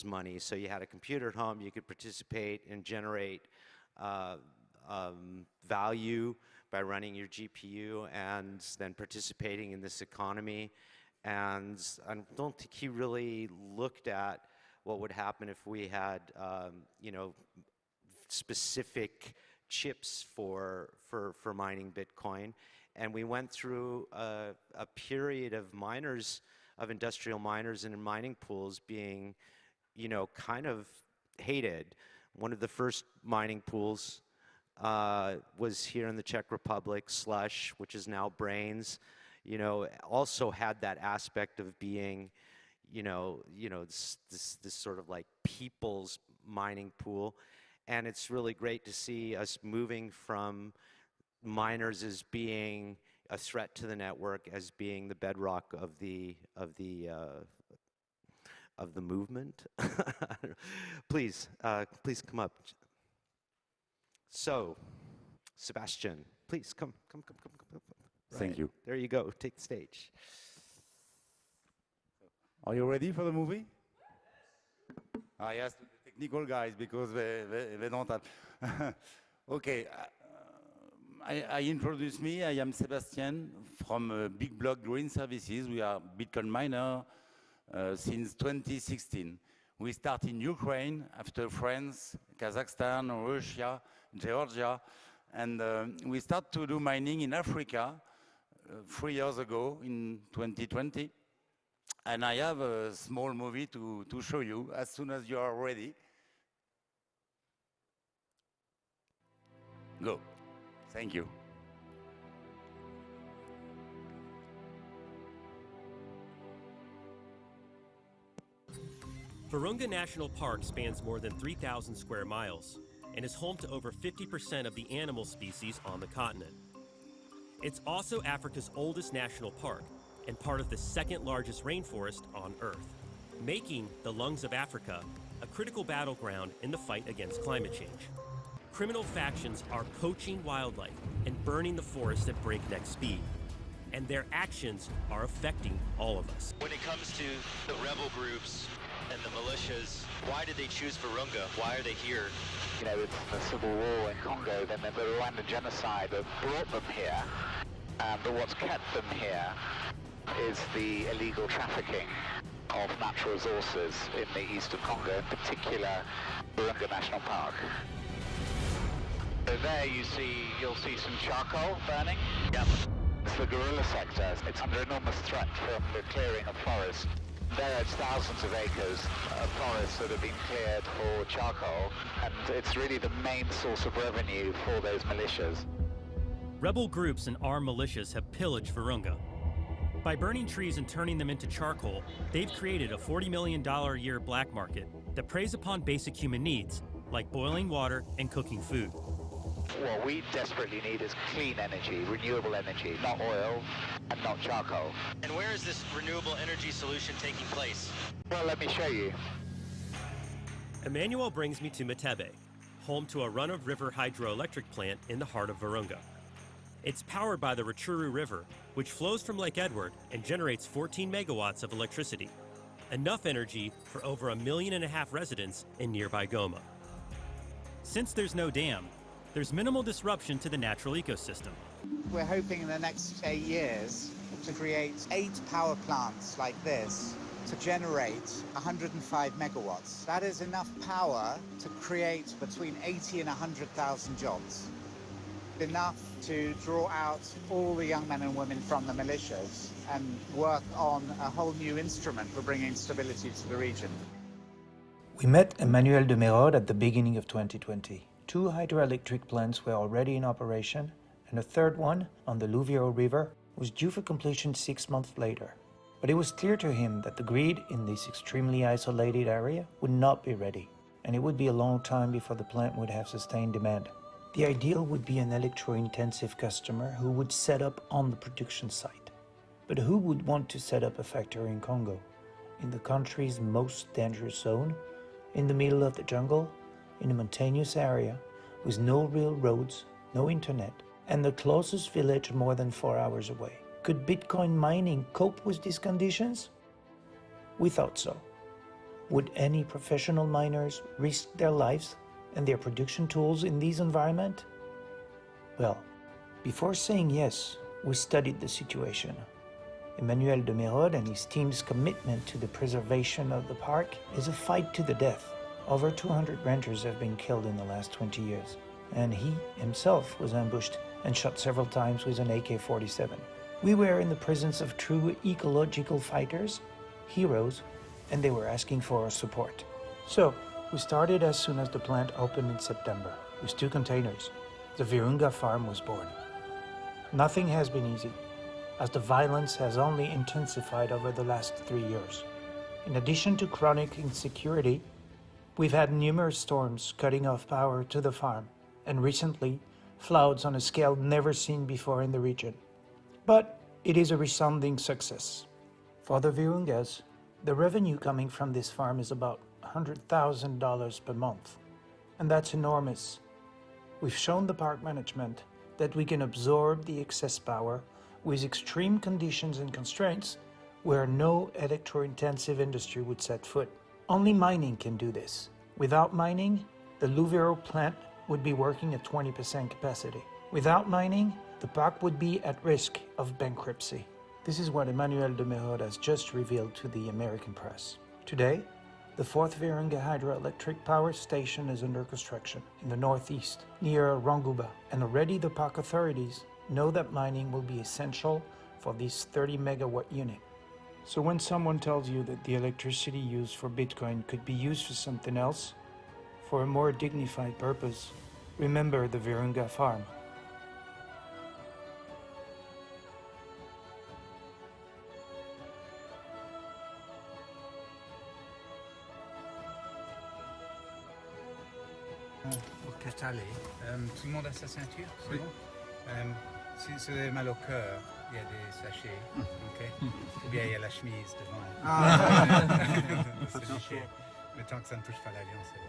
money. So you had a computer at home, you could participate and generate value by running your GPU and then participating in this economy. And I don't think he really looked at what would happen if we had, you know, specific chips for mining Bitcoin. And we went through a period of miners, of industrial miners and mining pools being, you know, kind of hated. One of the first mining pools was here in the Czech Republic, Slush, which is now Brains, you know, also had that aspect of being, you know, this sort of like people's mining pool. And it's really great to see us moving from miners as being a threat to the network, as being the bedrock of the movement. Please come up. So, Sebastian, please come. Thank you. There you go. Take the stage. Are you ready for the movie? I asked the technical guys because they don't have. Okay. I introduce me. I am Sebastian from Big Block Green Services. We are Bitcoin miner since 2016. We start in Ukraine, after France, Kazakhstan, Russia, Georgia, and we start to do mining in Africa 3 years ago in 2020. And I have a small movie to show you as soon as you are ready. Go. Thank you. Virunga National Park spans more than 3,000 square miles and is home to over 50% of the animal species on the continent. It's also Africa's oldest national park and part of the second largest rainforest on Earth, making the lungs of Africa a critical battleground in the fight against climate change. Criminal factions are poaching wildlife and burning the forest at breakneck speed, and their actions are affecting all of us. When it comes to the rebel groups and the militias, why did they choose Virunga? Why are they here? You know, it's the civil war in Congo, then the Rwandan genocide that brought them here. But what's kept them here is the illegal trafficking of natural resources in the east of Congo, in particular Virunga National Park. So there you'll see some charcoal burning. Yep. It's the guerrilla sector. It's under enormous threat from the clearing of forest. There it's thousands of acres of forest that have been cleared for charcoal, and it's really the main source of revenue for those militias. Rebel groups and armed militias have pillaged Virunga. By burning trees and turning them into charcoal, they've created a $40 million a year black market that preys upon basic human needs, like boiling water and cooking food. What we desperately need is clean energy, renewable energy, not oil and not charcoal. And where is this renewable energy solution taking place? Well, let me show you. Emmanuel brings me to Matebe, home to a run-of-river hydroelectric plant in the heart of Virunga. It's powered by the Rutshuru River, which flows from Lake Edward and generates 14 megawatts of electricity, enough energy for over 1.5 million residents in nearby Goma. Since there's no dam, there's minimal disruption to the natural ecosystem. We're hoping in the next 8 years to create 8 power plants like this to generate 105 megawatts. That is enough power to create between 80 and 100,000 jobs. Enough to draw out all the young men and women from the militias and work on a whole new instrument for bringing stability to the region. We met Emmanuel de Merode at the beginning of 2020. 2 hydroelectric plants were already in operation, and a third one, on the Louvieau River, was due for completion 6 months later. But it was clear to him that the grid in this extremely isolated area would not be ready, and it would be a long time before the plant would have sustained demand. The ideal would be an electro-intensive customer who would set up on the production site. But who would want to set up a factory in Congo, in the country's most dangerous zone, in the middle of the jungle, in a mountainous area, with no real roads, no internet, and the closest village more than 4 hours away? Could Bitcoin mining cope with these conditions? We thought so. Would any professional miners risk their lives and their production tools in this environment? Well, before saying yes, we studied the situation. Emmanuel de Merode and his team's commitment to the preservation of the park is a fight to the death. Over 200 rangers have been killed in the last 20 years, and he himself was ambushed and shot several times with an AK-47. We were in the presence of true ecological fighters, heroes, and they were asking for our support. So, we started as soon as the plant opened in September, with 2 containers. The Virunga farm was born. Nothing has been easy, as the violence has only intensified over the last 3 years. In addition to chronic insecurity, we've had numerous storms cutting off power to the farm, and recently, floods on a scale never seen before in the region. But it is a resounding success. For the Virungas, the revenue coming from this farm is about $100,000 per month, and that's enormous. We've shown the park management that we can absorb the excess power with extreme conditions and constraints where no electro-intensive industry would set foot. Only mining can do this. Without mining, the Louvero plant would be working at 20% capacity. Without mining, the park would be at risk of bankruptcy. This is what Emmanuel de Merode has just revealed to the American press. Today, the 4th Virunga hydroelectric power station is under construction in the northeast, near Ronguba, and already the park authorities know that mining will be essential for this 30 megawatt unit. So when someone tells you that the electricity used for Bitcoin could be used for something else, for a more dignified purpose, remember the Virunga farm. Pour Catalé, tout le monde a sa ceinture, c'est bon? Si vous avez mal au cœur, il y a des sachets, ok? Ou bien il y a la chemise devant. C'est léger. Mais tant que ça ne touche pas l'avion, c'est bon.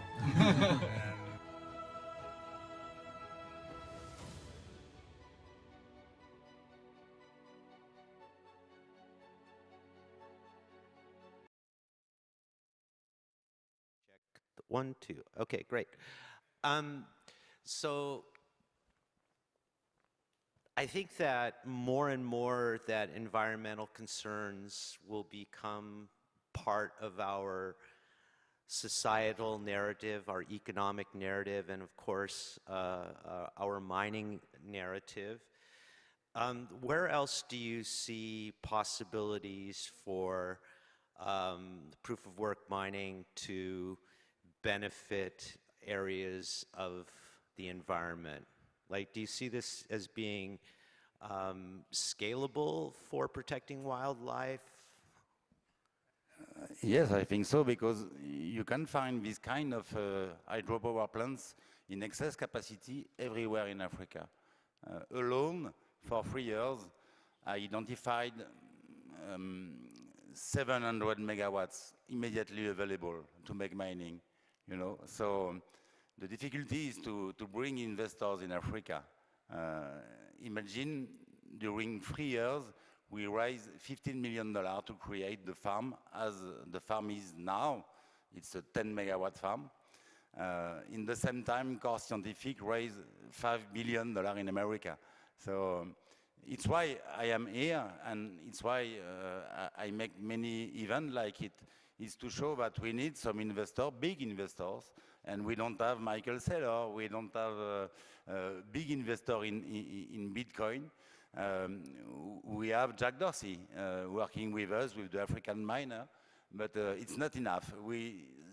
One, two. Okay, great. So I think that more and more that environmental concerns will become part of our societal narrative, our economic narrative, and of course, our mining narrative. Where else do you see possibilities for proof of work mining to benefit areas of the environment? Like, do you see this as being scalable for protecting wildlife? Yes, I think so, because you can find this kind of hydropower plants in excess capacity everywhere in Africa. Alone, for 3 years, I identified 700 megawatts immediately available to make mining. You know, so the difficulty is to bring investors in Africa. Imagine during 3 years, we raised $15 million to create the farm as the farm is now. It's a 10 megawatt farm. In the same time, Core Scientific raised $5 billion in America. So it's why I am here, and it's why I make many events like it, is to show that we need some investors, big investors, and we don't have Michael Saylor, we don't have a big investor in Bitcoin. We have Jack Dorsey working with us, with the African miner, but it's not enough.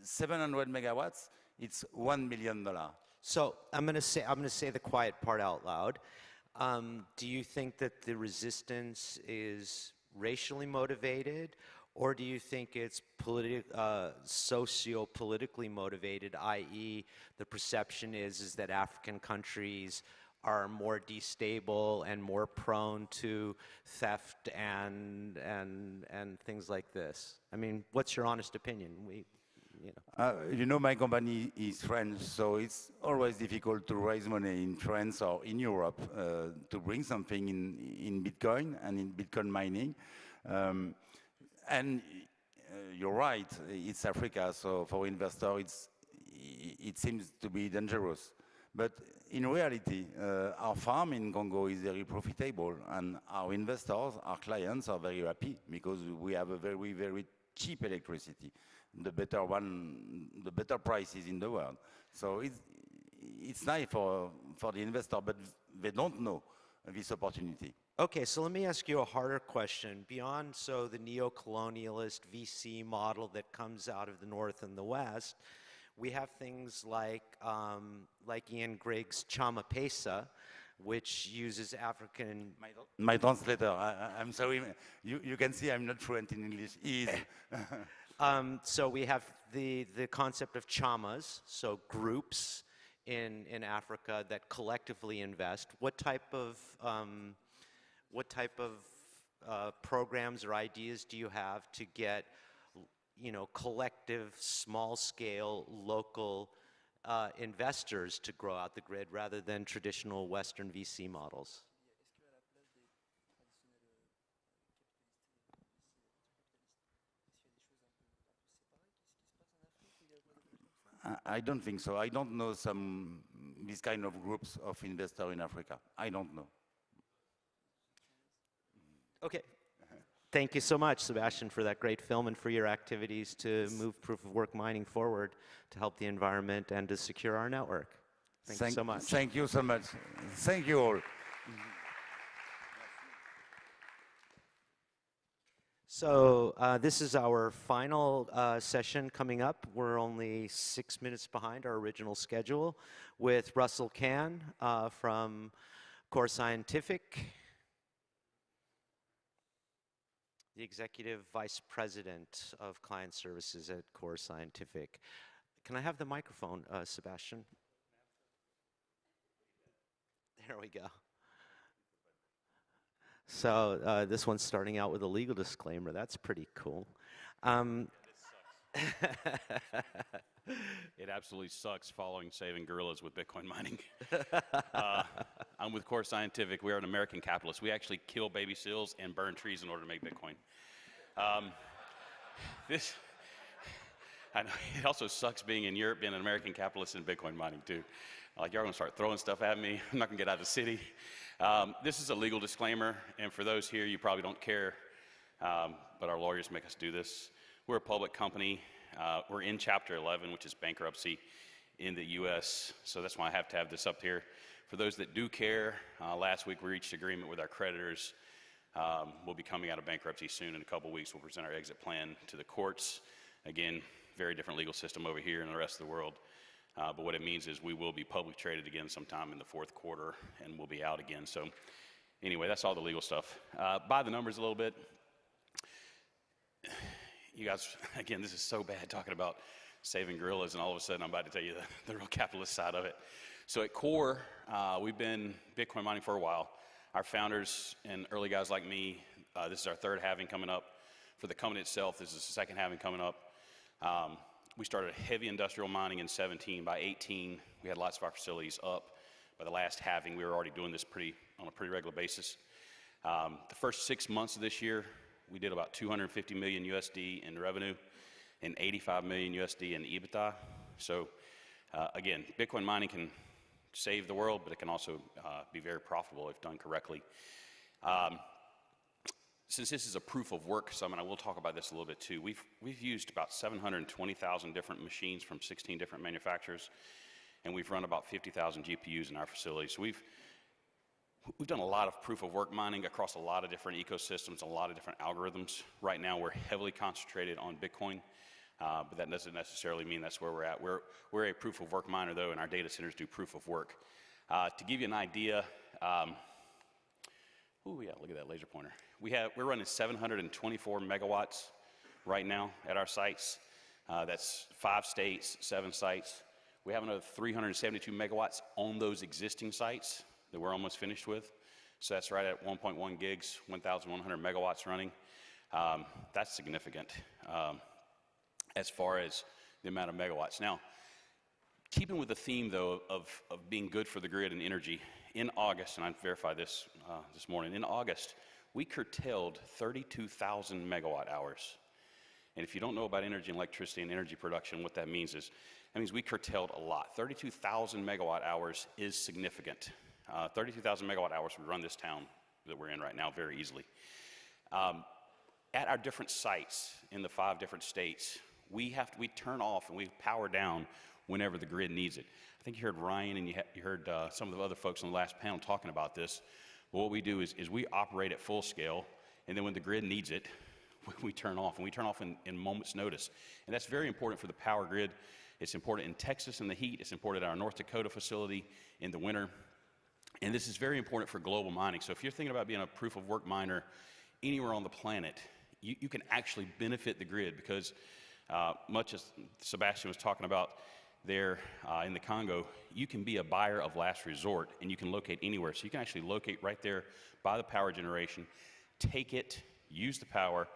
700 megawatts, it's $1 million. So I'm going to say the quiet part out loud. Do you think that the resistance is racially motivated, or do you think it's socio-politically motivated, i.e. the perception is that African countries are more destable and more prone to theft and things like this? I mean, what's your honest opinion? You know, my company is French, so it's always difficult to raise money in France or in Europe to bring something in Bitcoin and in Bitcoin mining. And you're right, it's Africa, so for investors, it seems to be dangerous. But in reality, our farm in Congo is very profitable, and our investors, our clients are very happy because we have a very, very cheap electricity, the better prices in the world. So it's nice for the investor, but they don't know this opportunity. Okay, so let me ask you a harder question. Beyond the neo-colonialist VC model that comes out of the North and the West, we have things like Ian Grigg's Chama Pesa, which uses African... My translator, I'm sorry, you can see I'm not fluent in English. So we have the concept of chamas, so groups in Africa that collectively invest. What type of programs or ideas do you have to get, collective, small-scale, local investors to grow out the grid rather than traditional Western VC models? I don't think so. I don't know these kind of groups of investors in Africa. I don't know. Okay. Thank you so much, Sebastian, for that great film and for your activities to move proof-of-work mining forward to help the environment and to secure our network. Thank you so much. Thank you so much. Thank you all. So this is our final session coming up. We're only 6 minutes behind our original schedule with Russell Kann from Core Scientific, the Executive Vice President of Client Services at Core Scientific. Can I have the microphone, Sebastian? There we go. So this one's starting out with a legal disclaimer. That's pretty cool. It absolutely sucks following saving gorillas with Bitcoin mining. I'm with Core Scientific. We are an American capitalist. We actually kill baby seals and burn trees in order to make Bitcoin. I know it also sucks being in Europe, being an American capitalist in Bitcoin mining too. Like, y'all gonna start throwing stuff at me. I'm not gonna get out of the city. This is a legal disclaimer, and for those here, you probably don't care, but our lawyers make us do this. We're a public company. We're in Chapter 11, which is bankruptcy in the U.S., so that's why I have to have this up here. For those that do care, last week we reached agreement with our creditors. We'll be coming out of bankruptcy soon. In a couple weeks, we'll present our exit plan to the courts. Again, very different legal system over here and the rest of the world. But what it means is we will be publicly traded again sometime in the fourth quarter, and we'll be out again. So anyway, that's all the legal stuff. By the numbers a little bit. You guys, again, this is so bad talking about saving gorillas, and all of a sudden I'm about to tell you the real capitalist side of it. So at Core, we've been Bitcoin mining for a while. Our founders and early guys like me, this is our third halving coming up. For the company itself, this is the second halving coming up. We started heavy industrial mining in 17. By 18, we had lots of our facilities up. By the last halving, we were already doing this on a pretty regular basis. The first 6 months of this year, we did about 250 million USD in revenue and 85 million USD in EBITDA. So again, Bitcoin mining can save the world, but it can also be very profitable if done correctly. Since this is a proof of work summit, I will talk about this a little bit too. We've used about 720,000 different machines from 16 different manufacturers, and we've run about 50,000 GPUs in our facility. So we've done a lot of proof of work mining across a lot of different ecosystems, a lot of different algorithms. Right now, we're heavily concentrated on Bitcoin, but that doesn't necessarily mean that's where we're at. We're a proof of work miner though, and our data centers do proof of work. To give you an idea, ooh, yeah, look at that laser pointer. We're running 724 megawatts right now at our sites. That's 5 states, 7 sites. We have another 372 megawatts on those existing sites that we're almost finished with. So that's right at 1.1 gigs, 1,100 megawatts running. That's significant as far as the amount of megawatts. Now, keeping with the theme though of being good for the grid and energy, in August, and I verified this this morning, in August, we curtailed 32,000 megawatt hours. And if you don't know about energy and electricity and energy production, what that means is, that means we curtailed a lot. 32,000 megawatt hours is significant. 32,000 megawatt hours would run this town that we're in right now very easily. At our different sites in the 5 different states, we turn off and we power down whenever the grid needs it. I think you heard Ryan and you heard some of the other folks on the last panel talking about this. But what we do is we operate at full scale, and then when the grid needs it, we turn off, and we turn off in moments' notice. And that's very important for the power grid. It's important in Texas in the heat. It's important at our North Dakota facility in the winter. And this is very important for global mining. So if you're thinking about being a proof of work miner anywhere on the planet, you can actually benefit the grid because much as Sebastian was talking about there in the Congo, you can be a buyer of last resort and you can locate anywhere. So you can actually locate right there by the power generation, take it, use the power,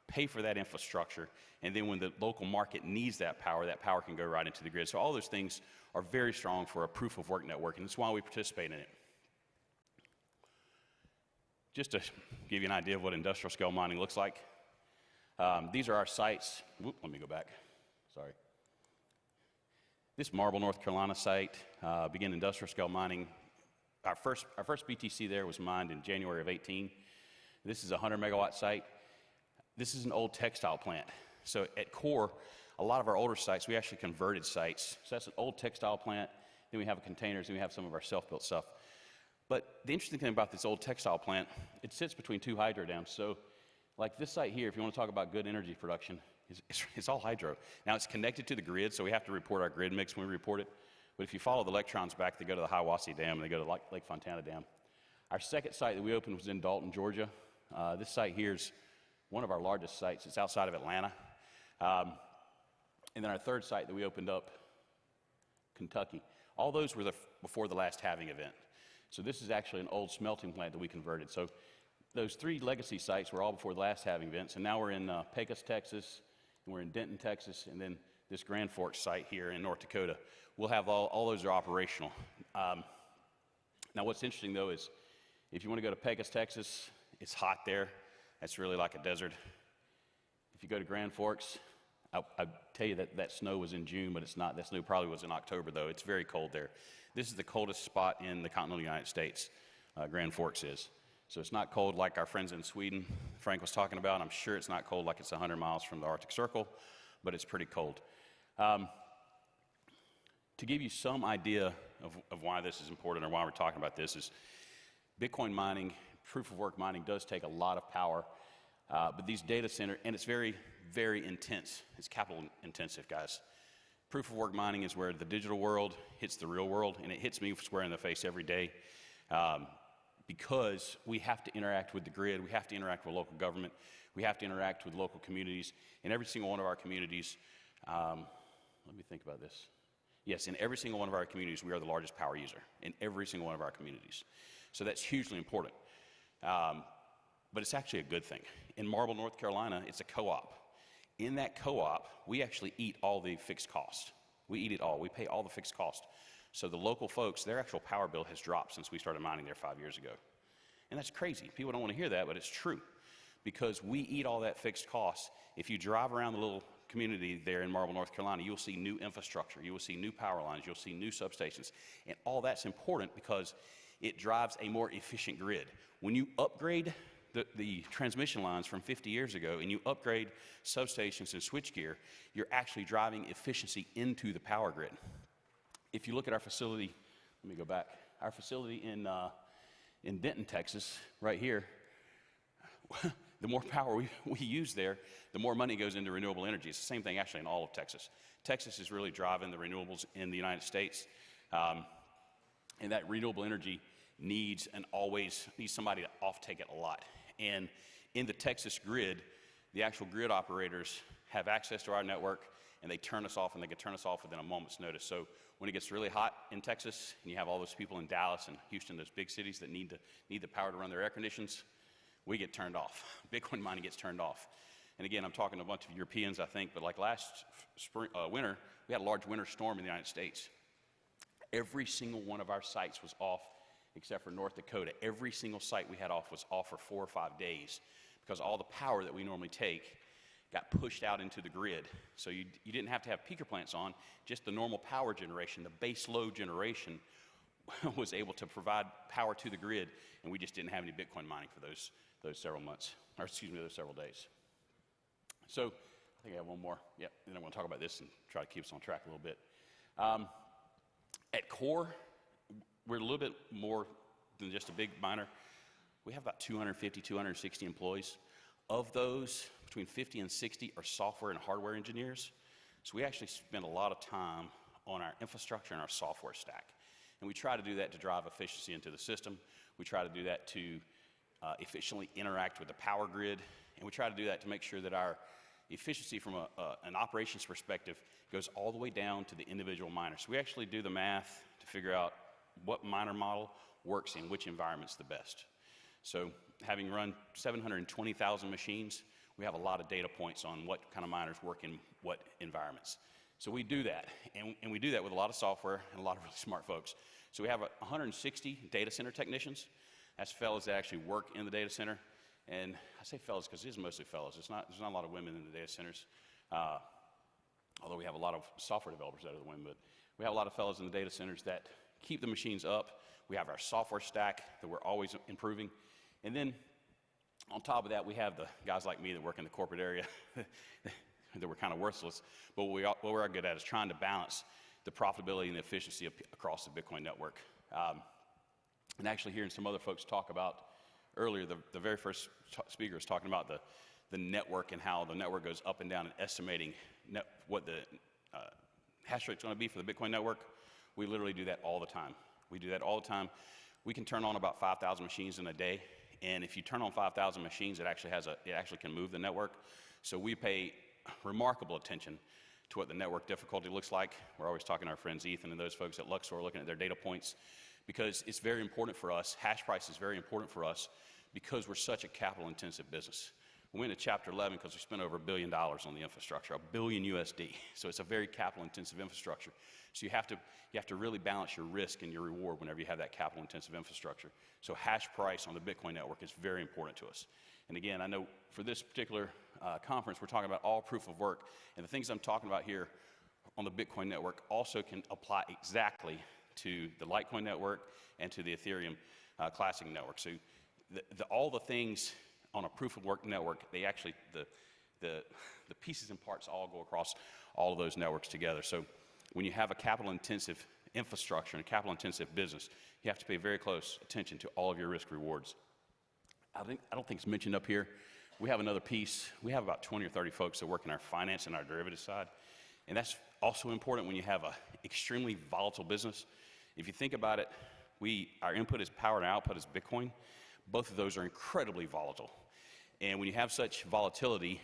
pay for that infrastructure, and then when the local market needs that power can go right into the grid. So all those things are very strong for a proof of work network, and that's why we participate in it. Just to give you an idea of what industrial scale mining looks like, these are our sites. Whoop, let me go back, sorry. This Marble, North Carolina site began industrial scale mining. Our first BTC there was mined in January of 18. This is a 100 megawatt site. This is an old textile plant. So at core, a lot of our older sites, we actually converted sites. So that's an old textile plant, then we have containers, then we have some of our self-built stuff. But the interesting thing about this old textile plant, it sits between two hydro dams. So like this site here, if you want to talk about good energy production, it's all hydro. Now it's connected to the grid, so we have to report our grid mix when we report it. But if you follow the electrons back, they go to the Hiwassee Dam and they go to Lake Fontana Dam. Our second site that we opened was in Dalton, Georgia. This site here is one of our largest sites. It's outside of Atlanta. And then our third site that we opened up, Kentucky. All those were before the last halving event. So this is actually an old smelting plant that we converted. So those three legacy sites were all before the last halving events. And now we're in Pecos, Texas, and we're in Denton, Texas, and then this Grand Forks site here in North Dakota. We'll have all those are operational. Now what's interesting though is if you want to go to Pecos, Texas, it's hot there. That's really like a desert. If you go to Grand Forks, I'd tell you that snow was in June, but it's not. That snow probably was in October, though. It's very cold there. This is the coldest spot in the continental United States, Grand Forks is. So it's not cold like our friends in Sweden Frank was talking about. I'm sure it's not cold like it's 100 miles from the Arctic Circle, but it's pretty cold. To give you some idea of why this is important or why we're talking about this is Bitcoin mining, proof of work mining does take a lot of power, but these data centers, and it's very, very intense. It's capital intensive, guys. Proof of work mining is where the digital world hits the real world, and it hits me square in the face every day because we have to interact with the grid, we have to interact with local government, we have to interact with local communities. In every single one of our communities, let me think about this. Yes, in every single one of our communities, we are the largest power user, in every single one of our communities. So that's hugely important. But it's actually a good thing. In Marble, North Carolina, it's a co-op. In that co-op, we actually eat all the fixed costs. We eat it all. We pay all the fixed costs. So the local folks, their actual power bill has dropped since we started mining there 5 years ago. And that's crazy. People don't want to hear that, but it's true. Because we eat all that fixed cost. If you drive around the little community there in Marble, North Carolina, you'll see new infrastructure. You will see new power lines. You'll see new substations. And all that's important because it drives a more efficient grid. When you upgrade the transmission lines from 50 years ago and you upgrade substations and switchgear, you're actually driving efficiency into the power grid. If you look at our facility, let me go back, our facility in Denton, Texas, right here, the more power we use there, the more money goes into renewable energy. It's the same thing actually in all of Texas. Texas is really driving the renewables in the United States. And that renewable energy needs somebody to offtake it a lot. And in the Texas grid, the actual grid operators have access to our network and they turn us off, and they can turn us off within a moment's notice. So when it gets really hot in Texas and you have all those people in Dallas and Houston, those big cities that need the power to run their air conditions, we get turned off. Bitcoin mining gets turned off. And again, I'm talking to a bunch of Europeans, I think, but like last winter, we had a large winter storm in the United States. Every single one of our sites was off except for North Dakota. Every single site we had off was off for 4 or 5 days because all the power that we normally take got pushed out into the grid. So you didn't have to have peaker plants on, just the normal power generation, the base load generation was able to provide power to the grid, and we just didn't have any Bitcoin mining for those several months, or excuse me, those several days. So I think I have one more. Yep, then I'm going to talk about this and try to keep us on track a little bit. At core, we're a little bit more than just a big miner. We have about 250, 260 employees. Of those, between 50 and 60 are software and hardware engineers. So we actually spend a lot of time on our infrastructure and our software stack. And we try to do that to drive efficiency into the system. We try to do that to efficiently interact with the power grid. And we try to do that to make sure that our efficiency from an operations perspective goes all the way down to the individual miner. So we actually do the math to figure out what miner model works in which environment's the best. So having run 720,000 machines, we have a lot of data points on what kind of miners work in what environments. So we do that, and we do that with a lot of software and a lot of really smart folks. So we have 160 data center technicians. That's fellows that actually work in the data center. And I say fellows because it is mostly fellows. There's not a lot of women in the data centers, although we have a lot of software developers that are the women. But we have a lot of fellows in the data centers that keep the machines up. We have our software stack that we're always improving. And then on top of that, we have the guys like me that work in the corporate area that were kind of worthless. But what we're good at is trying to balance the profitability and the efficiency across the Bitcoin network. And actually hearing some other folks talk about earlier, the very first speaker was talking about the network and how the network goes up and down and estimating what the hash rate's going to be for the Bitcoin network. We literally do that all the time. We do that all the time. We can turn on about 5,000 machines in a day. And if you turn on 5,000 machines, it actually can move the network. So we pay remarkable attention to what the network difficulty looks like. We're always talking to our friends Ethan and those folks at Luxor looking at their data points because it's very important for us. Hash price is very important for us because we're such a capital intensive business. We went to chapter 11 because we spent over $1 billion on the infrastructure, $1 billion USD. So it's a very capital intensive infrastructure. So you have to really balance your risk and your reward whenever you have that capital intensive infrastructure. So hash price on the Bitcoin network is very important to us. And again, I know for this particular conference, we're talking about all proof of work. And the things I'm talking about here on the Bitcoin network also can apply exactly to the Litecoin network and to the Ethereum Classic network. So all the things on a proof of work network, they actually, the pieces and parts all go across all of those networks together. So when you have a capital intensive infrastructure and a capital intensive business, you have to pay very close attention to all of your risk rewards. I don't think it's mentioned up here. We have another piece. We have about 20 or 30 folks that work in our finance and our derivative side. And that's also important when you have an extremely volatile business. If you think about it, our input is power and our output is Bitcoin. Both of those are incredibly volatile. And when you have such volatility,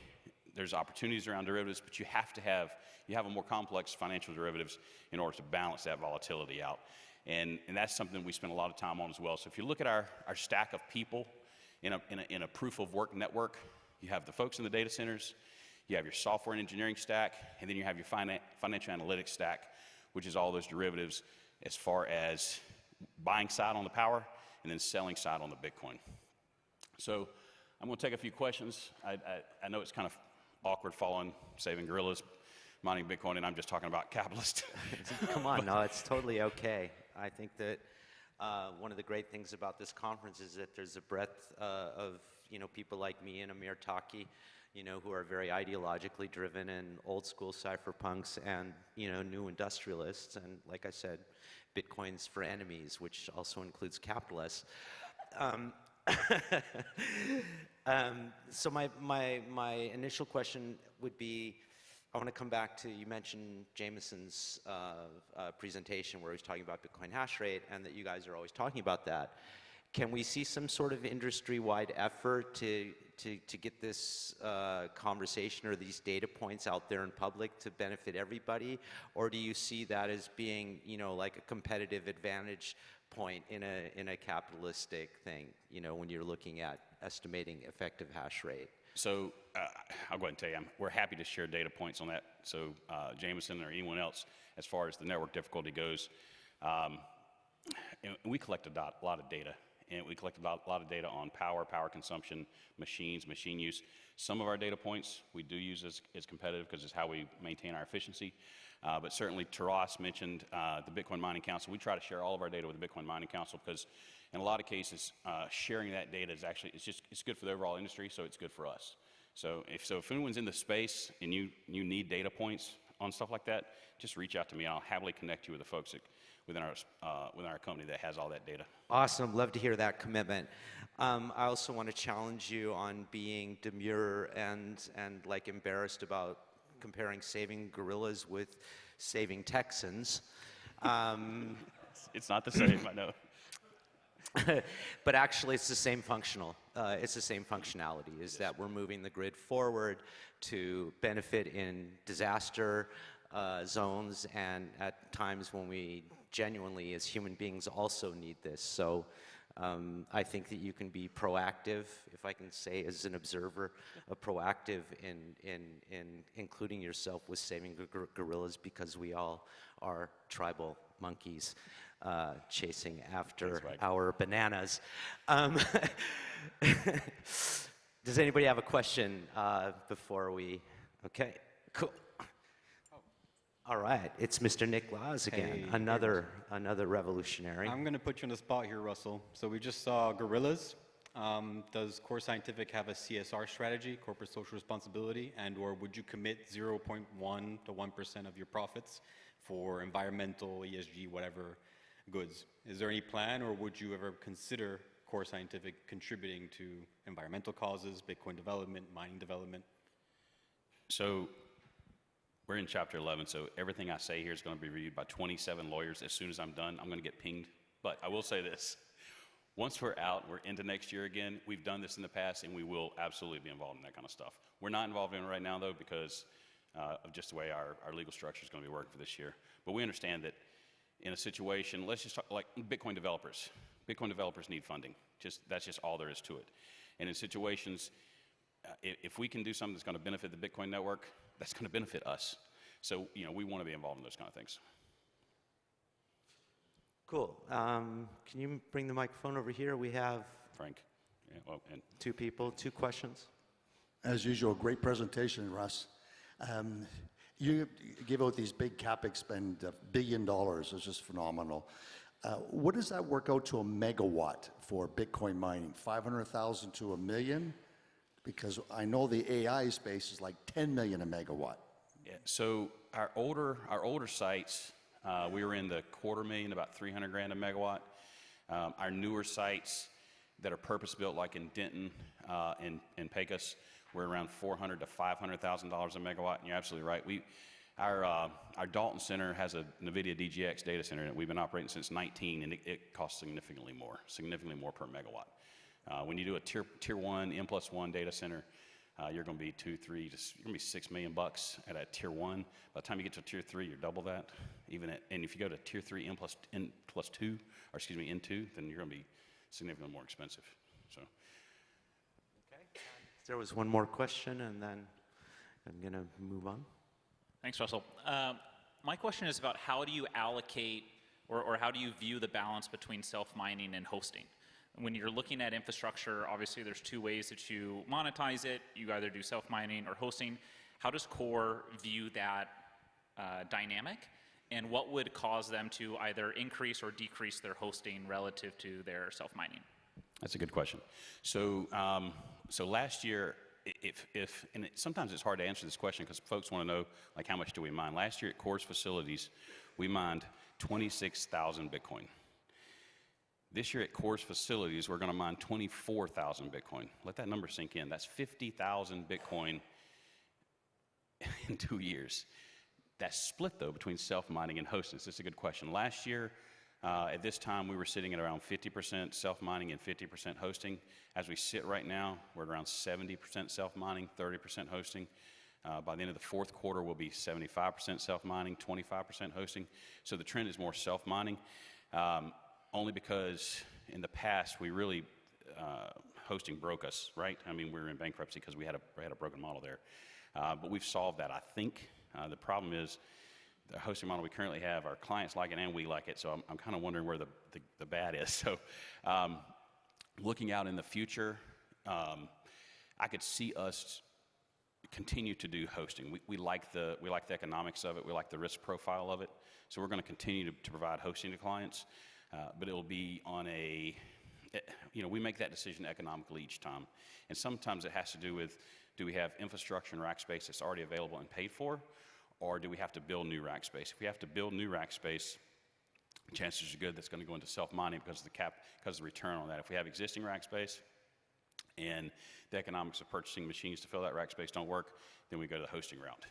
there's opportunities around derivatives, but you have a more complex financial derivatives in order to balance that volatility out. And that's something we spend a lot of time on as well. So if you look at our stack of people in a proof of work network, you have the folks in the data centers, you have your software and engineering stack, and then you have your financial analytics stack, which is all those derivatives as far as buying side on the power and then selling side on the Bitcoin. So I'm going to take a few questions. I know it's kind of awkward following Saving Gorillas, mining Bitcoin, and I'm just talking about capitalist. Come on, no, it's totally okay. I think that one of the great things about this conference is that there's a breadth of people like me and Amir Taki, who are very ideologically driven and old school cypherpunks and new industrialists, and like I said, Bitcoin's for enemies, which also includes capitalists. So my initial question would be, I want to come back to, you mentioned Jameson's presentation where he was talking about Bitcoin hash rate and that you guys are always talking about that. Can we see some sort of industry-wide effort to get this conversation or these data points out there in public to benefit everybody? Or do you see that as being, like a competitive advantage point in a capitalistic thing, when you're looking at estimating effective hash rate? So I'll go ahead and tell you, we're happy to share data points on that. So Jameson or anyone else, as far as the network difficulty goes, and we collect a lot of data. And we collect a lot of data on power consumption, machines, machine use. Some of our data points we do use as competitive because it's how we maintain our efficiency. But certainly Taras mentioned the Bitcoin Mining Council. We try to share all of our data with the Bitcoin Mining Council because in a lot of cases, sharing that data is actually, it's good for the overall industry, so it's good for us. So if anyone's in the space and you need data points on stuff like that, just reach out to me. I'll happily connect you with the folks within our company that has all that data. Awesome. Love to hear that commitment. I also want to challenge you on being demure and like embarrassed about comparing saving gorillas with saving Texans. It's not the same, I know. But actually, it's the same it's the same functionality, is that we're moving the grid forward to benefit in disaster zones and at times when we genuinely, as human beings, also need this. So I think that you can be proactive, if I can say as an observer, proactive in including yourself with saving gorillas, because we all are tribal monkeys chasing after our bananas. Does anybody have a question before we? Okay, cool. All right, it's Mr. Nick Laws again, Hey, another revolutionary. I'm going to put you on the spot here, Russell. So we just saw gorillas. Does Core Scientific have a CSR strategy, corporate social responsibility, and or would you commit 0.1 to 1% of your profits for environmental, ESG, whatever goods? Is there any plan, or would you ever consider Core Scientific contributing to environmental causes, Bitcoin development, mining development? So we're in chapter 11, so everything I say here is going to be reviewed by 27 lawyers. As soon as I'm done, I'm going to get pinged. But I will say this. Once we're out, we're into next year again. We've done this in the past, and we will absolutely be involved in that kind of stuff. We're not involved in it right now, though, because of just the way our legal structure is going to be working for this year. But we understand that in a situation, let's just talk like Bitcoin developers. Bitcoin developers need funding. That's just all there is to it. And in situations, if we can do something that's going to benefit the Bitcoin network, that's going to benefit us. So, we want to be involved in those kind of things. Cool. Can you bring the microphone over here? We have Frank. Yeah, and two people, two questions. As usual, great presentation, Russ. You give out these big CapEx spend, $1 billion. It's just phenomenal. What does that work out to a megawatt for Bitcoin mining? 500,000 to 1 million? Because I know the AI space is like 10 million a megawatt. Yeah. So our older sites, we were in the $250,000, about 300 grand a megawatt. Our newer sites that are purpose-built, like in Denton and Pecos, we're around $400,000 to $500,000 a megawatt. And you're absolutely right. Our Dalton Center has a NVIDIA DGX data center that we've been operating since 2019, and it costs significantly more per megawatt. When you do a tier 1, M+1 data center, you're going to be you're going to be $6 million at a tier 1. By the time you get to tier 3, you're double that. And if you go to tier 3, N+2, N2, then you're going to be significantly more expensive. So. Okay. There was one more question, and then I'm going to move on. Thanks, Russell. My question is about how do you allocate or how do you view the balance between self-mining and hosting? When you're looking at infrastructure, obviously there's two ways that you monetize it. You either do self-mining or hosting. How does Core view that dynamic? And what would cause them to either increase or decrease their hosting relative to their self-mining? That's a good question. So, so last year, sometimes it's hard to answer this question because folks want to know, like, how much do we mine? Last year at Core's facilities, we mined 26,000 Bitcoin. This year at Core's facilities, we're going to mine 24,000 Bitcoin. Let that number sink in. That's 50,000 Bitcoin in 2 years. That's split, though, between self-mining and hosting. So that's a good question. Last year, at this time, we were sitting at around 50% self-mining and 50% hosting. As we sit right now, we're at around 70% self-mining, 30% hosting. By the end of the fourth quarter, we'll be 75% self-mining, 25% hosting. So the trend is more self-mining. Only because in the past we really hosting broke us, right? I mean, we were in bankruptcy because we had a broken model there. But we've solved that, I think. The problem is the hosting model we currently have, our clients like it and we like it. So I'm kind of wondering where the bad is. So looking out in the future, I could see us continue to do hosting. We like the economics of it. We like the risk profile of it. So we're going to continue to provide hosting to clients. But it'll be on we make that decision economically each time. And sometimes it has to do with, do we have infrastructure and rack space that's already available and paid for? or do we have to build new rack space? If we have to build new rack space, chances are good that's going to go into self-mining because of the return on that. If we have existing rack space and the economics of purchasing machines to fill that rack space don't work, then we go to the hosting route.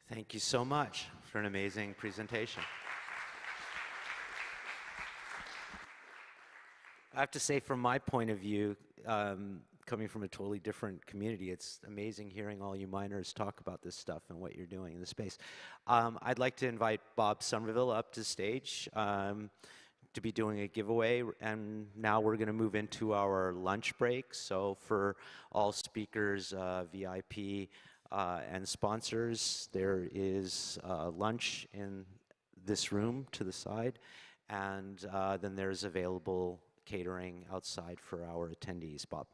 Thank you so much for an amazing presentation. I have to say, from my point of view, coming from a totally different community, it's amazing hearing all you miners talk about this stuff and what you're doing in the space. I'd like to invite Bob Somerville up to stage to be doing a giveaway, and now we're going to move into our lunch break. So for all speakers, VIP, and sponsors, there is lunch in this room to the side, and then there's available catering outside for our attendees. Bob.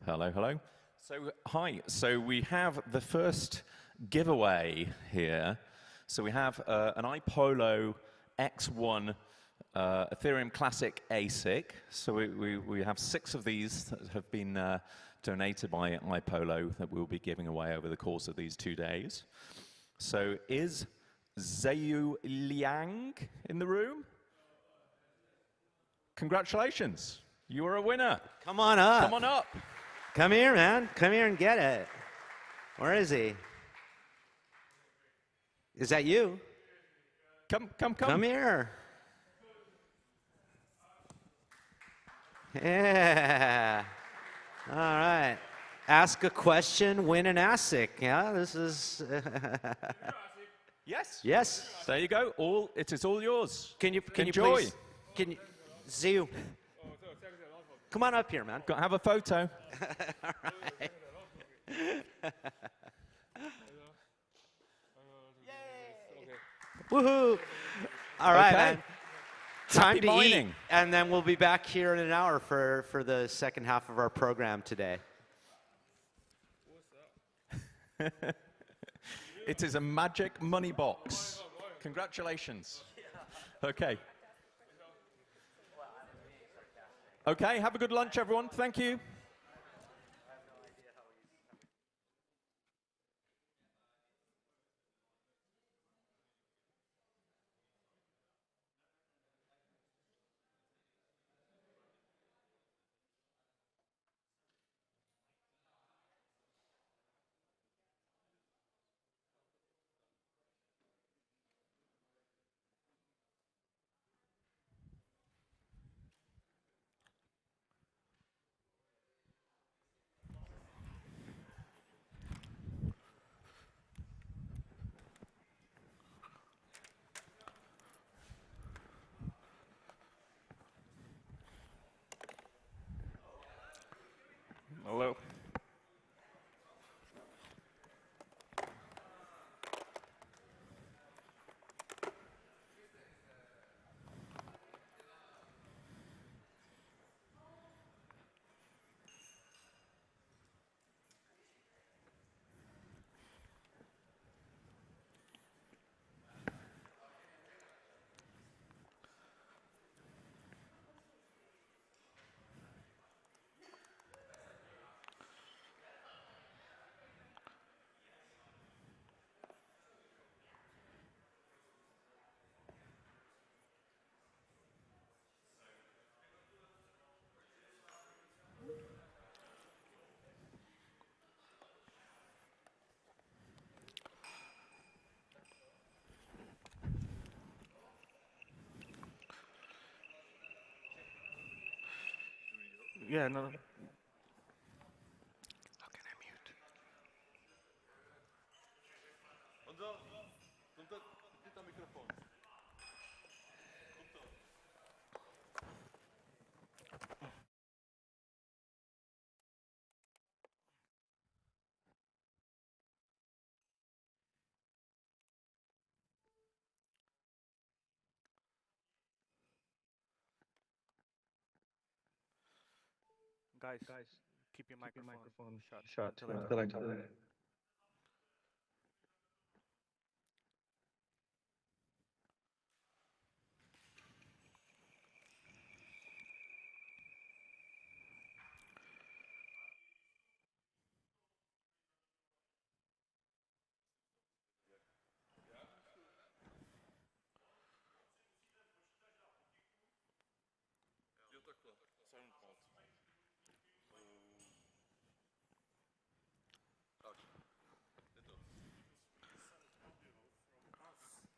Hello, hello. So, hi. So we have the first giveaway here. So we have an iPolo X1 Ethereum Classic ASIC. So we have 6 of these that have been donated by iPolo that we'll be giving away over the course of these 2 days. So is Zayu Liang in the room? Congratulations. You are a winner. Come on up. Come on up. Come here, man. Come here and get it. Where is he? Is that you? Come. Come here. Yeah. All right. Ask a question, win an ASIC. Yeah, this is. Yes. Yes. There you go. It is all yours. Can you enjoy? Please, can you, Ziu? Come on up here, man. Got to have a photo. All right. Woohoo! All right, man. Time Happy to mining. eat, and then we'll be back here in an hour for the second half of our program today. It is a magic money box. Congratulations. Okay. Okay, have a good lunch, everyone. Thank you. Hello. Yeah, no. Guys, keep your microphone shut until I tell you.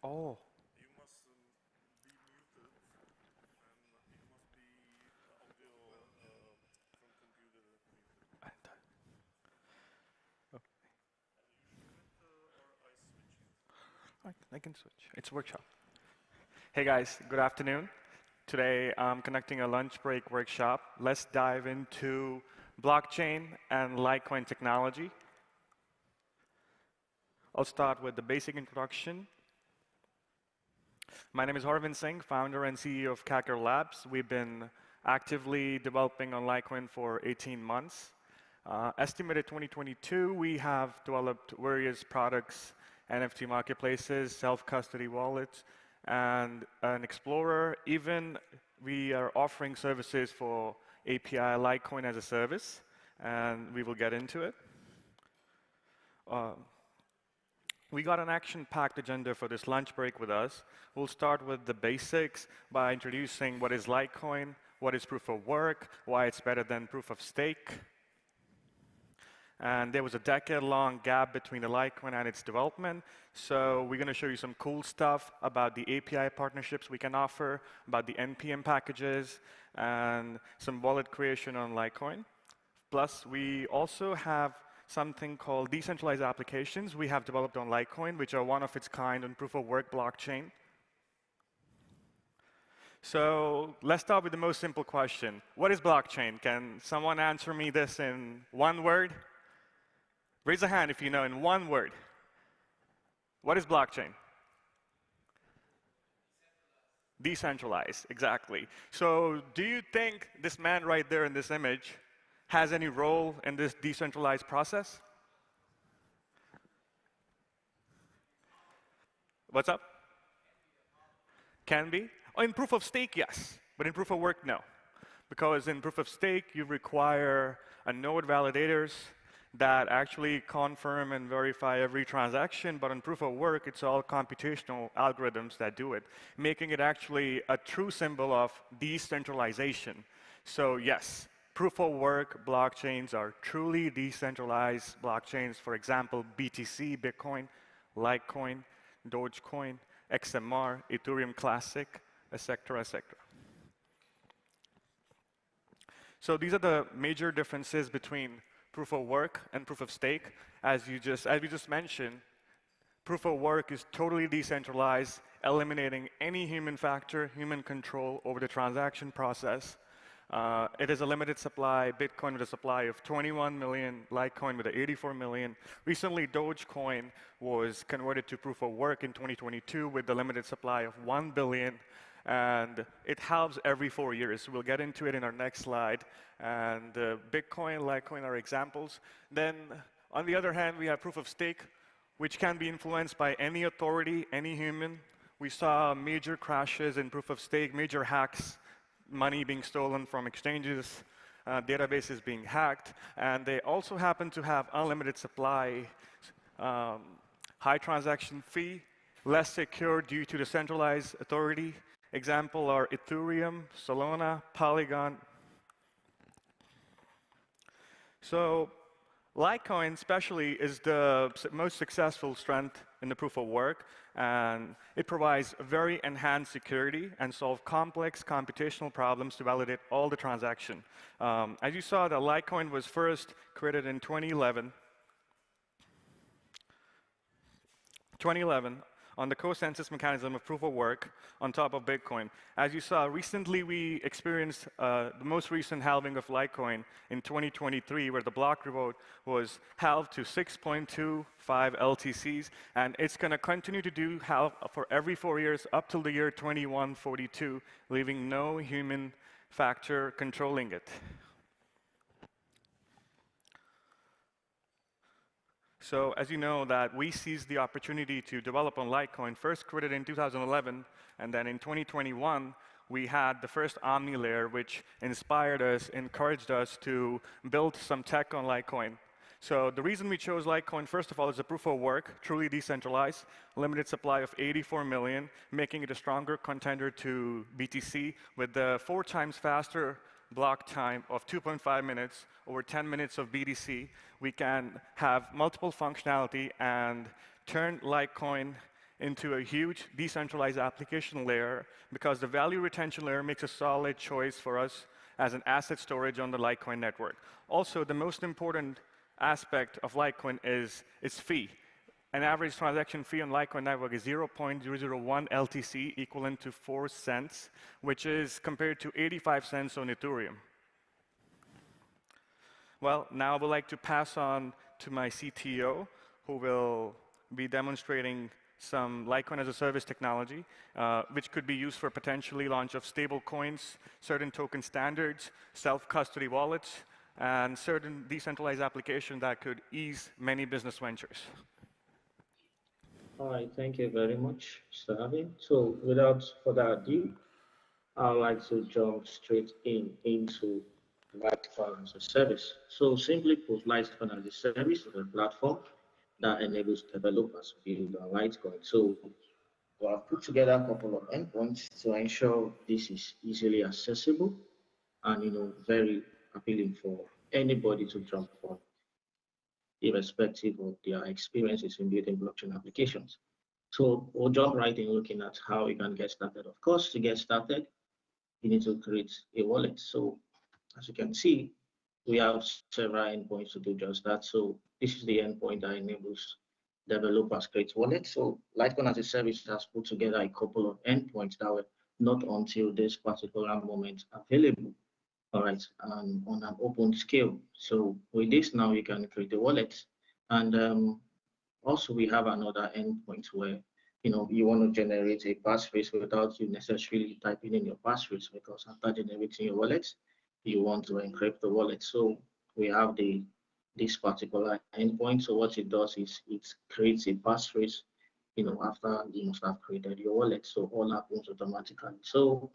Oh. I can switch. It's workshop. Hey guys, good afternoon. Today I'm conducting a lunch break workshop. Let's dive into blockchain and Litecoin technology. I'll start with the basic introduction. My name is Harvind Singh, founder and CEO of Kacker Labs. We've been actively developing on Litecoin for 18 months. Estimated 2022, we have developed various products, NFT marketplaces, self-custody wallets, and an Explorer. Even we are offering services for API Litecoin as a service, and we will get into it. We got an action-packed agenda for this lunch break with us. We'll start with the basics by introducing what is Litecoin, what is proof of work, why it's better than proof of stake. And there was a decade-long gap between the Litecoin and its development. So we're going to show you some cool stuff about the API partnerships we can offer, about the NPM packages, and some wallet creation on Litecoin. Plus, we also have something called decentralized applications we have developed on Litecoin, which are one of its kind on proof-of-work blockchain. So let's start with the most simple question. What is blockchain? Can someone answer me this in one word? Raise a hand if you know in one word. What is blockchain? Decentralized, exactly. So do you think this man right there in this image has any role in this decentralized process? What's up? Can be. Oh, in proof of stake, yes. But in proof of work, no. Because in proof of stake, you require a node validators that actually confirm and verify every transaction, but on proof of work, it's all computational algorithms that do it, making it actually a true symbol of decentralization. So yes, proof of work blockchains are truly decentralized blockchains. For example, BTC, Bitcoin, Litecoin, Dogecoin, XMR, Ethereum Classic, etc., etc. So these are the major differences between proof of work and proof of stake. As we just mentioned, proof of work is totally decentralized, eliminating any human factor, human control over the transaction process. It is a limited supply, Bitcoin with a supply of 21 million, Litecoin with 84 million. Recently, Dogecoin was converted to proof of work in 2022 with the limited supply of 1 billion. And it halves every 4 years. We'll get into it in our next slide. And Bitcoin, Litecoin are examples. Then, on the other hand, we have proof of stake, which can be influenced by any authority, any human. We saw major crashes in proof of stake, major hacks, money being stolen from exchanges, databases being hacked. And they also happen to have unlimited supply, high transaction fee, less secure due to the centralized authority. Example are Ethereum, Solana, Polygon. So Litecoin especially is the most successful strength in the proof of work, and it provides very enhanced security and solve complex computational problems to validate all the transaction. As you saw, the Litecoin was first created in 2011 on the consensus mechanism of proof of work on top of Bitcoin. As you saw, recently we experienced the most recent halving of Litecoin in 2023, where the block reward was halved to 6.25 LTCs, and it's going to continue to do halve for every 4 years up till the year 2142, leaving no human factor controlling it. So as you know, that we seized the opportunity to develop on Litecoin, first created in 2011, and then in 2021, we had the first Omni layer, which inspired us, encouraged us to build some tech on Litecoin. So the reason we chose Litecoin, first of all, is a proof of work, truly decentralized, limited supply of 84 million, making it a stronger contender to BTC with the 4 times faster block time of 2.5 minutes over 10 minutes of BTC. We can have multiple functionality and turn Litecoin into a huge decentralized application layer because the value retention layer makes a solid choice for us as an asset storage on the Litecoin network. Also, the most important aspect of Litecoin is its fee. An average transaction fee on Litecoin network is 0.001 LTC, equivalent to 4 cents, which is compared to 85 cents on Ethereum. Well, now I would like to pass on to my CTO, who will be demonstrating some Litecoin as a service technology, which could be used for potentially launch of stable coins, certain token standards, self-custody wallets, and certain decentralized applications that could ease many business ventures. All right, thank you very much, Mr. Harvey. So without further ado, I'd like to jump straight into Litecoin as a service. So simply put, Litecoin as a service is a platform that enables developers to build on Litecoin. So we have put together a couple of endpoints to ensure this is easily accessible and very appealing for anybody to jump on, irrespective of their experiences in building blockchain applications. So we'll jump right in looking at how we can get started. Of course, to get started, you need to create a wallet. So as you can see, we have several endpoints to do just that. So this is the endpoint that enables developers create wallets. So Litecoin as a service has put together a couple of endpoints that were not until this particular moment available. All right, on an open scale. So with this now, you can create a wallet. And also we have another endpoint where you want to generate a passphrase without you necessarily typing in your passphrase, because after generating your wallet, you want to encrypt the wallet. So we have this particular endpoint. So what it does is it creates a passphrase, after you must have created your wallet. So all happens automatically. So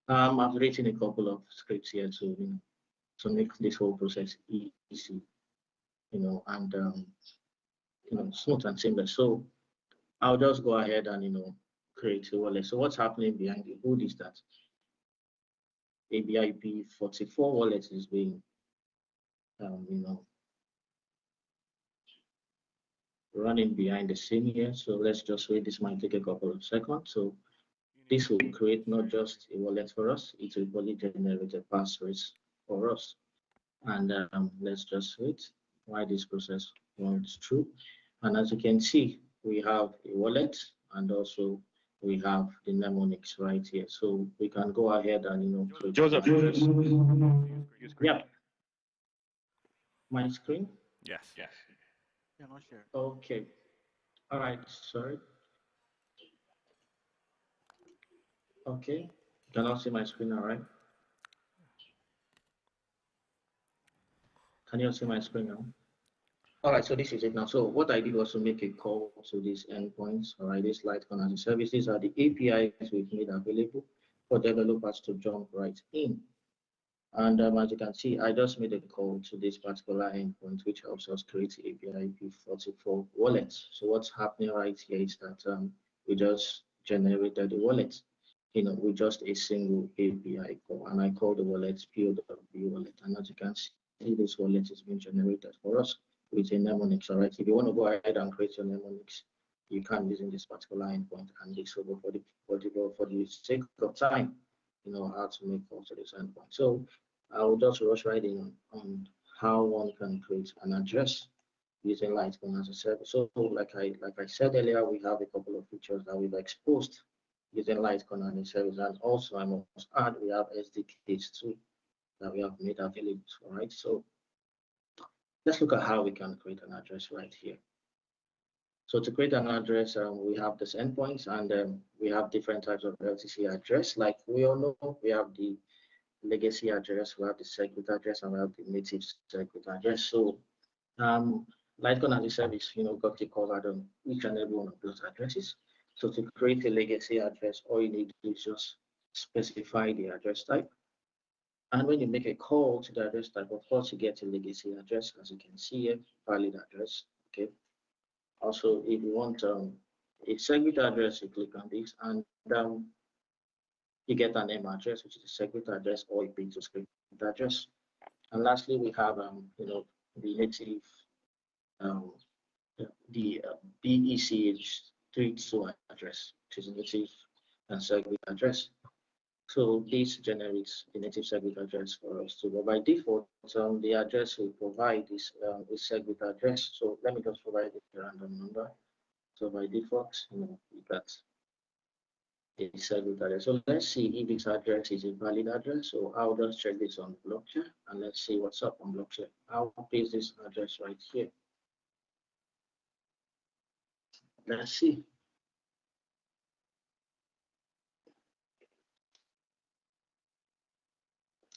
I've written a couple of scripts here to make this whole process easy, and smooth and seamless. So I'll just go ahead and create a wallet. So what's happening behind the hood is that a BIP 44 wallet is being running behind the scene here. So let's just wait. This might take a couple of seconds. So this will create not just a wallet for us, it will probably generate a passphrase for us. And let's just wait while this process runs through. And as you can see, we have a wallet and also we have the mnemonics right here. So we can go ahead and Joseph. Yeah. My screen? Yes. Yes. Yeah, not sure. Okay. All right. Sorry. Okay. You cannot see my screen, all right? Can you see my screen now? All right, so this is it now. So what I did was to make a call to these endpoints, all right, this Litecoin as a service. These are the APIs we've made available for developers to jump right in. And as you can see, I just made a call to this particular endpoint, which helps us create the API IP44 wallets. So what's happening right here is that we just generated the wallet, with just a single API call. And I call the wallet POW wallet. And as you can see, this wallet is being generated for us with a mnemonics. All right, if you want to go ahead and create your mnemonics, you can using this particular endpoint, and this will go for the sake of time, how to make calls to this endpoint. So I'll just rush right in on how one can create an address using Litecoin as a service. So like I said earlier, we have a couple of features that we've exposed using Litecoin as a service, and also I must add we have SDKs too that we have made available. All right, so let's look at how we can create an address right here. So to create an address, we have this endpoints, and we have different types of LTC address. Like we all know, we have the legacy address, we have the circuit address, and we have the native circuit address. So Litecoin as a service, got you covered on each and every one of those addresses. So to create a legacy address, all you need to do is just specify the address type. And when you make a call to the address type, of course, you get a legacy address, as you can see here, valid address. Okay. Also, if you want a circuit address, you click on this, and you get an M address, which is a circuit address, or a P2 address. And lastly, we have the native the BECH 32 address, which is a native and segwit address. So this generates the native segwit address for us. So by default, the address we provide is a segwit address. So let me just provide a random number. So by default, we got a segwit address. So let's see if this address is a valid address. So I'll just check this on blockchain and let's see what's up on blockchain. I'll paste this address right here. Let's see.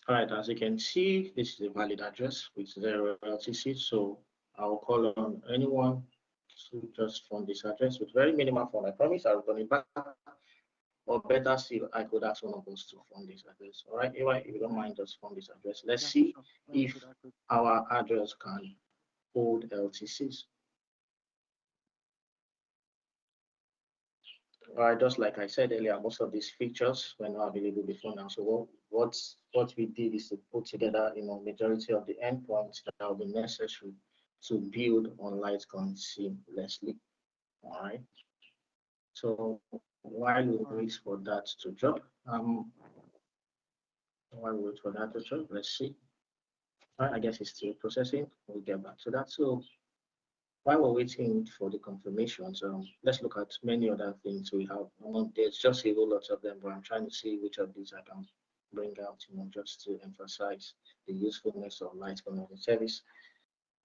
All right, as you can see, this is a valid address with 0 LTC. So I'll call on anyone to just fund this address with very minimal fund. I promise I'll return it back. Or better still, I could ask one of us to fund this address. All right, if you don't mind, just fund this address. Let's see if our address can hold LTCs. All right, just like I said earlier, most of these features were not available before now. So what we did is to put together, majority of the endpoints that will be necessary to build on Litecoin seamlessly. All right. So while we wait for that to drop, let's see. All right, I guess it's still processing. We'll get back to that. So while we're waiting for the confirmations, let's look at many other things we have. There's just a whole lot of them, but I'm trying to see which of these I can bring out, just to emphasize the usefulness of Litecoin as a service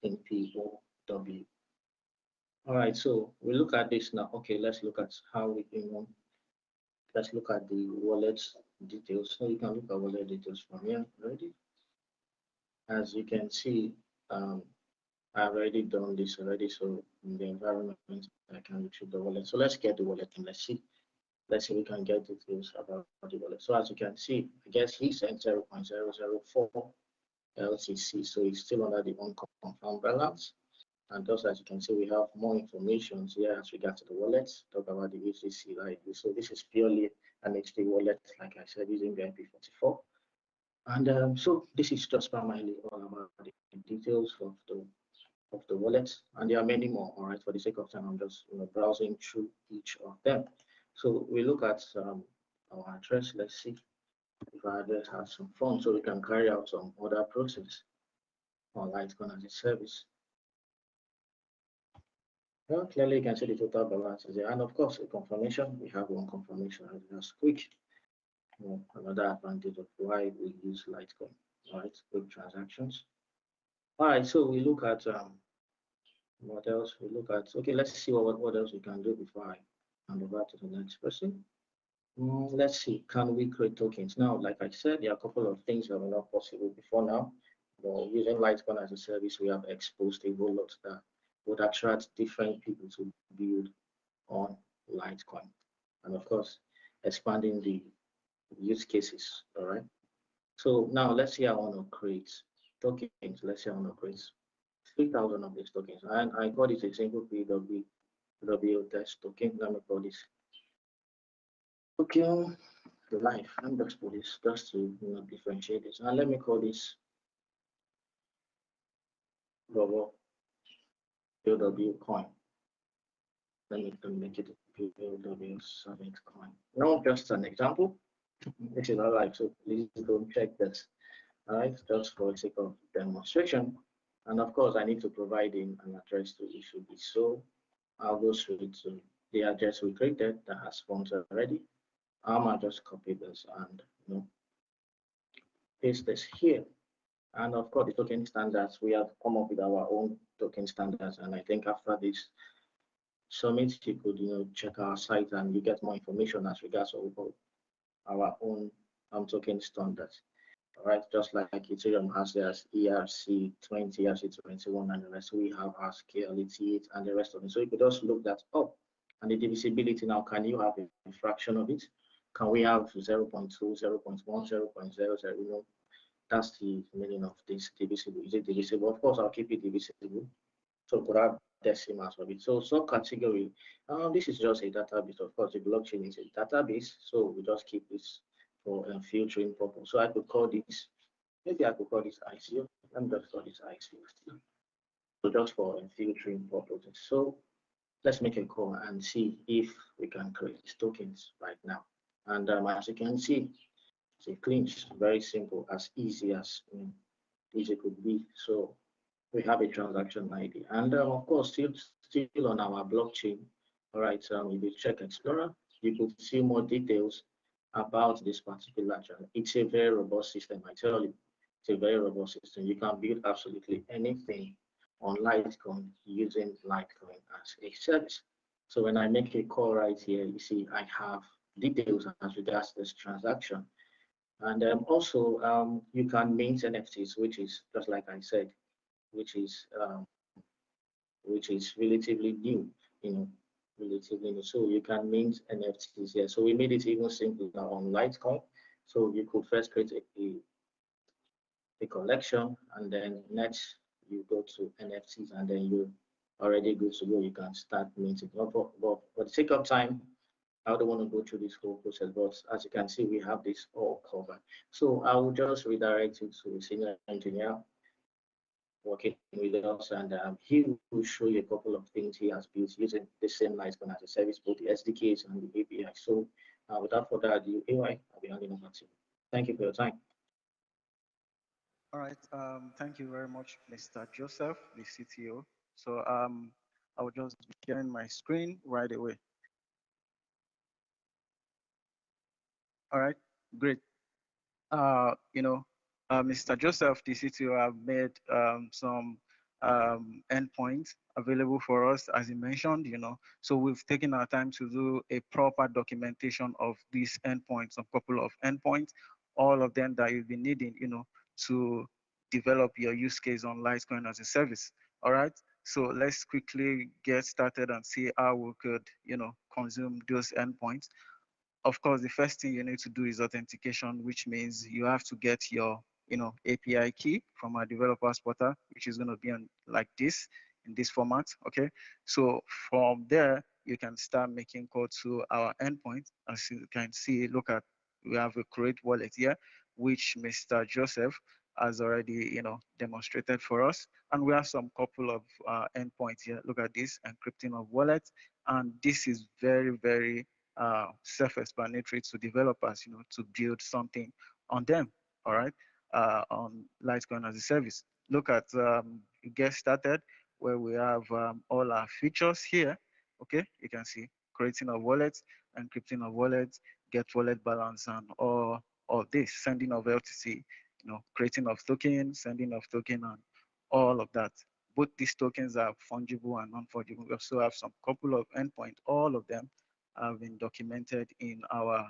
in POW. All right, so we look at this now. Okay, let's look at how we can. Let's look at the wallet details. So you can look at wallet details from here already. As you can see, I've already done this already. So in the environment, I can retrieve the wallet. So let's get the wallet and let's see if we can get details about the wallet. So as you can see, I guess he sent 0.004 LTC. So it's still under the unconfirmed balance. And just as you can see, we have more information here as regards to the wallets. Talk about the HTC like this. So this is purely an HT wallet, like I said, using the IP44. And so this is just primarily all about the details of the wallet, and there are many more. All right, for the sake of time, I'm just browsing through each of them. So we look at our address. Let's see if our address has some funds, so we can carry out some other process on Litecoin as a service. Well, clearly you can see the total balance is there, and of course, a confirmation. We have one confirmation, just quick. Another advantage of why we use Litecoin, right? Quick transactions. All right, so we look at what else? We look at, okay, let's see what else we can do before I hand over to the next person. Let's see, can we create tokens? Now, like I said, there are a couple of things that were not possible before now. Using Litecoin as a service, we have exposed a whole lot that would attract different people to build on Litecoin. And of course, expanding the use cases, all right? So now let's say I want to create tokens. Let's say I want to create 3,000 of these tokens. And I call this a single POW test token. Let me call this token life. I'm just put this just to differentiate this. And let me call this global POW coin. Let me make it a POW Summit coin. Now, just an example. This is not live, so please don't check this. All right, just for the sake of demonstration. And of course, I need to provide in an address to issue this. So I'll go straight to the address we created that has funds already. I'll just copy this and paste this here. And of course, the token standards, we have come up with our own token standards. And I think after this summit, you could check our site and you get more information as regards to our own token standards. All right, just like Ethereum has theirs ERC20, ERC21, and the rest. We have our scale, ETH, and the rest of it. So you could just look that up. And the divisibility now, can you have a fraction of it? Can we have 0.2, 0.1, 0.00? That's the meaning of this divisible. Is it divisible? Of course, I'll keep it divisible. So we could have decimals of it. So subcategory, this is just a database. Of course, the blockchain is a database. So we just keep this for filtering purpose. So I could call this, maybe I could call this ICO. Let me just call this ICO still. So just for filtering purposes. So let's make a call and see if we can create these tokens right now. And as you can see, it's a clinch, very simple, as easy as easy could be. So we have a transaction ID. And of course, still on our blockchain, all right, if you check Explorer, you could see more details about this particular channel. It's a very robust system, I tell you. It's a very robust system. You can build absolutely anything on Litecoin using Litecoin as a service. So when I make a call right here, you see I have details as regards this transaction. And also, you can mint NFTs, which is just like I said, which is relatively new, you know, relatively new. So you can mint NFTs here. So we made it even simpler on Litecoin. So you could first create a collection, and then next you go to NFTs, and then you're already good to go. You can start minting. But for the sake of time, I don't want to go through this whole process, but as you can see, we have this all covered. So I will just redirect you to a senior engineer working with us, and he will show you a couple of things he has built using the same Litecoin as a service, both the SDKs and the API. So without further ado, AY, I'll be handing over to you. Thank you for your time. All right. Thank you very much, Mr. Joseph, the CTO. So I will just be sharing my screen right away. All right, great. Mr. Joseph, the CTO, have made some endpoints available for us, as he mentioned, So we've taken our time to do a proper documentation of these endpoints, a couple of endpoints, all of them that you'll be needing, to develop your use case on Litecoin as a service. All right. So let's quickly get started and see how we could, consume those endpoints. Of course, the first thing you need to do is authentication, which means you have to get your, API key from our developers portal, which is going to be on like this, in this format. Okay. So from there, you can start making code to our endpoint. As you can see, look at, we have a create wallet here, which Mr. Joseph has already, demonstrated for us. And we have some couple of endpoints here. Look at this, encrypting of wallets. And this is very, very self-explanatory to developers, to build something on them, all right, on Litecoin as a service. Look at get started, where we have all our features here. Okay, you can see creating of wallets, encrypting of wallets, get wallet balance, and all this, sending of LTC, creating of token, sending of token, and all of that. Both these tokens are fungible and non-fungible. We also have some couple of endpoints, all of them have been documented in our,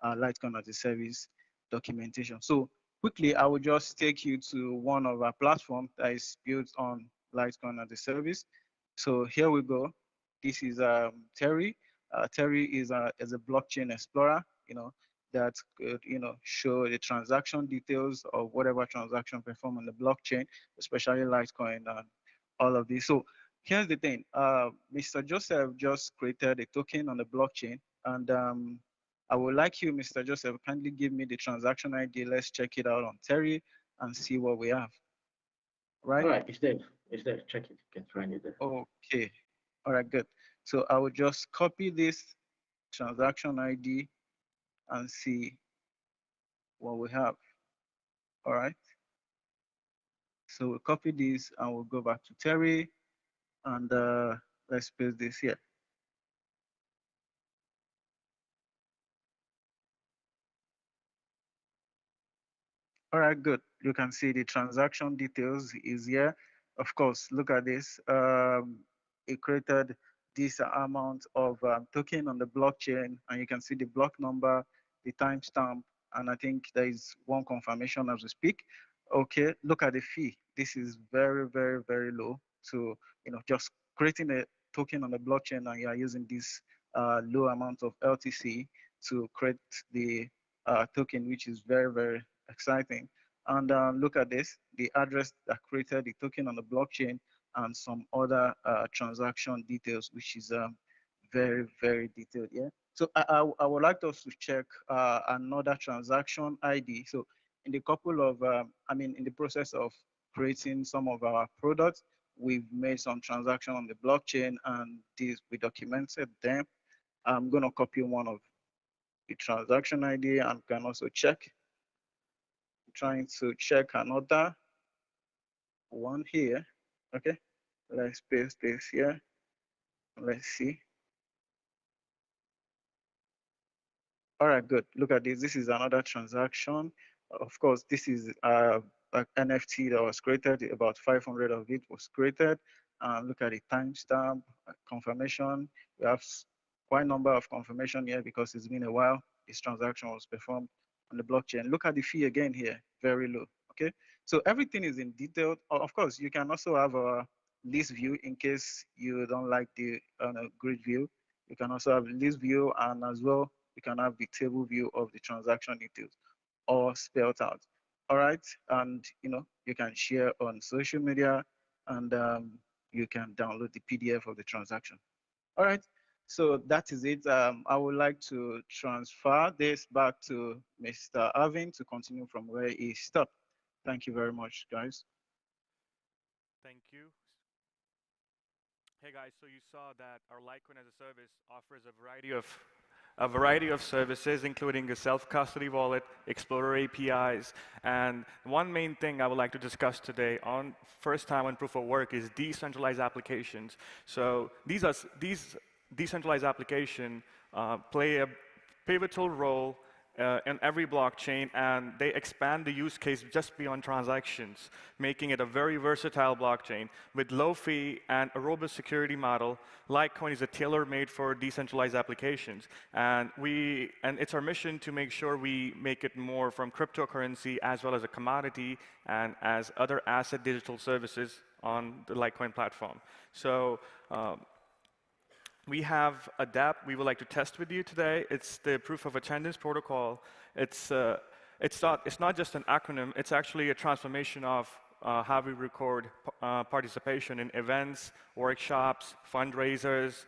our Litecoin as a service documentation. So quickly, I will just take you to one of our platforms that is built on Litecoin as a service. So here we go. This is Terry. Terry is a blockchain explorer, that could, show the transaction details of whatever transaction performed on the blockchain, especially Litecoin and all of this. So here's the thing. Mr. Joseph just created a token on the blockchain, and I would like you, Mr. Joseph, kindly give me the transaction ID. Let's check it out on Terry and see what we have. Right? All right, it's there. It's there. Check it. You can find it there. Okay. All right, good. So I will just copy this transaction ID and see what we have. All right. So we'll copy this and we'll go back to Terry, and let's paste this here. All right, good. You can see the transaction details is here. Of course, look at this. It created this amount of token on the blockchain, and you can see the block number, the timestamp, and I think there is one confirmation as we speak. Okay, look at the fee. This is very, very, very low. So, just creating a token on the blockchain, and you are using this low amount of LTC to create the token, which is very, very exciting. And look at this, the address that created the token on the blockchain, and some other transaction details, which is very, very detailed. Yeah. So I would like us to check another transaction ID. So in the couple of, in the process of creating some of our products, we've made some transaction on the blockchain, and we documented them. I'm going to copy one of the transaction ID and can also check. I'm trying to check another one here. Okay, let's paste this here. Let's see. All right, good. Look at this. This is another transaction. Of course, this is an NFT that was created. About 500 of it was created. Look at the timestamp, confirmation. We have quite a number of confirmation here because it's been a while. This transaction was performed on the blockchain. Look at the fee again here, very low. Okay, so everything is in detail. Of course, you can also have a list view in case you don't like the grid view. You can also have list view, and as well, you can have the table view of the transaction details all spelled out. All right, and you can share on social media, and you can download the PDF of the transaction. All right, so that is it. I would like to transfer this back to Mr. Arvin to continue from where he stopped. Thank you very much, guys. Thank you. Hey guys, so you saw that our Litecoin as a service offers a variety of services, including a self-custody wallet, Explorer APIs, and one main thing I would like to discuss today on first time on proof of work is decentralized applications. So these decentralized applications play a pivotal role in every blockchain, and they expand the use case just beyond transactions, making it a very versatile blockchain. With low fee and a robust security model, Litecoin is a tailor-made for decentralized applications. And it's our mission to make sure we make it more from cryptocurrency as well as a commodity and as other asset digital services on the Litecoin platform. So we have a dApp we would like to test with you today. It's the proof of attendance protocol. It's not just an acronym. It's actually a transformation of how we record participation in events, workshops, fundraisers.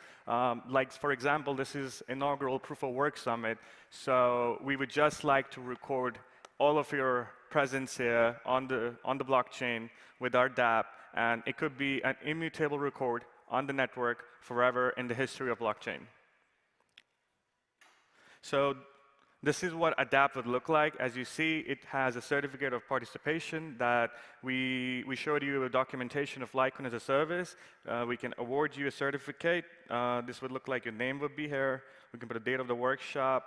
Like, for example, this is inaugural Proof of Work Summit. So we would just like to record all of your presence here on the blockchain with our dApp. And it could be an immutable record on the network forever in the history of blockchain. So this is what a dApp would look like. As you see, it has a certificate of participation that we showed you a documentation of Litecoin as a service. We can award you a certificate. This would look like your name would be here. We can put a date of the workshop.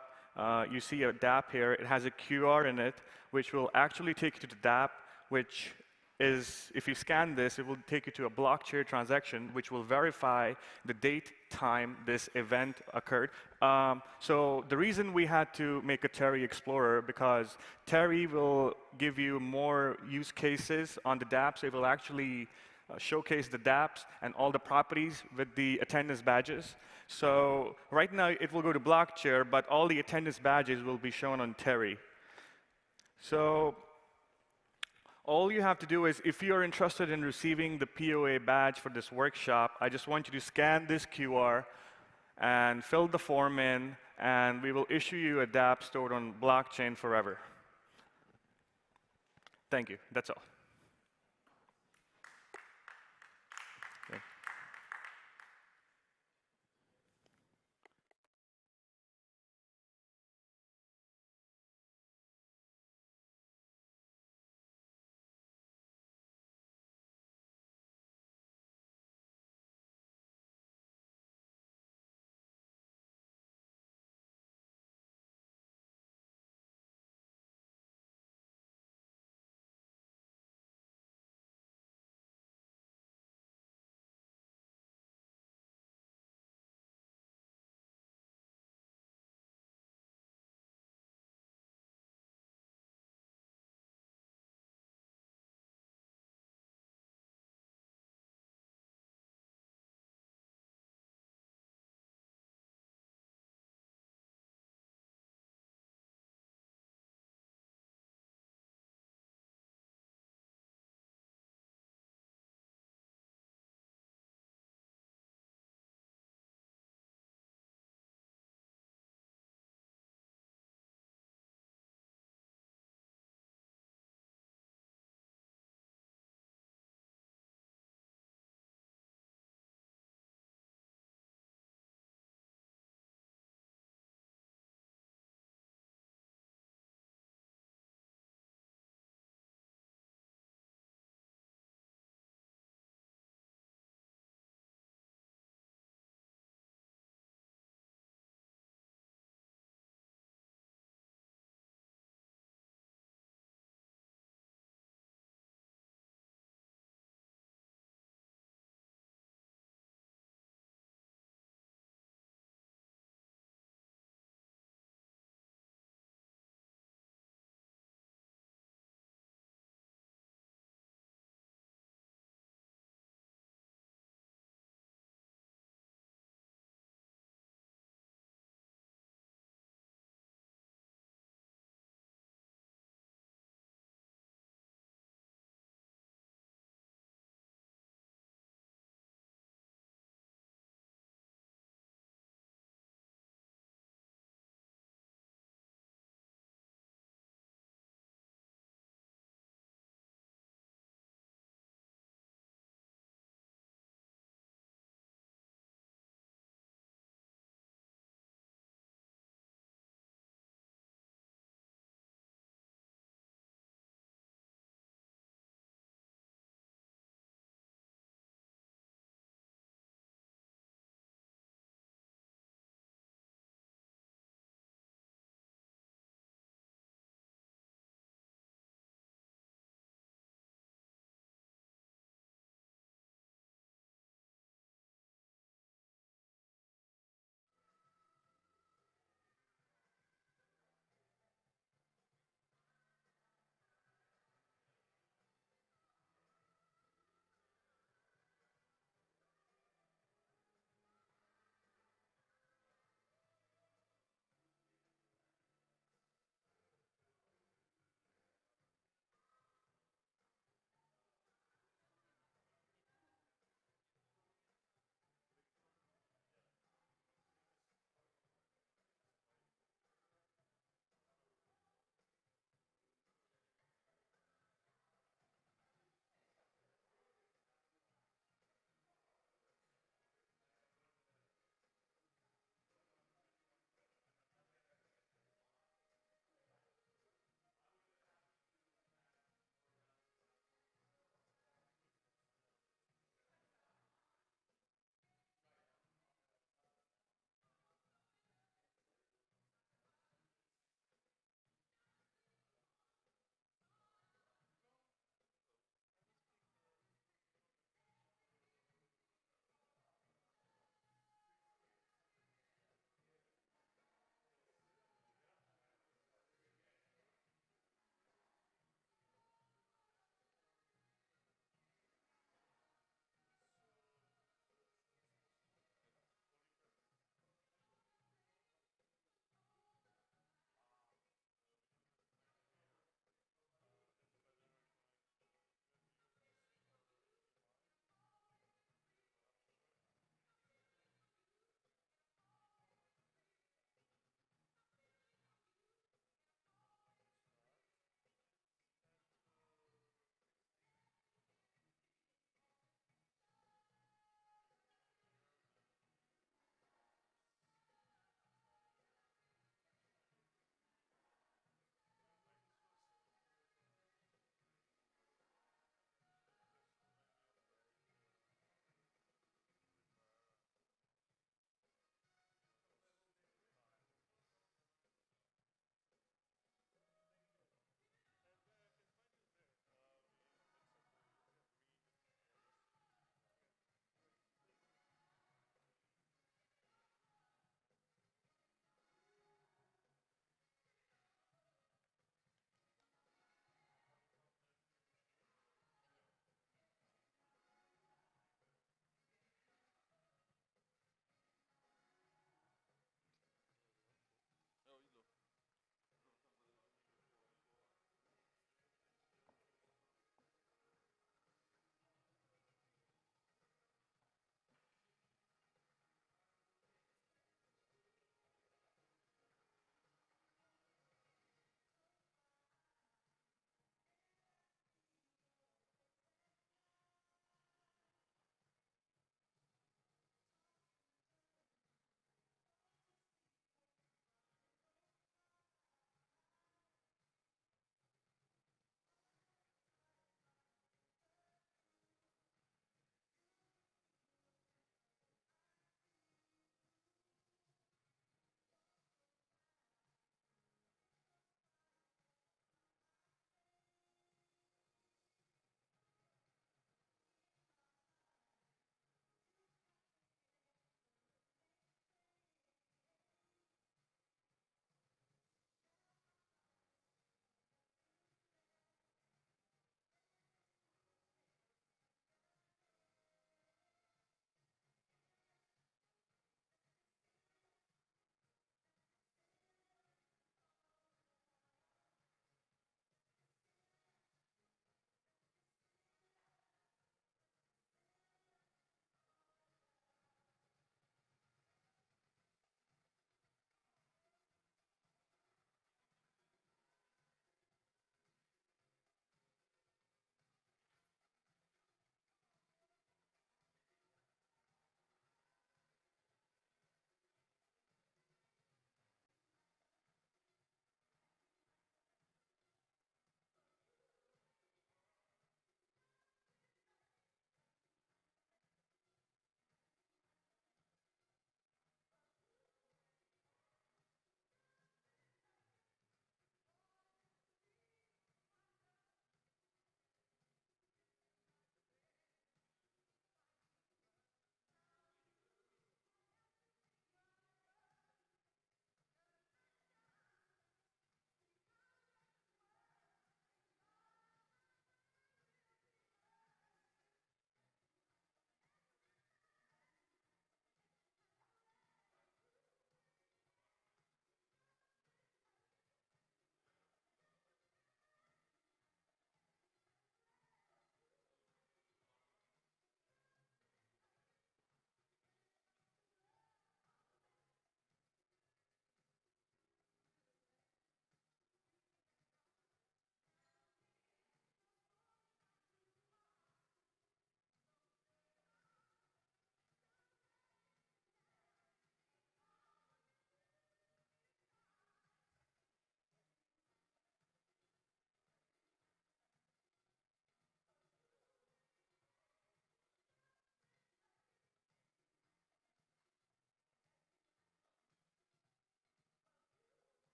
You see a dApp here. It has a QR in it, which will actually take you to the dApp, which is, if you scan this, it will take you to a blockchain transaction, which will verify the date, time this event occurred. So the reason we had to make a Terry Explorer, because Terry will give you more use cases on the dApps. It will actually showcase the dApps and all the properties with the attendance badges. So right now, it will go to blockchain, but all the attendance badges will be shown on Terry. So all you have to do is, if you're interested in receiving the POA badge for this workshop, I just want you to scan this QR and fill the form in, and we will issue you a dApp stored on blockchain forever. Thank you. That's all.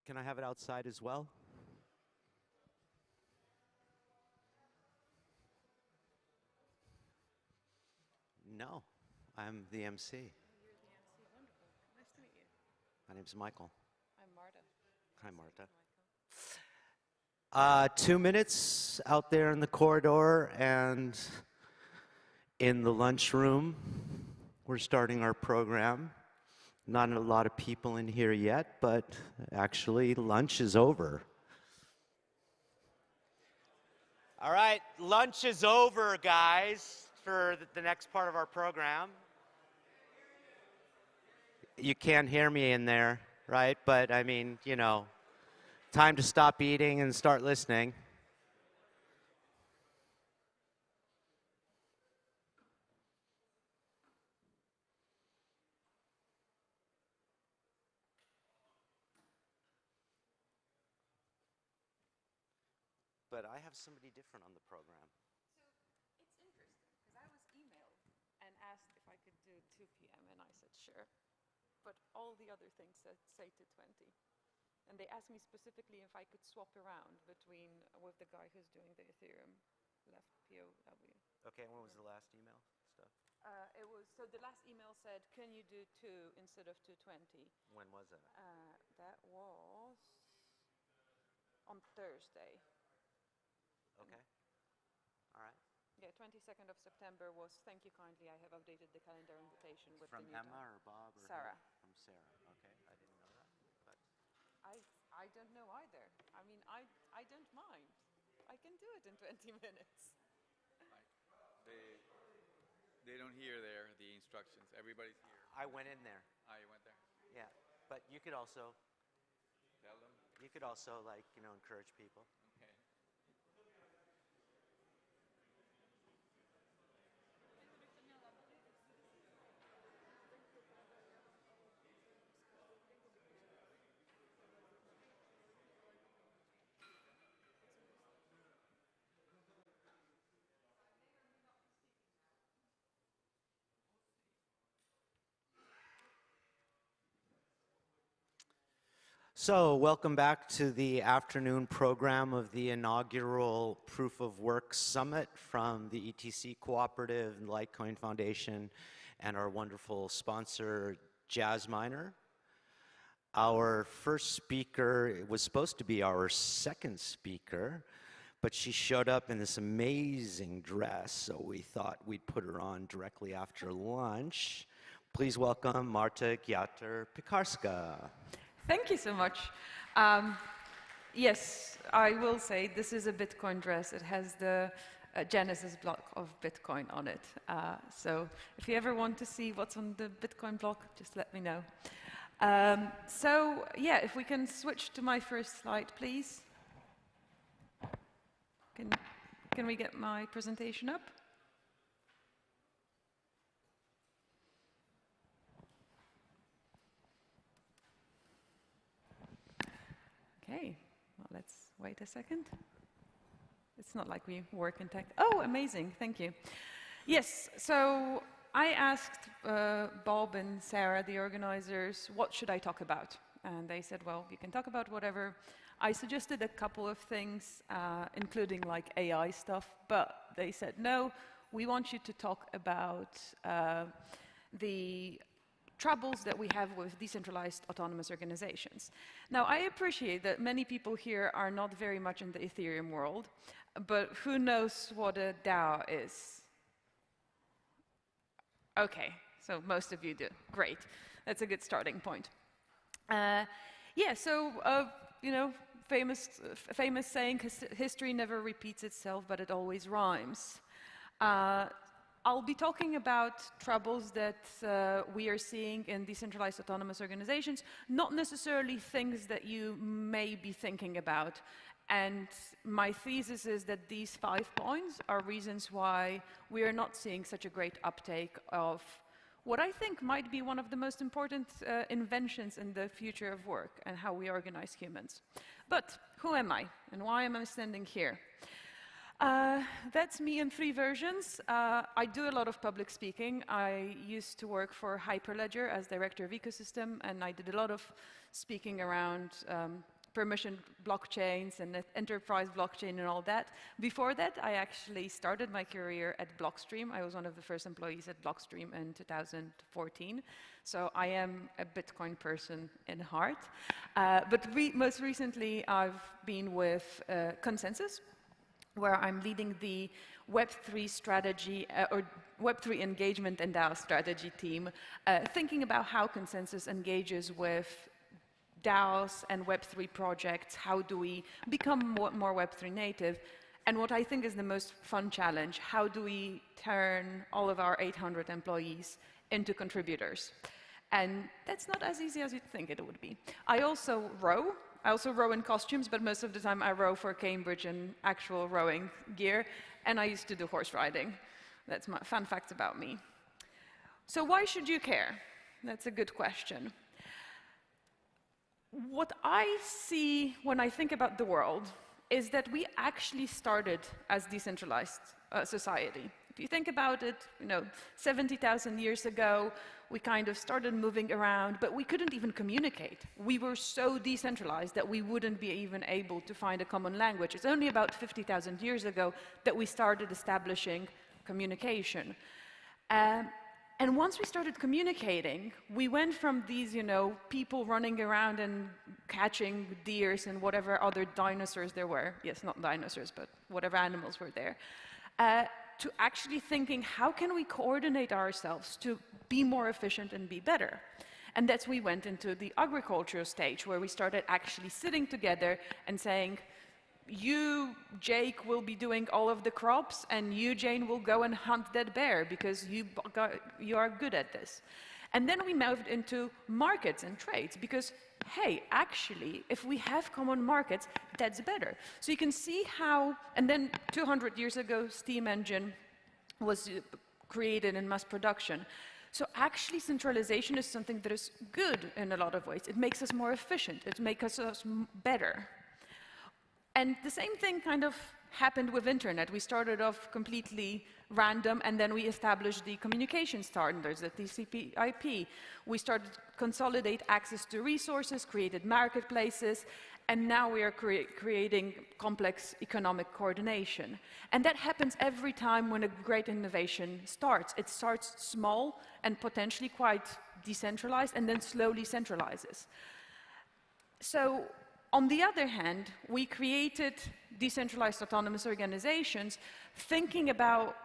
Can I have it outside as well? No, I'm the MC. You're the MC. Wonderful. Nice to meet you. My name's Michael. I'm Marta. Hi, Marta. 2 minutes out there in the corridor and in the lunchroom. We're starting our program. Not a lot of people in here yet, but actually lunch is over. All right, lunch is over, guys, for the next part of our program. You can't hear me in there, right? But I mean, you know, time to stop eating and start listening. But I have somebody different on the program. So it's interesting because I was emailed and asked if I could do 2 p.m. and I said sure, but all the other things said say to 20. And they asked me specifically if I could swap around between with the guy who's doing the Ethereum left POW. Okay, and when was the last email stuff? It was so the last email said, "Can you do 2 instead of 2:20?" When was that? That was on Thursday. Okay. All right. Yeah, 22nd of September was, "Thank you kindly. I have updated the calendar invitation with From the new Emma time." or Bob or Sarah. who? From Sarah. Okay, I didn't know that. But I don't know either. I mean, I don't mind. I can do it in 20 minutes. They don't hear there the instructions. Everybody's here. I went in there. Ah, you went there? Yeah, but you could also Tell them. you could also like, you know, encourage people. Okay. So, welcome back to the afternoon program of the inaugural Proof of Work Summit from the ETC Cooperative and Litecoin Foundation and our wonderful sponsor, Jazzminer. Our first speaker was supposed to be our second speaker, but she showed up in this amazing dress, so we thought we'd put her on directly after lunch. Please welcome Marta Gyater-Pikarska. Thank you so much. Yes, I will say this is a Bitcoin dress. It has the Genesis block of Bitcoin on it. So if you ever want to see what's on the Bitcoin block, just let me know. So yeah, if we can switch to my first slide, please. Can we get my presentation up? Okay, well, let's wait a second. It's not like we work in tech. Oh, amazing, thank you. Yes, so I asked Bob and Sarah, the organizers, what should I talk about? And they said, well, you can talk about whatever. I suggested a couple of things, including like AI stuff, but they said, no, we want you to talk about the troubles that we have with decentralized autonomous organizations. Now, I appreciate that many people here are not very much in the Ethereum world, but who knows what a DAO is? Okay, so most of you do. Great. That's a good starting point. Yeah, so, you know, famous saying, history never repeats itself, but it always rhymes. I'll be talking about troubles that we are seeing in decentralized autonomous organizations, not necessarily things that you may be thinking about. And my thesis is that these 5 points are reasons why we are not seeing such a great uptake of what I think might be one of the most important inventions in the future of work and how we organize humans. But who am I, and why am I standing here? That's me in 3 versions. I do a lot of public speaking. I used to work for Hyperledger as director of ecosystem, and I did a lot of speaking around permission blockchains and enterprise blockchain and all that. Before that, I actually started my career at Blockstream. I was one of the first employees at Blockstream in 2014. So I am a Bitcoin person in heart. But most recently, I've been with Consensus, where I'm leading the Web3 strategy, or Web3 engagement and DAO strategy team, thinking about how Consensus engages with DAOs and Web3 projects. How do we become more Web3 native? And what I think is the most fun challenge, how do we turn all of our 800 employees into contributors? And that's not as easy as you'd think it would be. I also row. I also row in costumes, but most of the time I row for Cambridge in actual rowing gear, and I used to do horse riding. That's my fun fact about me. So why should you care? That's a good question. What I see when I think about the world is that we actually started as decentralized society. If you think about it, 70,000 years ago, we kind of started moving around, but we couldn't even communicate. We were so decentralized that we wouldn't be even able to find a common language. It's only about 50,000 years ago that we started establishing communication. And once we started communicating, we went from these, people running around and catching deers and whatever other dinosaurs there were. Yes, not dinosaurs, but whatever animals were there. To actually thinking, how can we coordinate ourselves to be more efficient and be better? And that's we went into the agricultural stage, where we started actually sitting together and saying, you, Jake, will be doing all of the crops, and you, Jane, will go and hunt that bear, because you are good at this. And then we moved into markets and trades, because, hey, actually, if we have common markets, that's better. So you can see how, and then 200 years ago, steam engine was created in mass production. So actually, centralization is something that is good in a lot of ways. It makes us more efficient. It makes us better. And the same thing kind of happened with internet. We started off completely random, and then we established the communication standards, the TCP/IP. We started to consolidate access to resources, created marketplaces, and now we are creating complex economic coordination. And that happens every time when a great innovation starts. It starts small and potentially quite decentralized, and then slowly centralizes. So, on the other hand, we created decentralized autonomous organizations thinking about,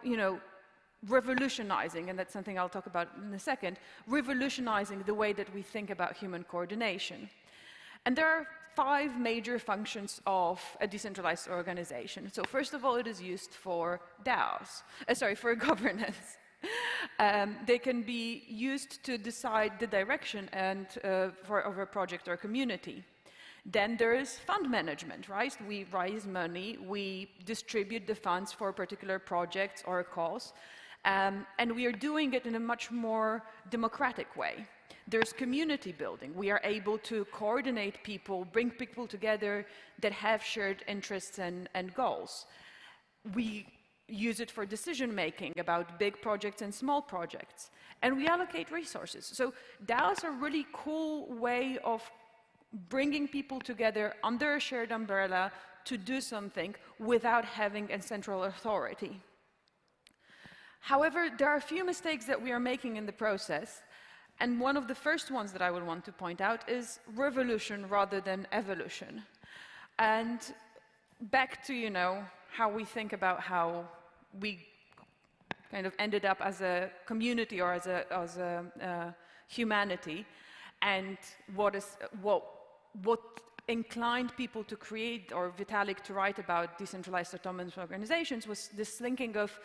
revolutionizing, and that's something I'll talk about in a second, revolutionizing the way that we think about human coordination. And there are 5 major functions of a decentralized organization. So first of all, it is used for DAOs, for governance. They can be used to decide the direction and of a project or community. Then there is fund management, right? We raise money, we distribute the funds for particular projects or a cause, and we are doing it in a much more democratic way. There's community building. We are able to coordinate people, bring people together that have shared interests and goals. We use it for decision making about big projects and small projects, and we allocate resources. So DAOs are a really cool way of bringing people together under a shared umbrella to do something without having a central authority. However, there are a few mistakes that we are making in the process, and one of the first ones that I would want to point out is revolution rather than evolution. And back to, how we think about how we kind of ended up as a community or as a humanity, and what inclined people to create, or Vitalik to write about decentralized autonomous organizations, was this thinking of,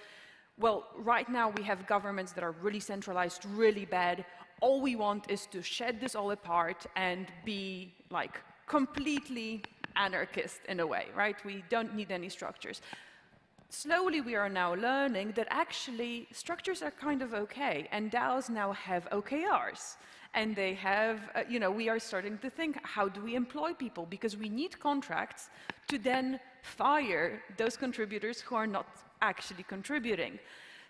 well, right now we have governments that are really centralized, really bad. All we want is to shed this all apart and be like completely anarchist in a way, right? We don't need any structures. Slowly we are now learning that actually structures are kind of okay, and DAOs now have OKRs. And they have, we are starting to think, how do we employ people? Because we need contracts to then fire those contributors who are not actually contributing.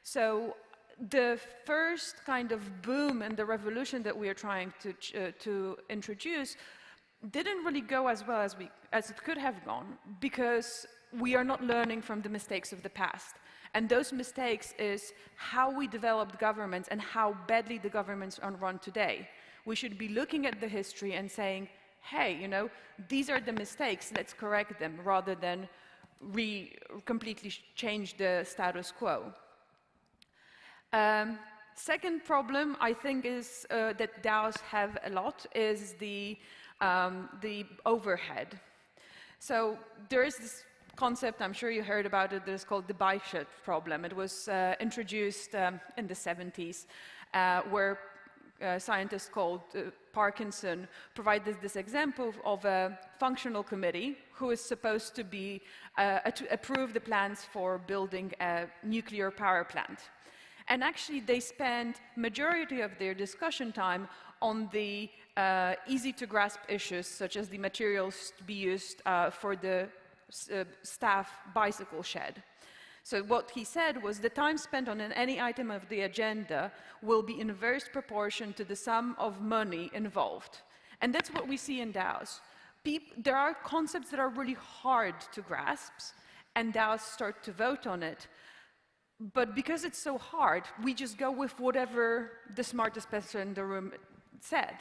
So the first kind of boom and the revolution that we are trying to introduce didn't really go as well as it could have gone, because we are not learning from the mistakes of the past. And those mistakes is how we developed governments and how badly the governments are run today. We should be looking at the history and saying, hey, you know, these are the mistakes, let's correct them, rather than completely change the status quo. Second problem, I think, is that DAOs have a lot, is the overhead. So there is this concept, I'm sure you heard about it, that's called the bicep problem. It was introduced in the 70s, where scientists called Parkinson provided this example of a functional committee who is supposed to be to approve the plans for building a nuclear power plant. And actually, they spent majority of their discussion time on the easy-to-grasp issues, such as the materials to be used for the staff bicycle shed. So what he said was the time spent on any item of the agenda will be in inverse proportion to the sum of money involved. And that's what we see in DAOs. There are concepts that are really hard to grasp, and DAOs start to vote on it. But because it's so hard, we just go with whatever the smartest person in the room said.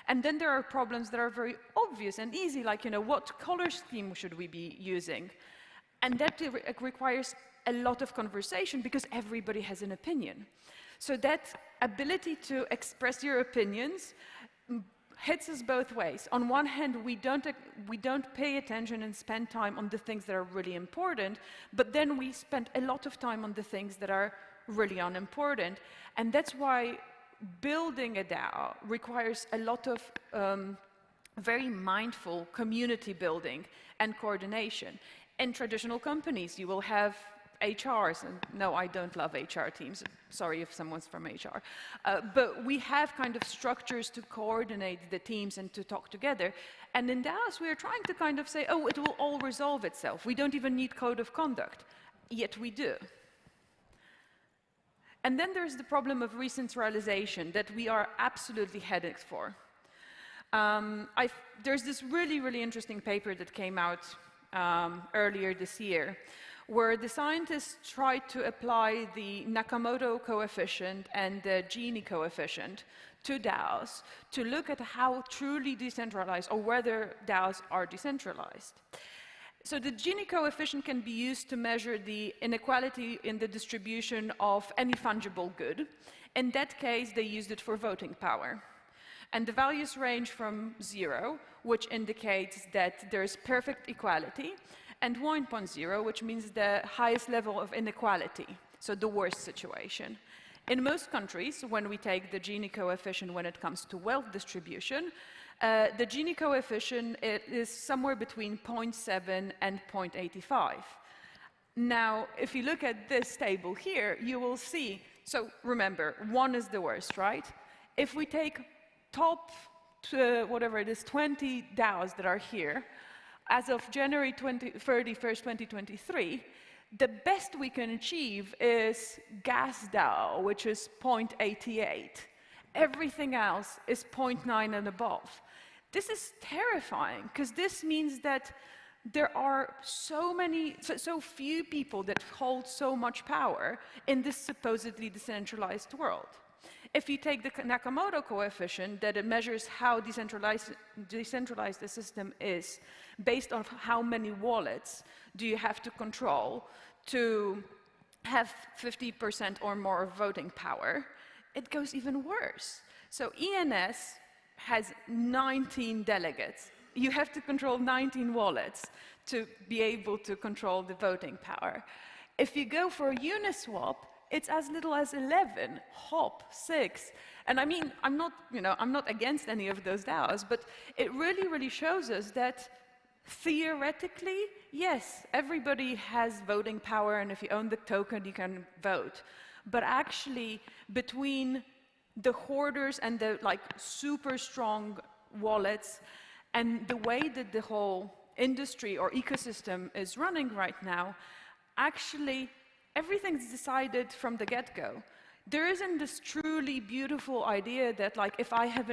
And then there are problems that are very obvious and easy, like, you know, what color scheme should we be using? And that requires a lot of conversation because everybody has an opinion. So that ability to express your opinions hits us both ways. On one hand, we don't pay attention and spend time on the things that are really important, but then we spend a lot of time on the things that are really unimportant. And that's why building a DAO requires a lot of very mindful community building and coordination. In traditional companies, you will have HRs, and no, I don't love HR teams. Sorry if someone's from HR. But we have kind of structures to coordinate the teams and to talk together. And in DAOs, we are trying to kind of say, oh, it will all resolve itself. We don't even need code of conduct. Yet we do. And then there's the problem of recentralization that we are absolutely headed for. There's this really, really interesting paper that came out earlier this year, where the scientists tried to apply the Nakamoto coefficient and the Gini coefficient to DAOs to look at how truly decentralized, or whether DAOs are decentralized. So the Gini coefficient can be used to measure the inequality in the distribution of any fungible good. In that case, they used it for voting power. And the values range from 0, which indicates that there's perfect equality, and 1.0, which means the highest level of inequality, so the worst situation. In most countries, when we take the Gini coefficient when it comes to wealth distribution, the Gini coefficient is somewhere between 0.7 and 0.85. Now, if you look at this table here, you will see, so remember, 1 is the worst, right? If we take top, whatever it is, 20 DAOs that are here, as of January 31st, 2023, the best we can achieve is gas DAO, which is 0.88. Everything else is 0.9 and above. This is terrifying, because this means that there are so few people that hold so much power in this supposedly decentralized world. If you take the Nakamoto coefficient, that it measures how decentralized the system is, based on how many wallets do you have to control to have 50% or more of voting power, it goes even worse. So ENS has 19 delegates. You have to control 19 wallets to be able to control the voting power. If you go for Uniswap, it's as little as 11, HOP 6. And I mean, I'm not against any of those DAOs, but it really, really shows us that theoretically, yes, everybody has voting power, and if you own the token, you can vote. But actually, between the hoarders and the super strong wallets, and the way that the whole industry or ecosystem is running right now, actually, everything's decided from the get-go. there isn't this truly beautiful idea that, like, if I have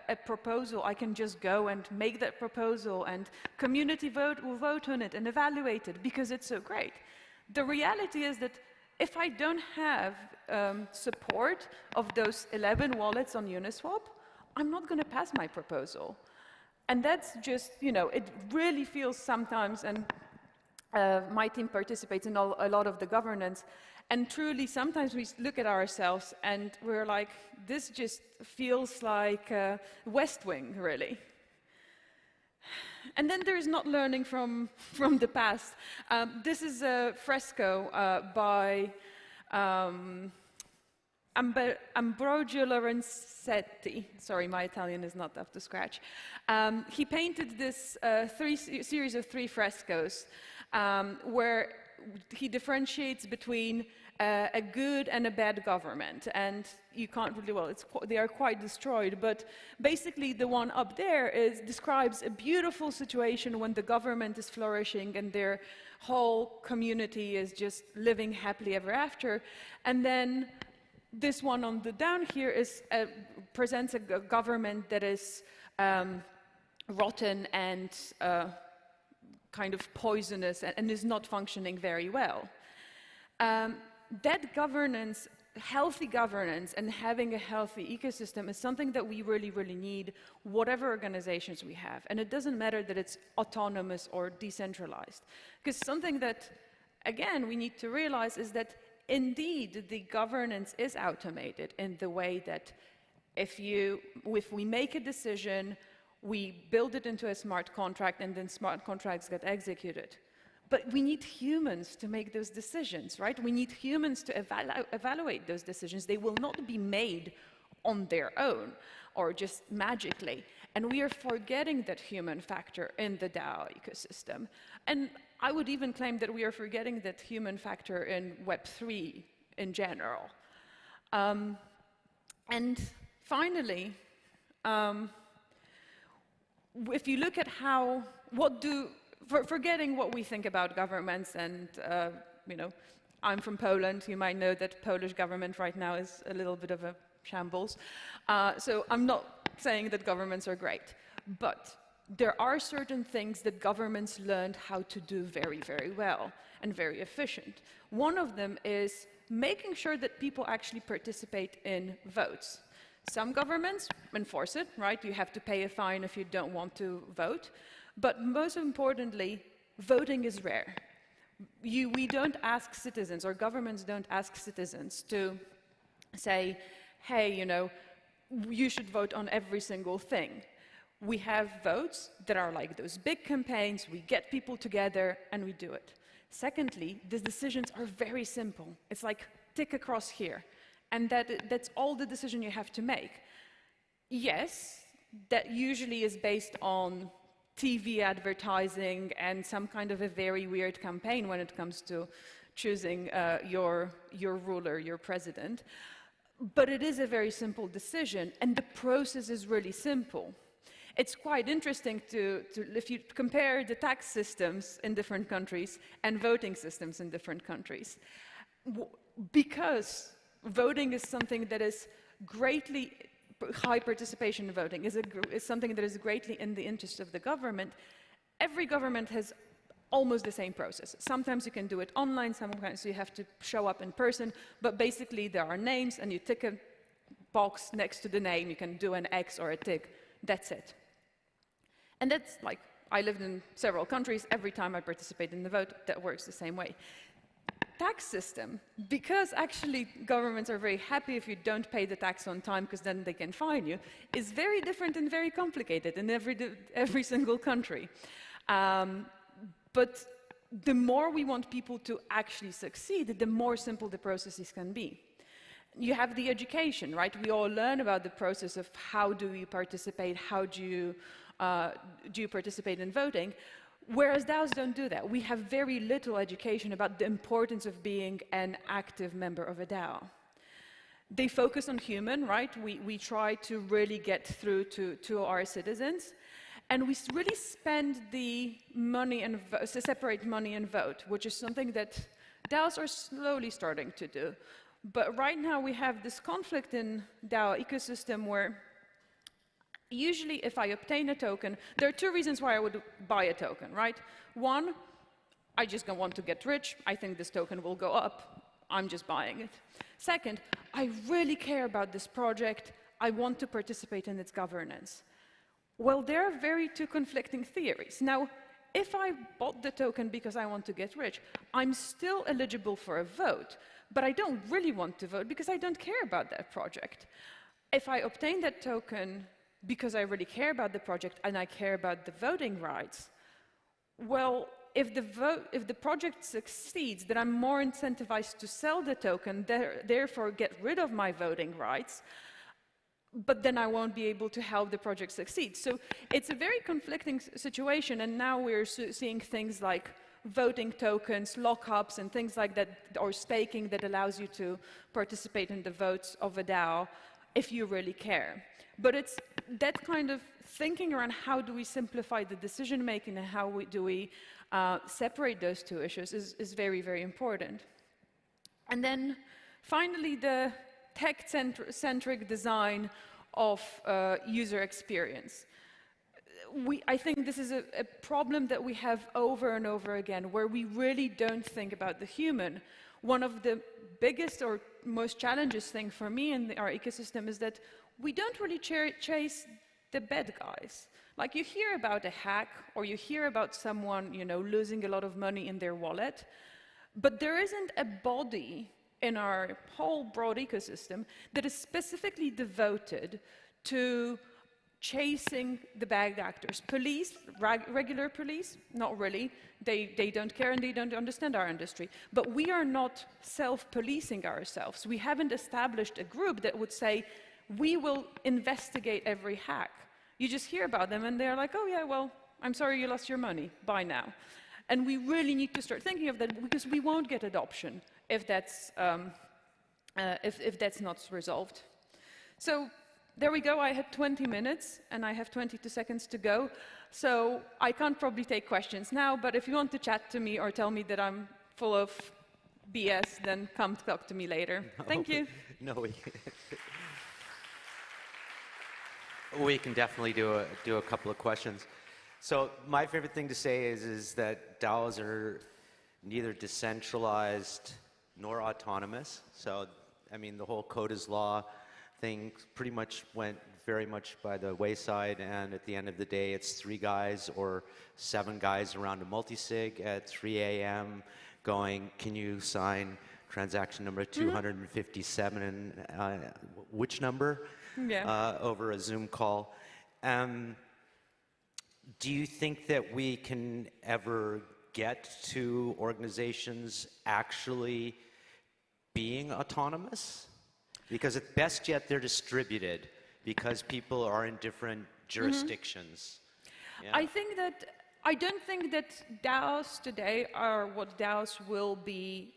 a proposal, I can just go and make that proposal and community will vote on it and evaluate it because it's so great. The reality is that if I don't have support of those 11 wallets on Uniswap, I'm not going to pass my proposal. And that's just, you know, it really feels sometimes, and my team participates in a lot of the governance, and truly sometimes we look at ourselves and we're like, this just feels like West Wing, really. And then there's not learning from the past. This is a fresco by Ambrogio Lorenzetti. Sorry, my Italian is not up to scratch. He painted this series of 3 frescoes where he differentiates between a good and a bad government, and you can't really, well, they are quite destroyed, but basically the one up there describes a beautiful situation when the government is flourishing and their whole community is just living happily ever after, and then this one on the down here presents a government that is rotten and kind of poisonous and is not functioning very well. That governance, healthy governance, and having a healthy ecosystem is something that we really, really need, whatever organizations we have. And it doesn't matter that it's autonomous or decentralized. Because something that, again, we need to realize is that indeed the governance is automated in the way that if we make a decision, we build it into a smart contract, and then smart contracts get executed. But we need humans to make those decisions, right? We need humans to evaluate those decisions. They will not be made on their own or just magically. And we are forgetting that human factor in the DAO ecosystem. And I would even claim that we are forgetting that human factor in Web3 in general. And finally, if you look at forgetting what we think about governments, and you know, I'm from Poland. You might know that Polish government right now is a little bit of a shambles. So I'm not saying that governments are great, but there are certain things that governments learned how to do very, very well and very efficient. One of them is making sure that people actually participate in votes. Some governments enforce it, right? You have to pay a fine if you don't want to vote. But most importantly, voting is rare. We don't ask citizens, or governments don't ask citizens to say, hey, you know, you should vote on every single thing. We have votes that are like those big campaigns. We get people together and we do it. Secondly, the decisions are very simple. It's like tick across here. And that's all the decision you have to make. Yes, that usually is based on TV advertising and some kind of a very weird campaign when it comes to choosing your ruler, your president. But it is a very simple decision, and the process is really simple. It's quite interesting if you compare the tax systems in different countries and voting systems in different countries. Because voting is something that is greatly, high participation in voting is something that is greatly in the interest of the government. Every government has almost the same process. Sometimes you can do it online, sometimes you have to show up in person, but basically there are names and you tick a box next to the name, you can do an X or a tick, that's it. And that's like, I lived in several countries, every time I participate in the vote, that works the same way. Tax system, because actually governments are very happy if you don't pay the tax on time because then they can fine you, is very different and very complicated in every single country. But the more we want people to actually succeed, the more simple the processes can be. You have the education, right? We all learn about the process of how do you participate, how do you participate in voting. Whereas DAOs don't do that. We have very little education about the importance of being an active member of a DAO. They focus on human, right? We try to really get through to our citizens. And we really spend the money and separate money and vote, which is something that DAOs are slowly starting to do. But right now we have this conflict in DAO ecosystem where usually if I obtain a token, there are two reasons why I would buy a token, right? One, I just don't want to get rich. I think this token will go up. I'm just buying it. Second, I really care about this project. I want to participate in its governance. Well, there are very two conflicting theories. Now, if I bought the token because I want to get rich, I'm still eligible for a vote, but I don't really want to vote because I don't care about that project. If I obtain that token because I really care about the project and I care about the voting rights, well, if the project succeeds, then I'm more incentivized to sell the token, therefore get rid of my voting rights, but then I won't be able to help the project succeed. So it's a very conflicting situation, and now we're seeing things like voting tokens, lockups, and things like that, or staking that allows you to participate in the votes of a DAO if you really care. But it's that kind of thinking around how do we simplify the decision making and how do we separate those two issues is very, very important. And then finally, the tech-centric design of user experience. I think this is a problem that we have over and over again, where we really don't think about the human. One of the biggest or most challenging thing for me in our ecosystem is that we don't really chase the bad guys. Like, you hear about a hack, or you hear about someone, you know, losing a lot of money in their wallet, but there isn't a body in our whole broad ecosystem that is specifically devoted to chasing the bad actors. Police, regular police, not really. They don't care and they don't understand our industry. But we are not self-policing ourselves. We haven't established a group that would say, we will investigate every hack. You just hear about them and they're like, oh yeah, well, I'm sorry you lost your money, bye now. And we really need to start thinking of that, because we won't get adoption if that's not resolved. So there we go. I had 20 minutes and I have 22 seconds to go. So I can't probably take questions now, but if you want to chat to me or tell me that I'm full of BS, then come talk to me later. No, thank you. No, we can definitely do a couple of questions. So my favorite thing to say is that DAOs are neither decentralized nor autonomous. So, I mean, the whole code is law thing pretty much went very much by the wayside, and at the end of the day, it's 3 guys or 7 guys around a multisig at 3 a.m. going, can you sign transaction number 257 and which number? Yeah. Over a Zoom call. Do you think that we can ever get to organizations actually being autonomous? Because at best yet they're distributed because people are in different jurisdictions. Yeah. I don't think that DAOs today are what DAOs will be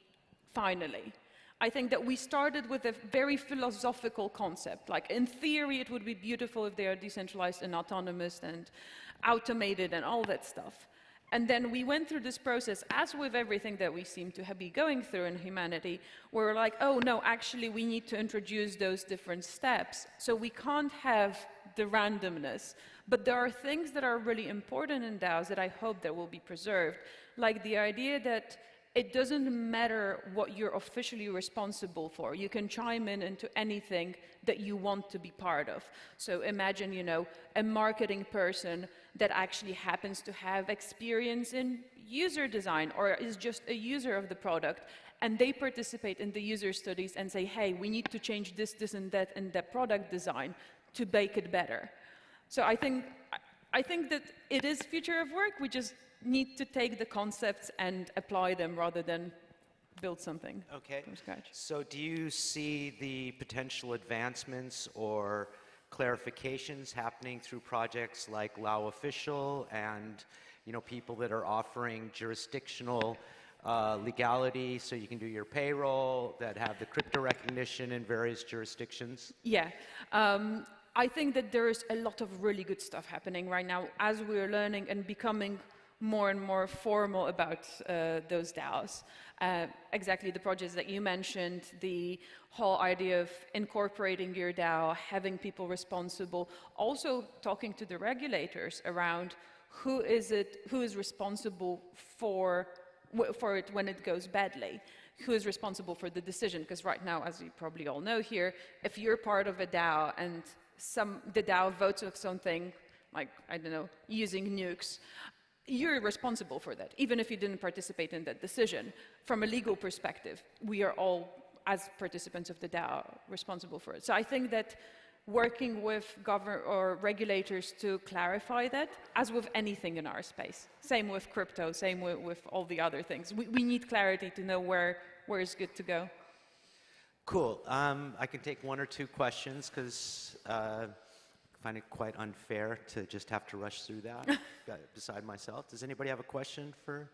finally. I think that we started with a very philosophical concept. Like, in theory, it would be beautiful if they are decentralized and autonomous and automated and all that stuff. And then we went through this process, as with everything that we seem to be going through in humanity, where we're like, oh no, actually we need to introduce those different steps. So we can't have the randomness. But there are things that are really important in DAOs that I hope that will be preserved, like the idea that it doesn't matter what you're officially responsible for. You can chime in into anything that you want to be part of. So imagine, you know, a marketing person that actually happens to have experience in user design or is just a user of the product, and they participate in the user studies and say, hey, we need to change this, this, and that in the product design to make it better. So I think that it is future of work. We just need to take the concepts and apply them rather than build something from scratch. So do you see the potential advancements or clarifications happening through projects like Lao Official and, you know, people that are offering jurisdictional legality so you can do your payroll, that have the crypto recognition in various jurisdictions? Yeah. I think that there is a lot of really good stuff happening right now as we're learning and becoming more and more formal about those DAOs. Exactly the projects that you mentioned, the whole idea of incorporating your DAO, having people responsible, also talking to the regulators around who is responsible for it when it goes badly, who is responsible for the decision, because right now, as you probably all know here, if you're part of a DAO and the DAO votes of something, like, I don't know, using nukes, you're responsible for that, even if you didn't participate in that decision. From a legal perspective, we are all, as participants of the DAO, responsible for it. So I think that working with government or regulators to clarify that, as with anything in our space, same with crypto, same with all the other things. We need clarity to know where it's good to go. Cool. I can take one or two questions because I find it quite unfair to just have to rush through that beside myself. Does anybody have a question for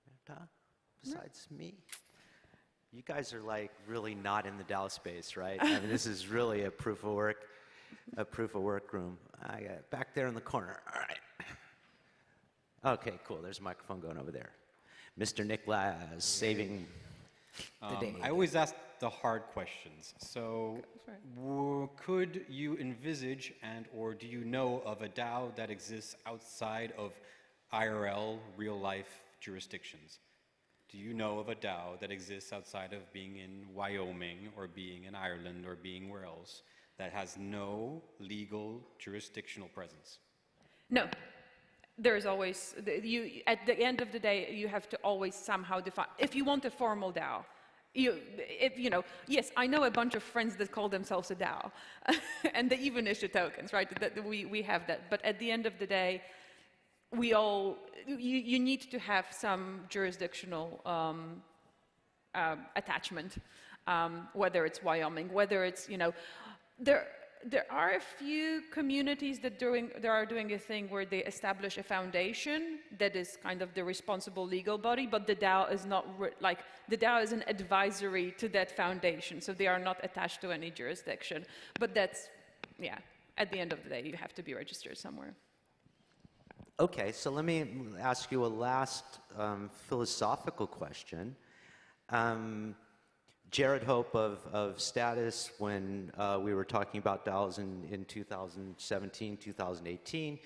Meta besides me? You guys are like really not in the DAO space, right? I mean, this is really a proof of work room. I got back there in the corner. All right. Okay, cool. There's a microphone going over there. Mr. Nicholas saving the day. I always ask the hard questions. So could you envisage or do you know of a DAO that exists outside of IRL, real life jurisdictions? Do you know of a DAO that exists outside of being in Wyoming or being in Ireland or being where else that has no legal jurisdictional presence? No. There is always, at the end of the day, you have to always somehow define, if you want a formal DAO, yes, I know a bunch of friends that call themselves a DAO, and they even issue tokens, right? We have that. But at the end of the day, you need to have some jurisdictional attachment, whether it's Wyoming, whether it's, there are a few communities that are doing a thing where they establish a foundation that is kind of the responsible legal body, but the DAO is not, the DAO is an advisory to that foundation, so they are not attached to any jurisdiction. But that's, at the end of the day, you have to be registered somewhere. Okay, so let me ask you a last philosophical question. Jared Hope of Status, when we were talking about DAOs in 2017, 2018,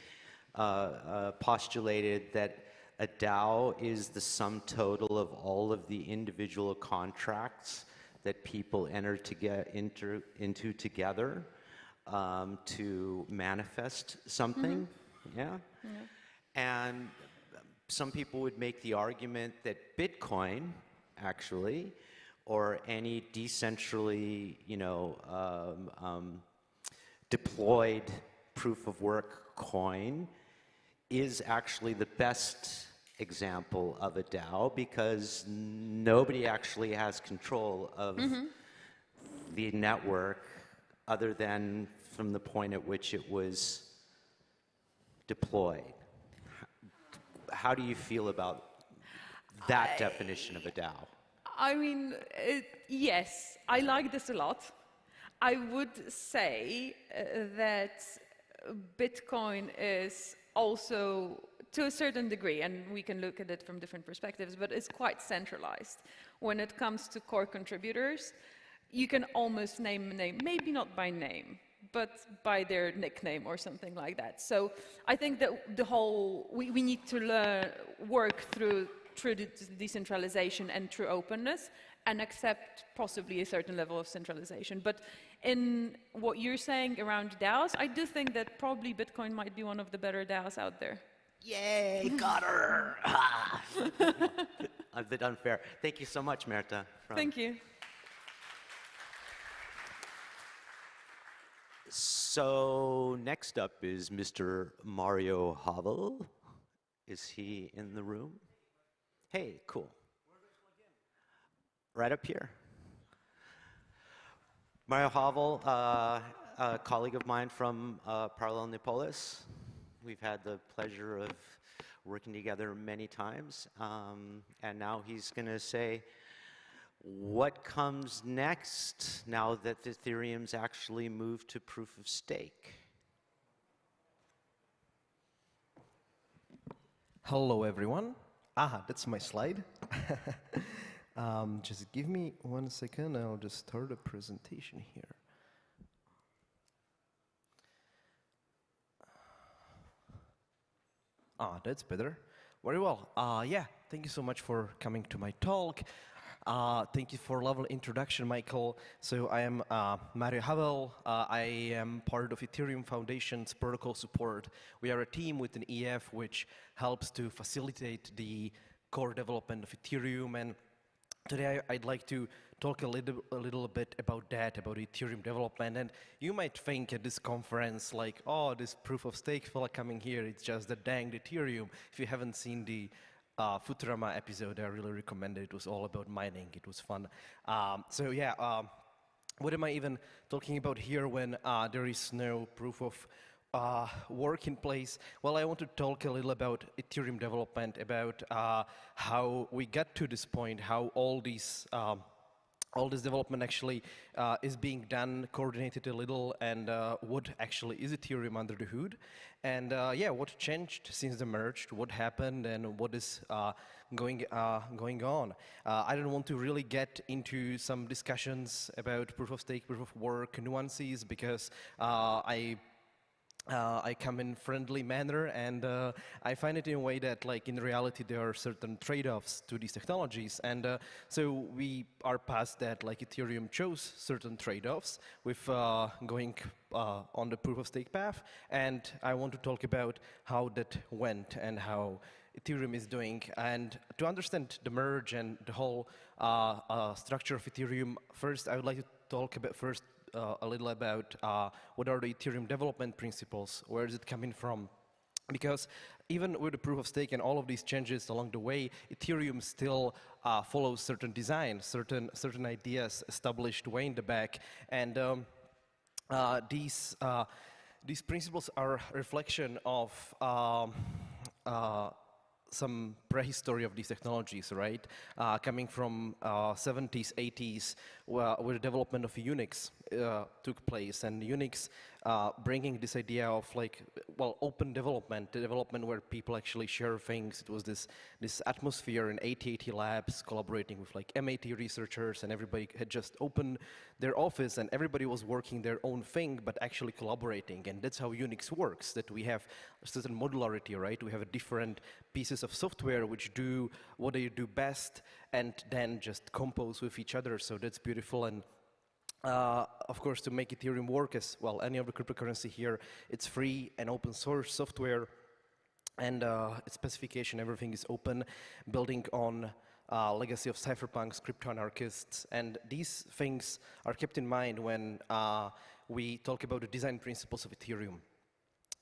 postulated that a DAO is the sum total of all of the individual contracts that people enter to get into together to manifest something. Mm-hmm. Yeah? And some people would make the argument that Bitcoin, actually, or any decentrally, deployed proof of work coin is actually the best example of a DAO because nobody actually has control of the network other than from the point at which it was deployed. How do you feel about that definition of a DAO? I mean, yes, I like this a lot. I would say that Bitcoin is also, to a certain degree, and we can look at it from different perspectives, but it's quite centralized. When it comes to core contributors, you can almost name a name, maybe not by name, but by their nickname or something like that. So I think that we need to work through decentralization and true openness and accept possibly a certain level of centralization. But in what you're saying around DAOs, I do think that probably Bitcoin might be one of the better DAOs out there. Yay, got her! A bit unfair. Thank you so much, Merta. Thank you. So next up is Mr. Mario Havel. Is he in the room? Hey, cool. Right up here. Mario Havel, a colleague of mine from Parallel Nepolis. We've had the pleasure of working together many times. And now he's going to say what comes next now that Ethereum's actually moved to proof of stake. Hello, everyone. That's my slide. Just give me 1 second. I'll just start a presentation here. That's better. Very well. Yeah, thank you so much for coming to my talk. Thank you for lovely introduction, Michael. So I am Mario Havel. I am part of Ethereum Foundation's protocol support. We are a team with an EF which helps to facilitate the core development of Ethereum. And today I'd like to talk a little bit about that, about Ethereum development. And you might think at this conference like, oh, this proof of stake fella coming here, it's just the danged Ethereum. If you haven't seen the Futurama episode, I really recommend it. It was all about mining. It was fun. So yeah, what am I even talking about here when there is no proof of work in place? Well, I want to talk a little about Ethereum development, about how we got to this point, how all this development actually is being done, coordinated a little, and what actually is Ethereum under the hood. And yeah, what changed since the merge, what happened, and what is going on. I don't want to really get into some discussions about proof of stake, proof of work nuances, because I come in friendly manner, and I find it in a way that, like, in reality, there are certain trade-offs to these technologies, and so we are past that. Like, Ethereum chose certain trade-offs with going on the proof-of-stake path, and I want to talk about how that went and how Ethereum is doing. And to understand the merge and the whole structure of Ethereum, first, I would like to talk about a little about what are the Ethereum development principles, where is it coming from? Because even with the proof of stake and all of these changes along the way, Ethereum still follows certain design, certain ideas established way in the back, and these principles are a reflection of some prehistory of these technologies, right? Coming from 70s, 80s, where the development of Unix took place, and Unix bringing this idea of, like, well, open development, the development where people actually share things. It was this atmosphere in 8080 labs collaborating with, like, M80 researchers, and everybody had just opened their office and everybody was working their own thing but actually collaborating. And that's how Unix works, that we have a certain modularity, right? We have different pieces of software which do what they do best and then just compose with each other. So that's beautiful. And of course, to make Ethereum work as well, any of the cryptocurrency here, it's free and open source software, and its specification, everything is open, building on legacy of cypherpunks, crypto anarchists, and these things are kept in mind when we talk about the design principles of Ethereum.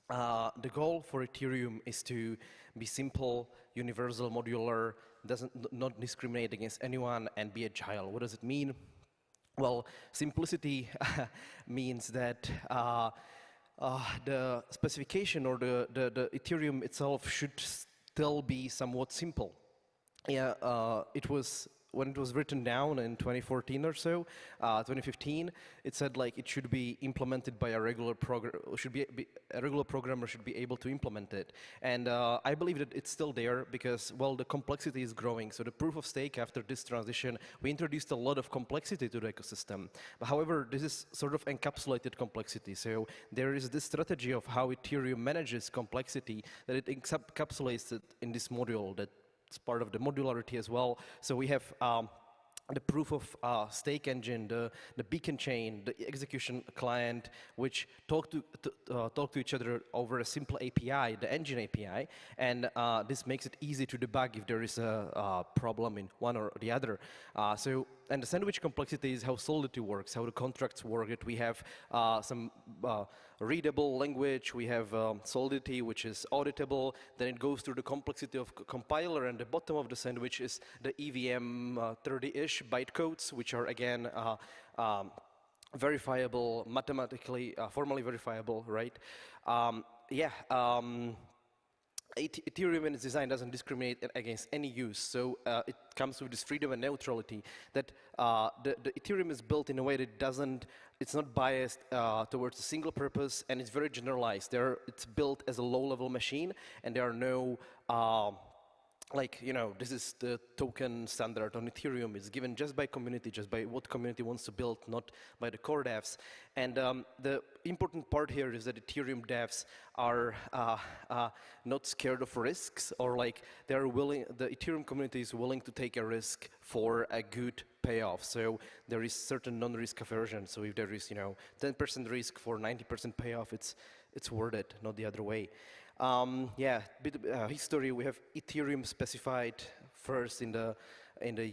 The goal for Ethereum is to be simple, universal, modular, not discriminate against anyone, and be agile. What does it mean? Well, simplicity means that the specification or the Ethereum itself should still be somewhat simple. Yeah, it was, when it was written down in 2014 or so, 2015, it said, like, it should be implemented by a regular a regular programmer should be able to implement it. And I believe that it's still there because, well, the complexity is growing. So the proof of stake, after this transition, we introduced a lot of complexity to the ecosystem. But however, this is sort of encapsulated complexity. So there is this strategy of how Ethereum manages complexity, that it encapsulates it in this module that it's part of the modularity as well. So we have the proof of stake engine, the beacon chain, the execution client, which talk to each other over a simple API, the engine API, and this makes it easy to debug if there is a problem in one or the other. And the sandwich complexity is how Solidity works, how the contracts work. That we have some readable language, we have Solidity, which is auditable, then it goes through the complexity of compiler, and the bottom of the sandwich is the EVM 30-ish bytecodes, which are, again, verifiable, mathematically, formally verifiable, right? Ethereum in its design doesn't discriminate against any use, so it comes with this freedom and neutrality that the Ethereum is built in a way that it's not biased towards a single purpose, and it's very generalized. It's built as a low-level machine, and there are no this is the token standard on Ethereum. It's given just by community, just by what community wants to build, not by the core devs. And the important part here is that Ethereum devs are not scared of risks, or the Ethereum community is willing to take a risk for a good payoff. So there is certain non-risk aversion. So if there is 10% risk for 90% payoff, it's worth it, not the other way. History. We have Ethereum specified first in the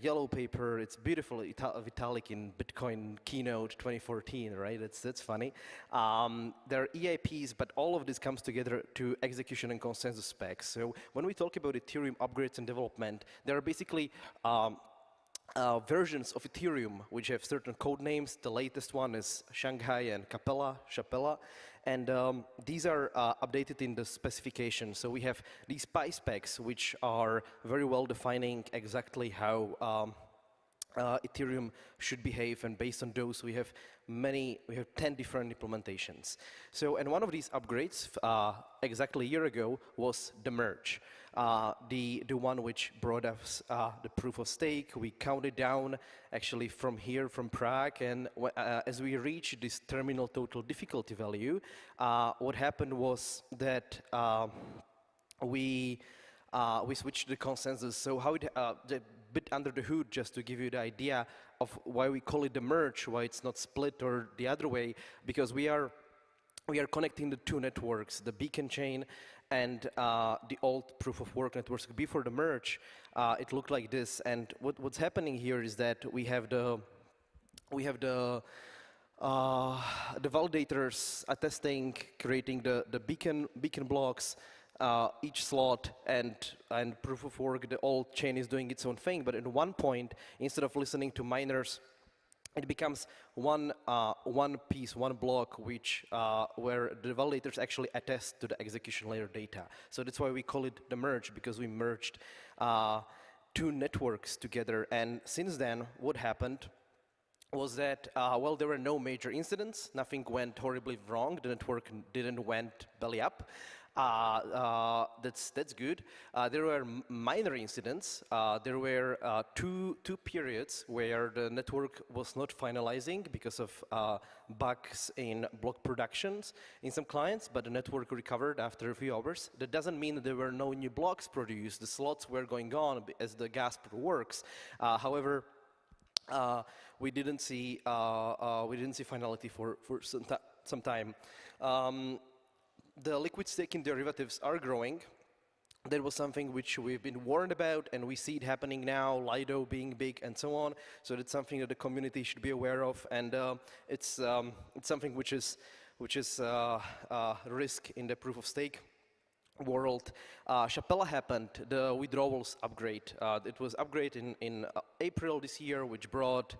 yellow paper. It's beautiful, italic in Bitcoin Keynote 2014, right? That's funny. There are EIPs, but all of this comes together to execution and consensus specs. So when we talk about Ethereum upgrades and development, there are basically versions of Ethereum which have certain code names. The latest one is Shanghai and Chapella. And these are updated in the specification. So we have these PI specs, which are very well defining exactly how Ethereum should behave, and based on those we have 10 different implementations. So, and one of these upgrades exactly a year ago was the merge, the one which brought us the proof of stake. We counted down actually from here, from Prague, and as we reached this terminal total difficulty value, what happened was that we switched the consensus. So how the bit under the hood, just to give you the idea of why we call it the merge, why it's not split or the other way, because we are connecting the two networks, the beacon chain and the old proof of work networks. Before the merge, it looked like this, and what's happening here is that we have the validators attesting, creating the beacon blocks, each slot and proof of work, the old chain is doing its own thing. But at one point, instead of listening to miners, it becomes one piece, one block, which where the validators actually attest to the execution layer data. So that's why we call it the merge, because we merged two networks together. And since then, what happened was that, well, there were no major incidents. Nothing went horribly wrong. The network didn't went belly up. That's good. There were minor incidents. There were two periods where the network was not finalizing because of bugs in block productions in some clients, but the network recovered after a few hours. That doesn't mean that there were no new blocks produced. The slots were going on as the gas works. However, we didn't see finality for some time. The liquid staking derivatives are growing. That was something which we've been warned about, and we see it happening now, Lido being big and so on. So that's something that the community should be aware of, and it's something which is risk in the proof of stake world. Chapella happened, the withdrawals upgrade. It was upgrade in April this year, which brought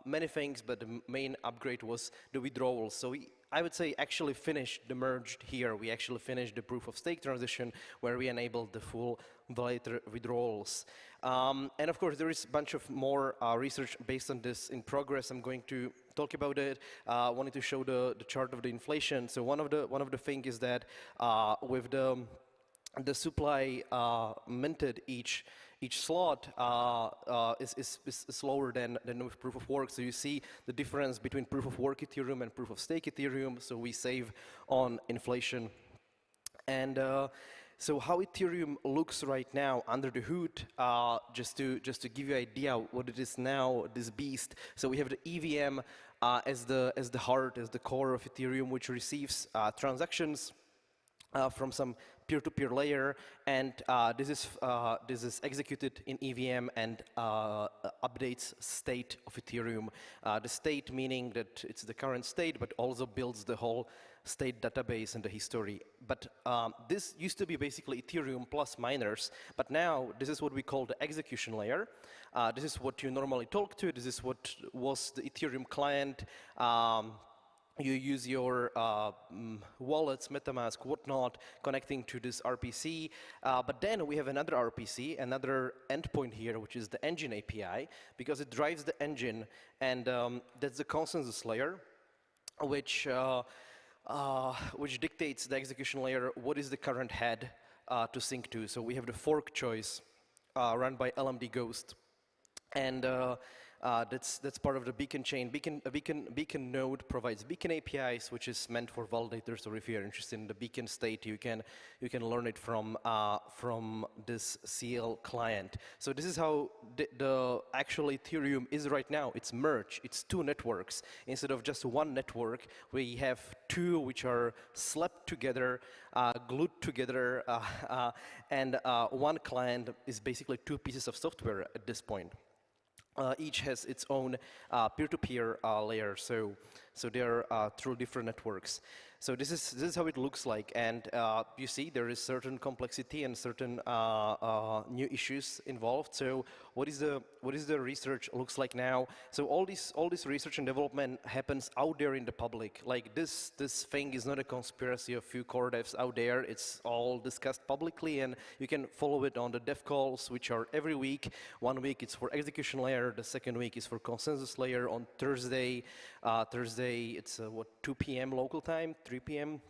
many things, but the main upgrade was the withdrawals. So I would say actually finished the merge here. We actually finished the proof of stake transition where we enabled the full validator withdrawals. And of course, there is a bunch of more research based on this in progress. I'm going to talk about it. I wanted to show the chart of the inflation. So one of the things is that with the supply minted each slot is slower than with proof of work. So you see the difference between proof of work Ethereum and proof of stake Ethereum. So we save on inflation. And so how Ethereum looks right now under the hood, just to give you an idea what it is now, this beast. So we have the EVM as the heart, as the core of Ethereum, which receives transactions from some peer-to-peer layer, and this is executed in EVM and updates state of Ethereum. The state meaning that it's the current state, but also builds the whole state database and the history. But this used to be basically Ethereum plus miners, but now this is what we call the execution layer. This is what you normally talk to. This is what was the Ethereum client you use your wallets, MetaMask, whatnot, connecting to this RPC. But then we have another RPC, another endpoint here, which is the engine API, because it drives the engine, and that's the consensus layer, which dictates the execution layer, what is the current head to sync to. So we have the fork choice run by LMD Ghost. And that's part of the beacon chain. Beacon node provides beacon APIs, which is meant for validators. So if you're interested in the beacon state, you can learn it from this CL client. So this is how the actual Ethereum is right now. It's merged. It's two networks instead of just one network. We have two which are slapped together, glued together, and one client is basically two pieces of software at this point. Each has its own peer-to-peer layer, so they're through different networks. So this is how it looks like, and you see there is certain complexity and certain new issues involved. So what is the research looks like now? So all this research and development happens out there in the public. Like this thing is not a conspiracy of few core devs out there. It's all discussed publicly, and you can follow it on the dev calls, which are every week. 1 week it's for execution layer. The second week is for consensus layer. On Thursday it's 2 p.m. local time, 3 p.m.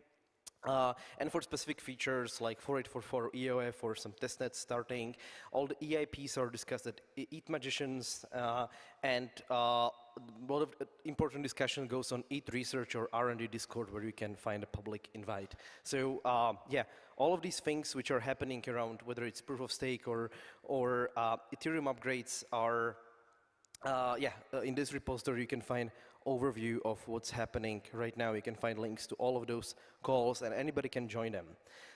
And for specific features like 4844 EOF or some testnets starting, all the EIPs are discussed at ETH Magicians, and a lot of important discussion goes on ETH Research or R&D Discord, where you can find a public invite. So yeah, all of these things which are happening around, whether it's proof of stake or Ethereum upgrades, are in this repository you can find overview of what's happening right now. You can find links to all of those calls, and anybody can join them.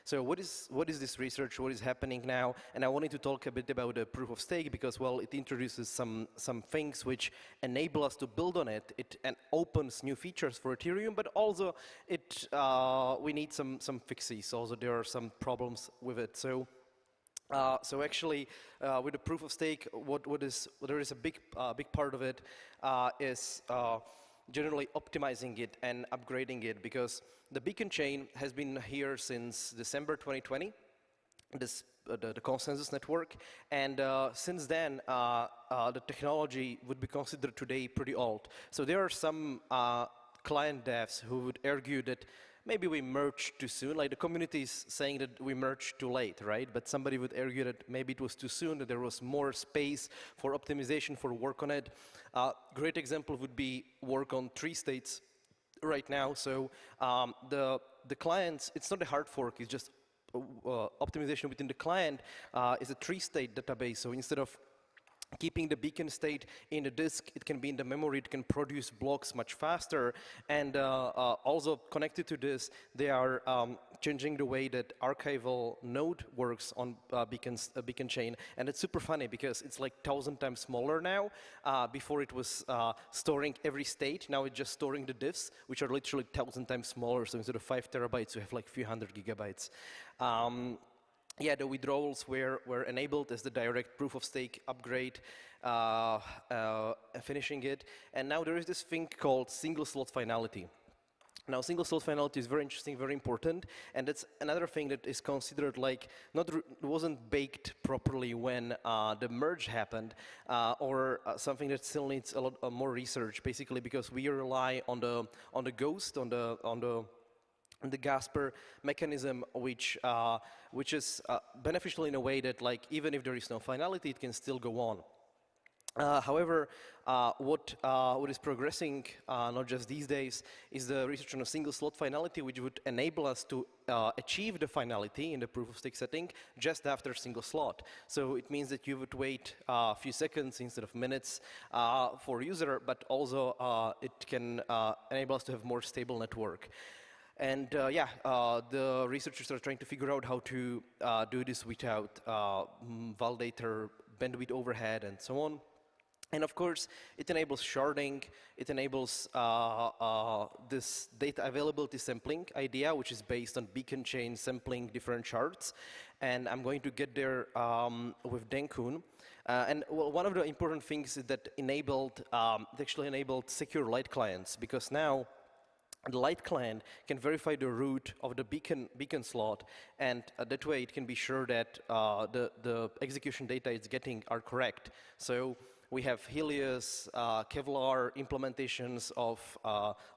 So what is this research? What is happening now? And I wanted to talk a bit about the proof of stake because, well, it introduces some things which enable us to build on it. It opens new features for Ethereum, but also we need some fixes. Also, there are some problems with it. So actually, with the proof of stake, there is a big part of it is generally optimizing it and upgrading it, because the beacon chain has been here since December 2020. The consensus network, and since then the technology would be considered today pretty old. So there are some client devs who would argue that maybe we merged too soon. Like the community is saying that we merged too late, right? But somebody would argue that maybe it was too soon, that there was more space for optimization, for work on it. Great example would be work on 3 states right now. So the clients, it's not a hard fork, it's just optimization within the client is a 3-state database. So instead of keeping the beacon state in the disk, it can be in the memory, it can produce blocks much faster. And also connected to this, they are changing the way that archival node works on beacon chain. And it's super funny because it's like 1,000 times smaller now. Before it was storing every state, now it's just storing the diffs, which are literally 1,000 times smaller. So instead of 5 terabytes, you have like a few hundred gigabytes. Yeah, the withdrawals were enabled as the direct proof of stake upgrade, finishing it. And now there is this thing called single slot finality. Now, single slot finality is very interesting, very important, and that's another thing that is considered like wasn't baked properly when the merge happened, or something that still needs a lot more research, basically because we rely on the ghost, on the Gasper mechanism, which is beneficial in a way that, like, even if there is no finality, it can still go on. However, what is progressing, not just these days, is the research on a single slot finality, which would enable us to achieve the finality in the proof of stake setting just after single slot. So it means that you would wait a few seconds instead of minutes for user, but also it can enable us to have more stable network. And the researchers are trying to figure out how to do this without validator bandwidth overhead and so on. And of course, it enables sharding. It enables this data availability sampling idea, which is based on beacon chain sampling different shards. And I'm going to get there with Denkun. And well, one of the important things is that it actually enabled secure light clients, because now the light client can verify the route of the beacon slot, and that way it can be sure that the execution data it's getting are correct. So we have Helios, Kevlar implementations of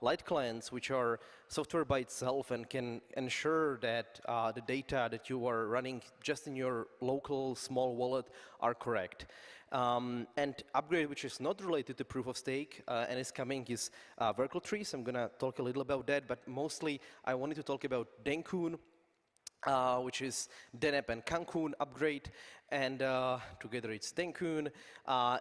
light clients, which are software by itself and can ensure that the data that you are running just in your local small wallet are correct. And upgrade, which is not related to proof of stake and is coming, is Verkle trees. I'm going to talk a little about that, but mostly I wanted to talk about Denkun, which is Deneb and Cancun upgrade, and together it's Denkun.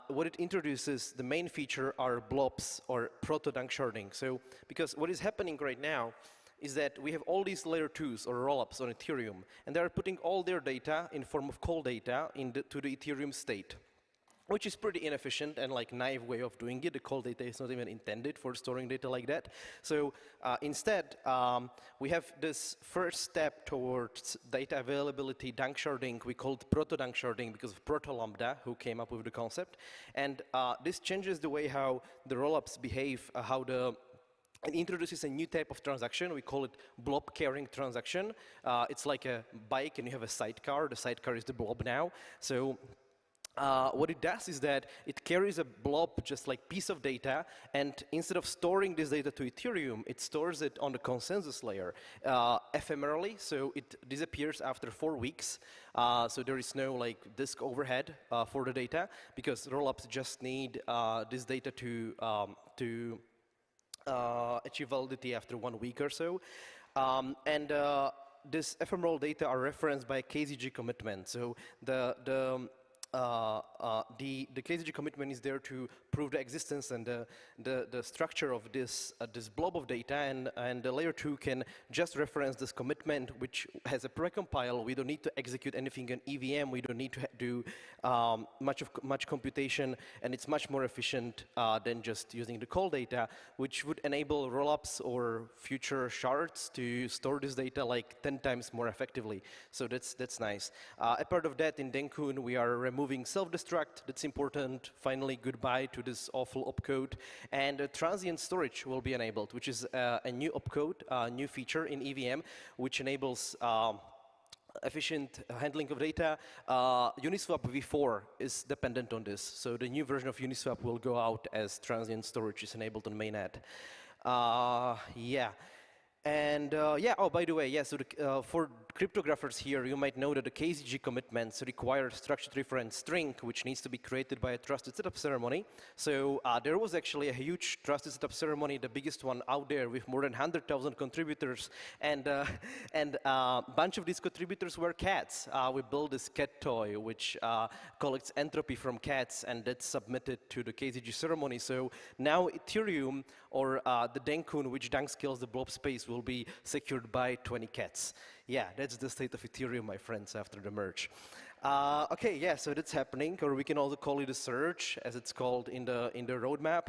What it introduces, the main feature are blobs or proto-danksharding. So, because what is happening right now is that we have all these layer 2s or rollups on Ethereum, and they are putting all their data in form of call data to the Ethereum state, which is pretty inefficient and like naive way of doing it. The call data is not even intended for storing data like that. So instead, we have this first step towards data availability danksharding. We call it proto-danksharding because of Proto Lambda, who came up with the concept. And this changes the way how the rollups behave, it introduces a new type of transaction. We call it blob carrying transaction. It's like a bike and you have a sidecar. The sidecar is the blob now. So what it does is that it carries a blob, just like piece of data, and instead of storing this data to Ethereum, it stores it on the consensus layer ephemerally, so it disappears after 4 weeks. So there is no like disk overhead for the data, because rollups just need this data to achieve validity after 1 week or so. This ephemeral data are referenced by KZG commitment. So the KZG commitment is there to prove the existence and the structure of this blob of data, and the layer 2 can just reference this commitment, which has a precompile. We don't need to execute anything in EVM. We don't need to do much computation, and it's much more efficient than just using the call data, which would enable rollups or future shards to store this data like 10 times more effectively. So that's nice. A part of that in Denkun, we are removing self-destruct. That's important. Finally, goodbye to this awful opcode. And transient storage will be enabled, which is a new opcode, a new feature in EVM, which enables efficient handling of data. Uniswap v4 is dependent on this. So the new version of Uniswap will go out as transient storage is enabled on mainnet. Yeah. And oh, by the way, yeah, so for cryptographers here, you might know that the KZG commitments require structured reference string, which needs to be created by a trusted setup ceremony. So there was actually a huge trusted setup ceremony, the biggest one out there, with more than 100,000 contributors, and a bunch of these contributors were cats. We built this cat toy, which collects entropy from cats, and that's submitted to the KZG ceremony. So now Ethereum, or the Denkun, which dankscales the blob space, will be secured by 20 cats. Yeah, that's the state of Ethereum, my friends, after the merge. Okay, yeah, so that's happening, or we can also call it a surge, as it's called in the roadmap.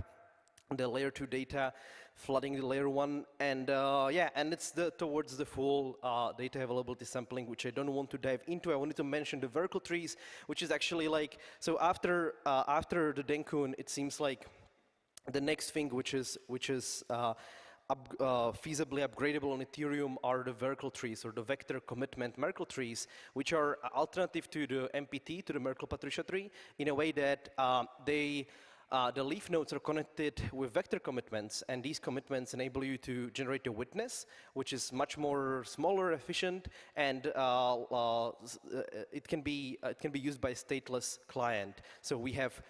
The layer 2 data flooding the layer 1, and yeah, and it's towards the full data availability sampling, which I don't want to dive into. I wanted to mention the Verkle trees, which is actually like, so after the Denkun, it seems like the next thing which is feasibly upgradable on Ethereum are the Verkle trees, or the vector commitment Merkle trees, which are alternative to the MPT, to the Merkle Patricia tree, in a way that the leaf nodes are connected with vector commitments, and these commitments enable you to generate a witness, which is much more smaller, efficient, and it can be used by a stateless client. So we have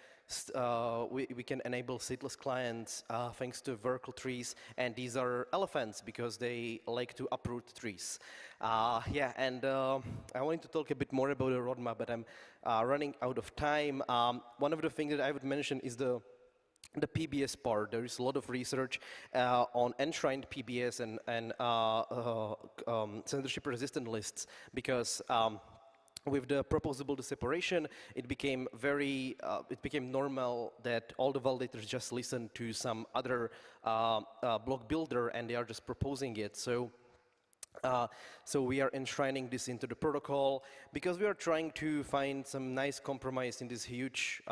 we can enable stateless clients thanks to Verkle trees, and these are elephants because they like to uproot trees. Yeah, and I wanted to talk a bit more about the roadmap, but I'm running out of time. One of the things that I would mention is the PBS part. There is a lot of research on enshrined PBS and censorship-resistant lists, because with the proposable separation, it became normal that all the validators just listen to some other block builder, and they are just proposing it. So So we are enshrining this into the protocol because we are trying to find some nice compromise in this huge,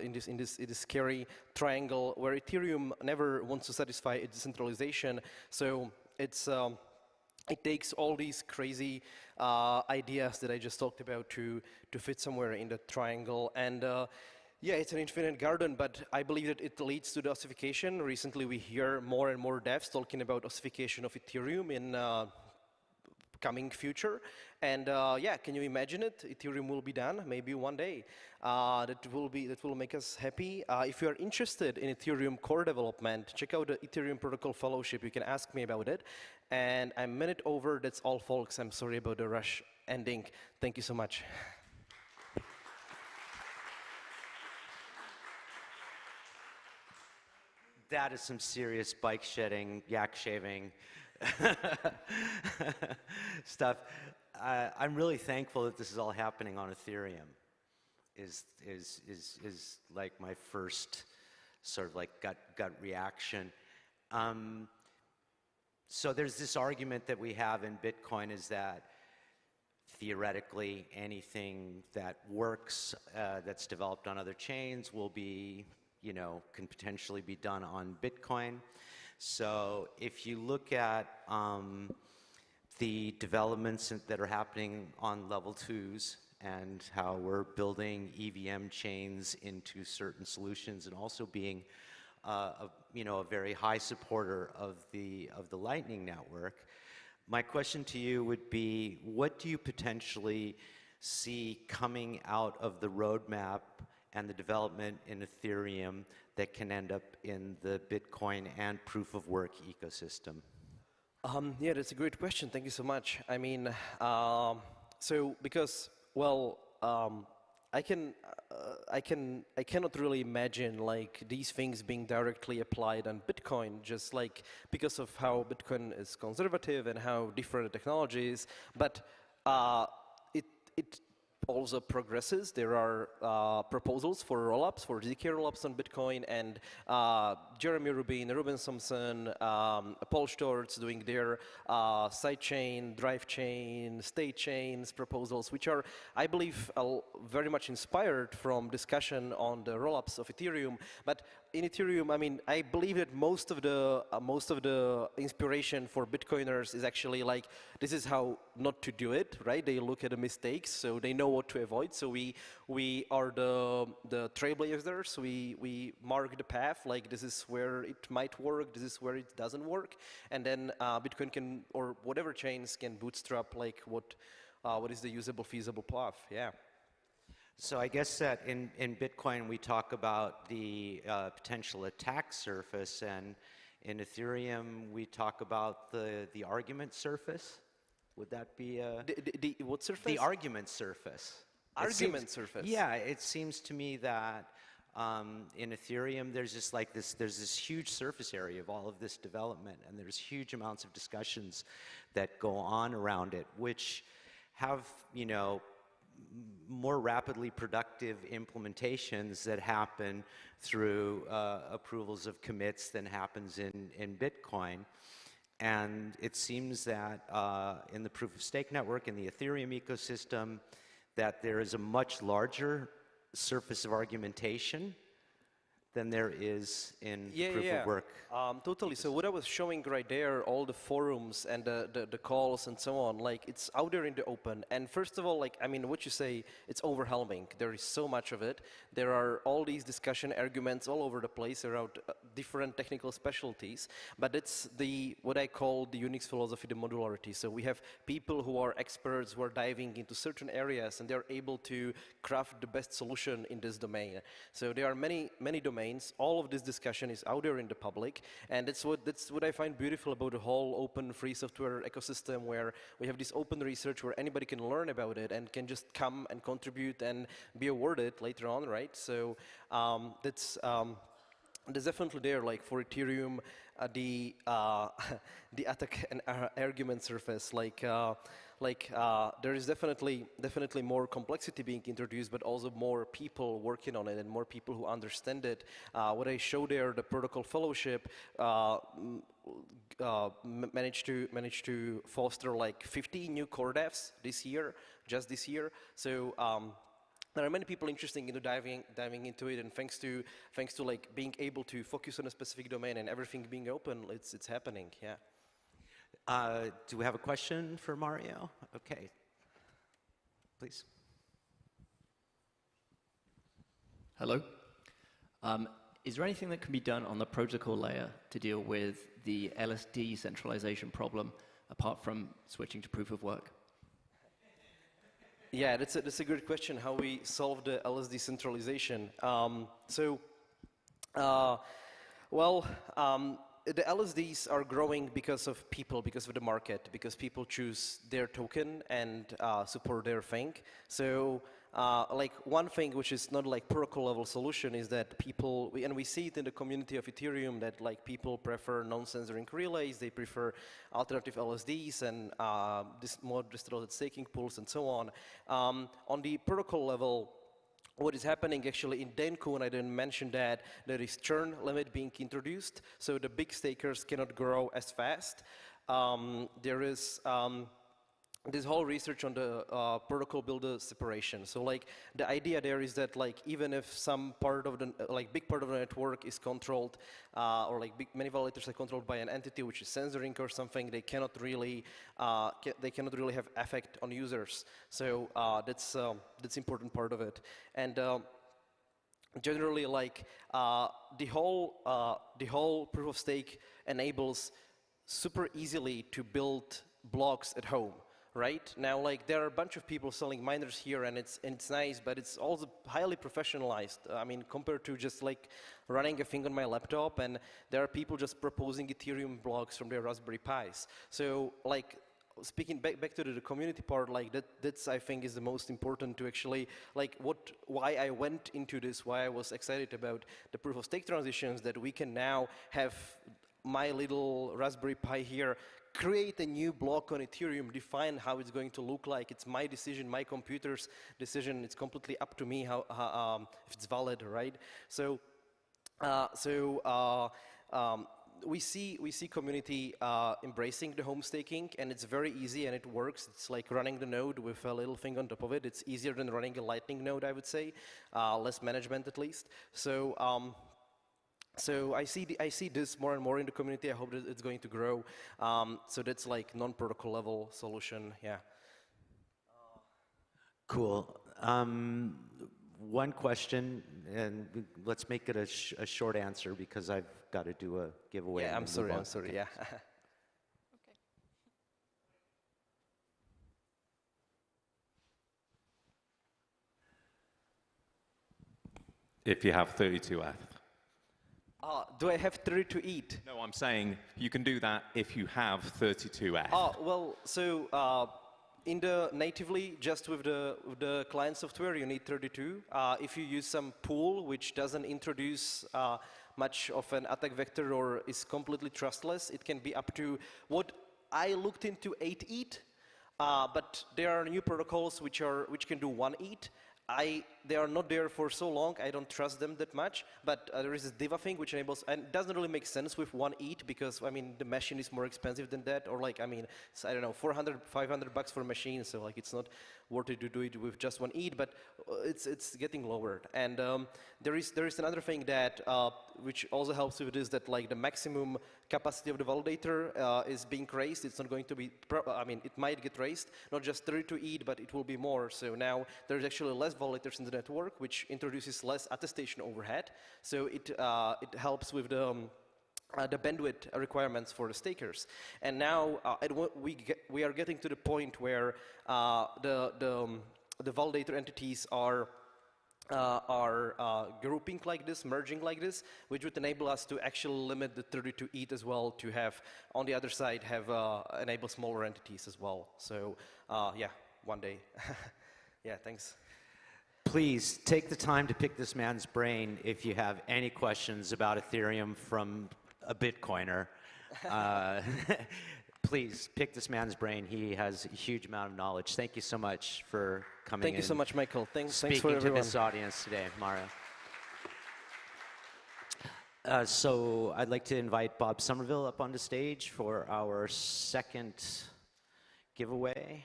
in this scary triangle where Ethereum never wants to satisfy its decentralization. So it's it takes all these crazy ideas that I just talked about to fit somewhere in the triangle. And yeah, it's an infinite garden, but I believe that it leads to the ossification. Recently, we hear more and more devs talking about ossification of Ethereum in coming future. And yeah, can you imagine it? Ethereum will be done maybe one day. That will make us happy. If you are interested in Ethereum core development, check out the Ethereum Protocol Fellowship. You can ask me about it. And I'm a minute over. That's all, folks. I'm sorry about the rush ending. Thank you so much. That is some serious bike shedding, yak shaving stuff. I'm really thankful that this is all happening on Ethereum. Is like my first sort of like gut reaction. So there's this argument that we have in Bitcoin is that theoretically anything that works that's developed on other chains will be, can potentially be done on Bitcoin. So if you look at the developments that are happening on level 2s and how we're building EVM chains into certain solutions and also being a very high supporter of the Lightning Network, my question to you would be, what do you potentially see coming out of the roadmap and the development in Ethereum that can end up in the Bitcoin and proof of work ecosystem? Yeah, that's a great question. Thank you so much. I mean, so because, well, I cannot really imagine like these things being directly applied on Bitcoin, just like because of how Bitcoin is conservative and how different the technology is. But it also progresses. There are proposals for rollups, for ZK rollups on Bitcoin, and Jeremy Rubin, Ruben Thompson, Paul Storz doing their sidechain, drive chain, state chains proposals, which are, I believe, very much inspired from discussion on the rollups of Ethereum. But in Ethereum, I mean, I believe that most of the inspiration for Bitcoiners is actually like, this is how not to do it, right? They look at the mistakes, so they know what to avoid. So we are the trailblazers. We mark the path, like this is where it might work, this is where it doesn't work, and then Bitcoin can, or whatever chains can bootstrap like what is the usable, feasible path. Yeah. So I guess that in Bitcoin we talk about the potential attack surface, and in Ethereum we talk about the argument surface. Would that be the what surface? The argument surface. Argument surface. Yeah, it seems to me that in Ethereum there's just like there's this huge surface area of all of this development, and there's huge amounts of discussions that go on around it, which have more rapidly productive implementations that happen through approvals of commits than happens in Bitcoin. And it seems that in the proof of stake network, in the Ethereum ecosystem, that there is a much larger surface of argumentation than there is in proof of work. Totally. So what I was showing right there, all the forums and the calls and so on, like it's out there in the open. And first of all, like, I mean, what you say, it's overwhelming. There is so much of it. There are all these discussion arguments all over the place around different technical specialties. But it's what I call the Unix philosophy, the modularity. So we have people who are experts who are diving into certain areas, and they're able to craft the best solution in this domain. So there are many domains. All of this discussion is out there in the public, and that's what I find beautiful about the whole open free software ecosystem, where we have this open research where anybody can learn about it and can just come and contribute and be awarded later on, right? So that's definitely there, like for Ethereum, the attack and argument surface, like like there is definitely more complexity being introduced, but also more people working on it and more people who understand it. What I show there, the protocol fellowship, managed to foster like 50 new core devs this year, just this year. So there are many people interested in diving into it, and thanks to like being able to focus on a specific domain and everything being open, it's happening. Yeah. Do we have a question for Mario? Okay, please. Hello. Is there anything that can be done on the protocol layer to deal with the LSD centralization problem, apart from switching to proof of work? Yeah, that's a good question, how we solve the LSD centralization. The LSDs are growing because of people, because of the market, because people choose their token and support their thing. So like one thing which is not like protocol level solution is that people, and we see it in the community of Ethereum, that like people prefer non-censoring relays, they prefer alternative LSDs and more distributed staking pools and so on. On the protocol level, what is happening actually in Denku, and I didn't mention that, there is churn limit being introduced, so the big stakers cannot grow as fast. There is this whole research on the protocol builder separation. So like the idea there is that like even if some part of the big part of the network is controlled or like many validators are controlled by an entity which is censoring or something, they cannot really have effect on users. So that's important part of it. And generally like the whole proof of stake enables super easily to build blocks at home. Right now, like there are a bunch of people selling miners here, and it's nice, but it's also highly professionalized. I mean, compared to just like running a thing on my laptop, and there are people just proposing Ethereum blocks from their Raspberry Pis. So, like speaking back to the community part, like that's I think is the most important to actually like why I went into this, why I was excited about the proof of stake transitions, that we can now have my little Raspberry Pi here create a new block on Ethereum, define how it's going to look like. It's my decision, my computer's decision. It's completely up to me how if it's valid, right? So, we see community embracing the home staking, and it's very easy and it works. It's like running the node with a little thing on top of it. It's easier than running a Lightning node, I would say, less management at least. So. So I see this more and more in the community. I hope that it's going to grow. So that's like non-protocol level solution. Yeah. Cool. One question, and let's make it a short answer because I've got to do a giveaway. Yeah, I'm sorry. Okay. Yeah. If you have 32F. Do I have 32 ETH? No, I'm saying you can do that if you have 32F. Well, so in the natively, just with the client software, you need 32. If you use some pool which doesn't introduce much of an attack vector or is completely trustless, it can be up to what I looked into 8 ETH. But there are new protocols which can do 1 ETH. They are not there for so long, I don't trust them that much, but there is this Diva thing which enables, and it doesn't really make sense with 1 ETH because, I mean, the machine is more expensive than that, or like, I mean, it's, I don't know, 400, 500 bucks for a machine, so like it's not worth it to do it with just 1 ETH, but it's getting lowered. And there is another thing that, which also helps with this, that like the maximum capacity of the validator is being raised. It's not going to be, I mean, it might get raised, not just 32 ETH, but it will be more. So now there's actually less validators in the network, which introduces less attestation overhead. So it helps with the bandwidth requirements for the stakers. And now we are getting to the point where the validator entities are grouping like this, merging like this, which would enable us to actually limit the 32 ETH as well, to have, on the other side, have enable smaller entities as well. So yeah, one day. Yeah, thanks. Please take the time to pick this man's brain if you have any questions about Ethereum from a Bitcoiner. please pick this man's brain. He has a huge amount of knowledge. Thank you so much for coming Thank you so much, Michael. Thanks for speaking to everyone. this audience today, Mario. So I'd like to invite Bob Somerville up onto stage for our second giveaway.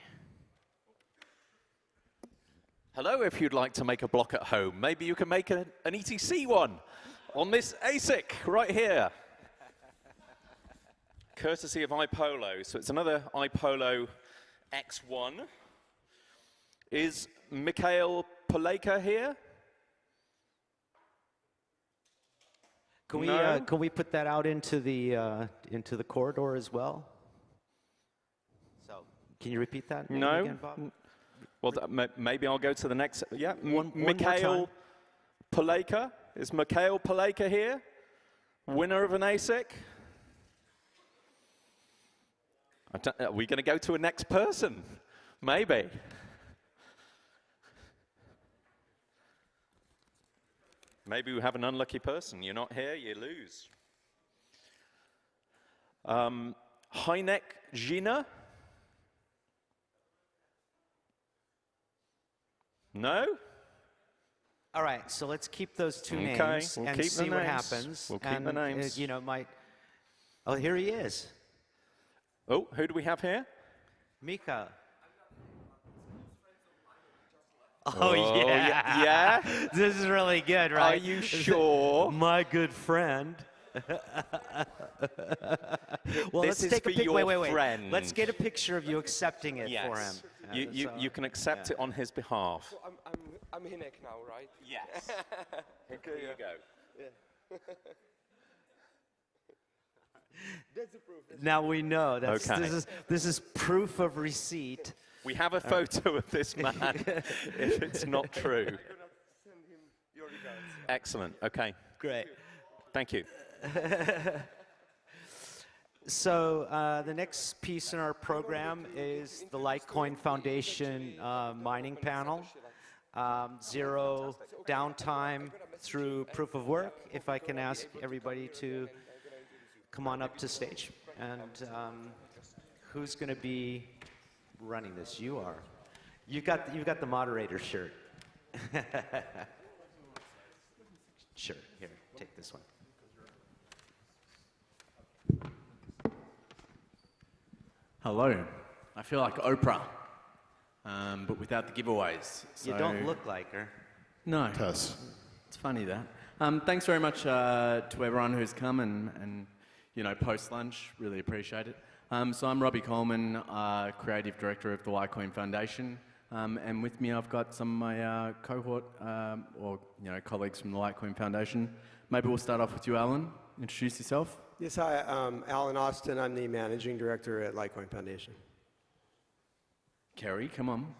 Hello, if you'd like to make a block at home, maybe you can make an ETC one on this ASIC right here. Courtesy of iPolo. So it's another iPolo X1. Is Mikhail Poleka here? Can we put that out into the corridor as well? So can you repeat that? No. Again, Bob? Well, maybe I'll go to the next. Yeah, one more Mikhail Poleka. Is Mikhail Poleka here? Winner of an ASIC? Are we going to go to a next person? Maybe. Maybe we have an unlucky person. You're not here, you lose. Heinek Gina? No? All right, so let's keep those two Okay, names we'll and keep see the what names. happens. We'll keep the names. You know, oh, here he is. Oh, who do we have here? Mika. Oh, yeah. yeah? This is really good, right? Are you sure? My good friend. Well, This let's is take for a picture. your Wait. friend. Let's get a picture of you accepting it for him. Yes. You can accept it on his behalf. So I'm Hinek now, right? Yes. Okay, Here you go. Yeah. That's the proof. Now we know. Okay. This is proof of receipt. We have a photo of this man, if it's not true. I'm gonna send him your regards. Excellent. Okay. Great. Thank you. So the next piece in our program is the Litecoin Foundation mining panel. Zero downtime through proof of work. If I can ask everybody to come on up to stage. And who's going to be running this? You are. You've got the moderator shirt. Sure. Here, take this one. Hello. I feel like Oprah, but without the giveaways. You don't look like her. No. Tess. It's funny that. Thanks very much to everyone who's come and you know, post-lunch. Really appreciate it. So I'm Robbie Coleman, Creative Director of the Litecoin Foundation. And with me I've got some of my cohort or you know, colleagues from the Litecoin Foundation. Maybe we'll start off with you, Alan. Introduce yourself. Yes, hi, Alan Austin. I'm the Managing Director at Litecoin Foundation. Kerry, come on.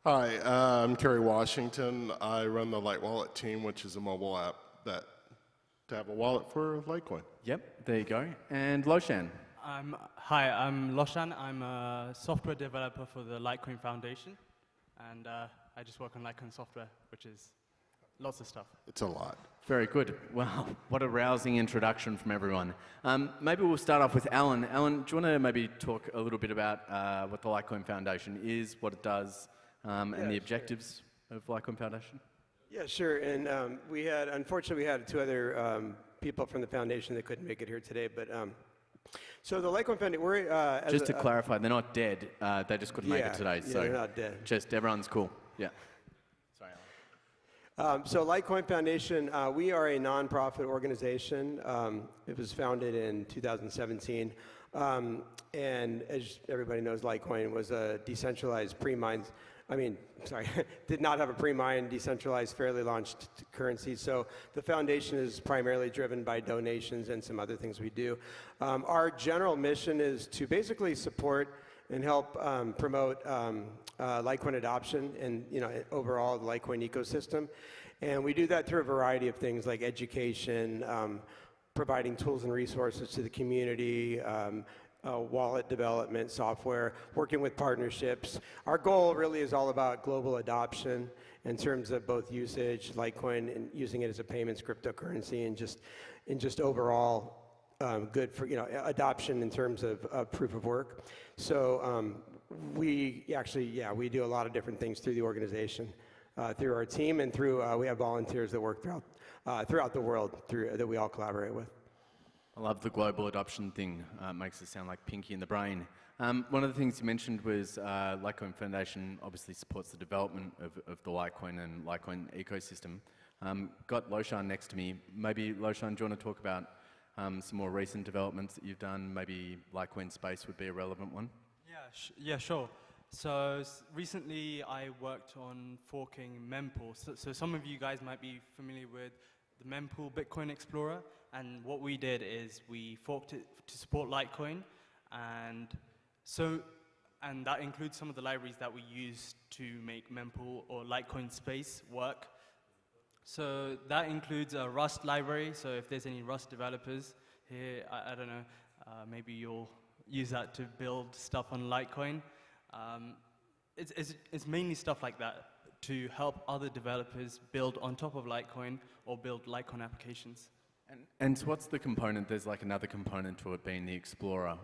Hi, I'm Kerry Washington. I run the Light Wallet team, which is a mobile app that to have a wallet for Litecoin. Yep, there you go. And Loshan. Hi, I'm Loshan. I'm a software developer for the Litecoin Foundation, and I just work on Litecoin software, which is lots of stuff. It's a lot. Very good. Wow, what a rousing introduction from everyone. Maybe we'll start off with Alan. Alan, do you want to maybe talk a little bit about what the Litecoin Foundation is, what it does, and the objectives of Litecoin Foundation? Yeah, sure. And unfortunately, we had two other people from the foundation that couldn't make it here today. But so the Litecoin Foundation, we're just to clarify, they're not dead. They just couldn't make it today. Yeah, So they're not dead. Just everyone's cool. Yeah. So Litecoin Foundation, we are a nonprofit organization. It was founded in 2017. And as everybody knows, Litecoin was a decentralized did not have a pre-mined, decentralized, fairly launched currency. So the foundation is primarily driven by donations and some other things we do. Our general mission is to basically support and help promote Litecoin adoption and overall the Litecoin ecosystem. And we do that through a variety of things like education, providing tools and resources to the community, wallet development, software, working with partnerships. Our goal really is all about global adoption in terms of both usage, Litecoin, and using it as a payments cryptocurrency, and just overall good for adoption in terms of proof of work. So we actually, yeah, we do a lot of different things through the organization, through our team, and through we have volunteers that work throughout the world that we all collaborate with. I love the global adoption thing. It makes it sound like Pinky in the Brain. One of the things you mentioned was Litecoin Foundation obviously supports the development of the Litecoin and Litecoin ecosystem. Got Loshan next to me. Maybe, Loshan, do you want to talk about some more recent developments that you've done? Maybe Litecoin Space would be a relevant one. Yeah, sure. So recently I worked on forking mempool. So some of you guys might be familiar with the mempool Bitcoin Explorer, and what we did is we forked it to support Litecoin, and that includes some of the libraries that we use to make mempool or Litecoin Space work. So that includes a Rust library. So if there's any Rust developers here, I don't know, maybe you'll use that to build stuff on Litecoin. It's mainly stuff like that to help other developers build on top of Litecoin or build Litecoin applications. And so what's the component? There's like another component to it being the Explorer.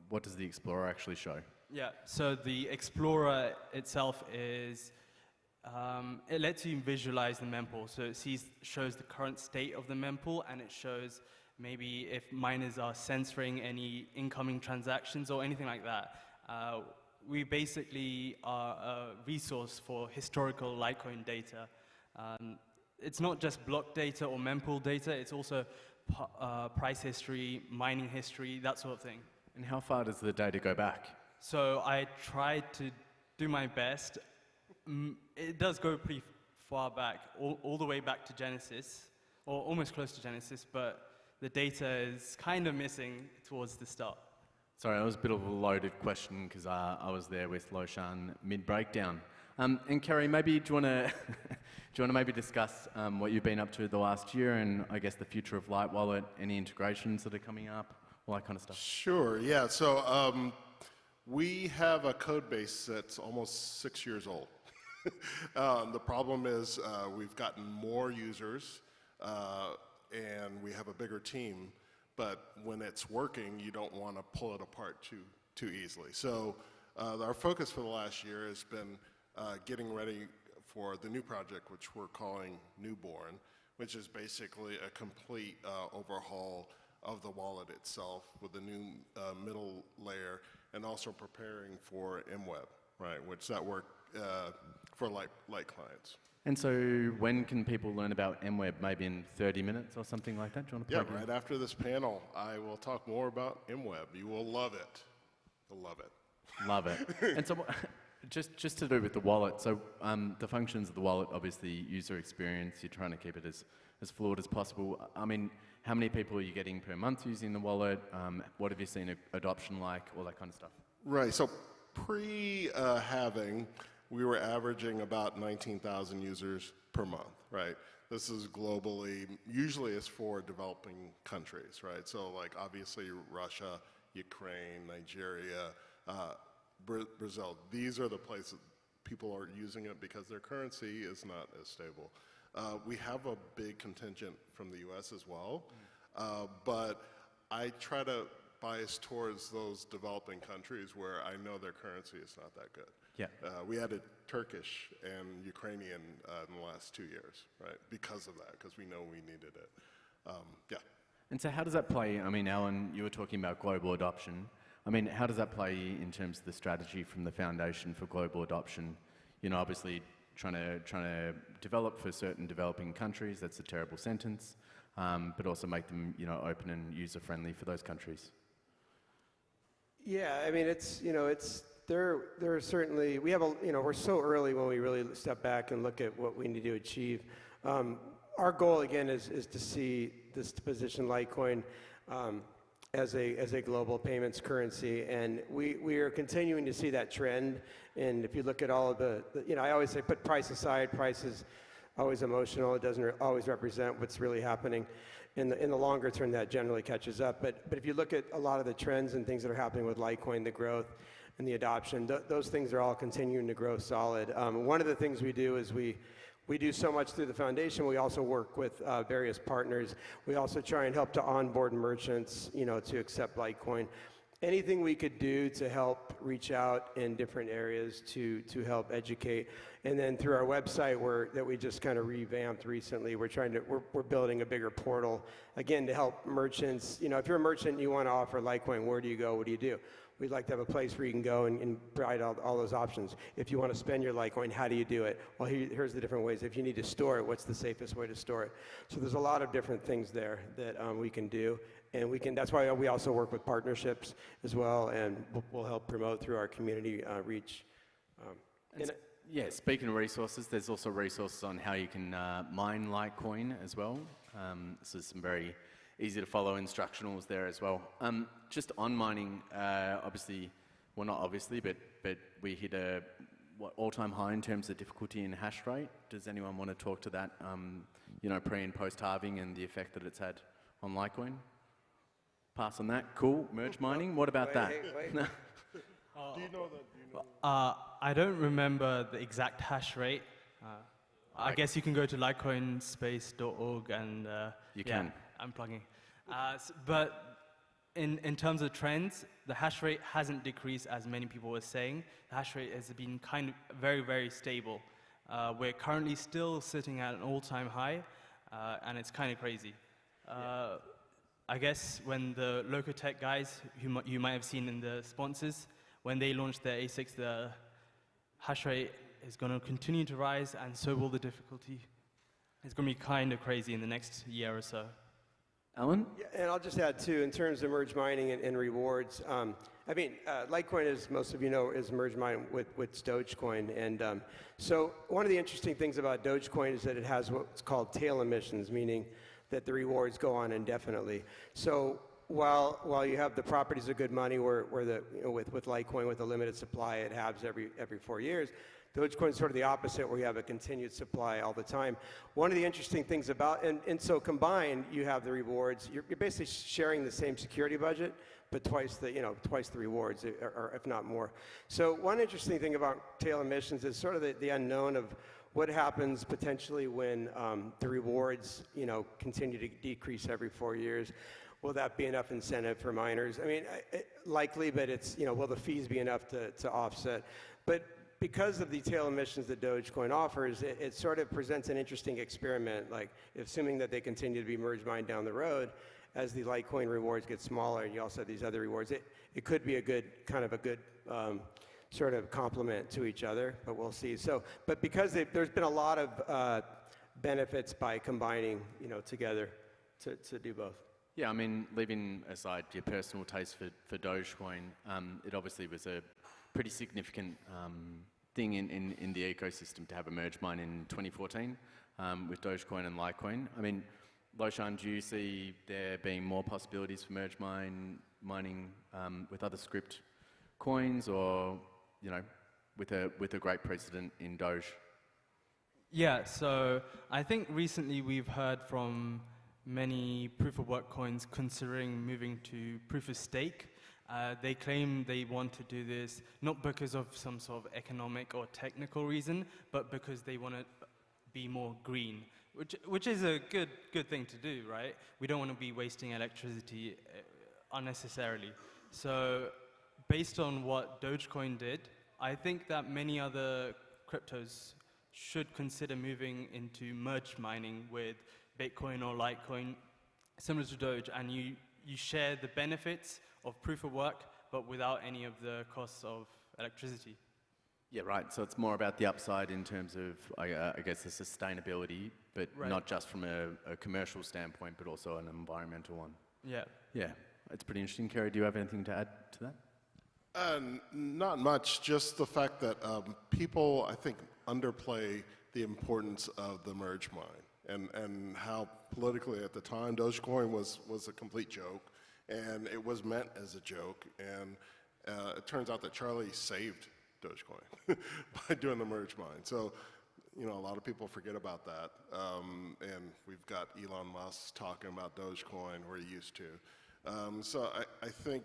What does the Explorer actually show? Yeah, so the Explorer itself is, it lets you visualize the mempool. So it shows the current state of the mempool, and it shows maybe if miners are censoring any incoming transactions or anything like that. We basically are a resource for historical Litecoin data. It's not just block data or mempool data, it's also price history, mining history, that sort of thing. And how far does the data go back? So I tried to do my best. It does go pretty far back, all the way back to Genesis, or almost close to Genesis, but the data is kind of missing towards the start. Sorry, that was a bit of a loaded question because I was there with Loshan mid-breakdown. And Kerry, maybe do you want to maybe discuss what you've been up to the last year and I guess the future of Light Wallet, any integrations that are coming up, all that kind of stuff? Sure, yeah. So we have a code base that's almost 6 years old. The problem is we've gotten more users and we have a bigger team, but when it's working, you don't want to pull it apart too easily. So our focus for the last year has been getting ready for the new project, which we're calling Newborn, which is basically a complete overhaul of the wallet itself with a new middle layer, and also preparing for MWeb, right, which that work for light clients. And so when can people learn about MWeb? Maybe in 30 minutes or something like that? Do you want to plug right after this panel, I will talk more about MWeb. You will love it. You'll love it. Love it. And so just to do with the wallet, so the functions of the wallet, obviously user experience, you're trying to keep it as fluid as possible. I mean, how many people are you getting per month using the wallet? What have you seen adoption like? All that kind of stuff. Right, so pre-halving, we were averaging about 19,000 users per month, right? This is globally, usually it's for developing countries, right? So like obviously Russia, Ukraine, Nigeria, Brazil. These are the places people are using it because their currency is not as stable. We have a big contingent from the US as well, but I try to bias towards those developing countries where I know their currency is not that good. Yeah. We added Turkish and Ukrainian in the last 2 years, right? Because of that, because we know we needed it. Yeah. And so how does that play? I mean, Alan, you were talking about global adoption. I mean, how does that play in terms of the strategy from the foundation for global adoption? You know, obviously trying to develop for certain developing countries, that's a terrible sentence, but also make them, you know, open and user-friendly for those countries. Yeah, I mean, there are certainly, we have we're so early when we really step back and look at what we need to achieve. Our goal, again, is to see this, to position Litecoin as a global payments currency, and we are continuing to see that trend. And if you look at all of the I always say put price aside. Price is always emotional. It doesn't always represent what's really happening. In the longer term, that generally catches up. But if you look at a lot of the trends and things that are happening with Litecoin, the growth and the adoption, those things are all continuing to grow solid. One of the things we do is we we do so much through the foundation. We also work with various partners. We also try and help to onboard merchants, to accept Litecoin. Anything we could do to help reach out in different areas to help educate. And then through our website that we just kind of revamped recently, we're building a bigger portal, again, to help merchants. If you're a merchant and you want to offer Litecoin, where do you go? What do you do? We'd like to have a place where you can go and provide all those options. If you want to spend your Litecoin, how do you do it? Well, here's the different ways. If you need to store it, what's the safest way to store it? So there's a lot of different things there that we can do. And that's why we also work with partnerships as well, and we'll help promote through our community reach. Yeah, speaking of resources, there's also resources on how you can mine Litecoin as well. So there's some very easy to follow instructionals there as well. Just on mining, obviously, well not obviously, but we hit a all-time high in terms of difficulty in hash rate. Does anyone want to talk to that, pre and post halving and the effect that it's had on Litecoin? Pass on that. Cool. Merge mining. What about that? Wait. Do you know that? I don't remember the exact hash rate. I guess you can go to litecoinspace.org and you can. I'm plugging. But in terms of trends, the hash rate hasn't decreased as many people were saying. The hash rate has been kind of very, very stable. We're currently still sitting at an all-time high, and it's kind of crazy. I guess when the Locotech guys, who you might have seen in the sponsors, when they launched their ASICs, the hash rate is going to continue to rise, and so will the difficulty. It's going to be kind of crazy in the next year or so. Alan? Yeah, and I'll just add, too, in terms of merge mining and rewards, Litecoin, as most of you know, is merge mined with Dogecoin. And so one of the interesting things about Dogecoin is that it has what's called tail emissions, meaning that the rewards go on indefinitely. So while you have the properties of good money where with Litecoin, with a limited supply, it halves every 4 years, Dogecoin is sort of the opposite, where you have a continued supply all the time. One of the interesting things about, and so combined, you have the rewards. You're basically sharing the same security budget, but twice the rewards, or if not more. So one interesting thing about tail emissions is sort of the unknown of what happens potentially when the rewards, continue to decrease every 4 years. Will that be enough incentive for miners? Likely, but it's, will the fees be enough to offset? But because of the tail emissions that Dogecoin offers, it sort of presents an interesting experiment, like assuming that they continue to be merge mined down the road, as the Litecoin rewards get smaller, and you also have these other rewards, it could be a good sort of complement to each other, but we'll see. So, but because there's been a lot of benefits by combining, together to do both. Yeah, leaving aside your personal taste for Dogecoin, it obviously was a pretty significant thing in the ecosystem to have a merge mine in 2014 with Dogecoin and Litecoin. Loshan, do you see there being more possibilities for merge mining with other script coins, or with a great precedent in Doge? Yeah, so I think recently we've heard from many proof-of-work coins considering moving to proof-of-stake. They claim they want to do this not because of some sort of economic or technical reason, but because they want to be more green, which is a good thing to do, right? We don't want to be wasting electricity unnecessarily. So based on what Dogecoin did, I think that many other cryptos should consider moving into merge mining with Bitcoin or Litecoin, similar to Doge, and you share the benefits of proof of work, but without any of the costs of electricity. Yeah, right. So it's more about the upside in terms of, I guess, the sustainability, but Right. not just from a commercial standpoint, but also an environmental one. Yeah. Yeah, it's pretty interesting. Kerry, do you have anything to add to that? Not much, just the fact that people, I think, underplay the importance of the merge mine and how politically at the time Dogecoin was a complete joke, and it was meant as a joke, and it turns out that Charlie saved Dogecoin by doing the merge mine. So, a lot of people forget about that, and we've got Elon Musk talking about Dogecoin where he used to. So I think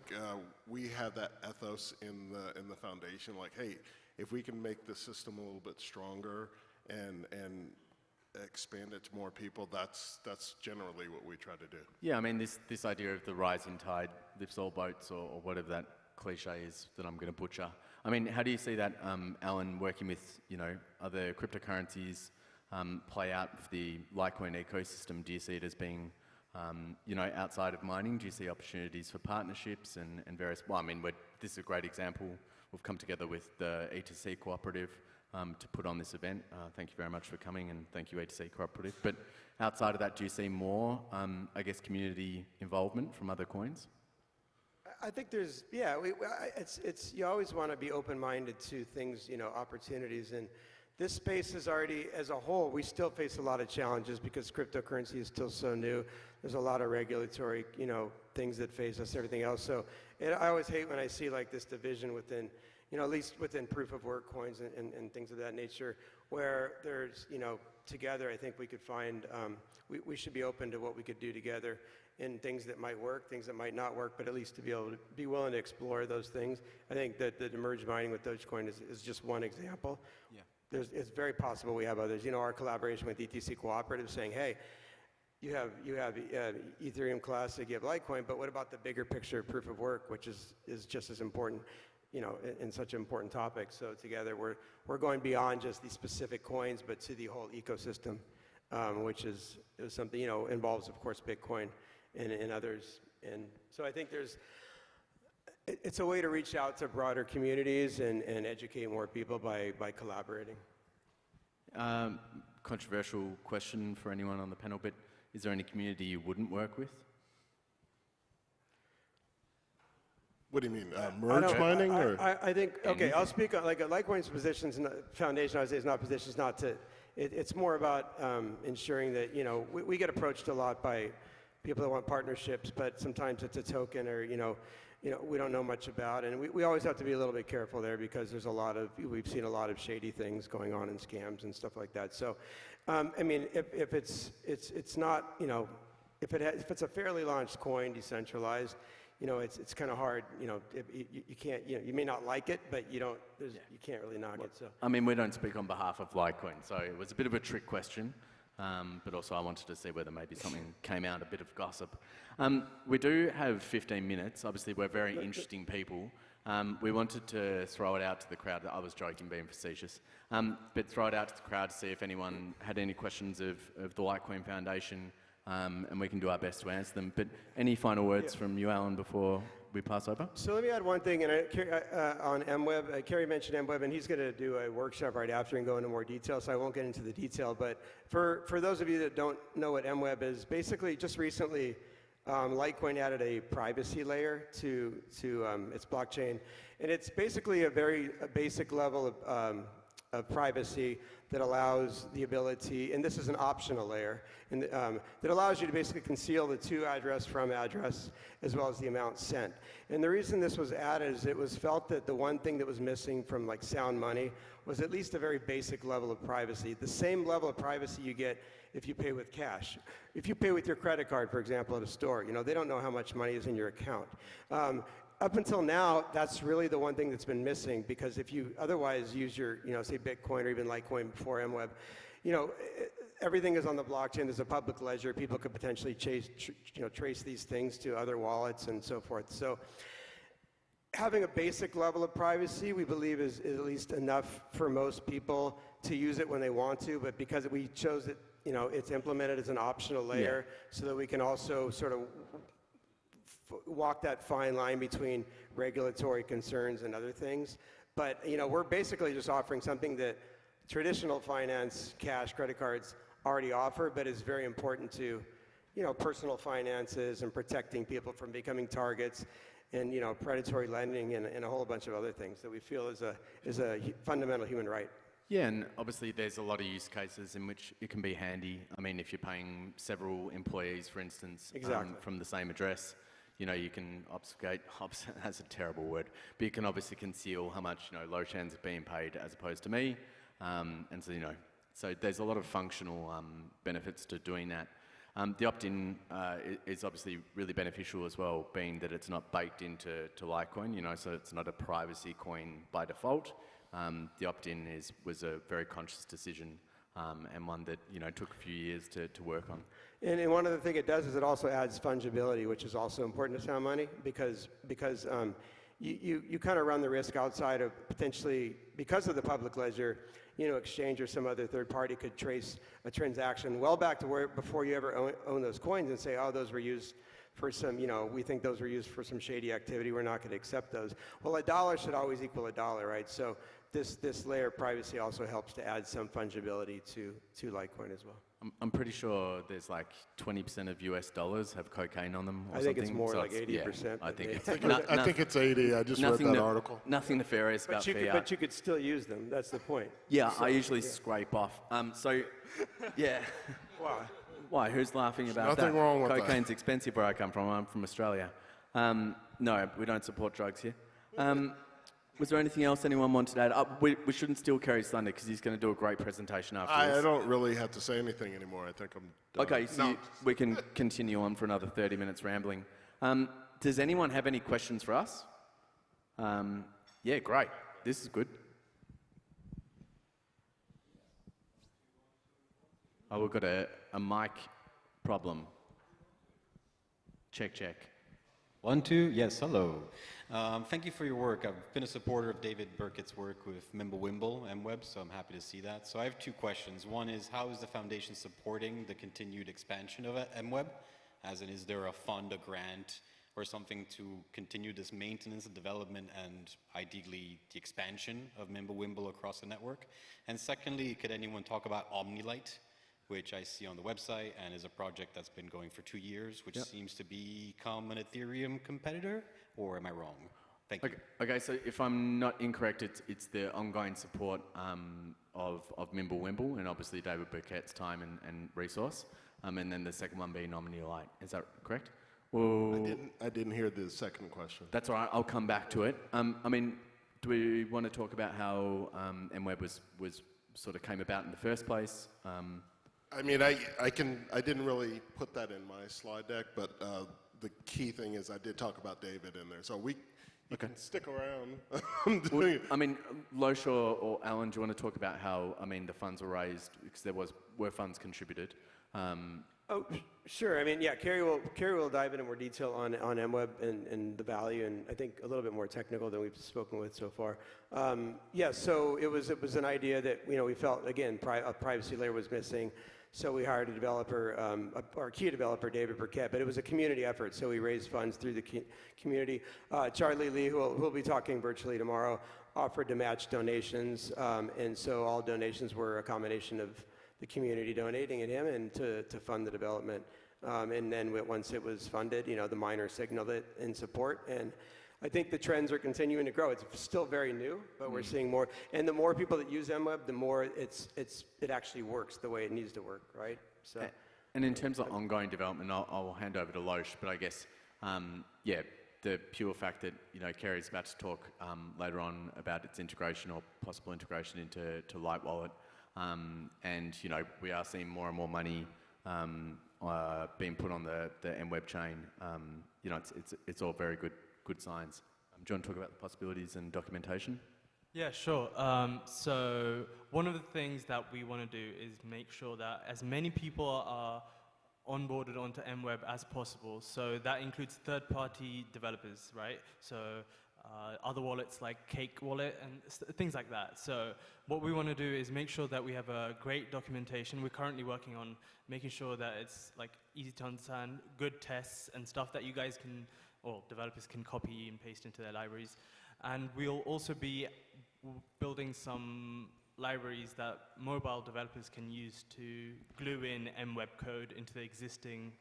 we have that ethos in the foundation, like, hey, if we can make the system a little bit stronger and expand it to more people, that's generally what we try to do. Yeah, I mean, this idea of the rising tide lifts all boats, or whatever that cliche is that I'm going to butcher. I mean, how do you see that, Alan, working with, other cryptocurrencies play out with the Litecoin ecosystem? Do you see it as being, outside of mining? Do you see opportunities for partnerships and various, well, I mean, this is a great example. We've come together with the ETC Cooperative to put on this event. Thank you very much for coming, and thank you, ETC Cooperative. But outside of that, do you see more, community involvement from other coins? I think there's, yeah, you always want to be open-minded to things, opportunities. And this space is already, as a whole, we still face a lot of challenges because cryptocurrency is still so new. There's a lot of regulatory, things that face us, everything else. So I always hate when I see like this division within, at least within proof of work coins and things of that nature, where there's, together I think we could find, we should be open to what we could do together in things that might work, things that might not work, but at least to be able to be willing to explore those things. I think that the merge mining with Dogecoin is just one example. Yeah. It's very possible we have others. Our collaboration with ETC Cooperative saying, hey, you have Ethereum Classic, you have Litecoin, but what about the bigger picture of proof of work, which is just as important, in such an important topic. So together we're going beyond just these specific coins, but to the whole ecosystem, which is something, involves, of course, Bitcoin and others. And so I think it's a way to reach out to broader communities and educate more people by collaborating. Controversial question for anyone on the panel, but is there any community you wouldn't work with? What do you mean, merge mining? I think, okay, I'll speak on, Litecoin's positions, foundation, I would say, is not positions not to, it's more about ensuring that, we get approached a lot by people that want partnerships, but sometimes it's a token or, we don't know much about, and we always have to be a little bit careful there because there's we've seen a lot of shady things going on in scams and stuff like that. So, I mean, if it's not, if it's a fairly launched coin, decentralized, it's kind of hard, you can't, you may not like it, but you can't really knock it, so. I mean, we don't speak on behalf of Litecoin, so it was a bit of a trick question. But also I wanted to see whether maybe something came out, a bit of gossip. We do have 15 minutes. Obviously, we're very interesting people. We wanted to throw it out to the crowd. I was joking, being facetious. But throw it out to the crowd to see if anyone had any questions of the Litecoin Foundation, and we can do our best to answer them. But any final words from you, Alan, before we pass over? So let me add one thing, and on MWeb, Kerry mentioned MWeb, and he's going to do a workshop right after and go into more detail, so I won't get into the detail. But for those of you that don't know what MWeb is, basically just recently, Litecoin added a privacy layer to its blockchain, and it's basically a very basic level of privacy that allows the ability, and this is an optional layer, and that allows you to basically conceal the to address from address as well as the amount sent. And the reason this was added is it was felt that the one thing that was missing from like sound money was at least a very basic level of privacy, the same level of privacy you get if you pay with cash. If you pay with your credit card, for example, at a store, they don't know how much money is in your account. Up until now, that's really the one thing that's been missing, because if you otherwise use your, say Bitcoin or even Litecoin before MWeb, everything is on the blockchain. There's a public ledger. People could potentially trace these things to other wallets and so forth. So having a basic level of privacy, we believe is at least enough for most people to use it when they want to, but because we chose it, it's implemented as an optional layer so that we can also sort of walk that fine line between regulatory concerns and other things. But, we're basically just offering something that traditional finance, cash, credit cards already offer, but is very important to, personal finances and protecting people from becoming targets and, predatory lending and a whole bunch of other things that we feel is a fundamental human right. Yeah, and obviously there's a lot of use cases in which it can be handy. I mean, if you're paying several employees, for instance, from the same address, you can obfuscate, that's a terrible word, but you can obviously conceal how much, Loshan's being paid as opposed to me. And so, so there's a lot of functional benefits to doing that. The opt-in is obviously really beneficial as well, being that it's not baked into Litecoin, so it's not a privacy coin by default. The opt-in was a very conscious decision and one that took a few years to work on. And one other thing it does is it also adds fungibility, which is also important to Sound Money because you kind of run the risk outside of potentially, because of the public ledger, Exchange or some other third party could trace a transaction well back to before you ever own those coins and say, oh, those were used for some, we think those were used for some shady activity, we're not going to accept those. Well, a dollar should always equal a dollar, right? So this layer of privacy also helps to add some fungibility to Litecoin as well. I'm pretty sure there's like 20% of US dollars have cocaine on them or I think something. it's more so like 80%. Yeah, I think it's, I think it's 80. I just read that article. Nothing nefarious about fiat. But you could still use them. That's the point. Yeah, So, I usually scrape off. So, yeah. Why? Why? Who's laughing about that? Nothing wrong with that. Cocaine's expensive where I come from. I'm from Australia. No, we don't support drugs here. Was there anything else anyone wanted to add? We shouldn't steal Kerry's thunder because he's going to do a great presentation after this. I don't really have to say anything anymore. I think I'm done. Okay, so we can continue on for another 30 minutes rambling. Does anyone have any questions for us? Yeah, great. This is good. Oh, we've got a mic problem. Check, check. 1, 2, yes, hello. Thank you for your work. I've been a supporter of David Burkett's work with Mimblewimble MWeb, so I'm happy to see that. So I have 2 questions. One is, how is the foundation supporting the continued expansion of MWeb? As in, is there a fund, a grant, or something to continue this maintenance and development and ideally the expansion of Mimblewimble across the network? And secondly, could anyone talk about OmniLite, which I see on the website and is a project that's been going for 2 years, which seems to become an Ethereum competitor, or am I wrong? Thank you. Okay, so if I'm not incorrect, it's the ongoing support of Mimblewimble and obviously David Burkett's time and resource, and then the second one being OmniLite. Is that correct? Well, I didn't hear the second question. That's all right, I'll come back to it. I mean, do we want to talk about how MWeb was sort of came about in the first place? I mean, I didn't really put that in my slide deck, but the key thing is I did talk about David in there. So you can stick around. Well, I mean, Loesch or Alan, do you want to talk about how, the funds were raised, because were funds contributed? Oh, sure. I mean, yeah, Kerry will dive into more detail on MWeb and the value, and I think a little bit more technical than we've spoken with so far. Yeah, so it was an idea that we felt, again, a privacy layer was missing. So we hired a developer, our key developer, David Burkett, but it was a community effort, so we raised funds through the community. Charlie Lee, who will be talking virtually tomorrow, offered to match donations, and so all donations were a combination of the community donating and him and to fund the development. And then once it was funded, the miners signaled it in support, and I think the trends are continuing to grow. It's still very new, but we're seeing more. And the more people that use MWeb, the more it actually works the way it needs to work, right? So. And in terms of ongoing development, I'll hand over to Loesch, but I guess, yeah, the pure fact that, Kerry's about to talk later on about its integration or possible integration into Light Wallet, and, we are seeing more and more money being put on the MWeb chain. It's all very good signs. Do you want to talk about the possibilities and documentation? Yeah, sure. So one of the things that we want to do is make sure that as many people are onboarded onto MWeb as possible. So that includes third-party developers, right? So other wallets like Cake Wallet and things like that. So what we want to do is make sure that we have a great documentation. We're currently working on making sure that it's like easy to understand, good tests and stuff that you guys can, or developers can copy and paste into their libraries. And we'll also be building some libraries that mobile developers can use to glue in MWeb code into the existing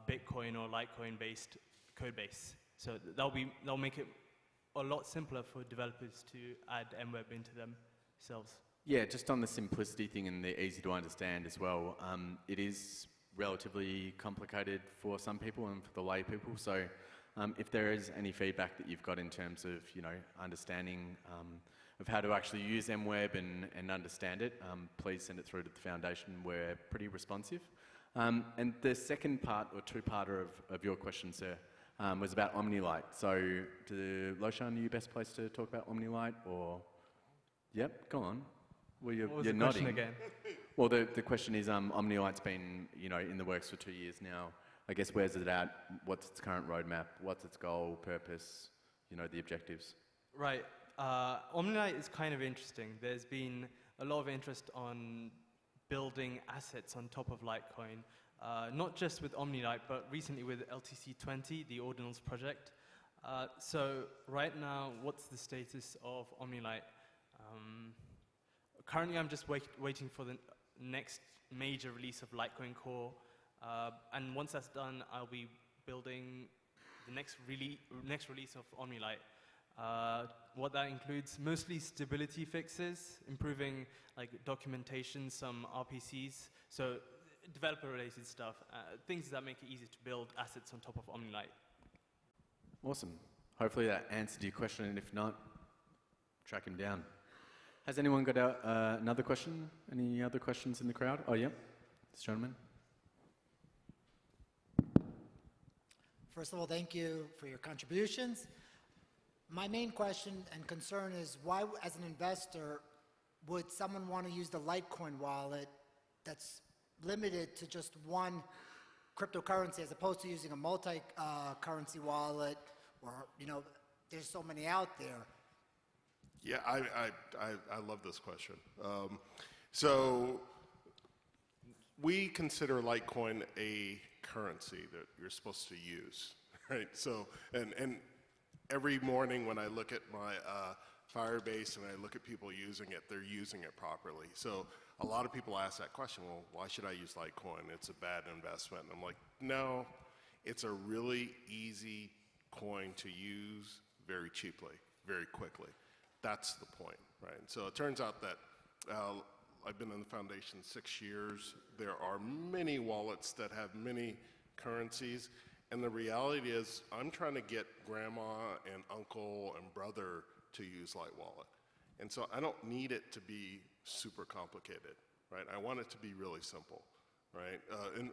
Bitcoin or Litecoin-based code base. So that'll make it a lot simpler for developers to add MWeb into themselves. Yeah, just on the simplicity thing and the easy to understand as well, it is relatively complicated for some people and for the lay people. So if there is any feedback that you've got in terms of, understanding of how to actually use MWeb and understand it, please send it through to the foundation. We're pretty responsive. And the second part, or two-parter of your question, sir, was about OmniLite. So, Loshan, are you best placed to talk about OmniLite, or? Yep, go on. Well, what was you're the nodding. question again? Well, the question is, Omnilite's been, in the works for 2 years now. I guess where's it at? What's its current roadmap? What's its goal, purpose, the objectives? Right. Omnilite is kind of interesting. There's been a lot of interest on building assets on top of Litecoin, not just with Omnilite, but recently with LTC20, the Ordinals project. So right now, what's the status of Omnilite? Currently, I'm just waiting for the next major release of Litecoin Core, and once that's done, I'll be building the next release of Omnilite. What that includes, mostly stability fixes, improving documentation, some RPCs, so developer-related stuff, things that make it easy to build assets on top of Omnilite. Awesome. Hopefully that answered your question, and if not, track him down. Has anyone got another question? Any other questions in the crowd? Oh, yeah, this gentleman. First of all, thank you for your contributions. My main question and concern is why, as an investor, would someone want to use the Litecoin wallet that's limited to just one cryptocurrency as opposed to using a multi-currency wallet, or, there's so many out there? Yeah, I love this question. So we consider Litecoin a currency that you're supposed to use, right? So, and every morning when I look at my Firebase and I look at people using it, they're using it properly. So a lot of people ask that question, well, why should I use Litecoin? It's a bad investment. And I'm like, no, it's a really easy coin to use very cheaply, very quickly. That's the point, right? So it turns out that I've been in the foundation 6 years. There are many wallets that have many currencies. And the reality is, I'm trying to get grandma and uncle and brother to use Lite Wallet. And so I don't need it to be super complicated, right? I want it to be really simple, right?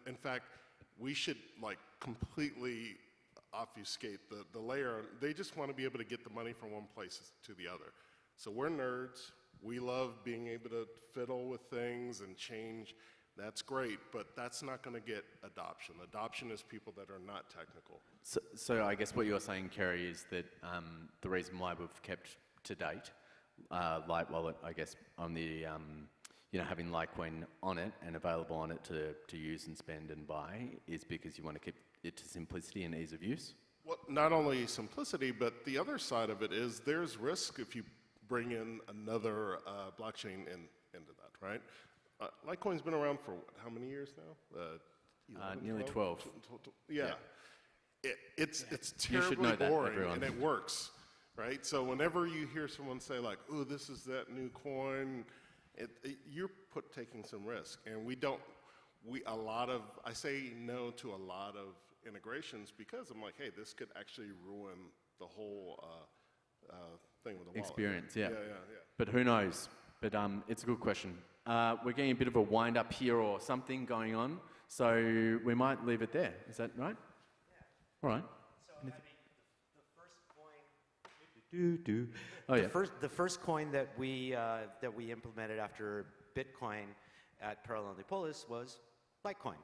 In fact, we should completely obfuscate the layer. They just want to be able to get the money from one place to the other. So we're nerds. We love being able to fiddle with things and change. That's great, but that's not going to get adoption. Adoption is people that are not technical. So I guess what you're saying, Kerry, is that the reason why we've kept to date Lite Wallet, I guess, on the having Litecoin on it and available on it to use and spend and buy is because you want to keep it to simplicity and ease of use? Well, not only simplicity, but the other side of it is there's risk if you bring in another blockchain into that, right? Litecoin's been around for how many years now? 11, Nearly 12? 12. Yeah. It's terribly boring, and it works, right? So whenever you hear someone say like, "Oh, this is that new coin," you're taking some risk, and I say no to a lot of integrations because I'm like, hey, this could actually ruin the whole thing with the wallet. Experience, yeah. Yeah. But who knows? But it's a good question. We're getting a bit of a wind up here or something going on, so we might leave it there. Is that right? Yeah. All right. So, the first the first coin that we implemented after Bitcoin at Parallel Polis was Litecoin,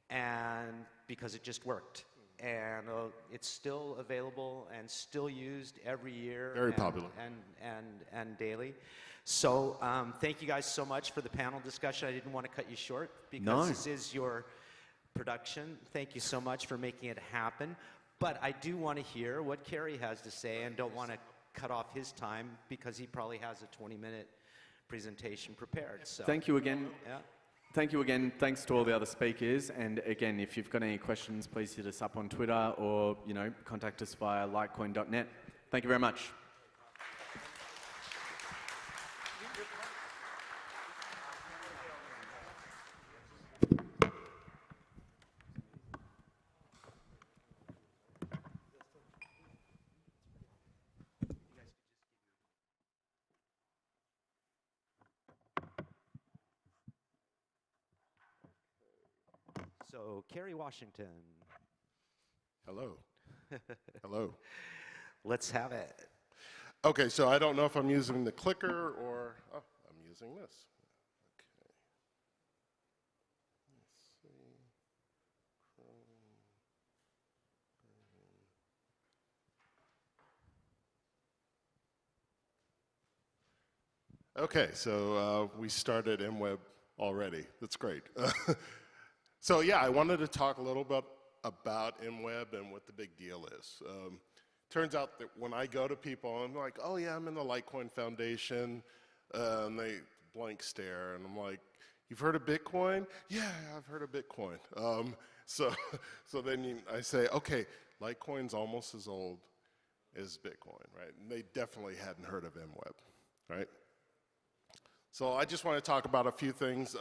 and because it just worked. And it's still available and still used every year. Very popular. And daily. So thank you guys so much for the panel discussion. I didn't want to cut you short because this is your production. Thank you so much for making it happen. But I do want to hear what Kerry has to say and don't want to cut off his time because he probably has a 20-minute presentation prepared. So thank you again. Yeah. Thank you again. Thanks to all the other speakers. And again, if you've got any questions, please hit us up on Twitter or contact us via litecoin.net. Thank you very much. So, Kerry Washington. Hello. Hello. Let's have it. Okay, so I don't know if I'm using the clicker or, I'm using this. Okay. Okay, so we started MWeb already. That's great. So yeah, I wanted to talk a little bit about MWeb and what the big deal is. Turns out that when I go to people, I'm like, oh yeah, I'm in the Litecoin Foundation, and they blank stare, and I'm like, you've heard of Bitcoin? Yeah, I've heard of Bitcoin. So then I say, okay, Litecoin's almost as old as Bitcoin, right? And they definitely hadn't heard of MWeb, right? So I just want to talk about a few things.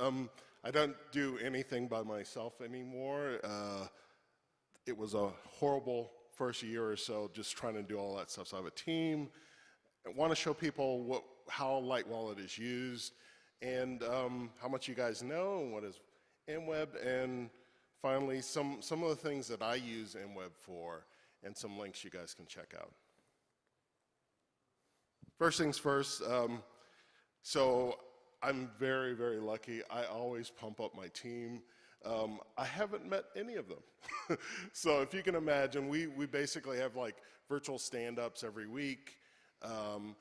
I don't do anything by myself anymore. It was a horrible first year or so just trying to do all that stuff. So I have a team. I want to show people how Light Wallet is used and how much you guys know and what is MWeb, and finally some of the things that I use MWeb for and some links you guys can check out. First things first, so I'm very, very lucky. I always pump up my team. I haven't met any of them. So if you can imagine, we basically have like virtual stand-ups every week. I've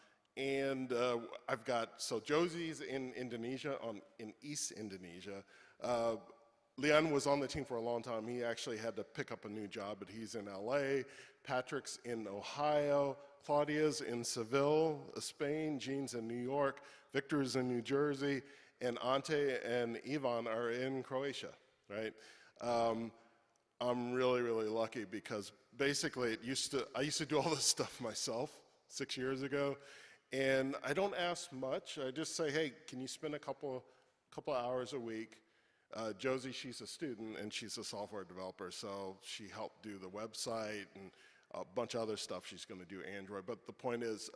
got, so Josie's in Indonesia, in East Indonesia. Leon was on the team for a long time. He actually had to pick up a new job, but he's in LA. Patrick's in Ohio. Claudia's in Seville, Spain. Jean's in New York. Victor's in New Jersey. And Ante and Ivan are in Croatia, right? I'm really, really lucky because basically I used to do all this stuff myself 6 years ago. And I don't ask much. I just say, hey, can you spend a couple hours a week? Josie, she's a student and she's a software developer, so she helped do the website and a bunch of other stuff. She's going to do Android. But the point is,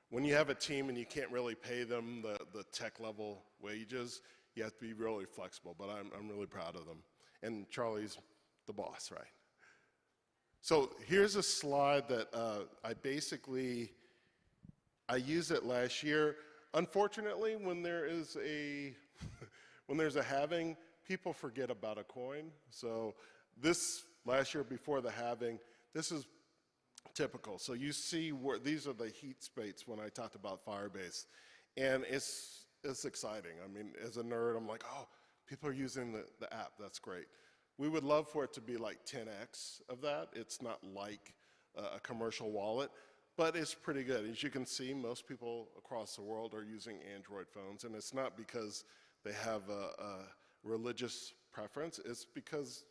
when you have a team and you can't really pay them the tech level wages, you have to be really flexible. But I'm really proud of them. And Charlie's the boss, right? So here's a slide that I used it last year. Unfortunately, when there's a halving, people forget about a coin. So this last year before the halving, this is typical. So you see where these are the heat spates when I talked about Firebase, and it's exciting. I mean, as a nerd, I'm like, oh, people are using the app. That's great. We would love for it to be like 10x of that. It's not like a commercial wallet, but it's pretty good. As you can see, most people across the world are using Android phones, and it's not because they have a religious preference. It's because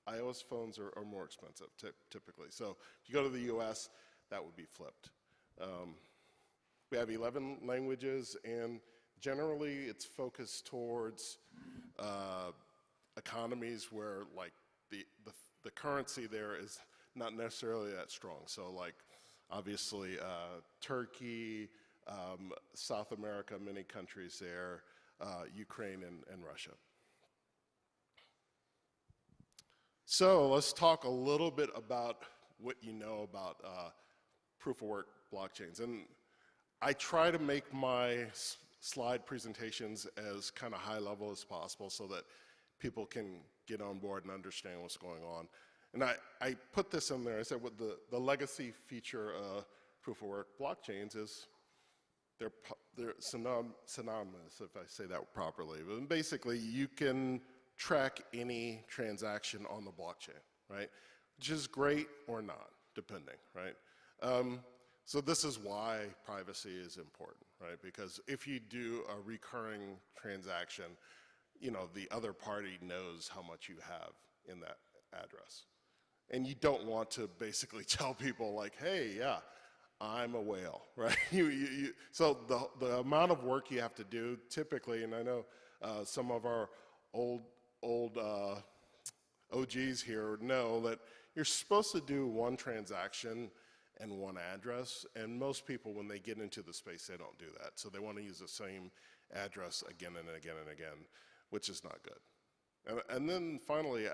iOS phones are more expensive typically. So if you go to the US, that would be flipped. We have 11 languages, and generally it's focused towards economies where like the currency there is not necessarily that strong. So like obviously Turkey, South America, many countries there, Ukraine and Russia. So let's talk a little bit about what you know about proof of work blockchains. And I try to make my slide presentations as kind of high level as possible so that people can get on board and understand what's going on. And I put this in there. I said what the legacy feature of proof of work blockchains is they're synonymous, if I say that properly. But basically, you can track any transaction on the blockchain, right? Which is great or not, depending, right? So this is why privacy is important, right? Because if you do a recurring transaction, you know, the other party knows how much you have in that address. And you don't want to basically tell people like, hey, yeah, I'm a whale, right? So the amount of work you have to do typically, and I know some of our old OGs here know that you're supposed to do one transaction and one address, and most people, when they get into the space, they don't do that. So they want to use the same address again and again and again, which is not good. And then finally,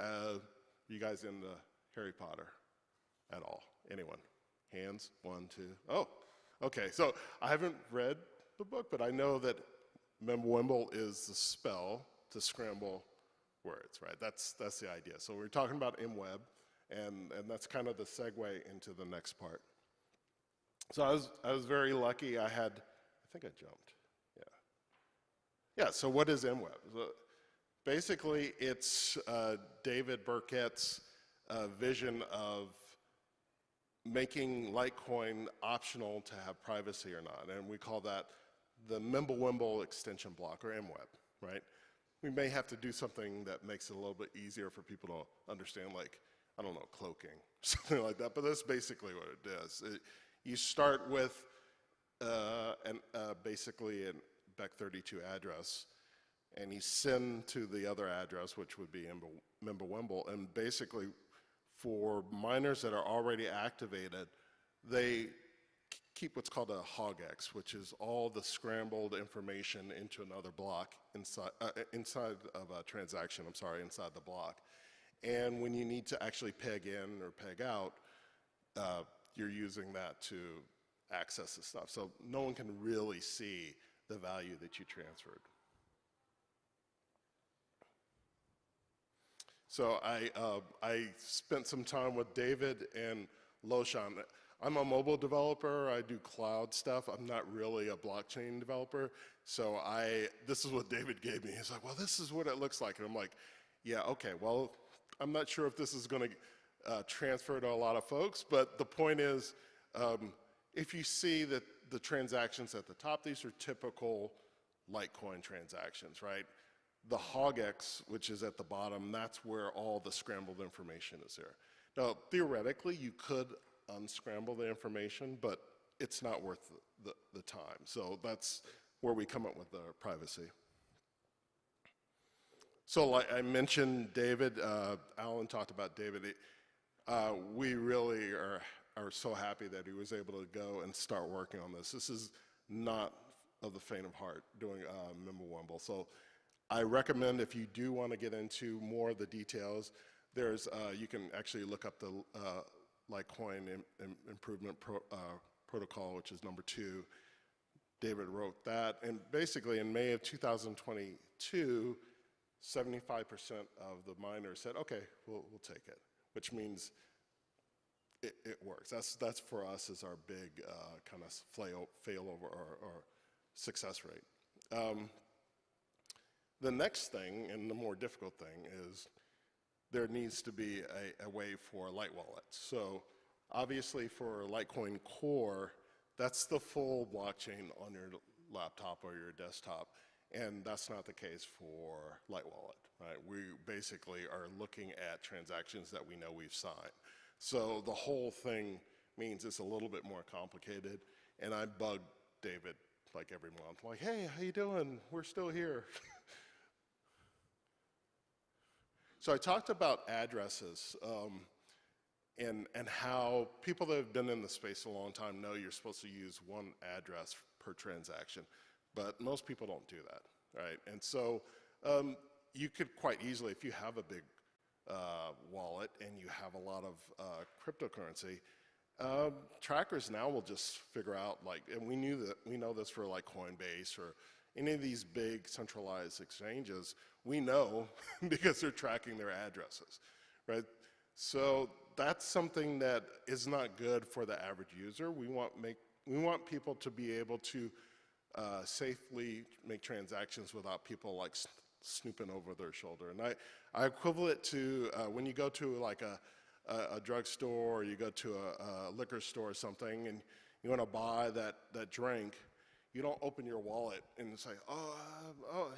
you guys into Harry Potter at all? Anyone? Hands? 1, 2. Oh, okay. So I haven't read the book, but I know that Mimwimble is the spell to scramble words, right? That's the idea. So we're talking about MWeb, and that's kind of the segue into the next part. So I was very lucky. I think I jumped. Yeah, so what is MWeb? Basically, it's David Burkett's vision of making Litecoin optional to have privacy or not, and we call that the Mimblewimble extension block, or MWeb, right? We may have to do something that makes it a little bit easier for people to understand, like, I don't know, cloaking, something like that, but that's basically what it does. You start with basically an Bech32 address, and you send to the other address, which would be Mimblewimble, and basically for miners that are already activated, they keep what's called a hogex, which is all the scrambled information into another block inside of a transaction, inside the block. And when you need to actually peg in or peg out, you're using that to access the stuff. So no one can really see the value that you transferred. So I spent some time with David and Loshan. I'm a mobile developer. I do cloud stuff. I'm not really a blockchain developer. So this is what David gave me. He's like, well, this is what it looks like. And I'm like, yeah, okay, well, I'm not sure if this is going to transfer to a lot of folks. But the point is, if you see that the transactions at the top, these are typical Litecoin transactions, right? The hogex, which is at the bottom, that's where all the scrambled information is there. Now, theoretically, you could unscramble the information, but it's not worth the time. So that's where we come up with the privacy. So like I mentioned David, Alan talked about David. We really are so happy that he was able to go and start working on this. This is not of the faint of heart doing Mimblewimble. So I recommend, if you do want to get into more of the details, there's you can actually look up the Litecoin Improvement Protocol, which is number 2. David wrote that, and basically in May of 2022, 75% of the miners said, okay, we'll take it, which means it works. That's for us is our big kind of failover or success rate. The next thing, and the more difficult thing, is there needs to be a way for light wallets. So obviously for Litecoin Core, that's the full blockchain on your laptop or your desktop, and that's not the case for Light Wallet, right? We basically are looking at transactions that we know we've signed. So the whole thing means it's a little bit more complicated, and I bug David like every month, like, hey, how you doing? We're still here. So I talked about addresses and how people that have been in the space a long time know you're supposed to use one address per transaction, but most people don't do that, right? And so you could quite easily, if you have a big wallet and you have a lot of cryptocurrency, trackers now will just figure out, like, and we know this for like Coinbase or any of these big centralized exchanges, we know because they're tracking their addresses, right? So that's something that is not good for the average user. We want people to be able to safely make transactions without people like snooping over their shoulder. And I equivalent it to when you go to like a drugstore or you go to a liquor store or something and you want to buy that drink. You don't open your wallet and say,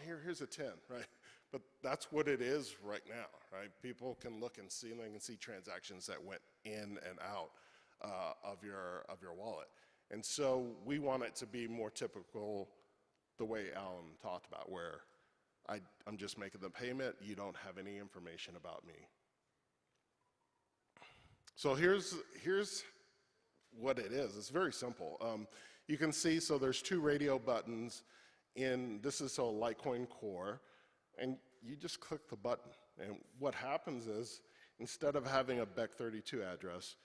here's a 10, right? But that's what it is right now, right? People can look and see, and they can see transactions that went in and out of your wallet. And so we want it to be more typical the way Alan talked about, where I'm just making the payment, you don't have any information about me. So here's what it is. It's very simple. You can see, so there's 2 radio buttons this is a Litecoin Core, and you just click the button. And what happens is, instead of having a Bech32 address,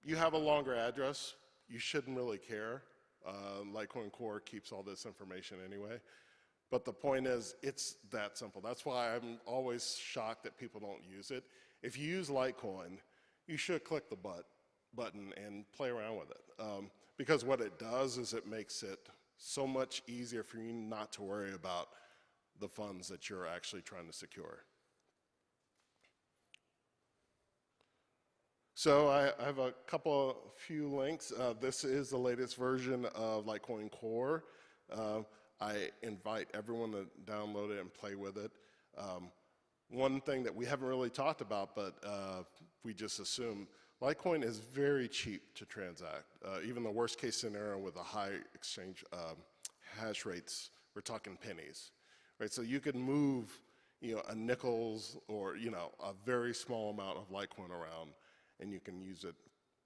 you have a longer address. You shouldn't really care. Litecoin Core keeps all this information anyway. But the point is, it's that simple. That's why I'm always shocked that people don't use it. If you use Litecoin, you should click the button and play around with it. Because what it does is it makes it so much easier for you not to worry about the funds that you're actually trying to secure. So I have a few links. This is the latest version of Litecoin Core. I invite everyone to download it and play with it. One thing that we haven't really talked about, but we just assume, Litecoin is very cheap to transact. Even the worst case scenario with a high exchange hash rates, we're talking pennies, right? So you could move, a nickels or, a very small amount of Litecoin around, and you can use it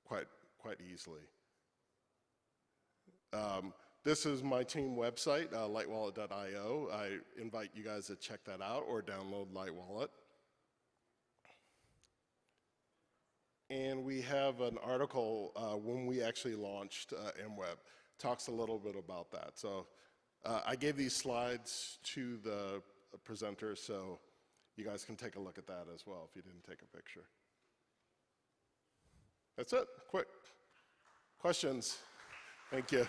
quite easily. This is my team website, lightwallet.io. I invite you guys to check that out or download LightWallet. And we have an article when we actually launched MWeb, talks a little bit about that. So I gave these slides to the presenter, so you guys can take a look at that as well if you didn't take a picture. That's it, quick. Questions? Thank you.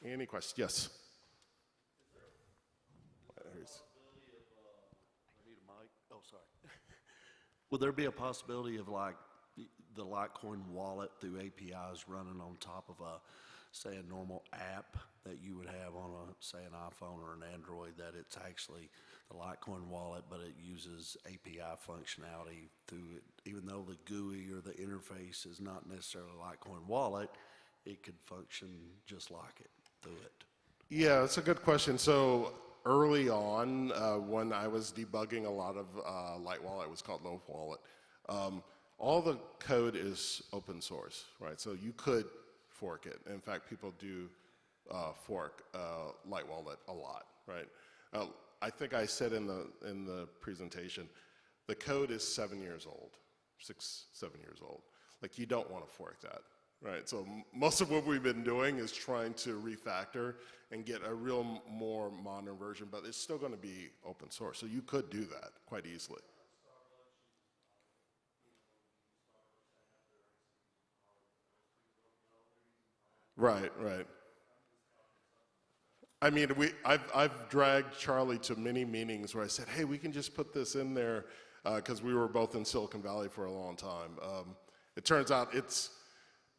Any questions? Yes. Oh, sorry. Would there be a possibility of like the Litecoin wallet through APIs running on top of say a normal app that you would have on say an iPhone or an Android, that it's actually the Litecoin wallet, but it uses API functionality through it, even though the GUI or the interface is not necessarily a Litecoin wallet, it could function just like it through it? Yeah, that's a good question. So early on, when I was debugging a lot of LightWallet, it was called Low Wallet, all the code is open source, right? So you could fork it. In fact, people do fork LightWallet a lot, right? I think I said in the presentation, the code is 7 years old, 6, 7 years old. Like, you don't want to fork that, right? So most of what we've been doing is trying to refactor and get a real more modern version, but it's still going to be open source. So you could do that quite easily. Right, right. I mean, I've dragged Charlie to many meetings where I said, hey, we can just put this in there, because we were both in Silicon Valley for a long time. It turns out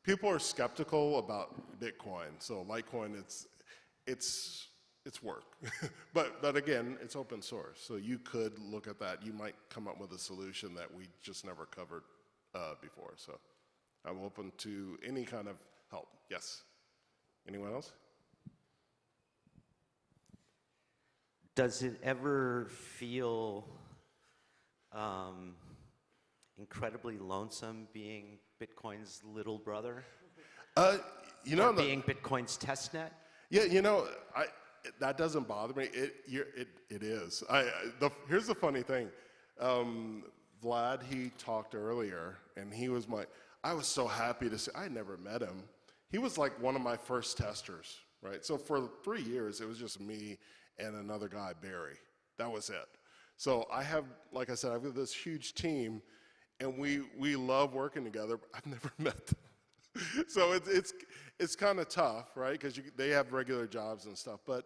people are skeptical about Bitcoin. So Litecoin, it's work. but again, it's open source. So you could look at that. You might come up with a solution that we just never covered before. So I'm open to any kind of help. Yes. Anyone else? Does it ever feel incredibly lonesome being Bitcoin's little brother? Or being Bitcoin's testnet? Yeah, that doesn't bother me. It is. Here's the funny thing. Vlad, he talked earlier, and I was so happy to see, I never met him. He was like one of my first testers, right? So for 3 years, it was just me and another guy, Barry. That was it. So like I said, I've got this huge team, and we love working together. I've never met them. So it's kind of tough, right? Because they have regular jobs and stuff, but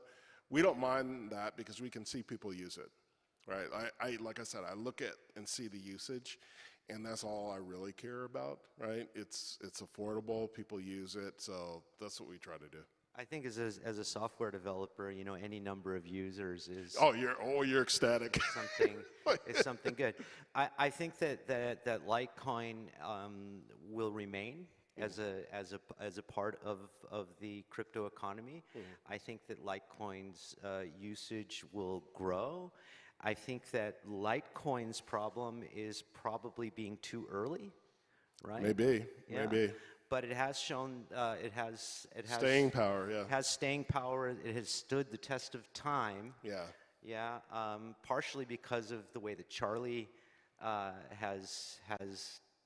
we don't mind that because we can see people use it, right? Like I said, I look at and see the usage, and that's all I really care about, right? It's affordable, people use it, so that's what we try to do. I think as a software developer, any number of users is you're ecstatic. It's something good. I think that Litecoin will remain as a part of the crypto economy. I think that Litecoin's usage will grow. I think that Litecoin's problem is probably being too early, right? Maybe. But it has shown it has staying power. Yeah. It has staying power. It has stood the test of time. Yeah. Yeah. Partially because of the way that Charlie has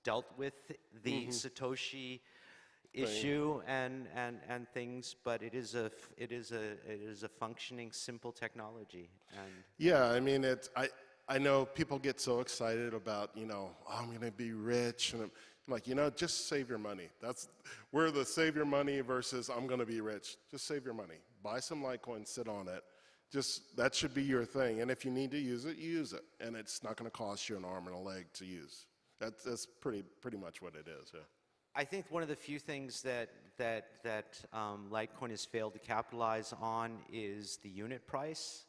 dealt with the Satoshi issue and things, but it is a functioning, simple technology. And yeah, I mean, I know people get so excited about, oh, I'm going to be rich. And I'm like, just save your money. We're the save your money versus I'm going to be rich. Just save your money. Buy some Litecoin, sit on it. That should be your thing. And if you need to use it, you use it. And it's not going to cost you an arm and a leg to use. That's pretty much what it is. Yeah. I think one of the few things that Litecoin has failed to capitalize on is the unit price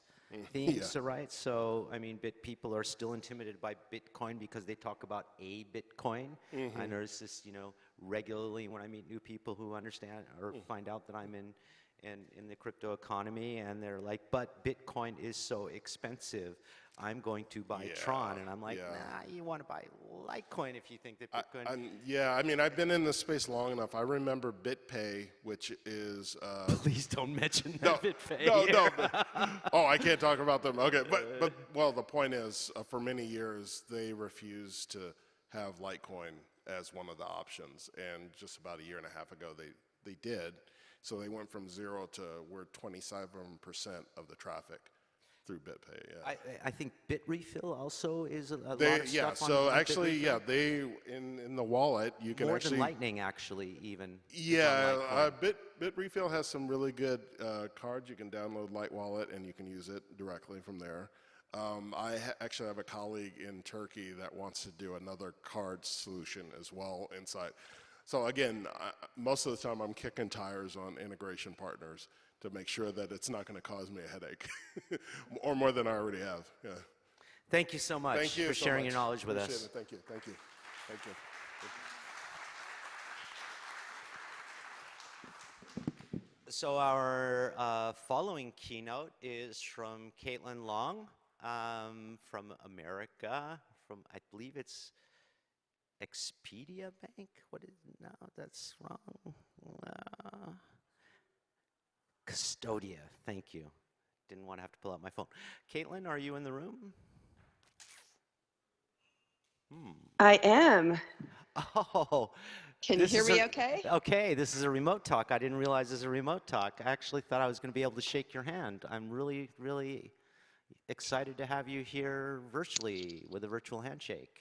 theme. Yeah. So, right? So, I mean, people are still intimidated by Bitcoin because they talk about a Bitcoin. Mhm. I notice this, regularly when I meet new people who understand or find out that I'm in the crypto economy, and they're like, but Bitcoin is so expensive. I'm going to buy Tron. And I'm like, nah, you want to buy Litecoin if you think that Bitcoin... I mean, I've been in this space long enough. I remember BitPay, which is... Please don't mention that BitPay. No. Oh, I can't talk about them. Okay, but well, the point is, for many years, they refused to have Litecoin as one of the options. And just about a year and a half ago, they did. So they went from 0 to we're 27% of the traffic through BitPay. Yeah. I think Bitrefill also is a lot They, of yeah. stuff So on actually, Bitrefill. yeah, they in the wallet you can More actually than Lightning, actually, even. Yeah, on Litecoin. Bitrefill has some really good cards. You can download Light Wallet and you can use it directly from there. I actually have a colleague in Turkey that wants to do another card solution as well inside. So again, most of the time I'm kicking tires on integration partners to make sure that it's not going to cause me a headache, or more than I already have. Yeah. Thank you so much Thank you for so sharing much. your knowledge with Appreciate us. it. Thank you. Thank you. Thank you. So our following keynote is from Caitlin Long from America, from, I believe it's Expedia Bank. What is, no, that's wrong. Custodia, thank you. Didn't want to have to pull out my phone. Caitlin, are you in the room? I am. Oh. Can you hear me okay? Okay, this is a remote talk. I didn't realize this is a remote talk. I actually thought I was going to be able to shake your hand. I'm really, really excited to have you here virtually with a virtual handshake.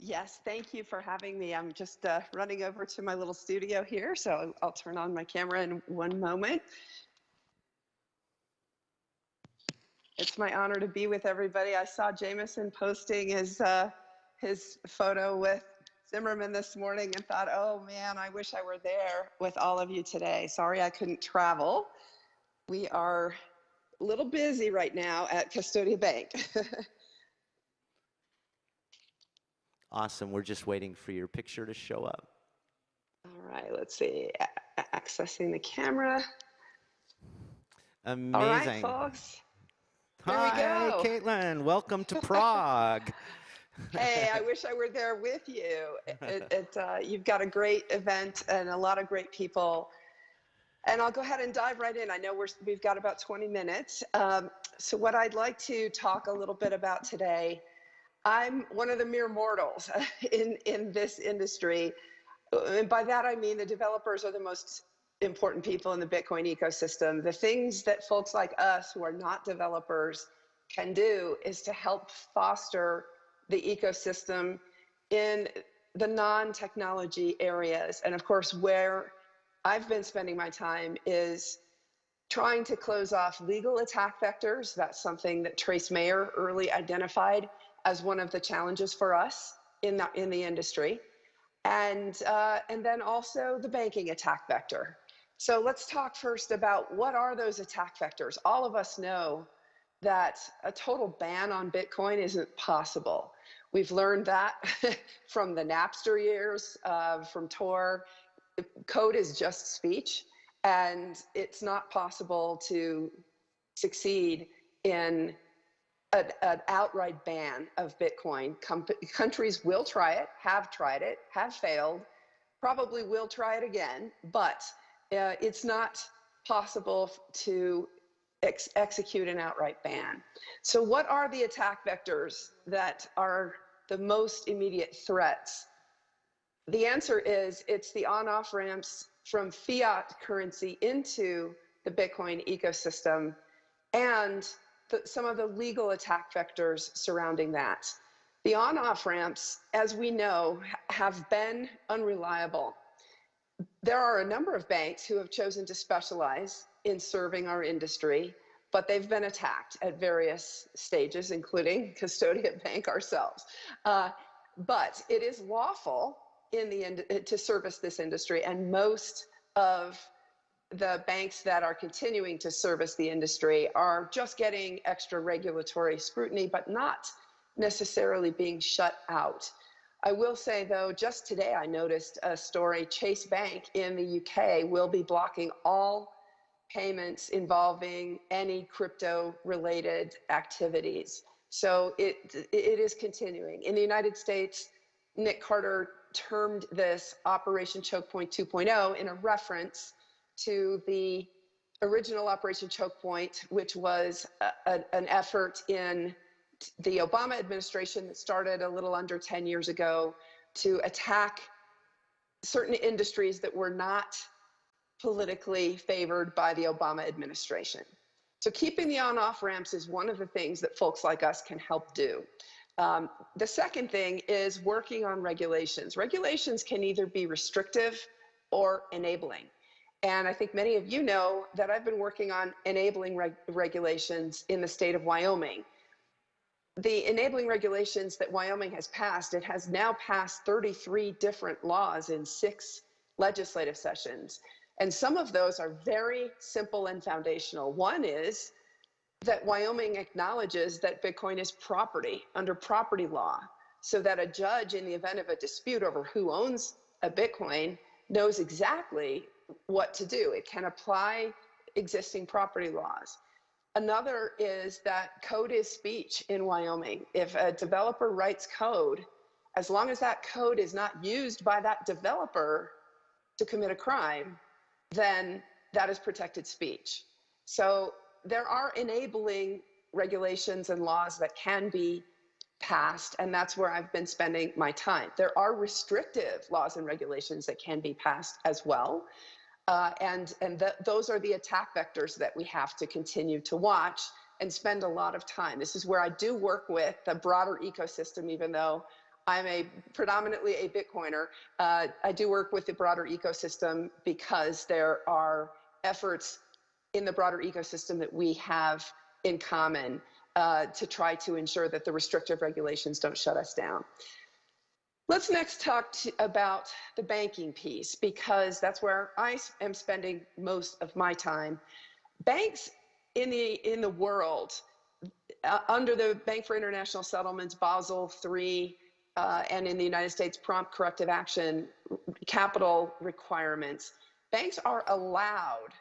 Yes, thank you for having me. I'm just running over to my little studio here, so I'll turn on my camera in one moment. It's my honor to be with everybody. I saw Jameson posting his photo with Zimmerman this morning and thought, oh man, I wish I were there with all of you today. Sorry I couldn't travel. We are a little busy right now at Custodia Bank. Awesome. We're just waiting for your picture to show up. All right, let's see. Accessing the camera. Amazing. All right, folks. Here we Hi, go. Caitlin. Welcome to Prague. Hey, I wish I were there with you. You've got a great event and a lot of great people. And I'll go ahead and dive right in. I know we've got about 20 minutes. So what I'd like to talk a little bit about today, I'm one of the mere mortals in this industry. And by that, I mean the developers are the most important people in the Bitcoin ecosystem. The things that folks like us who are not developers can do is to help foster the ecosystem in the non-technology areas. And of course, where I've been spending my time is trying to close off legal attack vectors. That's something that Trace Mayer early identified as one of the challenges for us in the industry. And then also the banking attack vector. So let's talk first about what are those attack vectors. All of us know that a total ban on Bitcoin isn't possible. We've learned that from the Napster years, from Tor. Code is just speech, and it's not possible to succeed in an outright ban of Bitcoin. Countries will try it, have tried it, have failed, probably will try it again, but it's not possible to execute an outright ban. So what are the attack vectors that are the most immediate threats? The answer is it's the on-off ramps from fiat currency into the Bitcoin ecosystem and some of the legal attack vectors surrounding that. The on-off ramps, as we know, have been unreliable. There are a number of banks who have chosen to specialize in serving our industry, but they've been attacked at various stages, including Custodian Bank ourselves. But it is lawful to service this industry, and most of the banks that are continuing to service the industry are just getting extra regulatory scrutiny, but not necessarily being shut out. I will say, though, just today I noticed a story, Chase Bank in the UK will be blocking all payments involving any crypto-related activities. So it is continuing. In the United States, Nick Carter termed this Operation Choke Point 2.0 in a reference to the original Operation Choke Point, which was an effort in the Obama administration that started a little under 10 years ago to attack certain industries that were not politically favored by the Obama administration. So keeping the on-off ramps is one of the things that folks like us can help do. The second thing is working on regulations. Regulations can either be restrictive or enabling. And I think many of you know that I've been working on enabling regulations in the state of Wyoming. The enabling regulations that Wyoming has passed, it has now passed 33 different laws in 6 legislative sessions. And some of those are very simple and foundational. One is that Wyoming acknowledges that Bitcoin is property under property law, so that a judge, in the event of a dispute over who owns a Bitcoin, knows exactly what to do. It can apply existing property laws. Another is that code is speech in Wyoming. If a developer writes code, as long as that code is not used by that developer to commit a crime, then that is protected speech. So there are enabling regulations and laws that can be passed, and that's where I've been spending my time. There are restrictive laws and regulations that can be passed as well. Those are the attack vectors that we have to continue to watch and spend a lot of time. This is where I do work with the broader ecosystem, even though I'm predominantly a Bitcoiner. I do work with the broader ecosystem because there are efforts in the broader ecosystem that we have in common to try to ensure that the restrictive regulations don't shut us down. Let's next talk about the banking piece, because that's where I am spending most of my time. Banks in the world, under the Bank for International Settlements, Basel III, and in the United States, prompt corrective action capital requirements, banks are allowed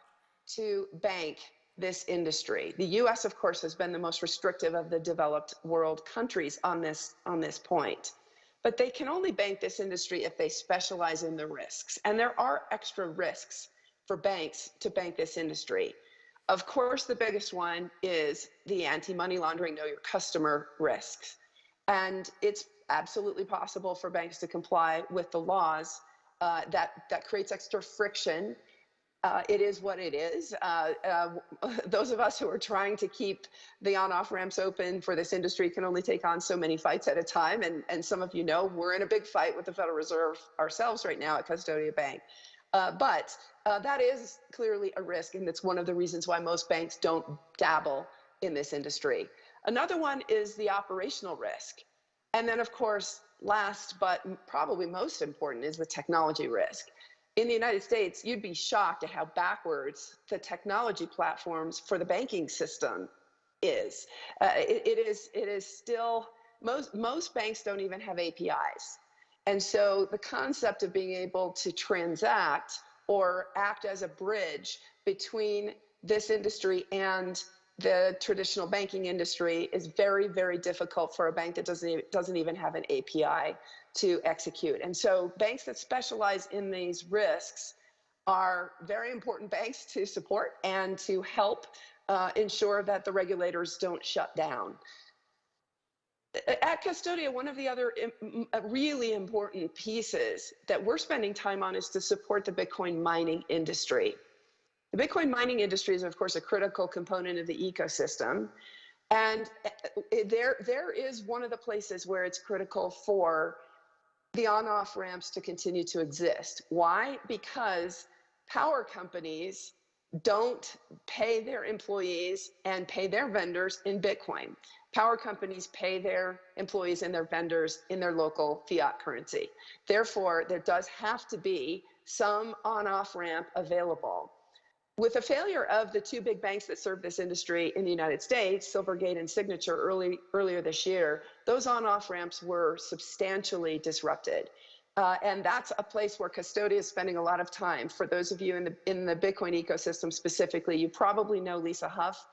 to bank this industry. The US, of course, has been the most restrictive of the developed world countries on this point. But they can only bank this industry if they specialize in the risks. And there are extra risks for banks to bank this industry. Of course, the biggest one is the anti-money laundering, know your customer risks. And it's absolutely possible for banks to comply with the laws. That creates extra friction. It is what it is. Those of us who are trying to keep the on-off ramps open for this industry can only take on so many fights at a time. And some of you know we're in a big fight with the Federal Reserve ourselves right now at Custodian Bank. But that is clearly a risk, and it's one of the reasons why most banks don't dabble in this industry. Another one is the operational risk. And then, of course, last but probably most important is the technology risk. In the United States, you'd be shocked at how backwards the technology platforms for the banking system is. It is still, most banks don't even have APIs. And so the concept of being able to transact or act as a bridge between this industry and the traditional banking industry is very, very difficult for a bank that doesn't even have an API to execute. And so banks that specialize in these risks are very important banks to support and to help ensure that the regulators don't shut down. At Custodia, one of the other really important pieces that we're spending time on is to support the Bitcoin mining industry. The Bitcoin mining industry is, of course, a critical component of the ecosystem. And there is one of the places where it's critical for the on-off ramps to continue to exist. Why? Because power companies don't pay their employees and pay their vendors in Bitcoin. Power companies pay their employees and their vendors in their local fiat currency. Therefore, there does have to be some on-off ramp available. With the failure of the two big banks that serve this industry in the United States, Silvergate and Signature, earlier this year, those on-off ramps were substantially disrupted. And that's a place where Custodia is spending a lot of time. For those of you in the Bitcoin ecosystem specifically, you probably know Lisa Huff.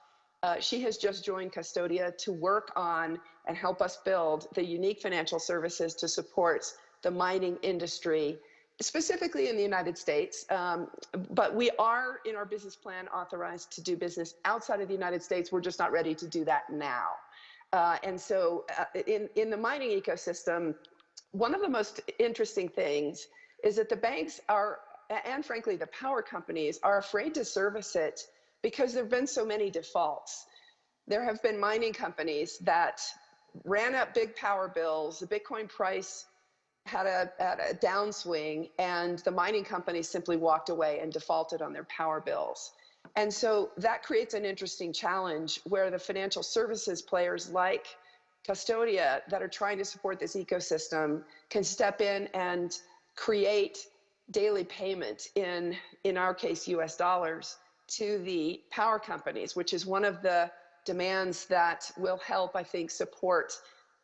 She has just joined Custodia to work on and help us build the unique financial services to support the mining industry, specifically in the United States. But we are, in our business plan, authorized to do business outside of the United States. We're just not ready to do that now. And so in the mining ecosystem, one of the most interesting things is that the banks are, and frankly, the power companies are afraid to service it because there have been so many defaults. There have been mining companies that ran up big power bills, the Bitcoin price had a downswing, and the mining companies simply walked away and defaulted on their power bills. And so that creates an interesting challenge where the financial services players like Custodia that are trying to support this ecosystem can step in and create daily payment in our case, US dollars, to the power companies, which is one of the demands that will help, I think, support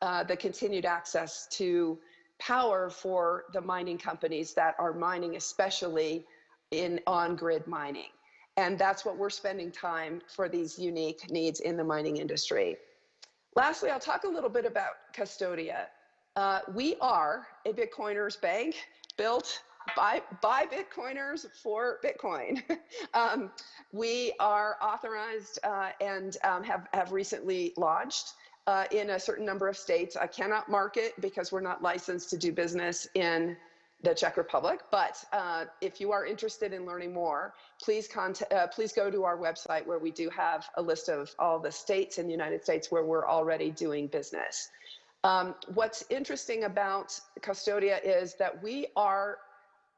the continued access to power for the mining companies that are mining, especially in on-grid mining. And that's what we're spending time for these unique needs in the mining industry. Lastly, I'll talk a little bit about Custodia. We are a Bitcoiners bank built by Bitcoiners for Bitcoin. We are authorized and have recently launched in a certain number of states. I cannot market because we're not licensed to do business in the Czech Republic, but if you are interested in learning more, please go to our website where we do have a list of all the states in the United States where we're already doing business. What's interesting about Custodia is that we are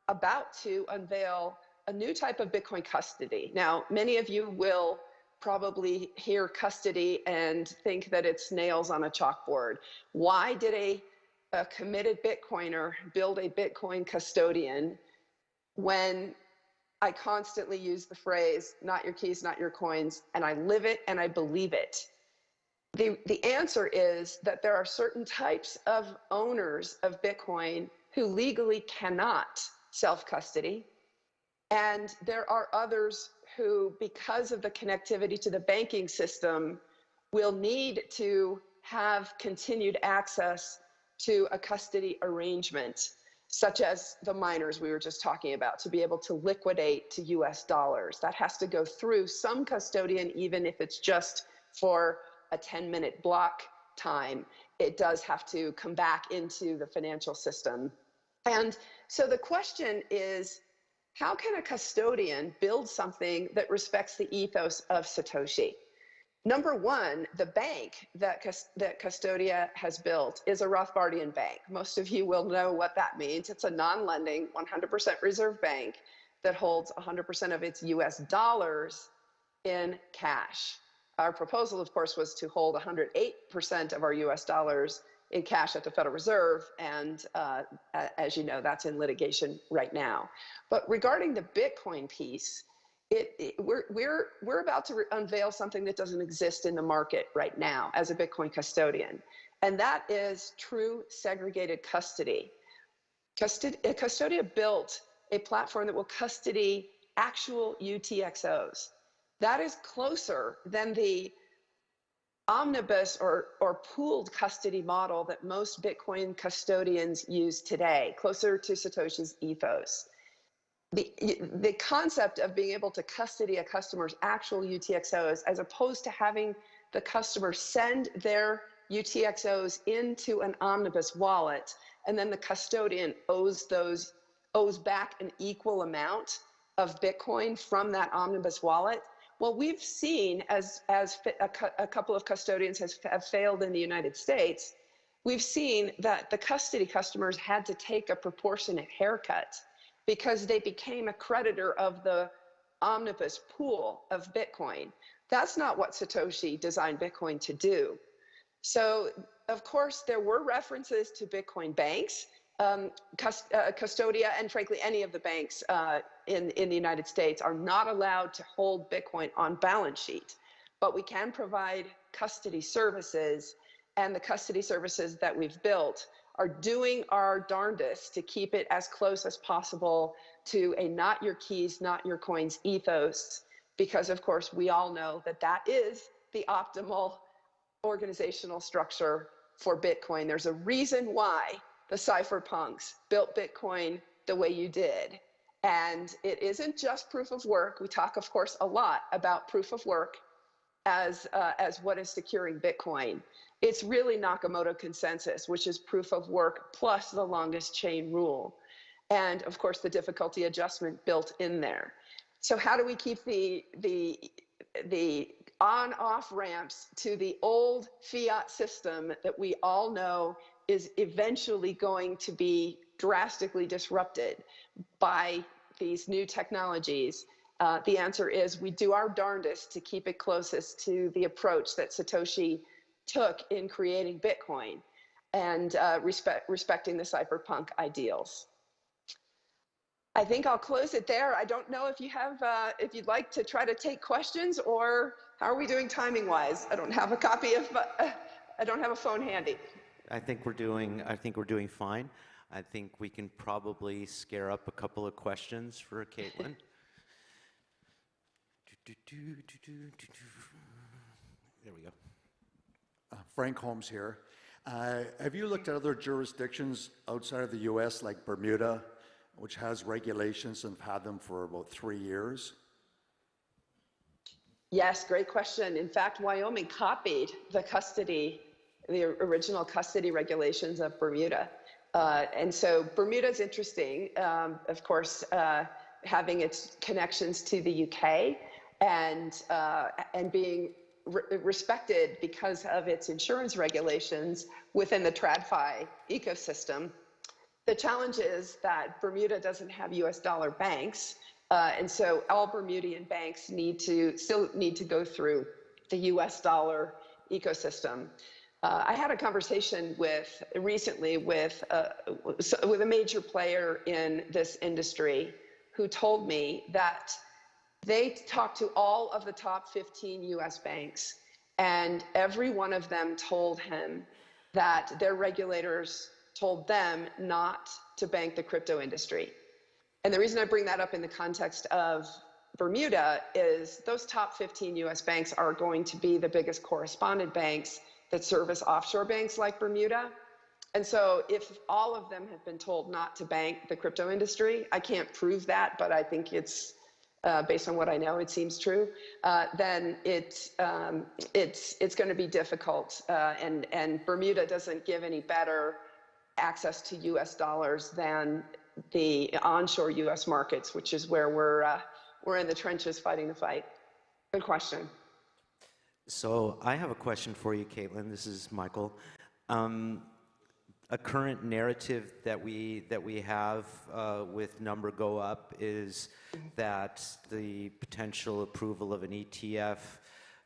about to unveil a new type of Bitcoin custody. Now, many of you will probably hear custody and think that it's nails on a chalkboard. Why did a committed Bitcoiner build a Bitcoin custodian when I constantly use the phrase, not your keys, not your coins, and I live it and I believe it? The answer is that there are certain types of owners of Bitcoin who legally cannot self-custody, and there are others who, because of the connectivity to the banking system, will need to have continued access to a custody arrangement, such as the miners we were just talking about, to be able to liquidate to US dollars. That has to go through some custodian, even if it's just for a 10-minute block time. It does have to come back into the financial system. And so the question is, how can a custodian build something that respects the ethos of Satoshi? Number one, the bank that Custodia has built is a Rothbardian bank. Most of you will know what that means. It's a non-lending, 100% reserve bank that holds 100% of its US dollars in cash. Our proposal, of course, was to hold 108% of our US dollars in cash at the Federal Reserve, and as you know, that's in litigation right now. But regarding the Bitcoin piece, we're about to unveil something that doesn't exist in the market right now as a Bitcoin custodian, and that is true segregated custody. Custodia built a platform that will custody actual UTXOs. That is closer than the omnibus or pooled custody model that most Bitcoin custodians use today, closer to Satoshi's ethos. The concept of being able to custody a customer's actual UTXOs, as opposed to having the customer send their UTXOs into an omnibus wallet, and then the custodian owes back an equal amount of Bitcoin from that omnibus wallet. Well, we've seen a couple of custodians have failed in the United States, we've seen that the custody customers had to take a proportionate haircut because they became a creditor of the omnibus pool of Bitcoin. That's not what Satoshi designed Bitcoin to do. So, of course, there were references to Bitcoin banks, Custodia, and frankly, any of the banks in the United States are not allowed to hold Bitcoin on balance sheet. But we can provide custody services, and the custody services that we've built are doing our darndest to keep it as close as possible to a not your keys, not your coins ethos, because of course we all know that that is the optimal organizational structure for Bitcoin. There's a reason why the cypherpunks built Bitcoin the way you did. And it isn't just proof of work. We talk, of course, a lot about proof of work as what is securing Bitcoin. It's really Nakamoto consensus, which is proof of work plus the longest chain rule. And of course, the difficulty adjustment built in there. So how do we keep the on-off ramps to the old fiat system that we all know is eventually going to be drastically disrupted by these new technologies? The answer is we do our darndest to keep it closest to the approach that Satoshi took in creating Bitcoin and respecting the cypherpunk ideals. I think I'll close it there. I don't know if you have, if you'd like to try to take questions, or how are we doing timing wise? I don't have a copy of, I don't have a phone handy. I think we're doing fine. I think we can probably scare up a couple of questions for Caitlin. There we go. Frank Holmes here. Have you looked at other jurisdictions outside of the US, like Bermuda, which has regulations and have had them for about 3 years? Yes, great question. In fact, Wyoming copied the original custody regulations of Bermuda. And so Bermuda's interesting, of course, having its connections to the UK and being respected because of its insurance regulations within the TradFi ecosystem. The challenge is that Bermuda doesn't have US dollar banks, and so all Bermudian banks still need to go through the US dollar ecosystem. I had a conversation recently with a major player in this industry who told me that they talked to all of the top 15 US banks, and every one of them told him that their regulators told them not to bank the crypto industry. And the reason I bring that up in the context of Bermuda is those top 15 US banks are going to be the biggest correspondent banks that service offshore banks like Bermuda. And so if all of them have been told not to bank the crypto industry, I can't prove that, but I think it's, based on what I know, it seems true, then it's going to be difficult. And Bermuda doesn't give any better access to US dollars than the onshore US markets, which is where we're in the trenches fighting the fight. Good question. So I have a question for you, Caitlin. This is Michael. A current narrative that we have with Number Go Up is that the potential approval of an ETF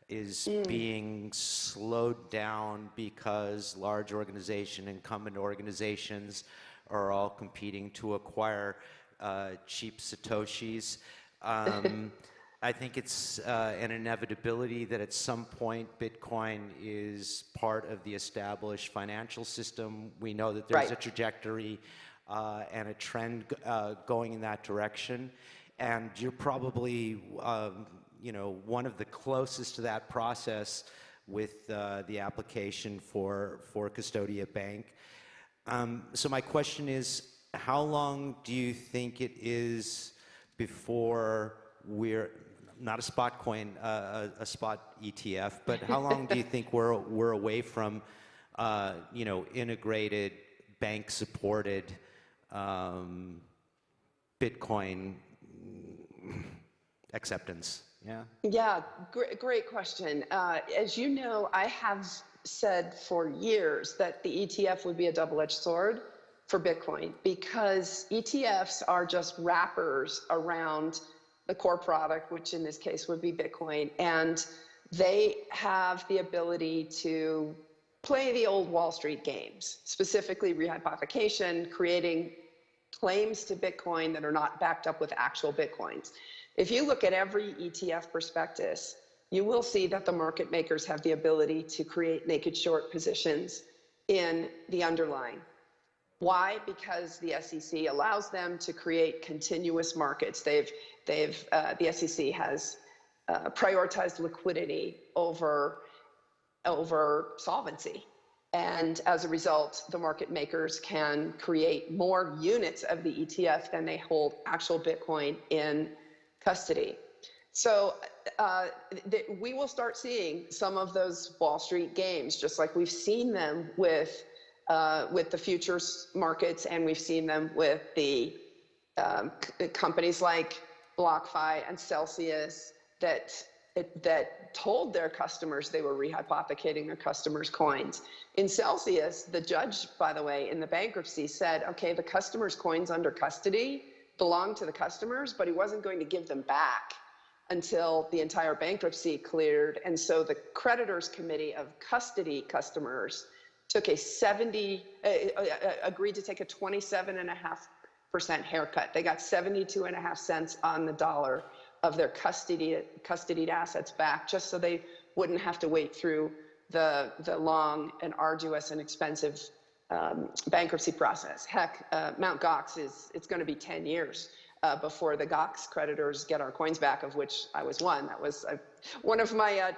is being slowed down because large incumbent organizations are all competing to acquire cheap Satoshis. I think it's an inevitability that at some point Bitcoin is part of the established financial system. We know that there's a trajectory and a trend going in that direction, and you're probably one of the closest to that process with the application for Custodia Bank. So my question is, how long do you think it is before we're not a spot coin, a spot ETF, but how long do you think we're away from, integrated bank-supported Bitcoin acceptance? Yeah. Yeah, great question. As you know, I have said for years that the ETF would be a double-edged sword for Bitcoin because ETFs are just wrappers around the core product, which in this case would be Bitcoin. And they have the ability to play the old Wall Street games, specifically rehypothecation, creating claims to Bitcoin that are not backed up with actual Bitcoins. If you look at every ETF prospectus, you will see that the market makers have the ability to create naked short positions in the underlying. Why? Because the SEC allows them to create continuous markets. The SEC has prioritized liquidity over solvency. And as a result, the market makers can create more units of the ETF than they hold actual Bitcoin in custody. So we will start seeing some of those Wall Street games, just like we've seen them with the futures markets, and we've seen them with the companies like BlockFi and Celsius that told their customers they were rehypothecating their customers' coins. In Celsius, the judge, by the way, in the bankruptcy said, okay, the customers' coins under custody belong to the customers, but he wasn't going to give them back until the entire bankruptcy cleared. And so the creditors committee of custody customers took agreed to take a 27.5% haircut. They got 72.5 cents on the dollar of their custodied assets back, just so they wouldn't have to wait through the long and arduous and expensive bankruptcy process. Heck, Mt. Gox it's going to be 10 years before the Gox creditors get our coins back, of which I was one. That was one of my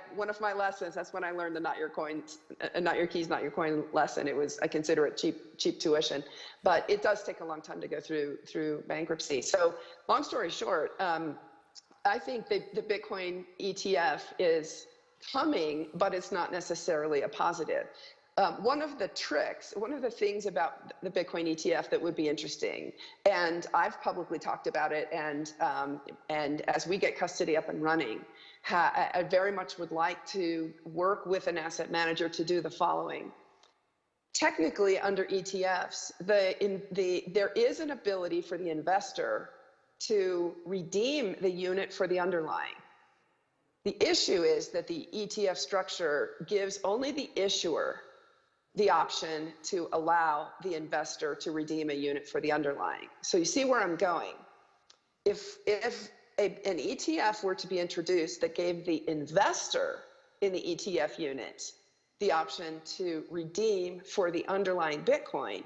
lessons. That's when I learned the not your coins, not your keys, not your coin lesson. I consider it cheap tuition, but it does take a long time to go through bankruptcy. So long story short, I think that the Bitcoin ETF is coming, but it's not necessarily a positive. One of the things about the Bitcoin ETF that would be interesting, and I've publicly talked about it, and as we get custody up and running, I very much would like to work with an asset manager to do the following. Technically, under ETFs, there is an ability for the investor to redeem the unit for the underlying. The issue is that the ETF structure gives only the issuer the option to allow the investor to redeem a unit for the underlying. So you see where I'm going. If an ETF were to be introduced that gave the investor in the ETF unit the option to redeem for the underlying Bitcoin,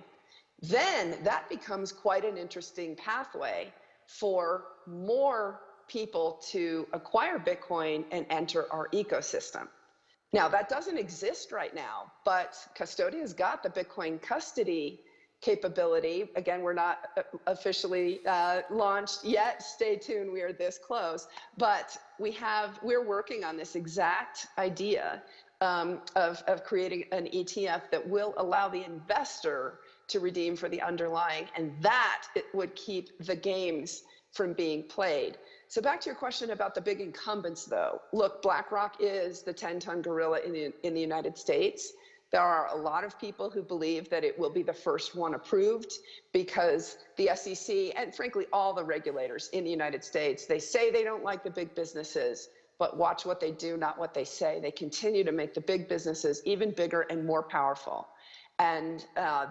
then that becomes quite an interesting pathway for more people to acquire Bitcoin and enter our ecosystem. Now, that doesn't exist right now, but Custodia's got the Bitcoin custody capability. Again, we're not officially launched yet. Stay tuned, we are this close. But we're working on this exact idea of creating an ETF that will allow the investor to redeem for the underlying, and that it would keep the games from being played. So back to your question about the big incumbents, though. Look, BlackRock is the 10-ton gorilla in the United States. There are a lot of people who believe that it will be the first one approved because the SEC, and frankly, all the regulators in the United States, they say they don't like the big businesses, but watch what they do, not what they say. They continue to make the big businesses even bigger and more powerful. And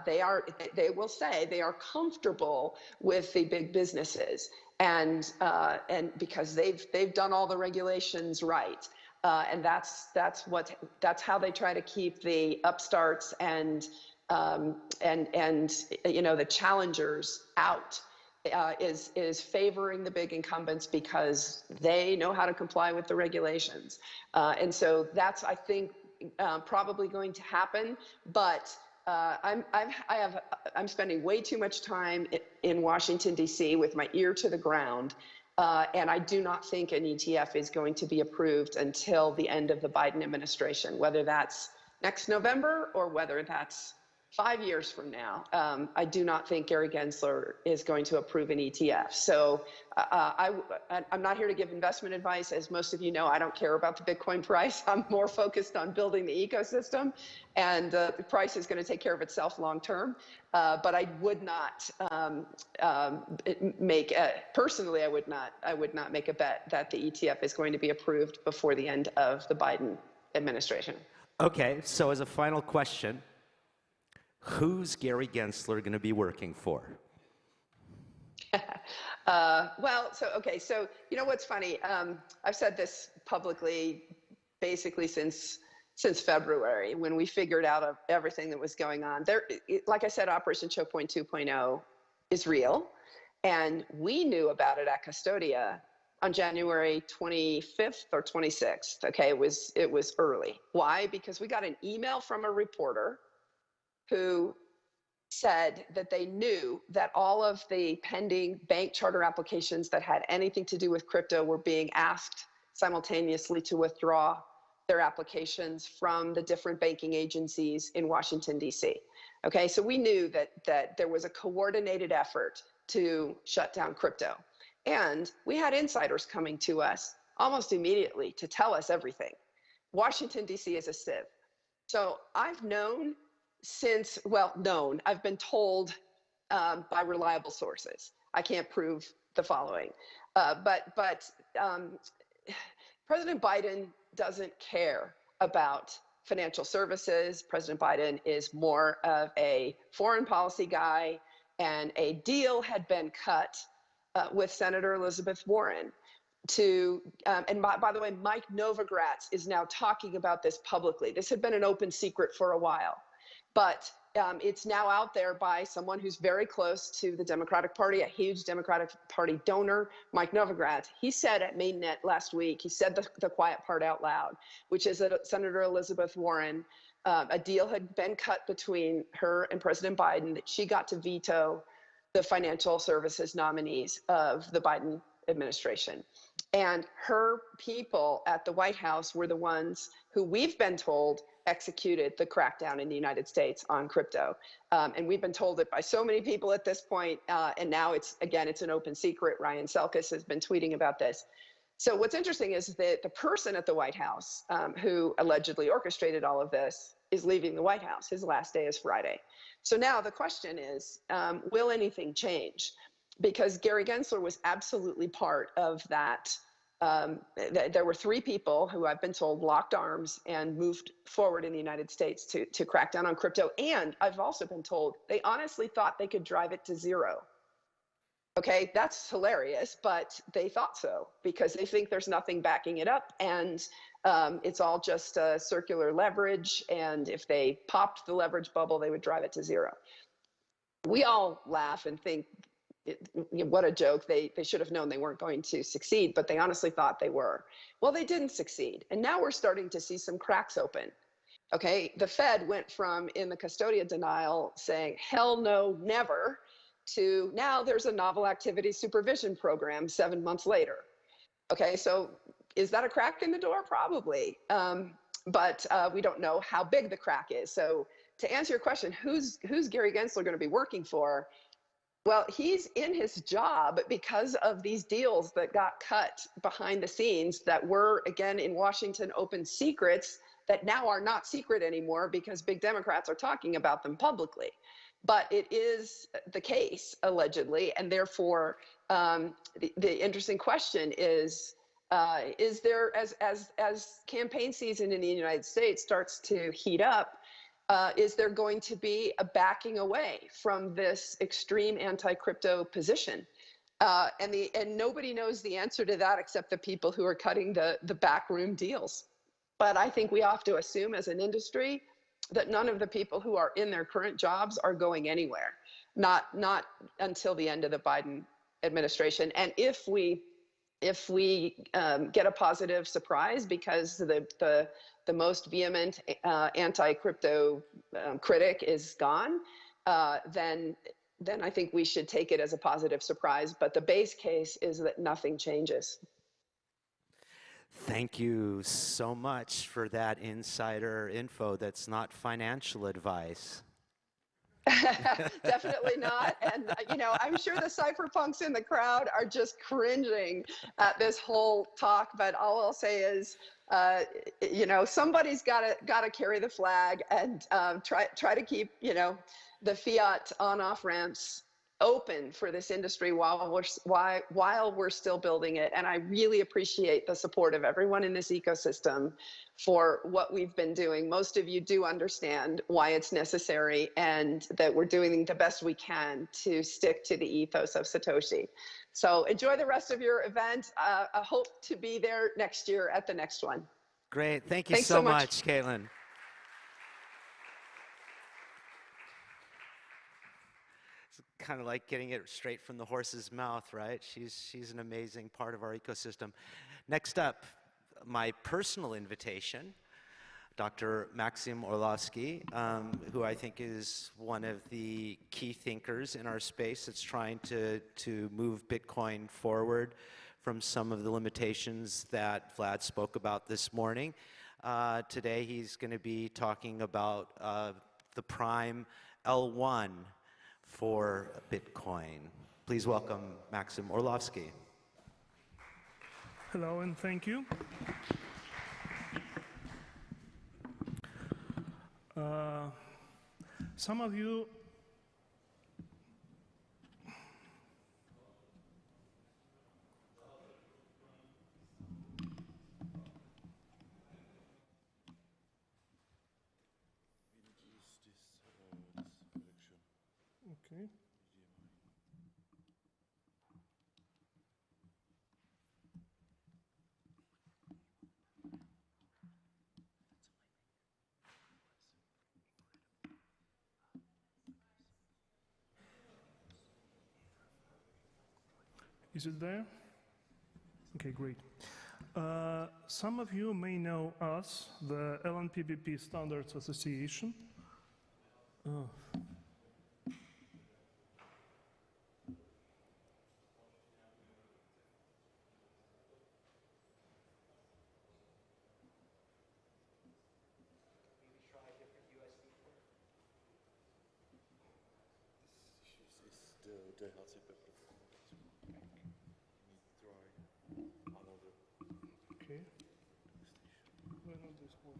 they will say they are comfortable with the big businesses, and because they've done all the regulations right, and that's how they try to keep the upstarts and the challengers out. Is favoring the big incumbents because they know how to comply with the regulations, and so that's, I think, probably going to happen, but. I'm spending way too much time in Washington, D.C. with my ear to the ground, and I do not think an ETF is going to be approved until the end of the Biden administration, whether that's next November or whether that's 5 years from now, I do not think Gary Gensler is going to approve an ETF. So I'm not here to give investment advice. As most of you know, I don't care about the Bitcoin price. I'm more focused on building the ecosystem, and the price is going to take care of itself long term. But I would not personally, I would not make a bet that the ETF is going to be approved before the end of the Biden administration. Okay, so as a final question, who's Gary Gensler going to be working for? Well, so you know what's funny? I've said this publicly basically since February, when we figured out everything that was going on. Like I said, Operation Choke Point 2.0 is real, and we knew about it at Custodia on January 25th or 26th. Okay, it was early. Why? Because we got an email from a reporter who said that they knew that all of the pending bank charter applications that had anything to do with crypto were being asked simultaneously to withdraw their applications from the different banking agencies in Washington, D.C. Okay, so we knew that there was a coordinated effort to shut down crypto. And we had insiders coming to us almost immediately to tell us everything. Washington, D.C. is a sieve. So I've known I've been told by reliable sources. I can't prove the following. But President Biden doesn't care about financial services. President Biden is more of a foreign policy guy, and a deal had been cut with Senator Elizabeth Warren and by the way, Mike Novogratz is now talking about this publicly. This had been an open secret for a while, but it's now out there by someone who's very close to the Democratic Party, a huge Democratic Party donor, Mike Novogratz. He said at MainNet last week, he said the quiet part out loud, which is that Senator Elizabeth Warren, a deal had been cut between her and President Biden that she got to veto the financial services nominees of the Biden administration. And her people at the White House were the ones who we've been told executed the crackdown in the United States on crypto. And we've been told it by so many people at this point, and now it's an open secret. Ryan Selkis has been tweeting about this. So what's interesting is that the person at the White House who allegedly orchestrated all of this is leaving the White House. His last day is Friday. So now the question is, will anything change? Because Gary Gensler was absolutely part of that. There were 3 people who I've been told locked arms and moved forward in the United States to crack down on crypto. And I've also been told they honestly thought they could drive it to zero. Okay, that's hilarious, but they thought so because they think there's nothing backing it up, and it's all just circular leverage. And if they popped the leverage bubble, they would drive it to zero. We all laugh and think, what a joke. They should have known they weren't going to succeed, but they honestly thought they were. Well, they didn't succeed. And now we're starting to see some cracks open. Okay, the Fed went from in the Custodia denial saying, hell no, never, to now there's a novel activity supervision program 7 months later. Okay, so is that a crack in the door? Probably. But we don't know how big the crack is. So to answer your question, who's Gary Gensler going to be working for? Well, he's in his job because of these deals that got cut behind the scenes that were, again, in Washington, open secrets that now are not secret anymore because big Democrats are talking about them publicly. But it is the case, allegedly, and therefore the interesting question is there, as campaign season in the United States starts to heat up, is there going to be a backing away from this extreme anti-crypto position? And nobody knows the answer to that except the people who are cutting the backroom deals. But I think we have to assume as an industry that none of the people who are in their current jobs are going anywhere, not until the end of the Biden administration. And if we get a positive surprise because the most vehement anti-crypto critic is gone, then I think we should take it as a positive surprise. But the base case is that nothing changes. Thank you so much for that insider info that's not financial advice. Definitely not. And, you know, I'm sure the cypherpunks in the crowd are just cringing at this whole talk, but all I'll say is, you know, somebody's got to carry the flag and try to keep, you know, the fiat on-off ramps open for this industry while we're still building it. And I really appreciate the support of everyone in this ecosystem for what we've been doing. Most of you do understand why it's necessary and that we're doing the best we can to stick to the ethos of Satoshi. So enjoy the rest of your event. I hope to be there next year at the next one. Great. Thank you Thanks so so much. much, Caitlin. It's kind of like getting it straight from the horse's mouth, right? She's an amazing part of our ecosystem. Next up, my personal invitation, Dr. Maxim Orlovsky, who I think is one of the key thinkers in our space that's trying to move Bitcoin forward from some of the limitations that Vlad spoke about this morning. Today he's going to be talking about the prime L1 for Bitcoin. Please welcome Maxim Orlovsky. Hello and thank you. Some of you okay. Is it there? Okay, great. Some of you may know us, the LNPBP Standards Association. Okay. Why not this one?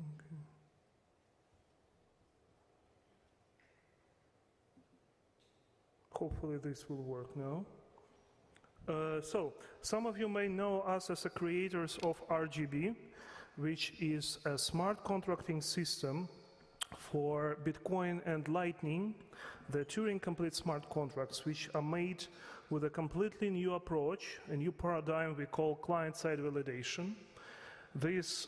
Okay. Hopefully this will work now. So, some of you may know us as the creators of RGB, which is a smart contracting system for Bitcoin and Lightning, the Turing-complete smart contracts, which are made with a completely new approach, a new paradigm we call client-side validation. This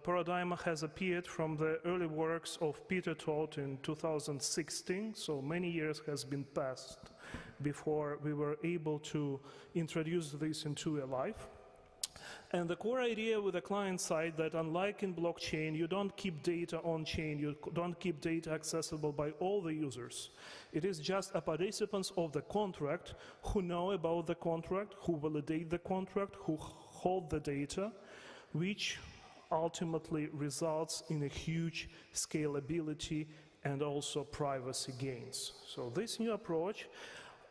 paradigm has appeared from the early works of Peter Todd in 2016, so many years has been passed before we were able to introduce this into a life. And the core idea with the client side that unlike in blockchain, you don't keep data on chain, you don't keep data accessible by all the users. It is just a participants of the contract who know about the contract, who validate the contract, who hold the data, which ultimately results in a huge scalability and also privacy gains. So this new approach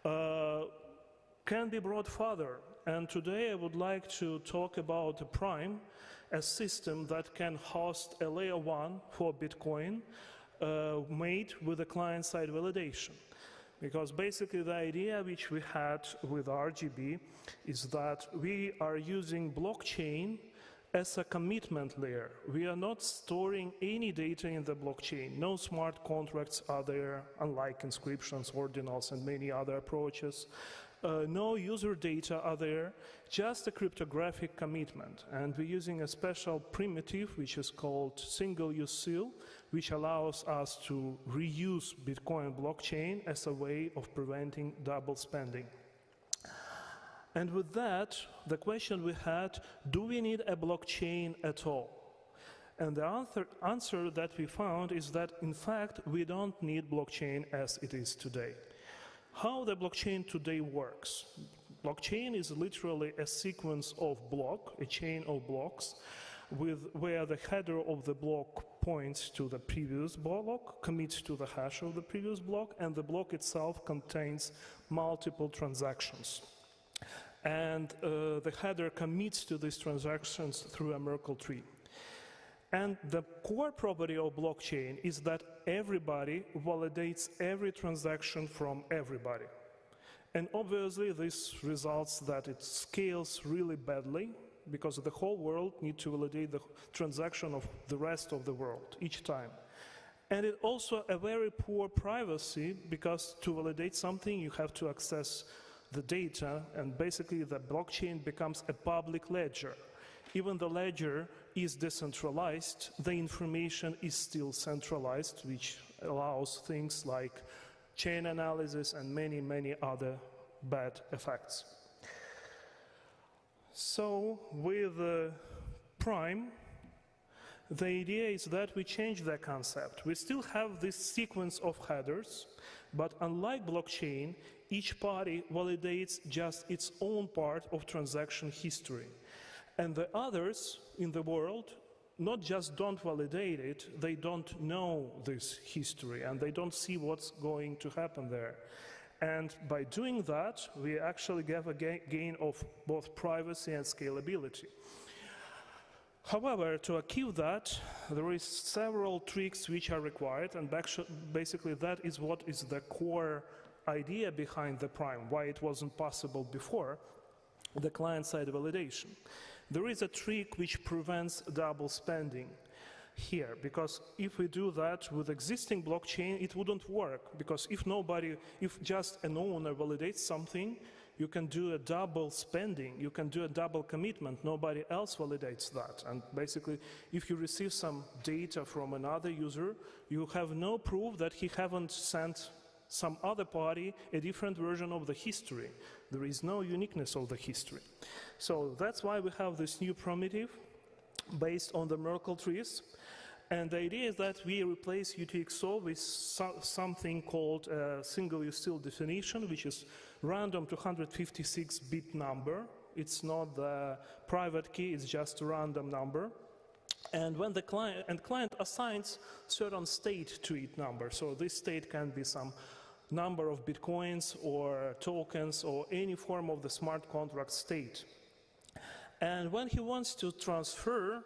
can be brought further. And today I would like to talk about the Prime, a system that can host a layer 1 for Bitcoin made with a client-side validation. Because basically the idea which we had with RGB is that we are using blockchain as a commitment layer. We are not storing any data in the blockchain. No smart contracts are there, unlike inscriptions, ordinals, and many other approaches. No user data are there, just a cryptographic commitment. And we're using a special primitive, which is called single-use seal, which allows us to reuse Bitcoin blockchain as a way of preventing double spending. And with that, the question we had, do we need a blockchain at all? And the answer that we found is that, in fact, we don't need blockchain as it is today. How the blockchain today works? Blockchain is literally a sequence of blocks, a chain of blocks, where the header of the block points to the previous block, commits to the hash of the previous block, and the block itself contains multiple transactions. And the header commits to these transactions through a Merkle tree. And the core property of blockchain is that everybody validates every transaction from everybody. And obviously this results that it scales really badly, because the whole world needs to validate the transaction of the rest of the world each time. And it also a very poor privacy, because to validate something you have to access the data, and basically the blockchain becomes a public ledger. Even the ledger is decentralized, the information is still centralized, which allows things like chain analysis and many, many other bad effects. So with Prime, the idea is that we change the concept. We still have this sequence of headers, but unlike blockchain, each party validates just its own part of transaction history. And the others in the world not just don't validate it, they don't know this history and they don't see what's going to happen there. And by doing that, we actually get a gain of both privacy and scalability. However, to achieve that, there is several tricks which are required, and basically that is what is the core idea behind the Prime, why it wasn't possible before, the client-side validation. There is a trick which prevents double spending here, because if we do that with existing blockchain, it wouldn't work, because if just an owner validates something, you can do a double spending, you can do a double commitment, nobody else validates that. And basically, if you receive some data from another user, you have no proof that he haven't sent some other party a different version of the history. There is no uniqueness of the history. So that's why we have this new primitive based on the Merkle trees. And the idea is that we replace UTXO with something called a single util definition, which is random 256-bit number. It's not the private key, it's just a random number. And when the client assigns certain state to each number, so this state can be some number of bitcoins or tokens or any form of the smart contract state. And when he wants to transfer,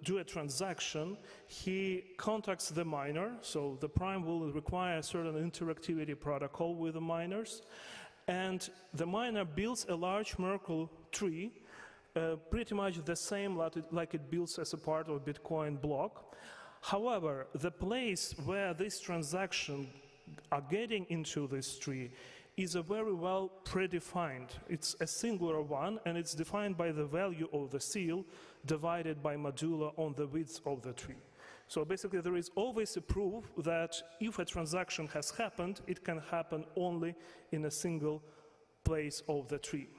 do a transaction, he contacts the miner, so the Prime will require a certain interactivity protocol with the miners, and the miner builds a large Merkle tree, pretty much the same like it builds as a part of a Bitcoin block. However, the place where this transaction are getting into this tree is a very well predefined. It's a singular one, and it's defined by the value of the seal divided by modulo on the width of the tree. So basically, there is always a proof that if a transaction has happened, it can happen only in a single place of the tree.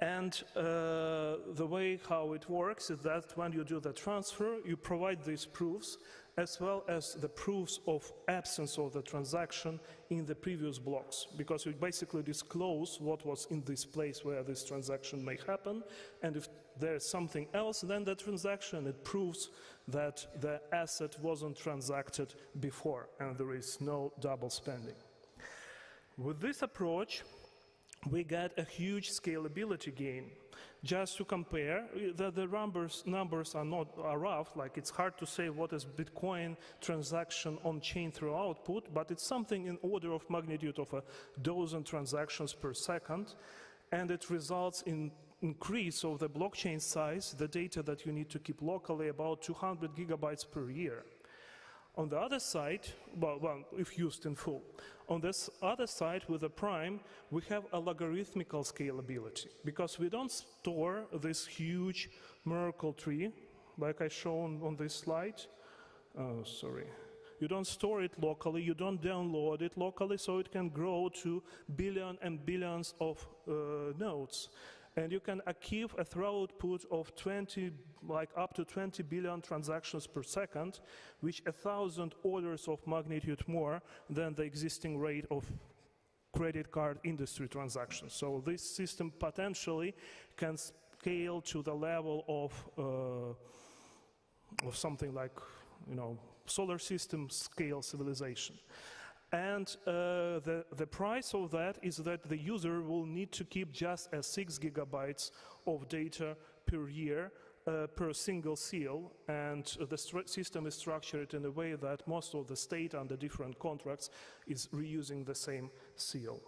And the way how it works is that when you do the transfer, you provide these proofs as well as the proofs of absence of the transaction in the previous blocks, because you basically disclose what was in this place where this transaction may happen, and if there's something else than the transaction, it proves that the asset wasn't transacted before and there is no double spending. With this approach, we get a huge scalability gain. Just to compare, the numbers are rough, like it's hard to say what is Bitcoin transaction on chain through output, but it's something in order of magnitude of a dozen transactions per second, and it results in increase of the blockchain size, the data that you need to keep locally, about 200 gigabytes per year. On the other side, well, if used in full, on this other side with the Prime, we have a logarithmical scalability, because we don't store this huge Merkle tree, like I shown on this slide. Oh, sorry. You don't store it locally, you don't download it locally, so it can grow to billions and billions of nodes. And you can achieve a throughput of up to 20 billion transactions per second, which 1,000 orders of magnitude more than the existing rate of credit card industry transactions. So this system potentially can scale to the level of something like, solar system scale civilization. And the price of that is that the user will need to keep just 6 gigabytes of data per year per single seal, and the system is structured in a way that most of the state under different contracts is reusing the same seal.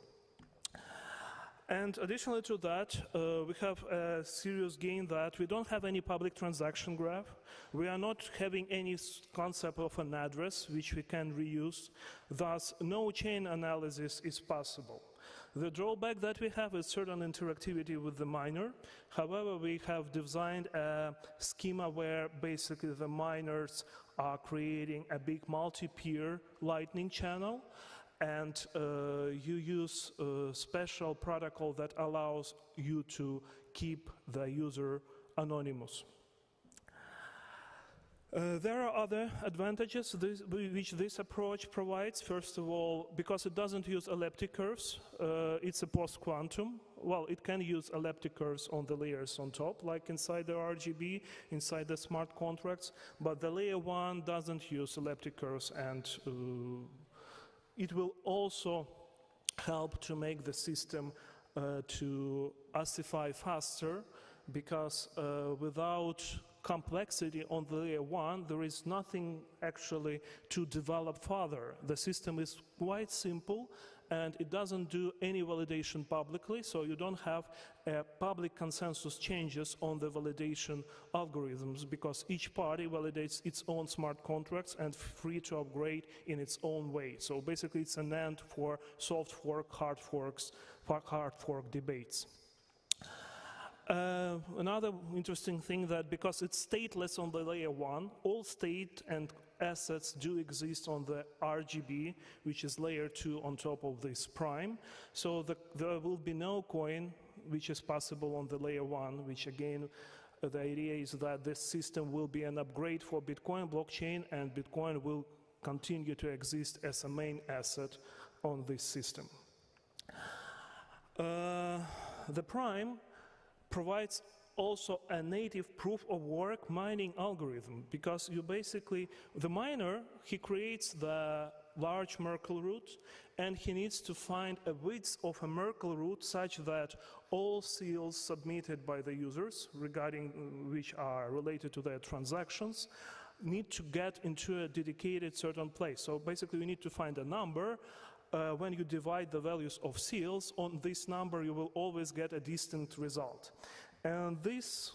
And additionally to that, we have a serious gain that we don't have any public transaction graph. We are not having any concept of an address which we can reuse. Thus, no chain analysis is possible. The drawback that we have is certain interactivity with the miner. However, we have designed a schema where basically the miners are creating a big multi-peer lightning channel, and you use a special protocol that allows you to keep the user anonymous. There are other advantages which this approach provides. First of all, because it doesn't use elliptic curves, it's a post-quantum. Well, it can use elliptic curves on the layers on top, like inside the RGB, inside the smart contracts, but the layer 1 doesn't use elliptic curves, and it will also help to make the system to ossify faster, because without complexity on the layer 1, there is nothing actually to develop further. The system is quite simple, and it doesn't do any validation publicly, so you don't have public consensus changes on the validation algorithms, because each party validates its own smart contracts and free to upgrade in its own way. So basically it's an end for soft fork, hard fork debates. Another interesting thing that because it's stateless on the layer 1, all state and assets do exist on the RGB, which is layer 2 on top of this prime. So there will be no coin which is possible on the layer 1, which again, the idea is that this system will be an upgrade for Bitcoin blockchain, and Bitcoin will continue to exist as a main asset on this system. The prime provides also a native proof of work mining algorithm, because you basically, the miner, he creates the large Merkle root, and he needs to find a width of a Merkle root such that all seals submitted by the users, regarding which are related to their transactions, need to get into a dedicated certain place. So basically you need to find a number. When you divide the values of seals on this number, you will always get a distinct result. And this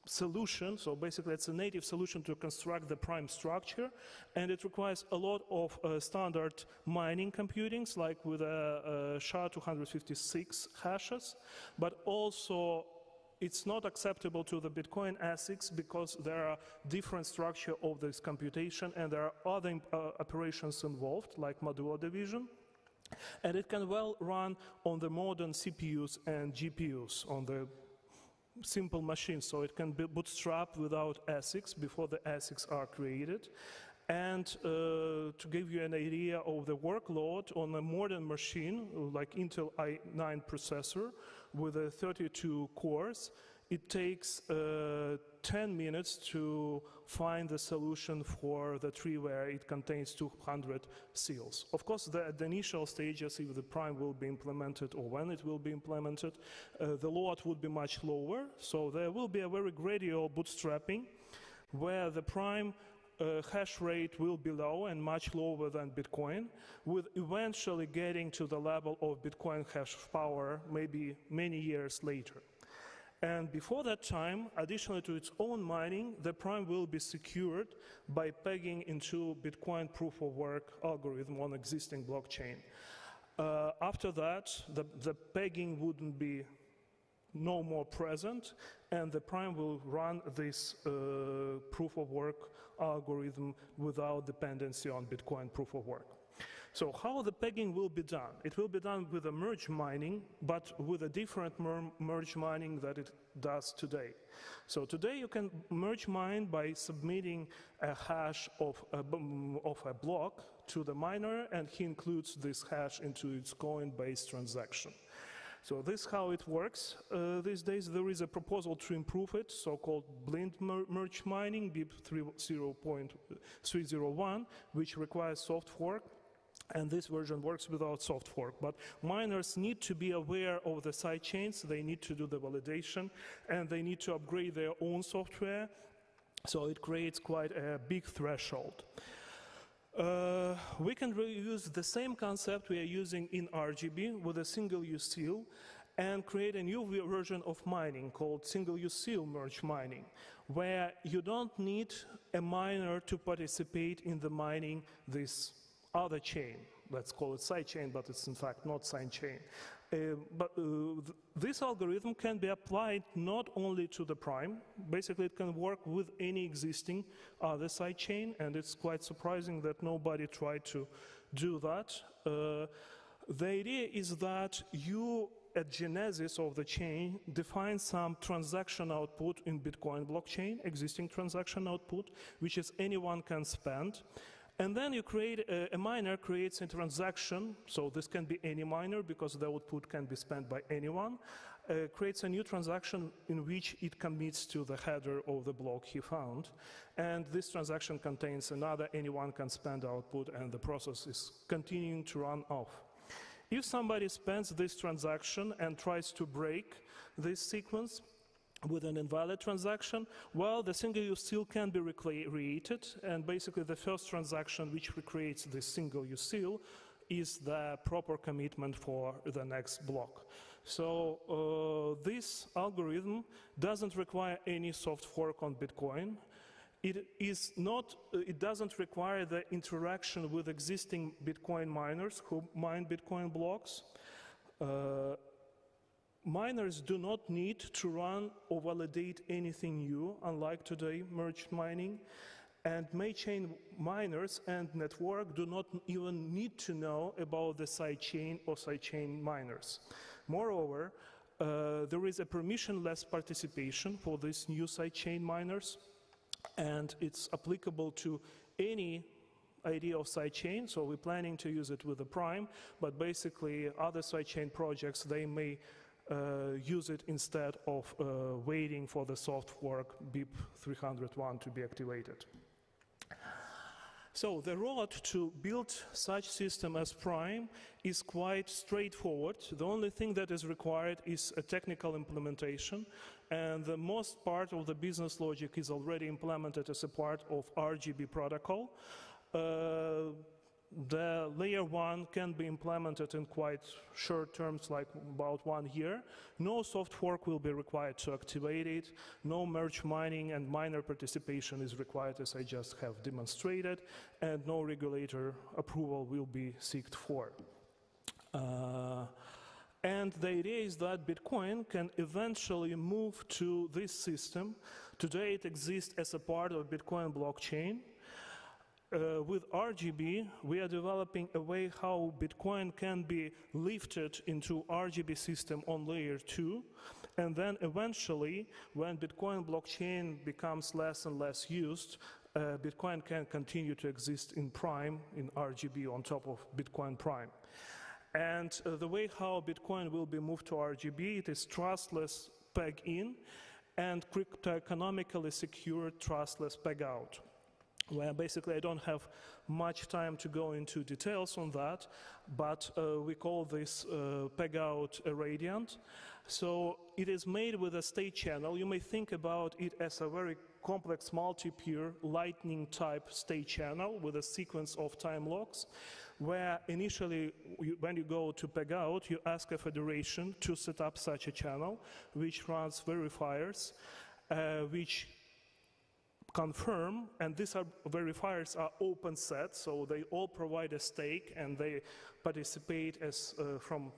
solution, so basically it's a native solution to construct the prime structure, and it requires a lot of standard mining computings, like with a SHA-256 hashes, but also it's not acceptable to the Bitcoin ASICs because there are different structure of this computation, and there are other operations involved, like modular division. And it can well run on the modern CPUs and GPUs, on the simple machines, so it can be bootstrapped without ASICs before the ASICs are created. And to give you an idea of the workload on a modern machine, like Intel i9 processor with 32 cores, it takes 10 minutes to find the solution for the tree where it contains 200 seals. Of course, at the initial stages, if the prime will be implemented or when it will be implemented, the load would be much lower. So there will be a very gradual bootstrapping where the prime hash rate will be low and much lower than Bitcoin, with eventually getting to the level of Bitcoin hash power maybe many years later. And before that time, additionally to its own mining, the prime will be secured by pegging into Bitcoin proof of work algorithm on existing blockchain. After that, the pegging wouldn't be no more present, and the prime will run this proof of work algorithm without dependency on Bitcoin proof of work. So how the pegging will be done? It will be done with a merge mining, but with a different merge mining that it does today. So today you can merge mine by submitting a hash of a block to the miner, and he includes this hash into its coin-based transaction. So this is how it works. These days there is a proposal to improve it, so-called blind merge mining, BIP 3.301, which requires soft fork. And this version works without soft fork. But miners need to be aware of the side chains, they need to do the validation, and they need to upgrade their own software. So it creates quite a big threshold. We can reuse the same concept we are using in RGB with a single-use seal and create a new version of mining called single-use seal merge mining, where you don't need a miner to participate in the mining this other chain. Let's call it side chain, but it's in fact not side chain. This algorithm can be applied not only to the prime, basically it can work with any existing other side chain, and it's quite surprising that nobody tried to do that. The idea is that you, at genesis of the chain, define some transaction output in Bitcoin blockchain, existing transaction output, which is anyone can spend. And then you create, a miner creates a transaction, so this can be any miner because the output can be spent by anyone, creates a new transaction in which it commits to the header of the block he found. And this transaction contains another anyone can spend output, and the process is continuing to run off. If somebody spends this transaction and tries to break this sequence with an invalid transaction, well, the single-use seal can be recreated, and basically the first transaction which recreates this single-use seal is the proper commitment for the next block. So this algorithm doesn't require any soft fork on Bitcoin. It doesn't require the interaction with existing Bitcoin miners who mine Bitcoin blocks. Miners do not need to run or validate anything new, unlike today merged mining. And main-chain miners and network do not even need to know about the sidechain or sidechain miners. Moreover, there is a permissionless participation for these new sidechain miners, and it's applicable to any idea of sidechain, so we're planning to use it with the prime, but basically other sidechain projects, they may use it instead of waiting for the soft fork BIP 301 to be activated. So the road to build such system as prime is quite straightforward. The only thing that is required is a technical implementation, and the most part of the business logic is already implemented as a part of RGB protocol. The layer 1 can be implemented in quite short terms, like about 1 year. No soft fork will be required to activate it. No merge mining and miner participation is required, as I just have demonstrated. And no regulator approval will be sought for. And the idea is that Bitcoin can eventually move to this system. Today it exists as a part of Bitcoin blockchain. With RGB, we are developing a way how Bitcoin can be lifted into RGB system on layer 2, and then eventually, when Bitcoin blockchain becomes less and less used, Bitcoin can continue to exist in Prime, in RGB on top of Bitcoin Prime. And the way how Bitcoin will be moved to RGB, it is trustless peg-in and crypto-economically secure trustless peg-out, where basically I don't have much time to go into details on that, but we call this peg-out a radiant. So it is made with a state channel. You may think about it as a very complex multi-peer lightning type state channel with a sequence of time locks, where initially when you go to peg-out, you ask a federation to set up such a channel, which runs verifiers, which confirm, and these verifiers are open set, so they all provide a stake and they participate as from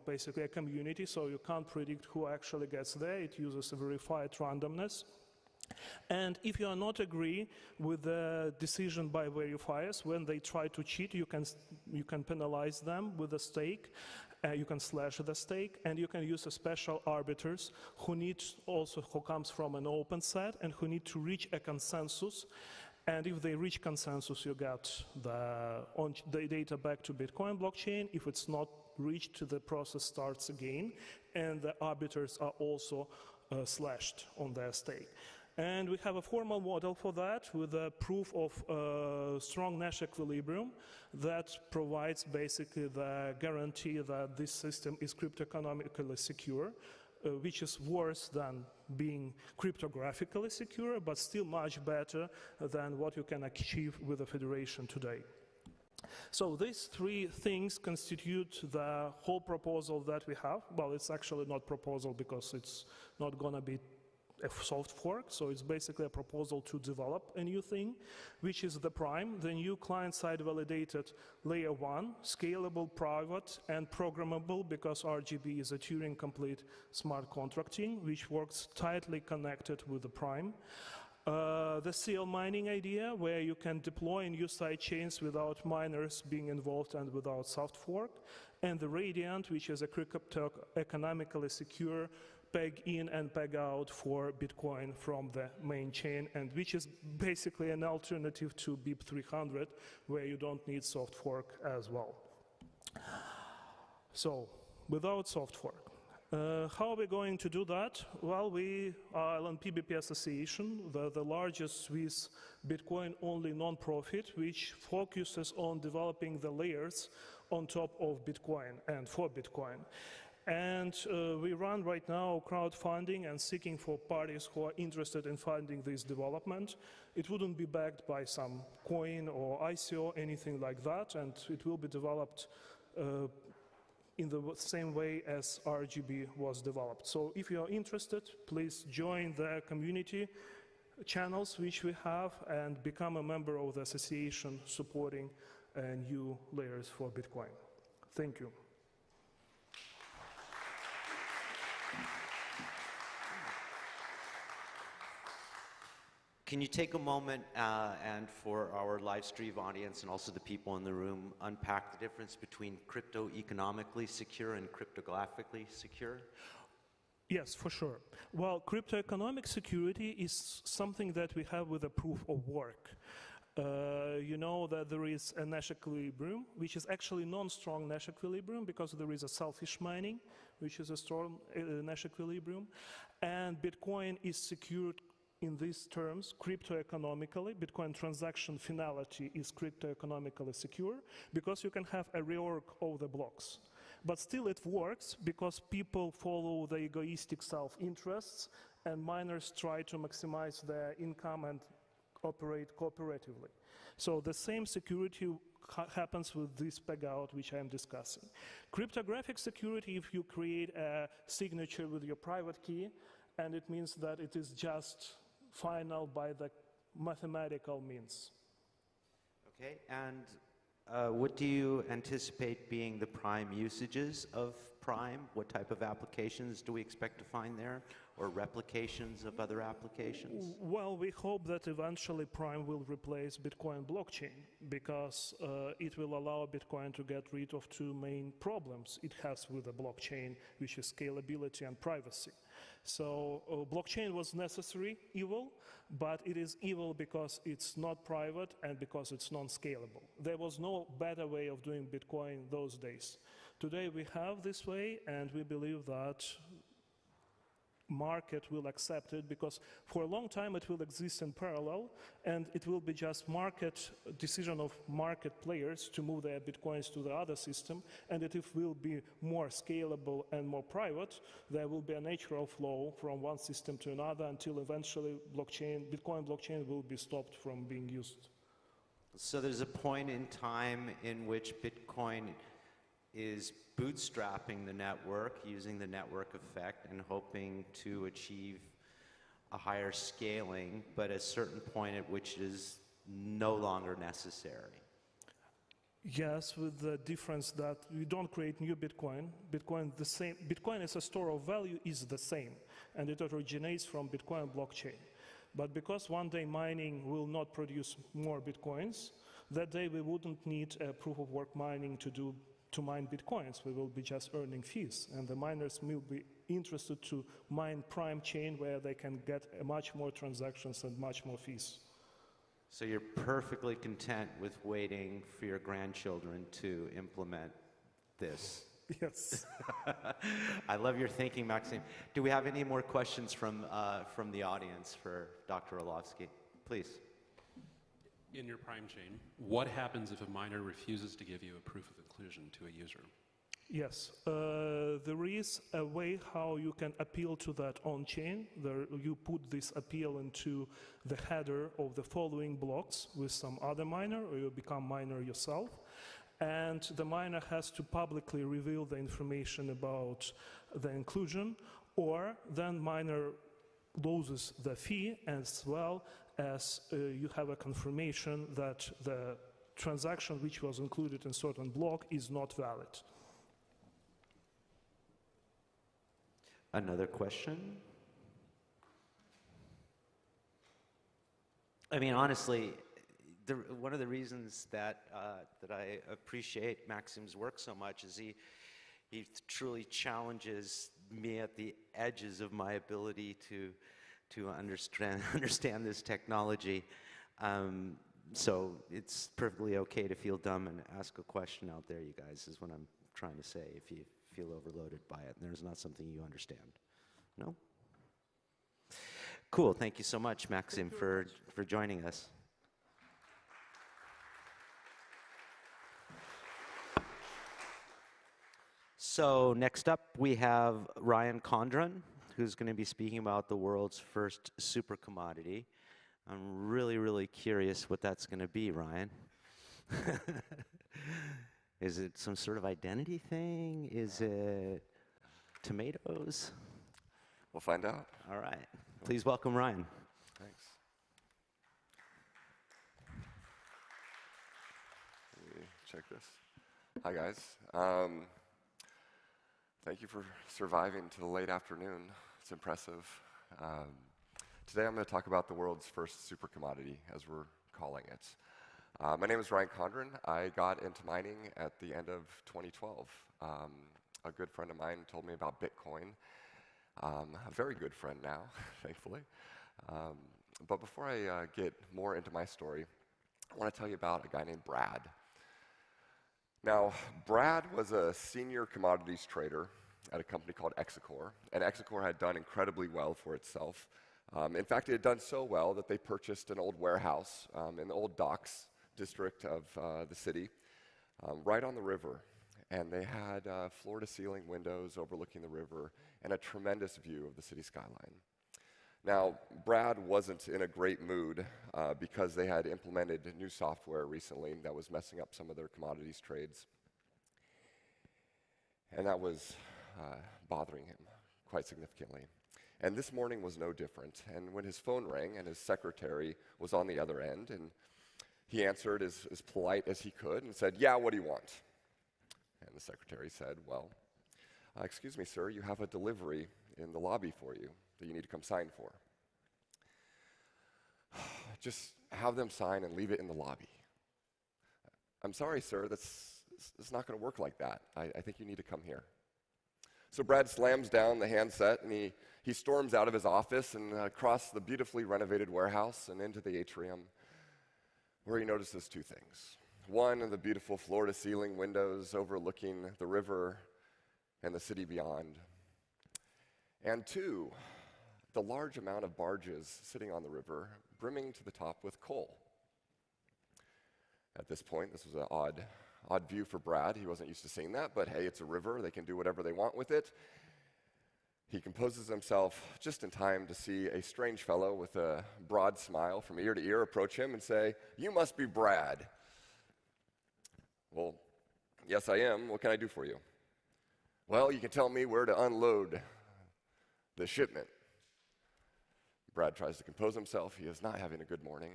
basically a community, so you can't predict who actually gets there. It uses a verified randomness. And if you are not agree with the decision by verifiers, when they try to cheat, you can penalize them with a stake. You can slash the stake, and you can use a special arbiters who comes from an open set and who need to reach a consensus. And if they reach consensus, you get the data back to Bitcoin blockchain. If it's not reached, the process starts again, and the arbiters are also slashed on their stake. And we have a formal model for that with a proof of strong Nash equilibrium that provides basically the guarantee that this system is cryptoeconomically secure, which is worse than being cryptographically secure, but still much better than what you can achieve with the Federation today. So these three things constitute the whole proposal that we have. Well, it's actually not proposal because it's not going to be a soft fork, so it's basically a proposal to develop a new thing, which is the Prime, the new client-side validated layer 1, scalable, private, and programmable, because RGB is a Turing-complete smart contracting, which works tightly connected with the Prime. The CL mining idea, where you can deploy new side chains without miners being involved and without soft fork. And the Radiant, which is a crypto-economically secure peg in and peg out for Bitcoin from the main chain, and which is basically an alternative to BIP 300, where you don't need soft fork as well. So, without soft fork. How are we going to do that? Well, we are LNP-BP Association, the largest Swiss Bitcoin-only non-profit, which focuses on developing the layers on top of Bitcoin and for Bitcoin. And we run right now crowdfunding and seeking for parties who are interested in funding this development. It wouldn't be backed by some coin or ICO, anything like that, and it will be developed in the same way as RGB was developed. So if you are interested, please join the community channels which we have and become a member of the association supporting new layers for Bitcoin. Thank you. Can you take a moment and for our live stream audience and also the people in the room, unpack the difference between crypto-economically secure and cryptographically secure? Yes, for sure. Well, crypto-economic security is something that we have with a proof of work. You know that there is a Nash equilibrium, which is actually non-strong Nash equilibrium because there is a selfish mining, which is a strong Nash equilibrium. And Bitcoin is secured in these terms, crypto-economically. Bitcoin transaction finality is crypto-economically secure because you can have a reorg of the blocks. But still it works because people follow the egoistic self-interests and miners try to maximize their income and operate cooperatively. So the same security happens with this peg out which I'm discussing. Cryptographic security, if you create a signature with your private key, and it means that it is just final by the mathematical means. Okay, and what do you anticipate being the prime usages of Prime? What type of applications do we expect to find there, or replications of other applications? Well, we hope that eventually Prime will replace Bitcoin blockchain because it will allow Bitcoin to get rid of two main problems it has with the blockchain, which is scalability and privacy. So blockchain was necessary evil, but it is evil because it's not private and because it's non-scalable. There was no better way of doing Bitcoin those days. Today we have this way, and we believe that market will accept it because for a long time it will exist in parallel, and it will be just market decision of market players to move their Bitcoins to the other system, and it will be more scalable and more private. There will be a natural flow from one system to another until eventually Bitcoin blockchain will be stopped from being used. So there's a point in time in which Bitcoin is bootstrapping the network, using the network effect and hoping to achieve a higher scaling, but a certain point at which it is no longer necessary. Yes, with the difference that you don't create new Bitcoin. Bitcoin as a store of value is the same, and it originates from Bitcoin blockchain. But because one day mining will not produce more Bitcoins, that day we wouldn't need proof of work mining to mine Bitcoins. We will be just earning fees, and the miners will be interested to mine prime chain where they can get much more transactions and much more fees. So you're perfectly content with waiting for your grandchildren to implement this? Yes. I love your thinking, Maxim. Do we have any more questions from the audience for Dr. Orlovsky? Please. In your prime chain, what happens if a miner refuses to give you a proof of inclusion to a user? Yes, there is a way how you can appeal to that on-chain. You put this appeal into the header of the following blocks with some other miner, or you become miner yourself. And the miner has to publicly reveal the information about the inclusion, or then miner loses the fee, as well as you have a confirmation that the transaction which was included in certain block is not valid. Another question? I mean, honestly, one of the reasons that I appreciate Maxim's work so much is he truly challenges me at the edges of my ability to understand this technology. So it's perfectly okay to feel dumb and ask a question out there, you guys, is what I'm trying to say, if you feel overloaded by it and there's not something you understand. No? Cool. Thank you so much, Maxim, for joining us. So next up, we have Ryan Condren, who's going to be speaking about the world's first super commodity. I'm really, really curious what that's going to be, Ryan. Is it some sort of identity thing? Is it tomatoes? We'll find out. All right. Please welcome Ryan. Thanks. Let me check this. Hi, guys. Thank you for surviving to the late afternoon. It's impressive. Today I'm going to talk about the world's first super commodity, as we're calling it. My name is Ryan Condren. I got into mining at the end of 2012. A good friend of mine told me about Bitcoin. A very good friend now, thankfully. But before I get more into my story, I want to tell you about a guy named Brad. Now, Brad was a senior commodities trader at a company called Exicor, and Exicor had done incredibly well for itself. In fact, it had done so well that they purchased an old warehouse in the old docks district of the city, right on the river. And they had floor-to-ceiling windows overlooking the river and a tremendous view of the city skyline. Now, Brad wasn't in a great mood because they had implemented new software recently that was messing up some of their commodities trades. And that was bothering him quite significantly. And this morning was no different. And when his phone rang and his secretary was on the other end, and he answered as polite as he could and said, "Yeah, what do you want?" And the secretary said, "Well, excuse me, sir, you have a delivery in the lobby for you that you need to come sign for." "Just have them sign and leave it in the lobby." "I'm sorry, sir, that's not going to work like that. I think you need to come here." So Brad slams down the handset and he storms out of his office and across the beautifully renovated warehouse and into the atrium, where he notices two things. One, the beautiful floor-to-ceiling windows overlooking the river and the city beyond. And two, the large amount of barges sitting on the river, brimming to the top with coal. At this point, this was an odd view for Brad. He wasn't used to seeing that, but hey, it's a river. They can do whatever they want with it. He composes himself just in time to see a strange fellow with a broad smile from ear to ear approach him and say, "You must be Brad." "Well, yes, I am. What can I do for you?" "Well, you can tell me where to unload the shipment." Brad tries to compose himself. He is not having a good morning.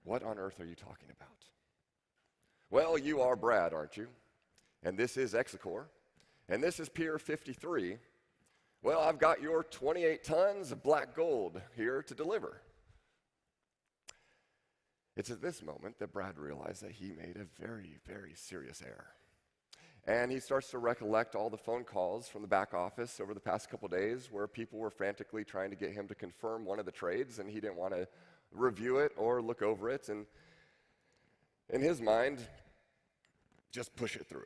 What on earth are you talking about? Well, you are Brad, aren't you? And this is Exicor. And this is Pier 53. Well, I've got your 28 tons of black gold here to deliver. It's at this moment that Brad realized that he made a very, very serious error. And he starts to recollect all the phone calls from the back office over the past couple days where people were frantically trying to get him to confirm one of the trades, and he didn't want to review it or look over it. And in his mind, just push it through.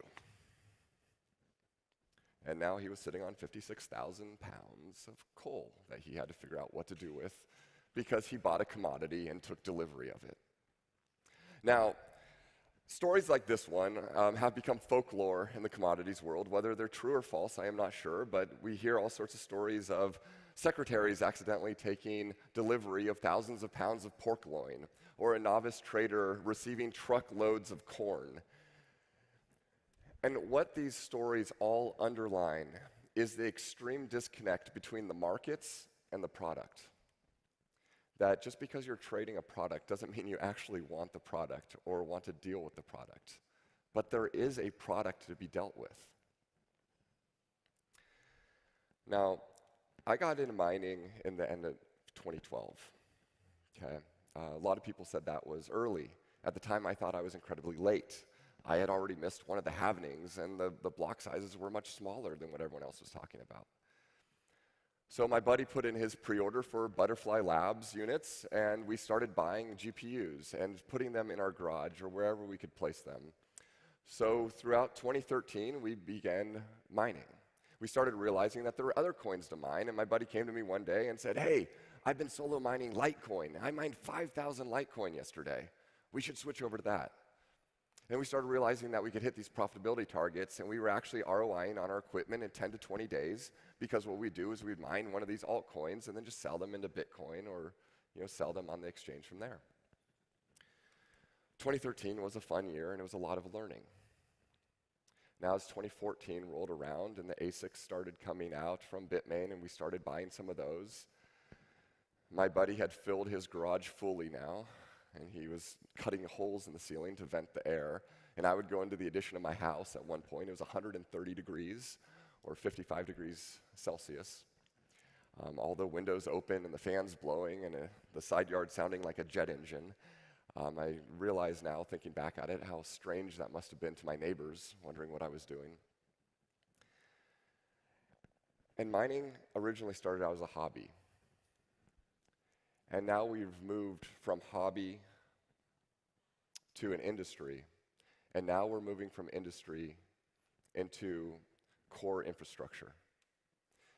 And now he was sitting on 56,000 pounds of coal that he had to figure out what to do with because he bought a commodity and took delivery of it. Now, stories like this one have become folklore in the commodities world. Whether they're true or false, I am not sure, but we hear all sorts of stories of secretaries accidentally taking delivery of thousands of pounds of pork loin, or a novice trader receiving truckloads of corn. And what these stories all underline is the extreme disconnect between the markets and the product. That just because you're trading a product doesn't mean you actually want the product or want to deal with the product. But there is a product to be dealt with. Now, I got into mining in the end of 2012. Okay? A lot of people said that was early. At the time, I thought I was incredibly late. I had already missed one of the halvenings, and the block sizes were much smaller than what everyone else was talking about. So my buddy put in his pre-order for Butterfly Labs units, and we started buying GPUs and putting them in our garage or wherever we could place them. So throughout 2013, we began mining. We started realizing that there were other coins to mine, and my buddy came to me one day and said, "Hey, I've been solo mining Litecoin. I mined 5,000 Litecoin yesterday. We should switch over to that." And we started realizing that we could hit these profitability targets, and we were actually ROIing on our equipment in 10 to 20 days, because what we'd do is we'd mine one of these altcoins and then just sell them into Bitcoin or sell them on the exchange from there. 2013 was a fun year, and it was a lot of learning. Now, as 2014 rolled around and the ASICs started coming out from Bitmain, and we started buying some of those, my buddy had filled his garage fully now, and he was cutting holes in the ceiling to vent the air. And I would go into the addition of my house at one point. It was 130 degrees or 55 degrees Celsius. All the windows open and the fans blowing and the side yard sounding like a jet engine. I realize now, thinking back at it, how strange that must have been to my neighbors, wondering what I was doing. And mining originally started out as a hobby. And now we've moved from hobby to an industry. And now we're moving from industry into core infrastructure.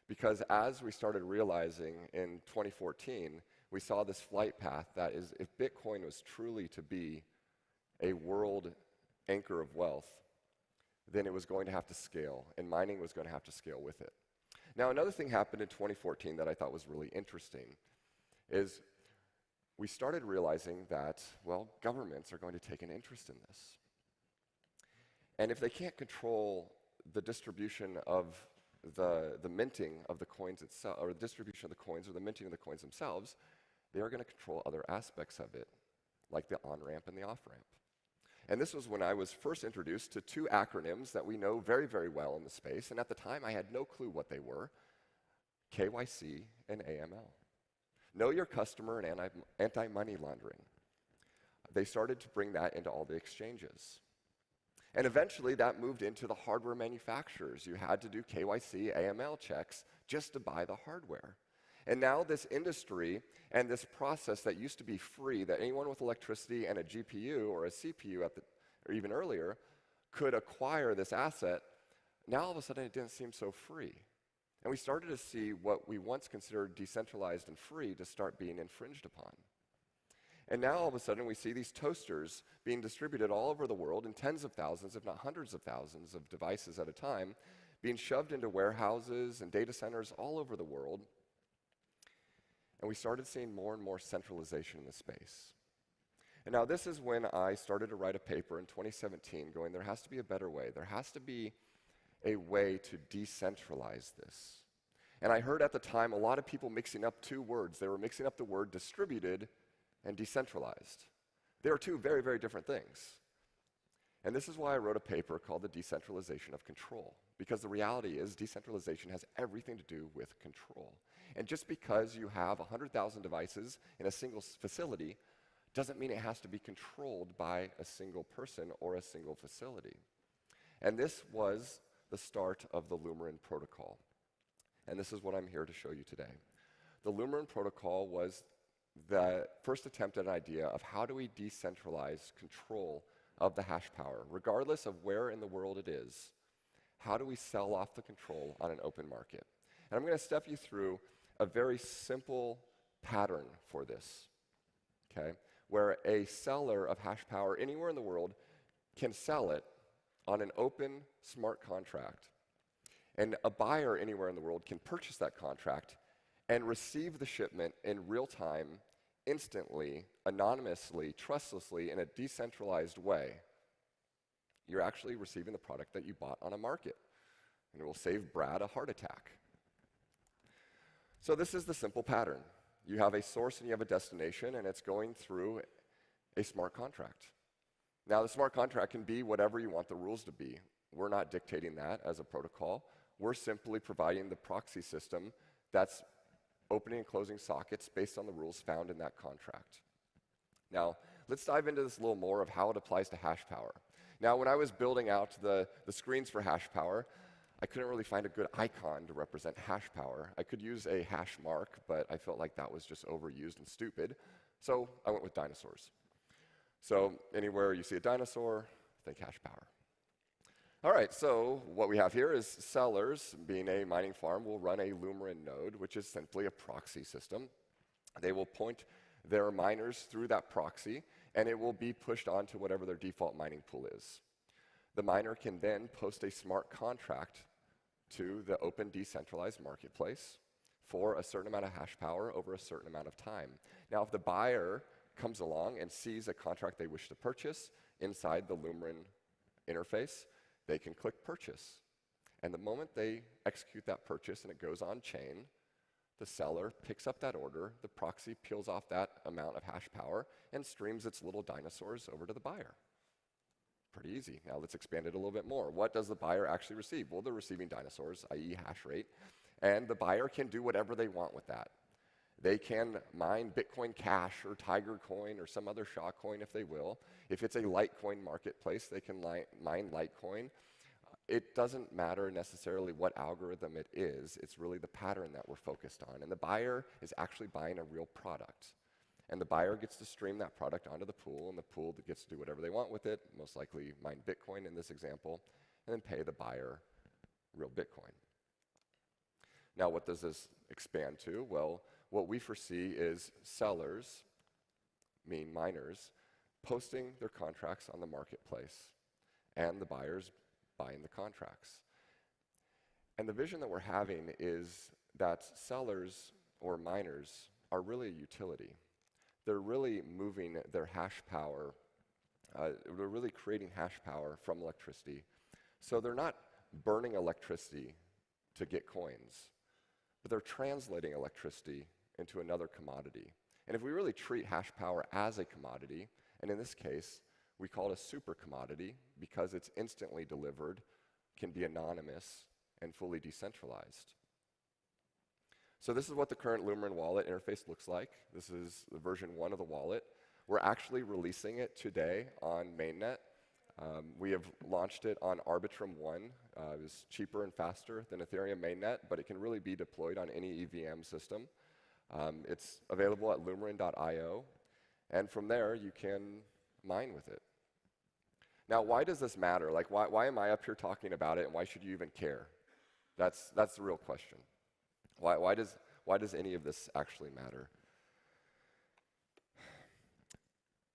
Because as we started realizing in 2014, we saw this flight path that is, if Bitcoin was truly to be a world anchor of wealth, then it was going to have to scale, and mining was going to have to scale with it. Now, another thing happened in 2014 that I thought was really interesting is we started realizing that, well, governments are going to take an interest in this. And if they can't control the distribution of the minting of the coins itself, or the distribution of the coins or the minting of the coins themselves, they are going to control other aspects of it, like the on-ramp and the off-ramp. And this was when I was first introduced to two acronyms that we know very, very well in the space, and at the time I had no clue what they were: KYC and AML. Know your customer and anti-money laundering. They started to bring that into all the exchanges. And eventually that moved into the hardware manufacturers. You had to do KYC, AML checks just to buy the hardware. And now this industry and this process that used to be free, that anyone with electricity and a GPU or a CPU or even earlier could acquire this asset, now all of a sudden it didn't seem so free. And we started to see what we once considered decentralized and free to start being infringed upon. And now all of a sudden we see these toasters being distributed all over the world in tens of thousands, if not hundreds of thousands of devices at a time, being shoved into warehouses and data centers all over the world. And we started seeing more and more centralization in the space. And now this is when I started to write a paper in 2017 going, there has to be a better way. There has to be a way to decentralize this. And I heard at the time a lot of people mixing up two words. They were mixing up the word distributed and decentralized. They are two very, very different things. And this is why I wrote a paper called The Decentralization of Control, because the reality is decentralization has everything to do with control. And just because you have 100,000 devices in a single facility doesn't mean it has to be controlled by a single person or a single facility. And this was the start of the Lumerin protocol. And this is what I'm here to show you today. The Lumerin protocol was the first attempt at an idea of how do we decentralize control of the hash power, regardless of where in the world it is. How do we sell off the control on an open market? And I'm going to step you through a very simple pattern for this, okay? Where a seller of hash power anywhere in the world can sell it on an open smart contract. And a buyer anywhere in the world can purchase that contract and receive the shipment in real time, instantly, anonymously, trustlessly, in a decentralized way. You're actually receiving the product that you bought on a market. And it will save Brad a heart attack. So this is the simple pattern. You have a source and you have a destination, and it's going through a smart contract. Now, the smart contract can be whatever you want the rules to be. We're not dictating that as a protocol. We're simply providing the proxy system that's opening and closing sockets based on the rules found in that contract. Now, let's dive into this a little more of how it applies to hash power. Now, when I was building out the screens for hash power, I couldn't really find a good icon to represent hash power. I could use a hash mark, but I felt like that was just overused and stupid, so I went with dinosaurs. So anywhere you see a dinosaur, think hash power. All right, so what we have here is sellers, being a mining farm, will run a Lumerin node, which is simply a proxy system. They will point their miners through that proxy, and it will be pushed onto whatever their default mining pool is. The miner can then post a smart contract to the open decentralized marketplace for a certain amount of hash power over a certain amount of time. Now, if the buyer comes along and sees a contract they wish to purchase inside the Lumerin interface, they can click purchase. And the moment they execute that purchase and it goes on chain, the seller picks up that order, the proxy peels off that amount of hash power, and streams its little dinosaurs over to the buyer. Pretty easy. Now let's expand it a little bit more. What does the buyer actually receive? Well, they're receiving dinosaurs, i.e. hash rate, and the buyer can do whatever they want with that. They can mine Bitcoin Cash or Tiger Coin or some other shot coin if they will. If it's a Litecoin marketplace, they can mine Litecoin. It doesn't matter necessarily what algorithm it is. It's really the pattern that we're focused on. And the buyer is actually buying a real product. And the buyer gets to stream that product onto the pool, and the pool gets to do whatever they want with it, most likely mine Bitcoin in this example, and then pay the buyer real Bitcoin. Now, what does this expand to? Well, what we foresee is sellers, mean miners, posting their contracts on the marketplace, and the buyers buying the contracts. And the vision that we're having is that sellers or miners are really a utility. They're really moving their hash power, they're really creating hash power from electricity. So they're not burning electricity to get coins, but they're translating electricity into another commodity. And if we really treat hash power as a commodity, and in this case, we call it a super commodity because it's instantly delivered, can be anonymous, and fully decentralized. So this is what the current Lumerin wallet interface looks like. This is the version 1 of the wallet. We're actually releasing it today on mainnet. We have launched it on Arbitrum 1. It was cheaper and faster than Ethereum mainnet, but it can really be deployed on any EVM system. It's available at lumerin.io, and from there you can mine with it. Now, why does this matter? Like, why am I up here talking about it, and why should you even care? That's the real question. Why does any of this actually matter?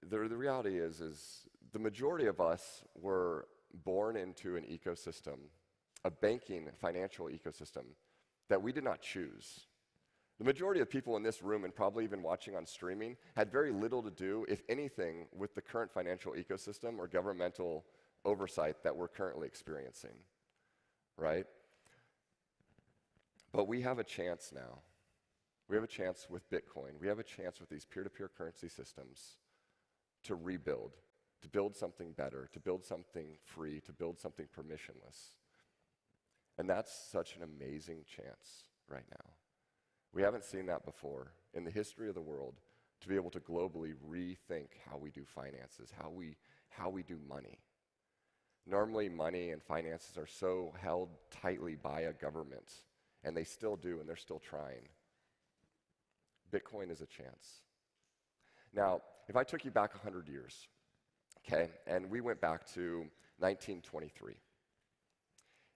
The reality is the majority of us were born into an ecosystem, a banking financial ecosystem that we did not choose. The majority of people in this room, and probably even watching on streaming, had very little to do, if anything, with the current financial ecosystem or governmental oversight that we're currently experiencing, right? But we have a chance now. We have a chance with Bitcoin. We have a chance with these peer-to-peer currency systems to rebuild, to build something better, to build something free, to build something permissionless. And that's such an amazing chance right now. We haven't seen that before in the history of the world, to be able to globally rethink how we do finances, how we do money. Normally, money and finances are so held tightly by a government, and they still do, and they're still trying. Bitcoin is a chance. Now, if I took you back 100 years, okay, and we went back to 1923,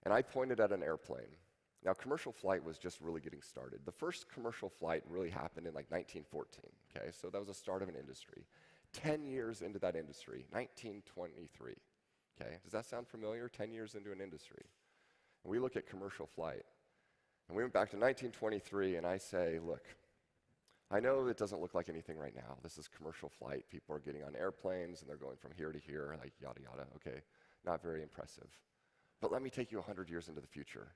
and I pointed at an airplane. Now, commercial flight was just really getting started. The first commercial flight really happened in like 1914, okay? So that was the start of an industry. 10 years into that industry, 1923, okay? Does that sound familiar? 10 years into an industry. And we look at commercial flight. And we went back to 1923, and I say, look, I know it doesn't look like anything right now. This is commercial flight. People are getting on airplanes, and they're going from here to here, like yada, yada, okay? Not very impressive. But let me take you 100 years into the future.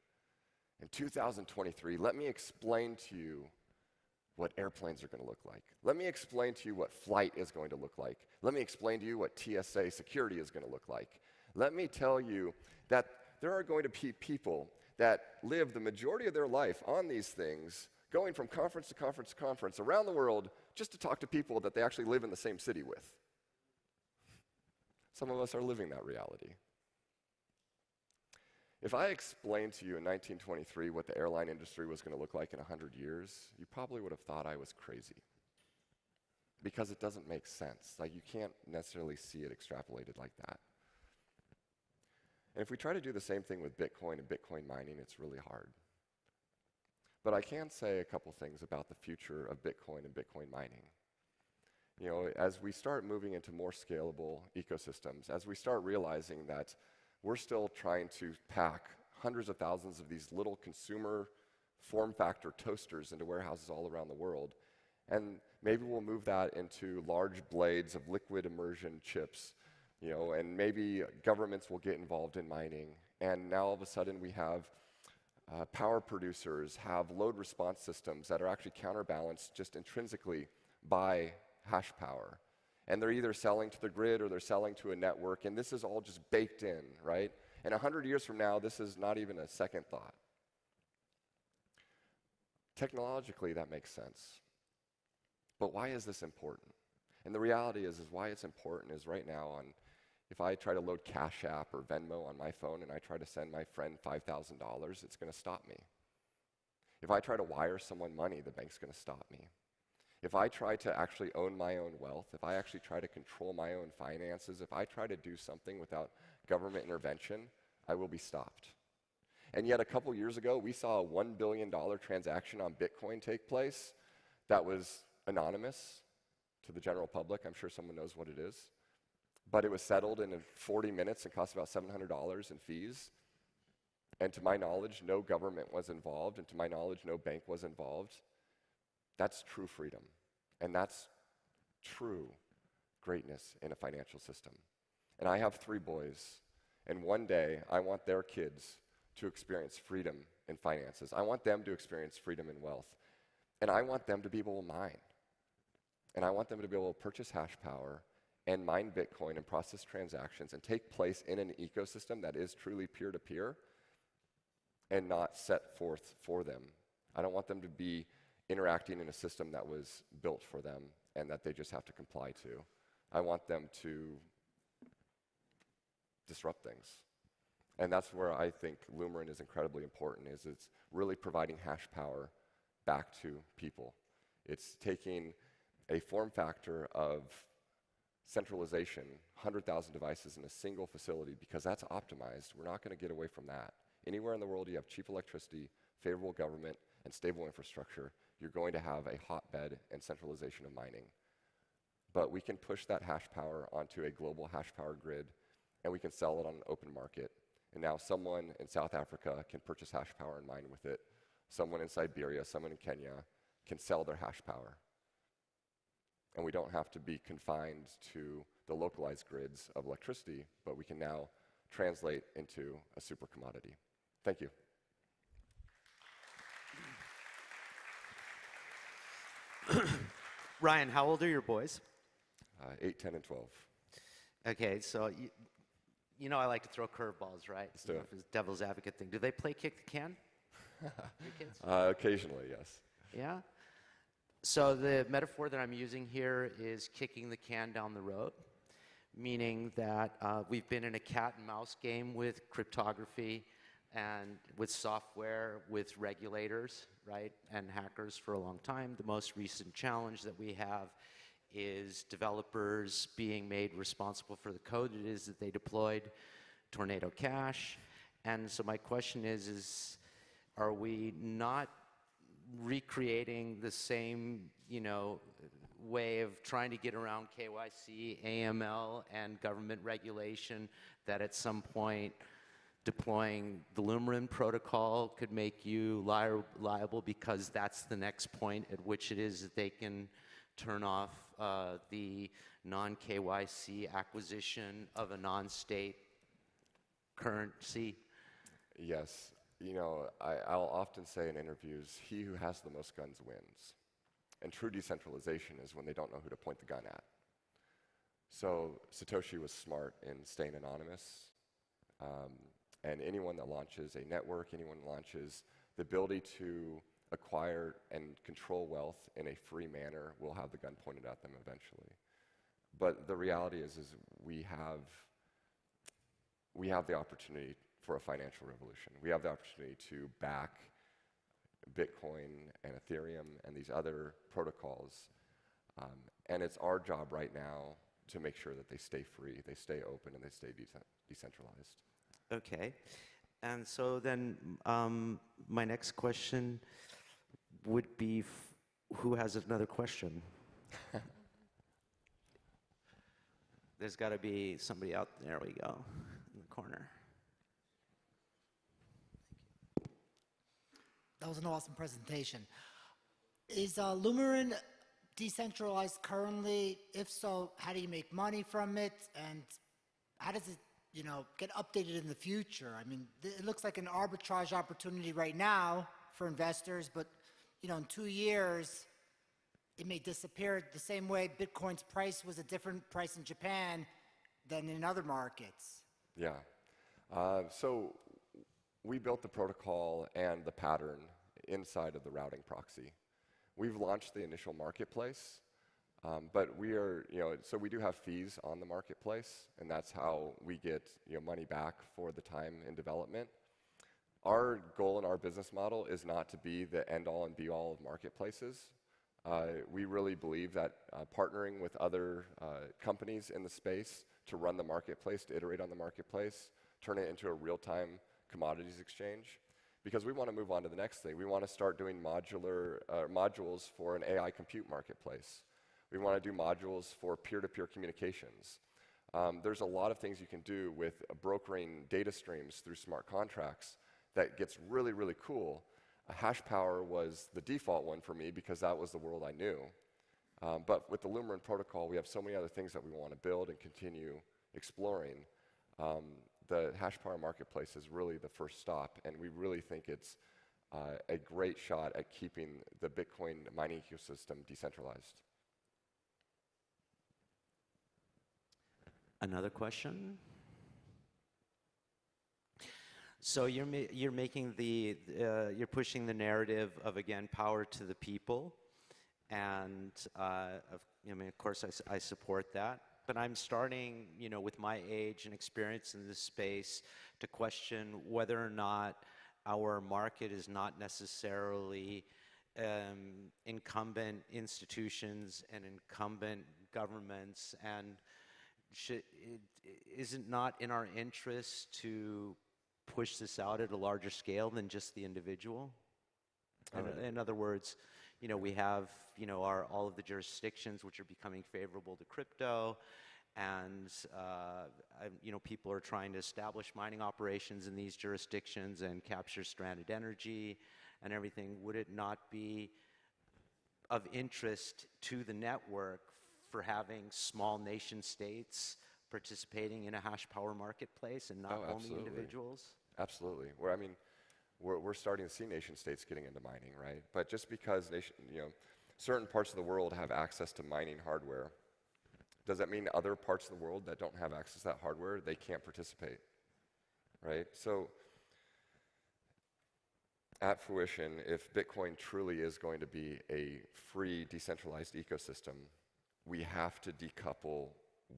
In 2023, let me explain to you what airplanes are going to look like. Let me explain to you what flight is going to look like. Let me explain to you what TSA security is going to look like. Let me tell you that there are going to be people that live the majority of their life on these things, going from conference to conference to conference around the world just to talk to people that they actually live in the same city with. Some of us are living that reality. If I explained to you in 1923 what the airline industry was going to look like in 100 years, you probably would have thought I was crazy. Because it doesn't make sense. Like, you can't necessarily see it extrapolated like that. And if we try to do the same thing with Bitcoin and Bitcoin mining, it's really hard. But I can say a couple things about the future of Bitcoin and Bitcoin mining. You know, as we start moving into more scalable ecosystems, as we start realizing that we're still trying to pack hundreds of thousands of these little consumer form factor toasters into warehouses all around the world. And maybe we'll move that into large blades of liquid immersion chips, you know, and maybe governments will get involved in mining. And now all of a sudden we have power producers have load response systems that are actually counterbalanced just intrinsically by hash power. And they're either selling to the grid or they're selling to a network, and this is all just baked in, right? And 100 years from now, this is not even a second thought. Technologically, that makes sense. But why is this important? And the reality is why it's important is right now, if I try to load Cash App or Venmo on my phone and I try to send my friend $5,000, it's going to stop me. If I try to wire someone money, the bank's going to stop me. If I try to actually own my own wealth, if I actually try to control my own finances, if I try to do something without government intervention, I will be stopped. And yet a couple years ago, we saw a $1 billion transaction on Bitcoin take place that was anonymous to the general public. I'm sure someone knows what it is. But it was settled in 40 minutes and cost about $700 in fees. And to my knowledge, no government was involved, and to my knowledge, no bank was involved. That's true freedom, and that's true greatness in a financial system. And I have 3 boys, and one day I want their kids to experience freedom in finances. I want them to experience freedom in wealth, and I want them to be able to mine. And I want them to be able to purchase hash power and mine Bitcoin and process transactions and take place in an ecosystem that is truly peer-to-peer and not set forth for them. I don't want them to be interacting in a system that was built for them and that they just have to comply to. I want them to disrupt things. And that's where I think Lumerin is incredibly important, is it's really providing hash power back to people. It's taking a form factor of centralization, 100,000 devices in a single facility, because that's optimized. We're not going to get away from that. Anywhere in the world you have cheap electricity, favorable government, and stable infrastructure, you're going to have a hotbed and centralization of mining. But we can push that hash power onto a global hash power grid, and we can sell it on an open market. And now someone in South Africa can purchase hash power and mine with it. Someone in Siberia, someone in Kenya can sell their hash power. And we don't have to be confined to the localized grids of electricity, but we can now translate into a super commodity. Thank you. Ryan, how old are your boys? 8, 10, and 12. Okay, so you know I like to throw curveballs, right? Let's do it. It's devil's advocate thing. Do they play kick the can? Your kids? Occasionally, yes. Yeah? So the metaphor that I'm using here is kicking the can down the road, meaning that we've been in a cat and mouse game with cryptography and with software, with regulators, right, and hackers for a long time. The most recent challenge that we have is developers being made responsible for the code it is that they deployed, Tornado Cash. And so my question is are we not recreating the same, way of trying to get around KYC, AML, and government regulation that at some point deploying the Lumerin protocol could make you liable because that's the next point at which it is that they can turn off the non-KYC acquisition of a non-state currency? Yes. I'll often say in interviews, he who has the most guns wins. And true decentralization is when they don't know who to point the gun at. So Satoshi was smart in staying anonymous. And anyone that launches a network, anyone that launches the ability to acquire and control wealth in a free manner will have the gun pointed at them eventually. But the reality is we have the opportunity for a financial revolution. We have the opportunity to back Bitcoin and Ethereum and these other protocols. And it's our job right now to make sure that they stay free, they stay open, and they stay decentralized. Okay. And so then my next question would be, who has another question? There's got to be somebody out there. We go, in the corner. That was an awesome presentation. Is Lumerin decentralized currently? If so, how do you make money from it? And how does it, get updated in the future? I mean, it looks like an arbitrage opportunity right now for investors, but, in 2 years, it may disappear the same way Bitcoin's price was a different price in Japan than in other markets. Yeah. So we built the protocol and the pattern inside of the routing proxy. We've launched the initial marketplace, but we are, so we do have fees on the marketplace, and that's how we get, money back for the time in development. Our goal in our business model is not to be the end-all and be-all of marketplaces. We really believe that partnering with other companies in the space to run the marketplace, to iterate on the marketplace, turn it into a real-time commodities exchange, because we want to move on to the next thing. We want to start doing modules for an AI compute marketplace. We want to do modules for peer-to-peer communications. There's a lot of things you can do with brokering data streams through smart contracts that gets really, really cool. Hash power was the default one for me because that was the world I knew. But with the Lumerin protocol, we have so many other things that we want to build and continue exploring. The hash power marketplace is really the first stop, and we really think it's a great shot at keeping the Bitcoin mining ecosystem decentralized. Another question? So you're making you're pushing the narrative of, again, power to the people, and of course I support that. But I'm starting, with my age and experience in this space, to question whether or not our market is not necessarily incumbent institutions and incumbent governments, and is it not in our interest to push this out at a larger scale than just the individual? In other words, we have, all of the jurisdictions which are becoming favorable to crypto, and, people are trying to establish mining operations in these jurisdictions and capture stranded energy and everything. Would it not be of interest to the network for having small nation states participating in a hash power marketplace and not only individuals? Absolutely. We're starting to see nation states getting into mining, right? But just because certain parts of the world have access to mining hardware. Does that mean other parts of the world that don't have access to that hardware, they can't participate, right? So at fruition, if Bitcoin truly is going to be a free, decentralized ecosystem, we have to decouple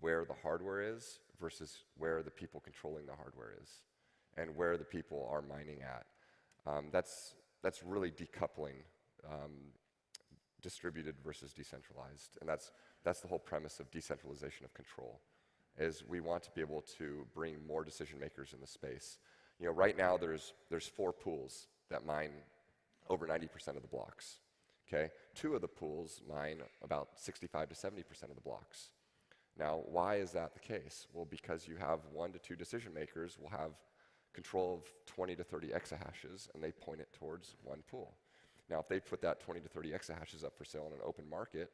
where the hardware is versus where the people controlling the hardware is and where the people are mining at. That's really decoupling distributed versus decentralized. And that's the whole premise of decentralization of control, is we want to be able to bring more decision makers in the space. You know, right now there's 4 pools that mine over 90% of the blocks. Okay? 2 of the pools mine about 65 to 70% of the blocks. Now, why is that the case? Well, because you have 1 to 2 decision makers will have control of 20 to 30 exahashes, and they point it towards one pool. Now, if they put that 20 to 30 exahashes up for sale in an open market,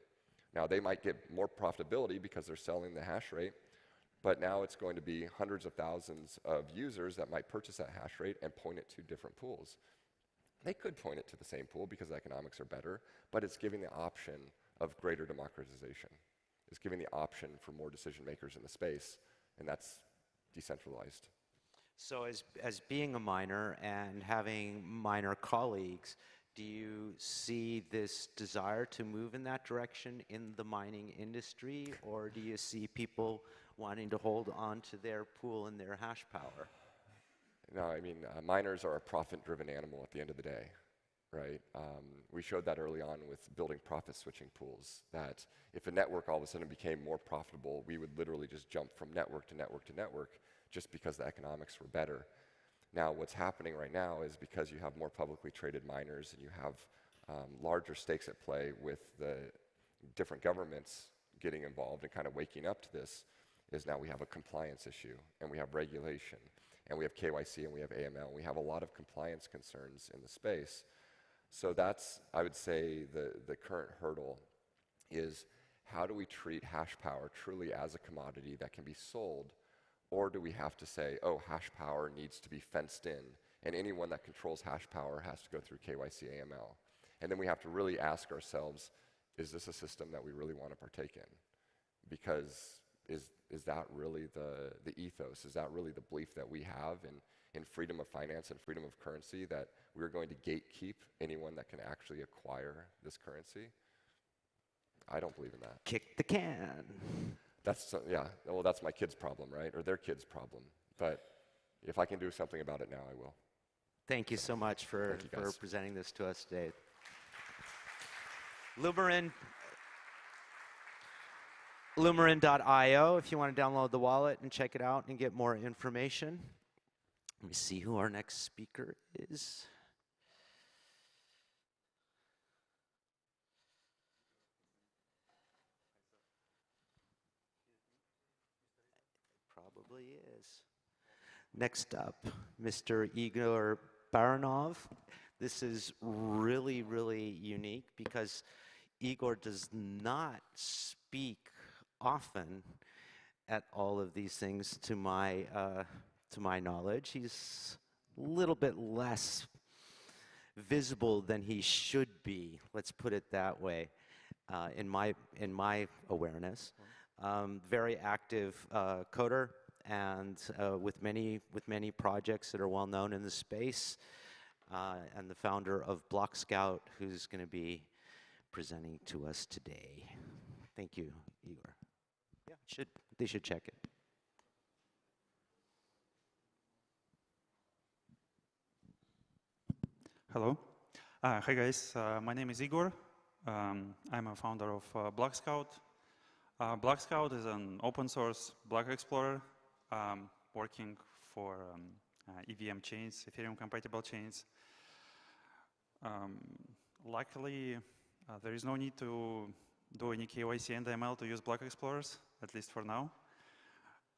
now they might get more profitability because they're selling the hash rate, but now it's going to be hundreds of thousands of users that might purchase that hash rate and point it to different pools. They could point it to the same pool because the economics are better, but it's giving the option of greater democratization. It's giving the option for more decision makers in the space, and that's decentralized. So as being a miner and having miner colleagues, do you see this desire to move in that direction in the mining industry, or do you see people wanting to hold on to their pool and their hash power? No, I mean, miners are a profit-driven animal at the end of the day, right? We showed that early on with building profit-switching pools, that if a network all of a sudden became more profitable, we would literally just jump from network to network to network just because the economics were better. Now, what's happening right now is because you have more publicly traded miners and you have larger stakes at play with the different governments getting involved and kind of waking up to this, is now we have a compliance issue, and we have regulation, and we have KYC, and we have AML, and we have a lot of compliance concerns in the space. So that's, I would say, the current hurdle is, how do we treat hash power truly as a commodity that can be sold, or do we have to say, oh, hash power needs to be fenced in, and anyone that controls hash power has to go through KYC AML? And then we have to really ask ourselves, is this a system that we really want to partake in? Because is that really the ethos? Is that really the belief that we have in freedom of finance and freedom of currency, that we're going to gatekeep anyone that can actually acquire this currency? I don't believe in that. Kick the can. Yeah, well, that's my kid's problem, right? Or their kid's problem. But if I can do something about it now, I will. Thank you so much for guys. presenting this to us today. Lumerin.io if you want to download the wallet and check it out and get more information. Let me see who our next speaker is. Probably is. Next up, Mr. Igor Baranov. This is really, really unique because Igor does not speak often at all of these things to my knowledge. He's a little bit less visible than he should be, let's put it that way, in my awareness. Very active coder, and with many projects that are well known in the space, and the founder of Block Scout, who's going to be presenting to us today. Thank you, Igor. Yeah, they should check it. Hello. Hi guys, my name is Igor. I'm a founder of Block Scout. Block Scout is an open source block explorer working for EVM chains, Ethereum compatible chains. Luckily, there is no need to do any KYC and AML to use block explorers, at least for now.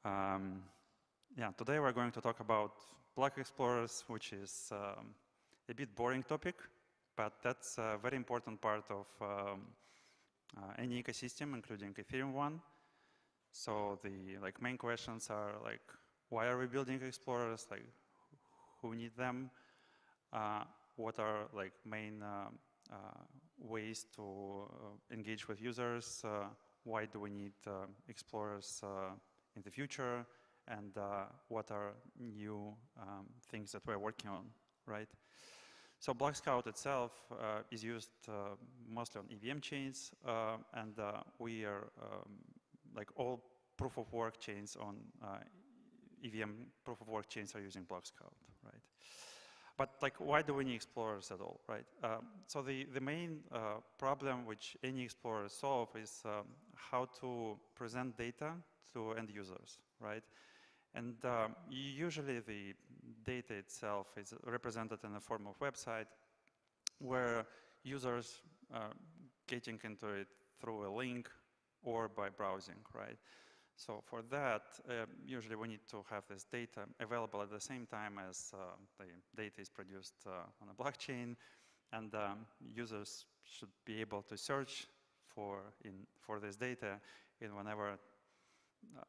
Yeah, today we're going to talk about block explorers, which is a bit boring topic, but that's a very important part of any ecosystem, including Ethereum one. So the main questions are why are we building explorers? Who need them? What are main ways to engage with users, why do we need explorers in the future, and what are new things that we're working on, right? So Block Scout itself is used mostly on EVM chains, and we are, like all proof of work chains on EVM proof of work chains are using Block Scout, right? But like, why do we need explorers at all, right? So the main problem which any explorer solve is how to present data to end users, right? And usually the data itself is represented in the form of website where users getting into it through a link or by browsing, right? So for that, usually we need to have this data available at the same time as the data is produced on a blockchain, and users should be able to search for this data in whenever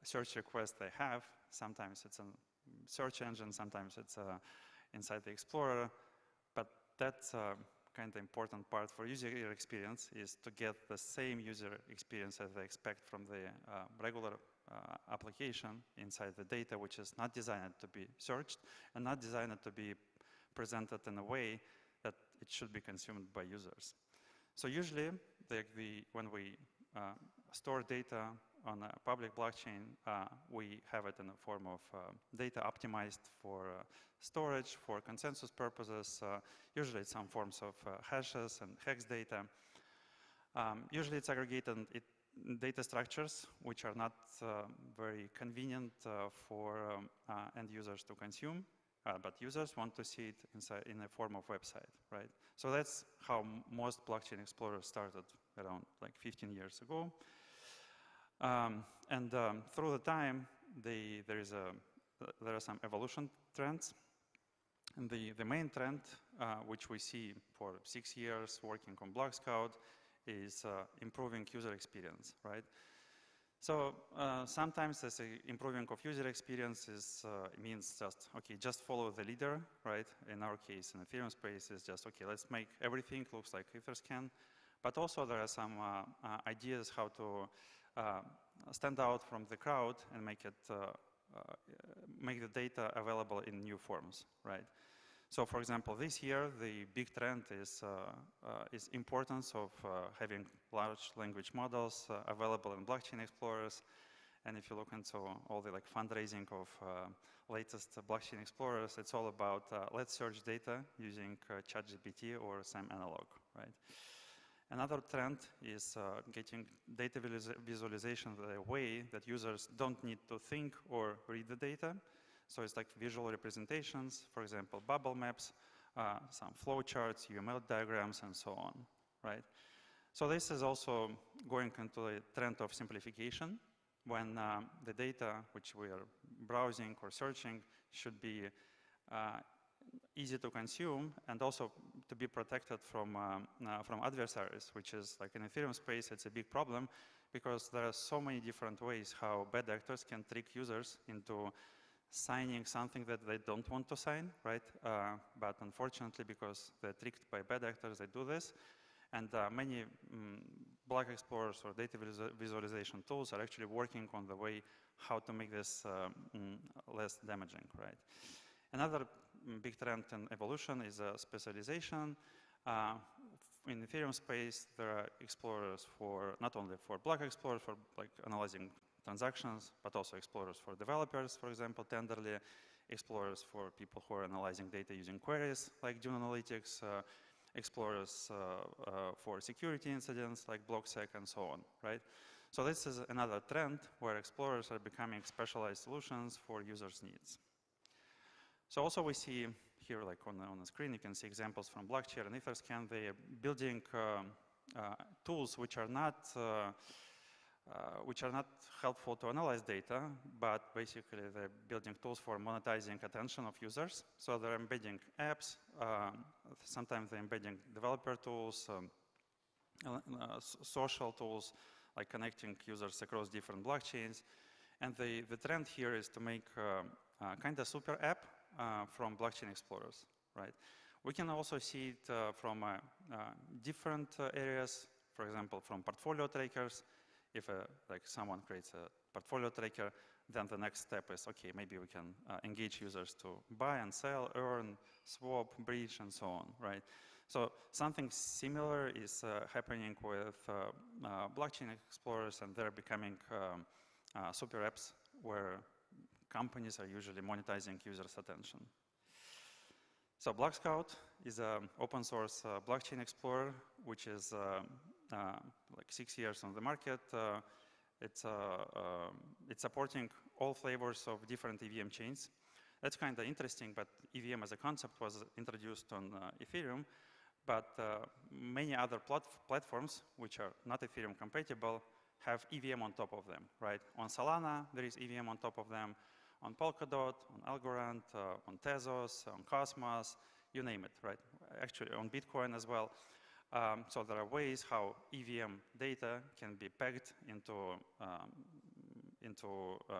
search request they have. Sometimes it's a search engine, sometimes it's inside the Explorer, but that's kind of important part for user experience is to get the same user experience as they expect from the regular application inside the data, which is not designed to be searched and not designed to be presented in a way that it should be consumed by users. So usually, when we store data on a public blockchain, we have it in the form of data optimized for storage, for consensus purposes. Usually it's some forms of hashes and hex data. Usually it's aggregated data structures, which are not very convenient for end users to consume, but users want to see it in a form of website, right? So that's how most blockchain explorers started around like 15 years ago. Through the time, there are some evolution trends. And the main trend, which we see for 6 years working on Block Scout, is improving user experience, right? So sometimes this improving of user experience means just follow the leader, right? In our case, in Ethereum space, is just, okay, let's make everything looks like Etherscan. But also there are some ideas how to stand out from the crowd and make the data available in new forms, right? So, for example, this year the big trend is importance of having large language models available in blockchain explorers. And if you look into all the fundraising of latest blockchain explorers, it's all about let's search data using ChatGPT or some analog, right? Another trend is getting data visualization the way that users don't need to think or read the data. So it's like visual representations, for example, bubble maps, some flowcharts, UML diagrams, and so on, right? So this is also going into the trend of simplification when the data which we are browsing or searching should be easy to consume and also to be protected from adversaries, which is like in Ethereum space, it's a big problem because there are so many different ways how bad actors can trick users into signing something that they don't want to sign, right? But unfortunately, because they're tricked by bad actors, they do this. And many block explorers or data visualization tools are actually working on the way how to make this less damaging, right? Another big trend in evolution is specialization. In Ethereum space, there are explorers for not only for block explorers for like analyzing transactions, but also explorers for developers, for example, Tenderly, explorers for people who are analyzing data using queries like Dune Analytics, explorers for security incidents like BlockSec and so on, right? So this is another trend where explorers are becoming specialized solutions for users' needs. So also we see here, like on the screen, you can see examples from Blockchain and Etherscan. They are building tools which are not helpful to analyze data, but basically they're building tools for monetizing attention of users. So they're embedding apps, sometimes they're embedding developer tools, social tools, like connecting users across different blockchains. And the trend here is to make kind of super app from blockchain explorers, right? We can also see it from different areas, for example, from portfolio trackers. If like someone creates a portfolio tracker, then the next step is, okay, maybe we can engage users to buy and sell, earn, swap, bridge, and so on, right? So something similar is happening with blockchain explorers, and they're becoming super apps where companies are usually monetizing users' attention. So BlockScout is an open source blockchain explorer, which is like 6 years on the market. It's supporting all flavors of different EVM chains. That's kind of interesting, but EVM as a concept was introduced on Ethereum, but many other platforms, which are not Ethereum compatible, have EVM on top of them, right? On Solana, there is EVM on top of them. On Polkadot, on Algorand, on Tezos, on Cosmos, you name it, right? Actually, on Bitcoin as well. So there are ways how EVM data can be pegged into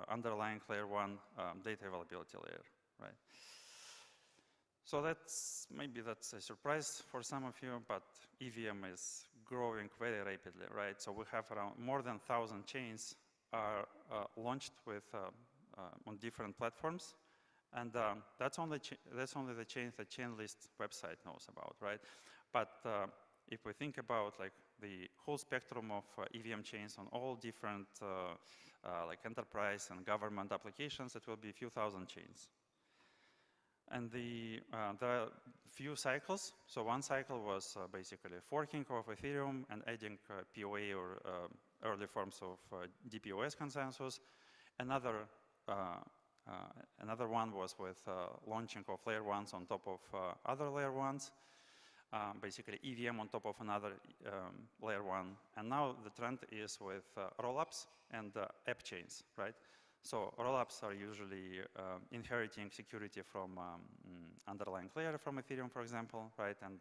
underlying layer 1 data availability layer, right? So maybe that's a surprise for some of you, but EVM is growing very rapidly, right? So we have around more than 1,000 chains are launched with on different platforms, and that's only the chains that Chainlist website knows about, right? But if we think about like the whole spectrum of EVM chains on all different like enterprise and government applications, it will be a few thousand chains. And there are few cycles. So one cycle was basically forking of Ethereum and adding POA or early forms of DPoS consensus. Another one was with launching of layer 1s on top of other layer 1s. Basically EVM on top of another layer 1. And now the trend is with rollups and app chains, right? So rollups are usually inheriting security from underlying layer from Ethereum, for example, right? And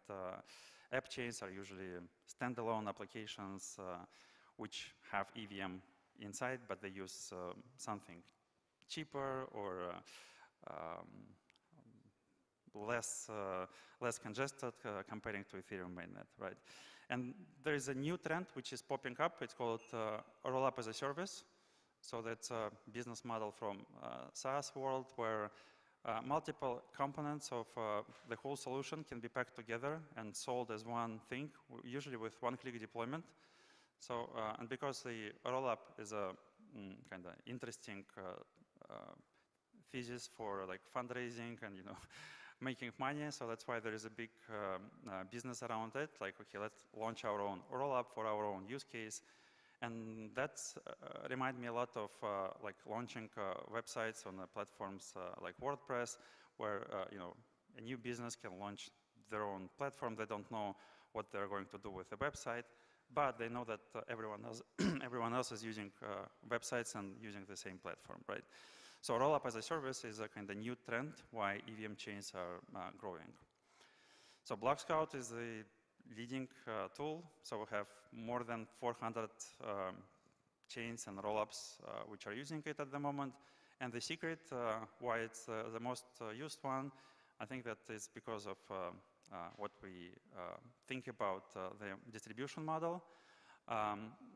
app chains are usually standalone applications which have EVM inside, but they use something cheaper or less congested comparing to Ethereum mainnet, right? And there is a new trend which is popping up. It's called rollup as a service. So that's a business model from SaaS world where multiple components of the whole solution can be packed together and sold as one thing, usually with one-click deployment. So, and because the rollup is a kind of interesting thesis for like fundraising and making money, so that's why there is a big business around it. Like, okay, let's launch our own rollup for our own use case. And that's remind me a lot of like launching websites on platforms like WordPress, where a new business can launch their own platform. They don't know what they're going to do with the website, but they know that everyone else is using websites and using the same platform, right? So rollup as a service is a kind of new trend why EVM chains are growing. So BlockScout is the leading tool. So we have more than 400 chains and rollups which are using it at the moment. And the secret why it's the most used one, I think that is because of what we think about the distribution model.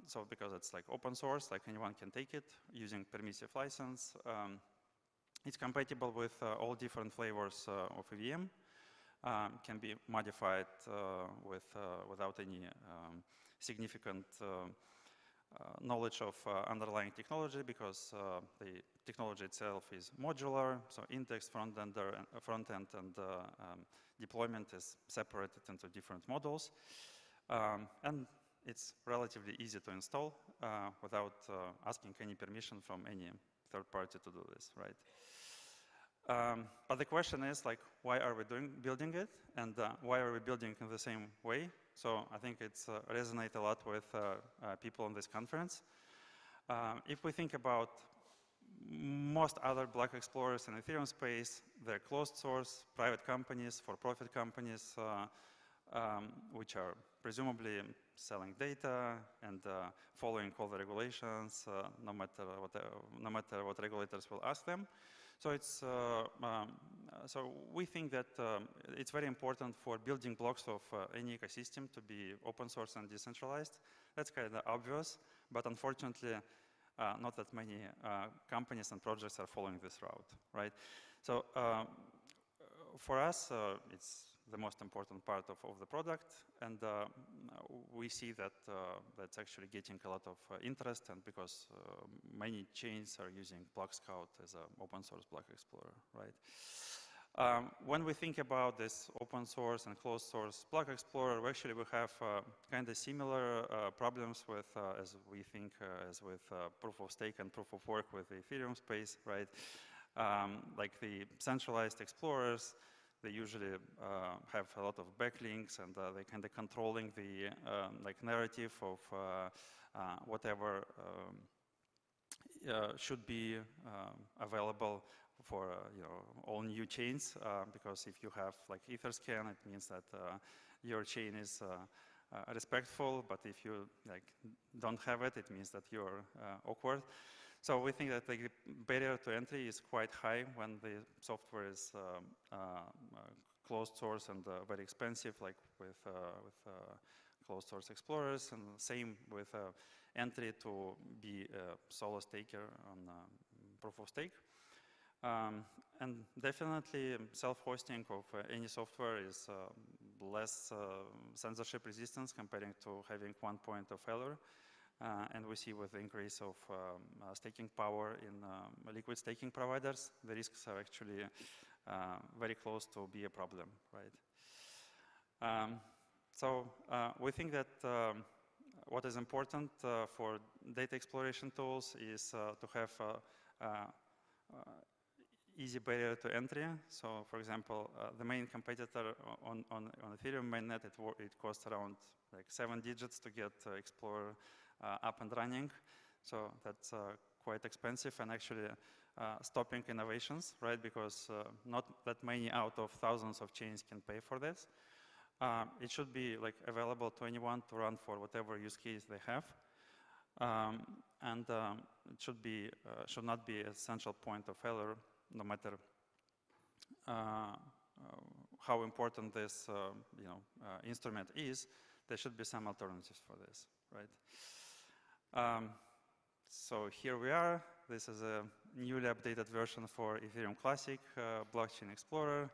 So because it's like open source, like anyone can take it using permissive license. It's compatible with all different flavors of EVM. Can be modified without any significant knowledge of underlying technology, because the technology itself is modular. So index, front end, and deployment is separated into different modules. And it's relatively easy to install without asking any permission from any third party to do this, right? But the question is, like, why are we building it, and why are we building in the same way? So I think it's resonate a lot with people on this conference. If we think about most other block explorers in Ethereum space, they're closed source, private companies, for-profit companies, which are presumably selling data and following all the regulations, no matter what regulators will ask them. So it's so we think that it's very important for building blocks of any ecosystem to be open source and decentralized. That's kind of obvious, but unfortunately, not that many companies and projects are following this route, right? So for us, it's the most important part of the product, and we see that that's actually getting a lot of interest, and because many chains are using Block Scout as an open source block explorer, right? When we think about this open source and closed source block explorer, we have kind of similar problems with, as we think, as with proof of stake and proof of work with the Ethereum space, right? Like the centralized explorers, they usually have a lot of backlinks, and they kind of controlling the like narrative of whatever should be available for all new chains. Because if you have like Etherscan, it means that your chain is respectful. But if you like don't have it, it means that you're awkward. So we think that the barrier to entry is quite high when the software is closed source and very expensive, like with closed source explorers, and same with entry to be a solo staker on proof of stake. And definitely self-hosting of any software is less censorship resistance comparing to having one point of failure. And we see with the increase of staking power in liquid staking providers, the risks are actually very close to be a problem, right? So we think that what is important for data exploration tools is to have easy barrier to entry. So for example, the main competitor on Ethereum mainnet, it costs around like 7 digits to get Explorer up and running. So that's quite expensive and actually stopping innovations, right? Because not that many out of thousands of chains can pay for this. It should be like available to anyone to run for whatever use case they have. And it should not be a central point of failure, no matter how important this instrument is. There should be some alternatives for this, right? So here we are. This is a newly updated version for Ethereum Classic Blockchain Explorer.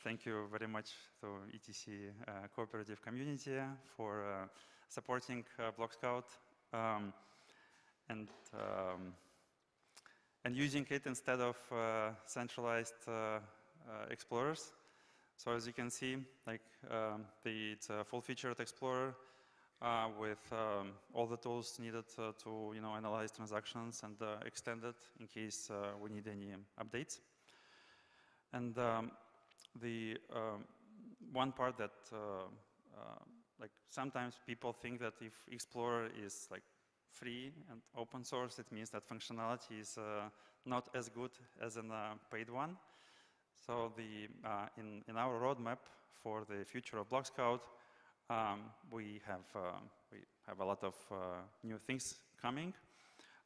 Thank you very much to ETC cooperative community for supporting Block Scout and using it instead of centralized explorers. So as you can see, like it's a full-featured explorer with all the tools needed to analyze transactions and extend it in case we need any updates. And the one part that like sometimes people think that if Explorer is like free and open source, it means that functionality is not as good as in a paid one. So the in our roadmap for the future of Block Scout, we have a lot of new things coming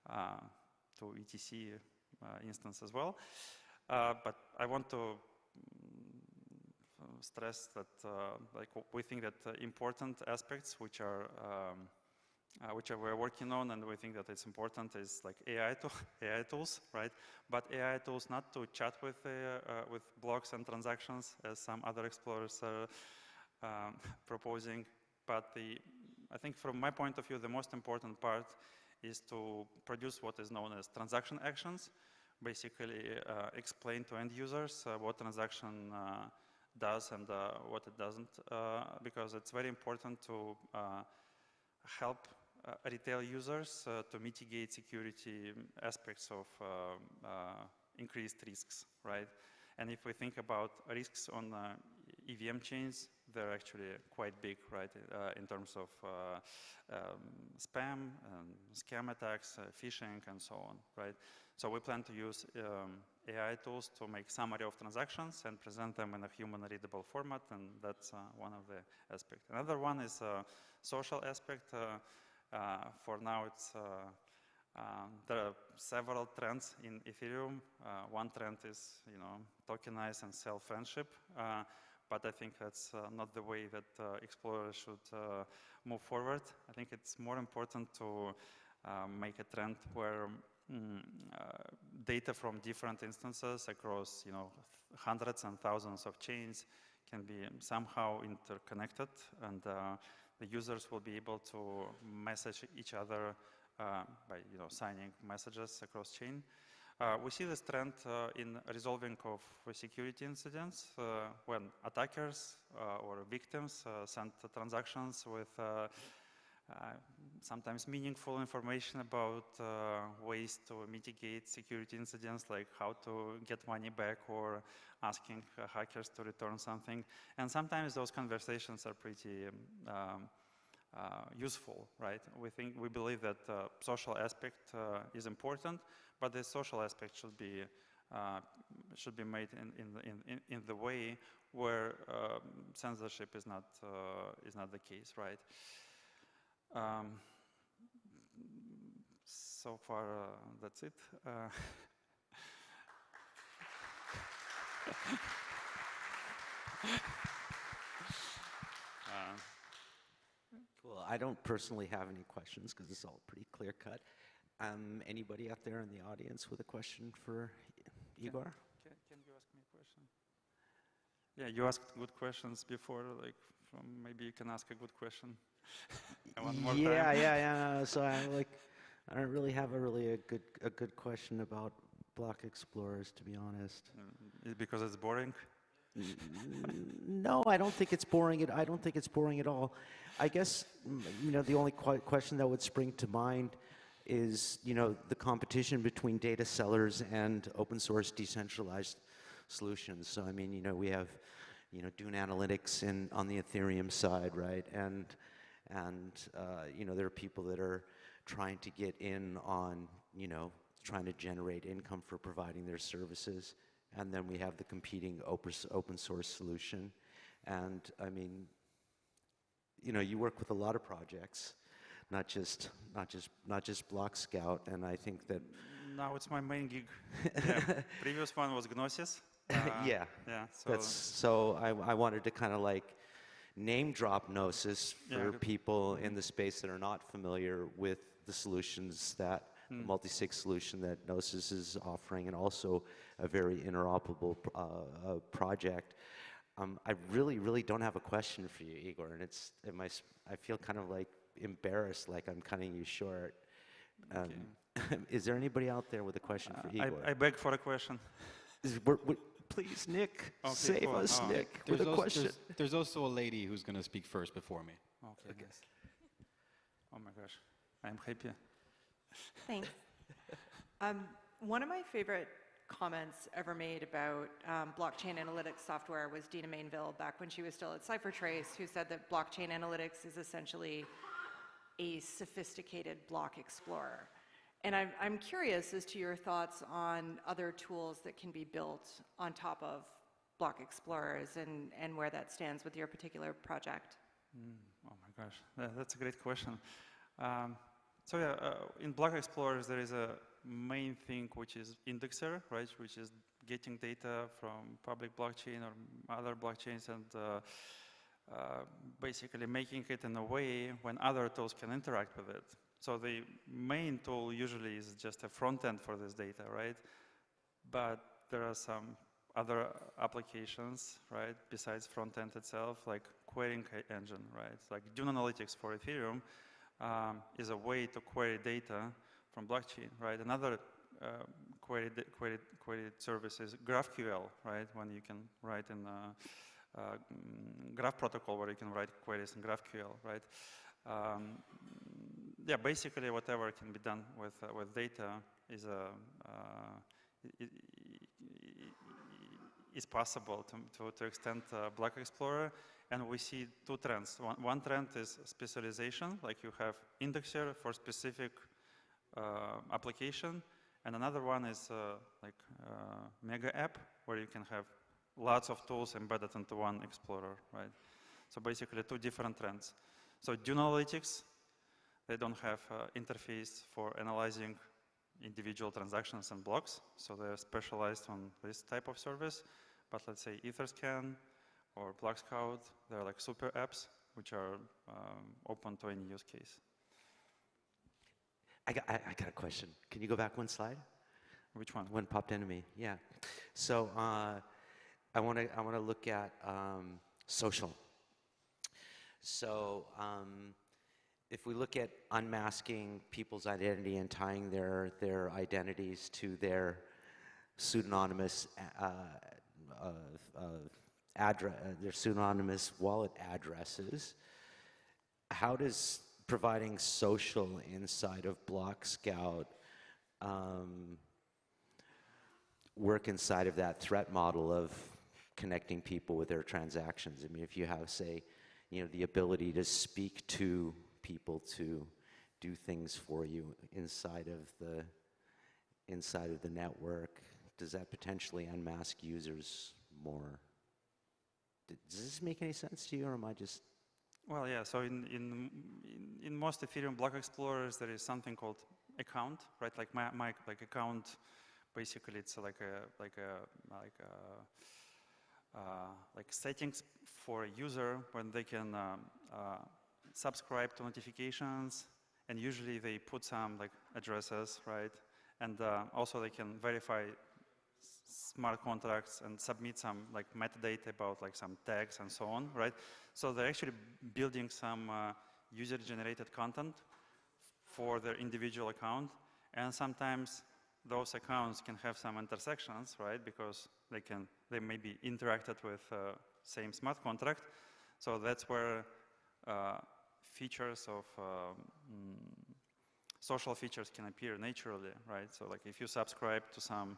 to ETC instance as well. But I want to stress that like we think that important aspects which we're working on, and we think that it's important, is like AI tools, right? But AI tools not to chat with blocks and transactions as some other explorers are proposing. But I think from my point of view, the most important part is to produce what is known as transaction actions. Basically explain to end users what transaction does and what it doesn't, because it's very important to help retail users to mitigate security aspects of increased risks, right? And if we think about risks on EVM chains, they're actually quite big, right, in terms of spam, scam attacks, phishing, and so on, right? So we plan to use AI tools to make summary of transactions and present them in a human-readable format, and that's one of the aspects. Another one is social aspect. For now, it's there are several trends in Ethereum. One trend is, tokenize and sell friendship, but I think that's not the way that explorers should move forward. I think it's more important to make a trend where data from different instances across, hundreds and thousands of chains can be somehow interconnected, and the users will be able to message each other by signing messages across chain. We see this trend in resolving of security incidents when attackers or victims send transactions with sometimes meaningful information about ways to mitigate security incidents, like how to get money back or asking hackers to return something. And sometimes those conversations are pretty useful, right? We believe that social aspect is important, but the social aspect should be made in the way where censorship is not the case, right? So far, that's it. Cool. I don't personally have any questions because it's all pretty clear cut. Anybody out there in the audience with a question for Igor? Can you ask me a question? Yeah, you asked good questions before. Maybe you can ask a good question. One more time. Yeah. So I don't really have a good question about block explorers, to be honest. Because it's boring? No, I don't think it's boring. I don't think it's boring at all. I guess the only question that would spring to mind is the competition between data sellers and open source decentralized solutions. So I mean we have Dune Analytics on the Ethereum side, right? And there are people that are trying to get in on trying to generate income for providing their services. And then we have the competing open source solution. And I mean, you work with a lot of projects, not just Block Scout. And I think that now it's my main gig. Yeah. Previous one was Gnosis. Yeah. So I wanted to kind of name drop Gnosis for people in the space that are not familiar with the solutions that multi-sig solution that Gnosis is offering, and also a very interoperable project. I really don't have a question for you, Igor, and I feel kind of embarrassed, like I'm cutting you short. Is there anybody out there with a question for Igor? I beg for a question. Please, Nick, save us, Nick, with a question. There's also a lady who's going to speak first before me. Okay. Oh my gosh, I'm happy. Thanks. One of my favorite comments ever made about blockchain analytics software was Dina Mainville, back when she was still at CipherTrace, who said that blockchain analytics is essentially a sophisticated block explorer. And I'm curious as to your thoughts on other tools that can be built on top of block explorers and where that stands with your particular project. Oh my gosh, that's a great question. In block explorers, there is a main thing which is indexer, right? Which is getting data from public blockchain or other blockchains and basically making it in a way when other tools can interact with it. So the main tool usually is just a front end for this data, right? But there are some other applications, right, besides front end itself, like querying engine, right? Like Dune Analytics for Ethereum is a way to query data from blockchain, right? Another query service is GraphQL, right? When you can write in Graph protocol where you can write queries in GraphQL, right? Yeah, basically whatever can be done with data is possible to extend Block Explorer, and we see two trends. One trend is specialization, like you have indexer for specific application, And another one is like Mega App, where you can have lots of tools embedded into one Explorer, right? So basically 2 different trends. So Dune Analytics, they don't have interface for analyzing individual transactions and blocks, so they're specialized on this type of service. But let's say Etherscan or Block Scout, they're like super apps which are open to any use case. I got a question. Can you go back one slide? Which one? One popped into me. Yeah. So I want to look at social. So if we look at unmasking people's identity and tying their identities to their pseudonymous their pseudonymous wallet addresses, how does providing social inside of Block Scout work inside of that threat model of connecting people with their transactions? I mean, if you have, say, the ability to speak to people to do things for you inside of the network, does that potentially unmask users more? Does this make any sense to you, or am I just? Well, yeah. So in most Ethereum block explorers, there is something called account, right? Like my account, basically it's like settings for a user when they can subscribe to notifications, and usually they put some like addresses, right? And also they can verify smart contracts and submit some like metadata about like some tags and so on, right? So they're actually building some user-generated content for their individual account, and sometimes those accounts can have some intersections, right? Because they may be interacted with same smart contract. So that's where features of social features can appear naturally, right? So like if you subscribe to some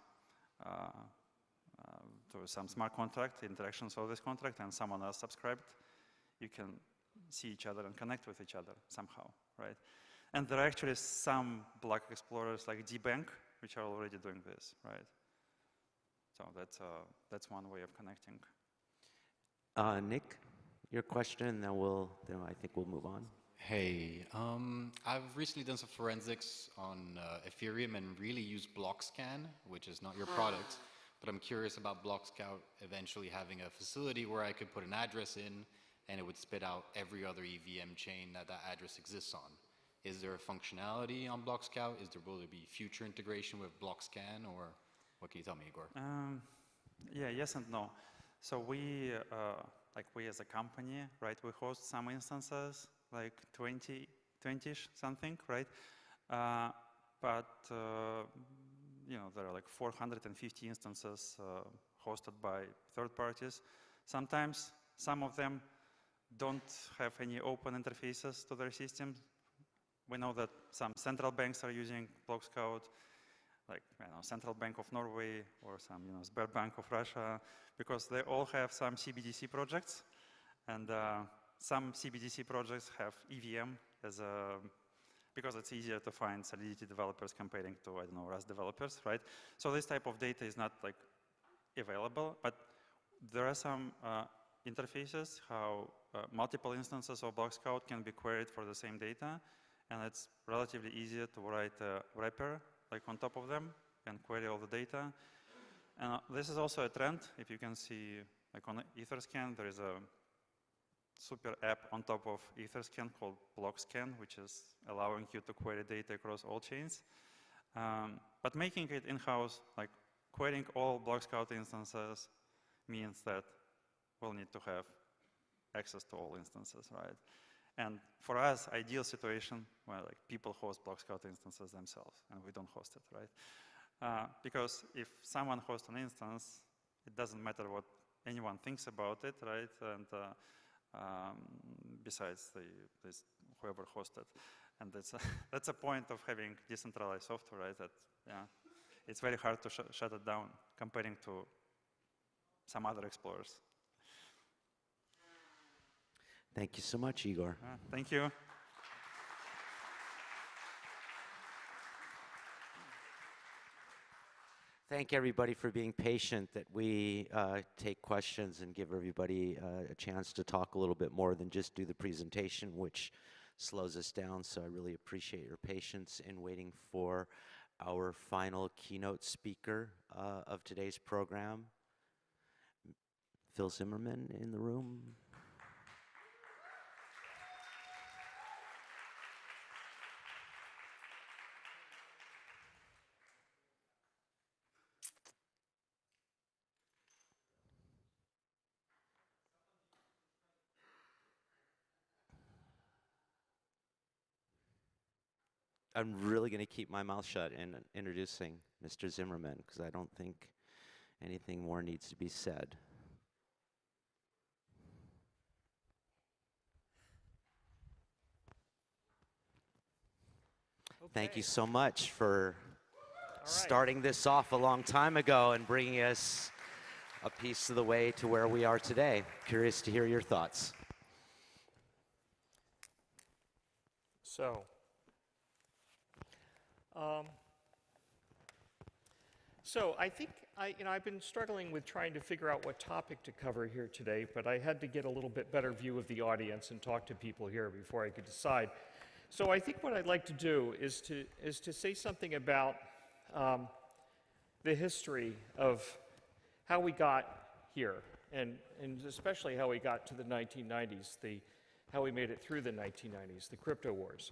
smart contract, interactions of this contract, and someone else subscribed, you can see each other and connect with each other somehow, right? And there are actually some block explorers like DBank, which are already doing this, right? So that's one way of connecting. Nick, your question, and then I think we'll move on. Hey, I've recently done some forensics on Ethereum and really used BlockScan, which is not your product, but I'm curious about BlockScout eventually having a facility where I could put an address in and it would spit out every other EVM chain that address exists on. Is there a functionality on BlockScout? Will there be future integration with BlockScan, or what can you tell me, Igor? Yeah, yes and no. So we as a company, right, we host some instances, like 20-ish something, right? But there are like 450 instances hosted by third parties. Sometimes some of them don't have any open interfaces to their systems. We know that some central banks are using BlockScout, like Central Bank of Norway or some Sberbank of Russia, because they all have some CBDC projects, and some CBDC projects have EVM because it's easier to find Solidity developers comparing to, Rust developers, right? So this type of data is not like available, but there are some interfaces how multiple instances of BlockScout can be queried for the same data, and it's relatively easier to write a wrapper like on top of them and query all the data. And this is also a trend. If you can see, like on Etherscan, there is a super app on top of Etherscan called BlockScan, which is allowing you to query data across all chains. But making it in-house, like querying all BlockScout instances, means that we'll need to have access to all instances, right? And for us, ideal situation where like people host BlockScout instances themselves, and we don't host it, right? Because if someone hosts an instance, it doesn't matter what anyone thinks about it, right? And besides whoever hosted, and that's a point of having decentralized software, right? That it's very hard to shut it down comparing to some other explorers. Thank you so much, Igor. Thank you. Thank everybody for being patient, that we take questions and give everybody a chance to talk a little bit more than just do the presentation, which slows us down. So I really appreciate your patience in waiting for our final keynote speaker of today's program. Phil Zimmerman in the room. I'm really going to keep my mouth shut in introducing Mr. Zimmerman, because I don't think anything more needs to be said. Thank you so much for starting this off a long time ago and bringing us a piece of the way to where we are today. Curious to hear your thoughts. So I think I've been struggling with trying to figure out what topic to cover here today, but I had to get a little bit better view of the audience and talk to people here before I could decide. So I think what I'd like to do is to say something about the history of how we got here, and especially how we got to the 1990s, how we made it through the 1990s, the crypto wars.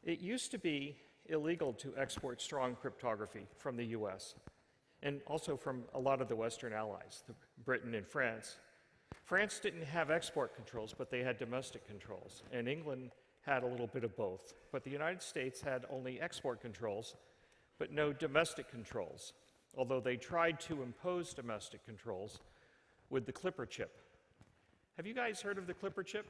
It used to be illegal to export strong cryptography from the US, and also from a lot of the Western allies, Britain and France. France didn't have export controls, but they had domestic controls, and England had a little bit of both. But the United States had only export controls, but no domestic controls, although they tried to impose domestic controls with the Clipper chip. Have you guys heard of the Clipper chip?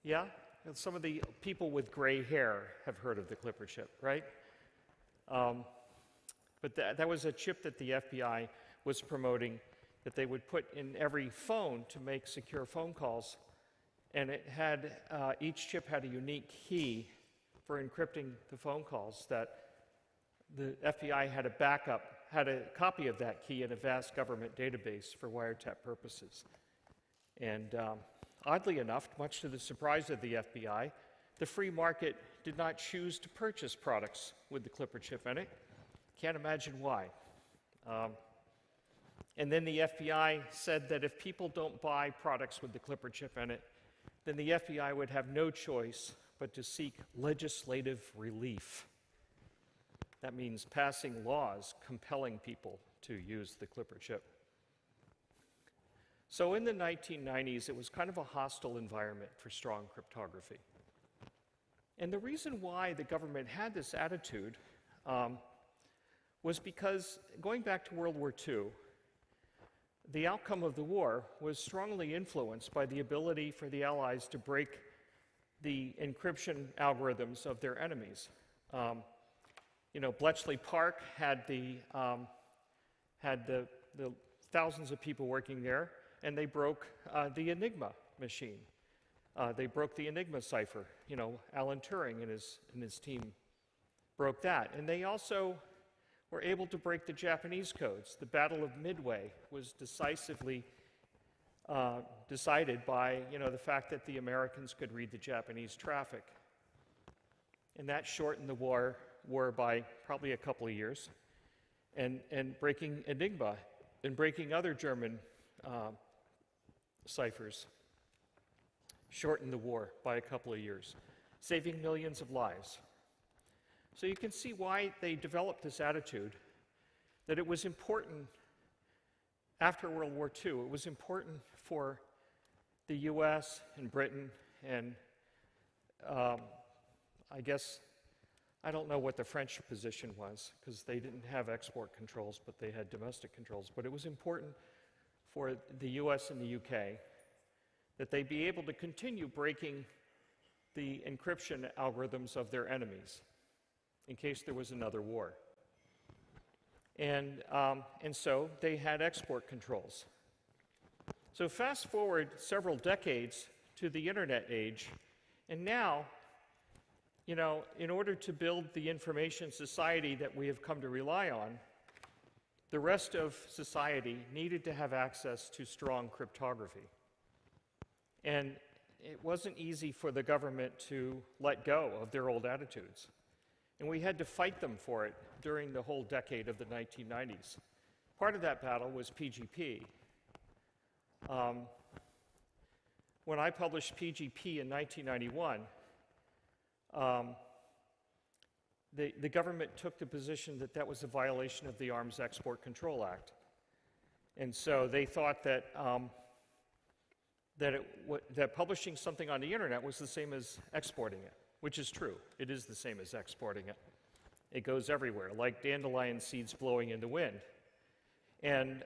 Yeah? Some of the people with gray hair have heard of the Clipper chip, right? But that was a chip that the FBI was promoting, that they would put in every phone to make secure phone calls. And it had, each chip had a unique key for encrypting the phone calls, that the FBI had a copy of that key in a vast government database for wiretap purposes. And oddly enough, much to the surprise of the FBI, the free market did not choose to purchase products with the Clipper chip in it. Can't imagine why. And then the FBI said that if people don't buy products with the Clipper chip in it, then the FBI would have no choice but to seek legislative relief. That means passing laws compelling people to use the Clipper chip. So in the 1990s, it was kind of a hostile environment for strong cryptography. And the reason why the government had this attitude was because, going back to World War II, the outcome of the war was strongly influenced by the ability for the Allies to break the encryption algorithms of their enemies. Bletchley Park had the thousands of people working there, and they broke the Enigma machine. They broke the Enigma cipher. Alan Turing and his team broke that. And they also were able to break the Japanese codes. The Battle of Midway was decisively decided by the fact that the Americans could read the Japanese traffic. And that shortened the war by probably a couple of years. And breaking Enigma and breaking other German ciphers shortened the war by a couple of years, saving millions of lives. So you can see why they developed this attitude, that it was important after World War II, it was important for the US and Britain and I don't know what the French position was, because they didn't have export controls, but they had domestic controls. But it was important for the US and the UK that they be able to continue breaking the encryption algorithms of their enemies in case there was another war. And so they had export controls. So fast forward several decades to the internet age, and now you know, in order to build the information society that we have come to rely on, the rest of society needed to have access to strong cryptography. And it wasn't easy for the government to let go of their old attitudes. And we had to fight them for it during the whole decade of the 1990s. Part of that battle was PGP. When I published PGP in 1991, the government took the position that that was a violation of the Arms Export Control Act. And so they thought that, that publishing something on the internet was the same as exporting it, which is true. It is the same as exporting it. It goes everywhere, like dandelion seeds blowing in the wind. And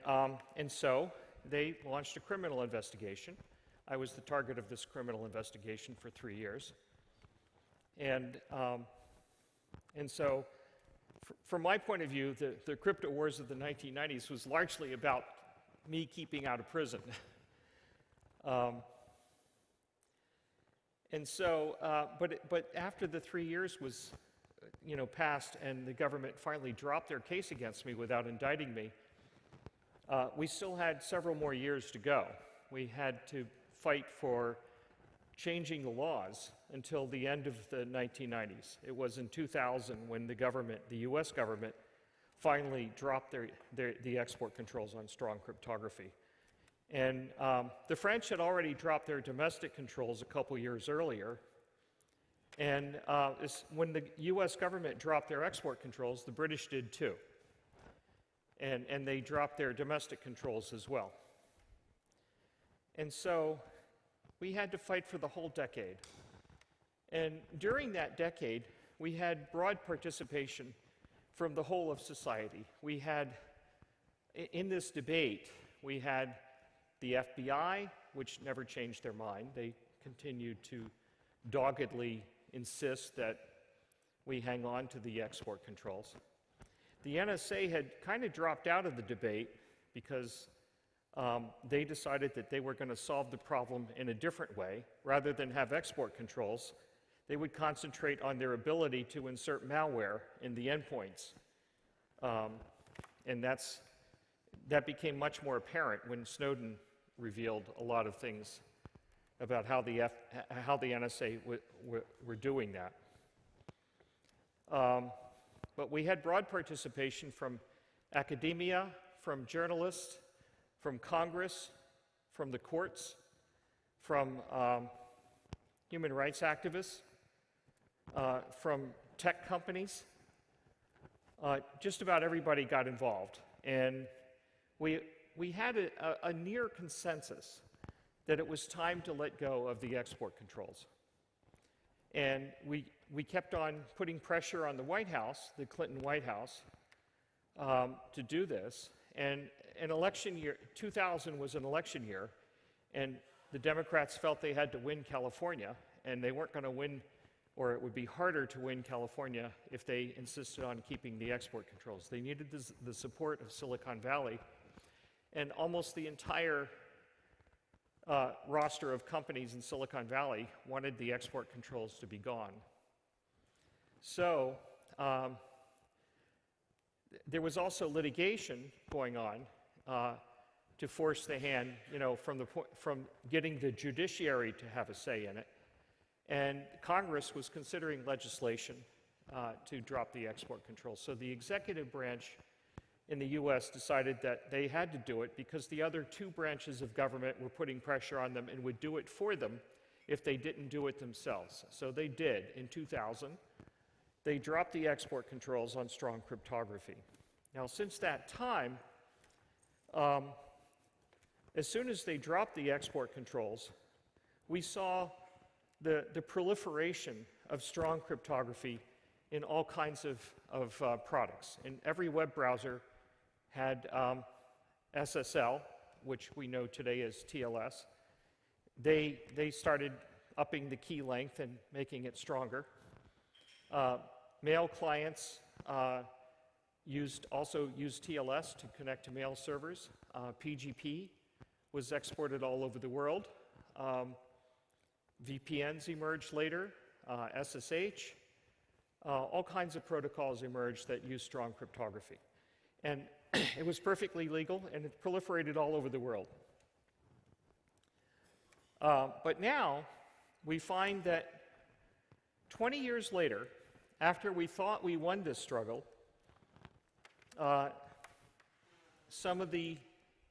so they launched a criminal investigation. I was the target of this criminal investigation for 3 years. And so, from my point of view, the crypto wars of the 1990s was largely about me keeping out of prison. But after the 3 years was, passed, and the government finally dropped their case against me without indicting me, we still had several more years to go. We had to fight for changing the laws until the end of the 1990s. It was in 2000 when the US government, finally dropped the export controls on strong cryptography. And the French had already dropped their domestic controls a couple years earlier. And when the US government dropped their export controls, the British did too. And they dropped their domestic controls as well. And so we had to fight for the whole decade. And during that decade, we had broad participation from the whole of society. We had, in this debate, we had the FBI, which never changed their mind. They continued to doggedly insist that we hang on to the export controls. The NSA had kind of dropped out of the debate because they decided that they were going to solve the problem in a different way. Rather than have export controls, they would concentrate on their ability to insert malware in the endpoints. And that became much more apparent when Snowden revealed a lot of things about how the NSA were doing that. But we had broad participation from academia, from journalists, from Congress, from the courts, from human rights activists, from tech companies. Just about everybody got involved. And we had a near consensus that it was time to let go of the export controls. And we kept on putting pressure on the White House, the Clinton White House, to do this. And an election year, 2000 was an election year, and the Democrats felt they had to win California, and they weren't going to win, or it would be harder to win California if they insisted on keeping the export controls. They needed the support of Silicon Valley, and almost the entire roster of companies in Silicon Valley wanted the export controls to be gone. So there was also litigation going on to force the hand, from getting the judiciary to have a say in it. And Congress was considering legislation to drop the export controls. So the executive branch in the US decided that they had to do it because the other two branches of government were putting pressure on them and would do it for them if they didn't do it themselves. So they did in 2000. They dropped the export controls on strong cryptography. Now, since that time, as soon as they dropped the export controls, we saw the proliferation of strong cryptography in all kinds of products. And every web browser had SSL, which we know today as TLS. They started upping the key length and making it stronger. Mail clients also used TLS to connect to mail servers. PGP was exported all over the world. VPNs emerged later, SSH, all kinds of protocols emerged that use strong cryptography. And it was perfectly legal, and it proliferated all over the world. But now, we find that 20 years later, after we thought we won this struggle, some of the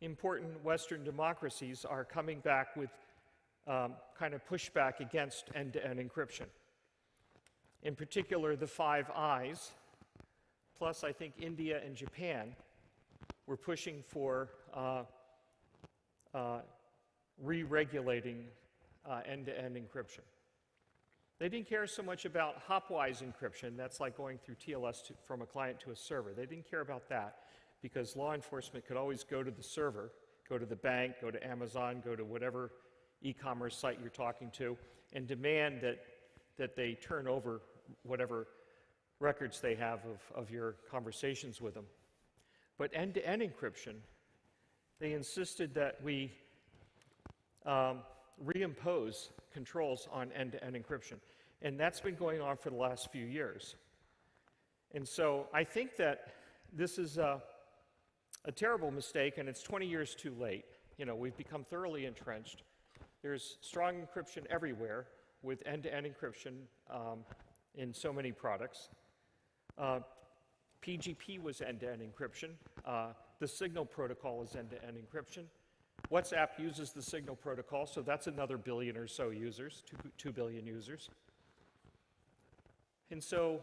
important Western democracies are coming back with kind of pushback against end-to-end encryption. In particular, the Five Eyes, plus I think India and Japan, were pushing for re-regulating end-to-end encryption. They didn't care so much about hopwise encryption. That's like going through TLS from a client to a server. They didn't care about that because law enforcement could always go to the server, go to the bank, go to Amazon, go to whatever e-commerce site you're talking to, and demand that they turn over whatever records they have of your conversations with them. But end-to-end encryption, they insisted that we reimpose controls on end-to-end encryption. And that's been going on for the last few years. And so I think that this is a terrible mistake, and it's 20 years too late. You know, we've become thoroughly entrenched. There's strong encryption everywhere with end-to-end encryption in so many products. PGP was end-to-end encryption. The Signal protocol is end-to-end encryption. WhatsApp uses the Signal protocol, so that's another billion or so users, 2 billion users. And so,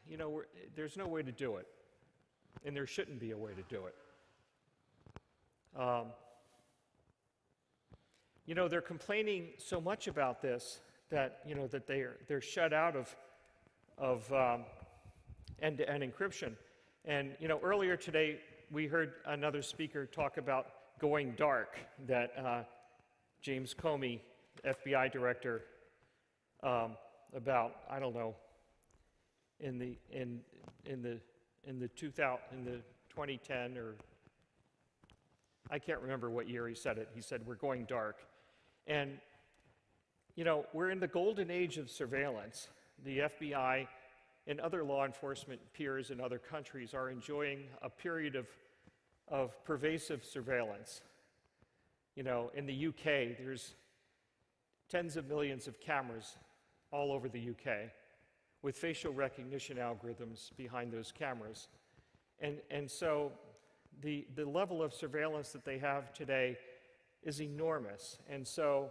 you know, there's no way to do it, and there shouldn't be a way to do it. You know, they're complaining so much about this that, you know, that they're shut out of end-to-end encryption. And, you know, earlier today, we heard another speaker talk about going dark, that James Comey, FBI director, about, I don't know, in the 2010, or I can't remember what year he said it. He said, we're going dark. And, you know, we're in the golden age of surveillance. The FBI and other law enforcement peers in other countries are enjoying a period of pervasive surveillance. You know, in the UK, there's tens of millions of cameras all over the UK with facial recognition algorithms behind those cameras. And so the level of surveillance that they have today is enormous. And so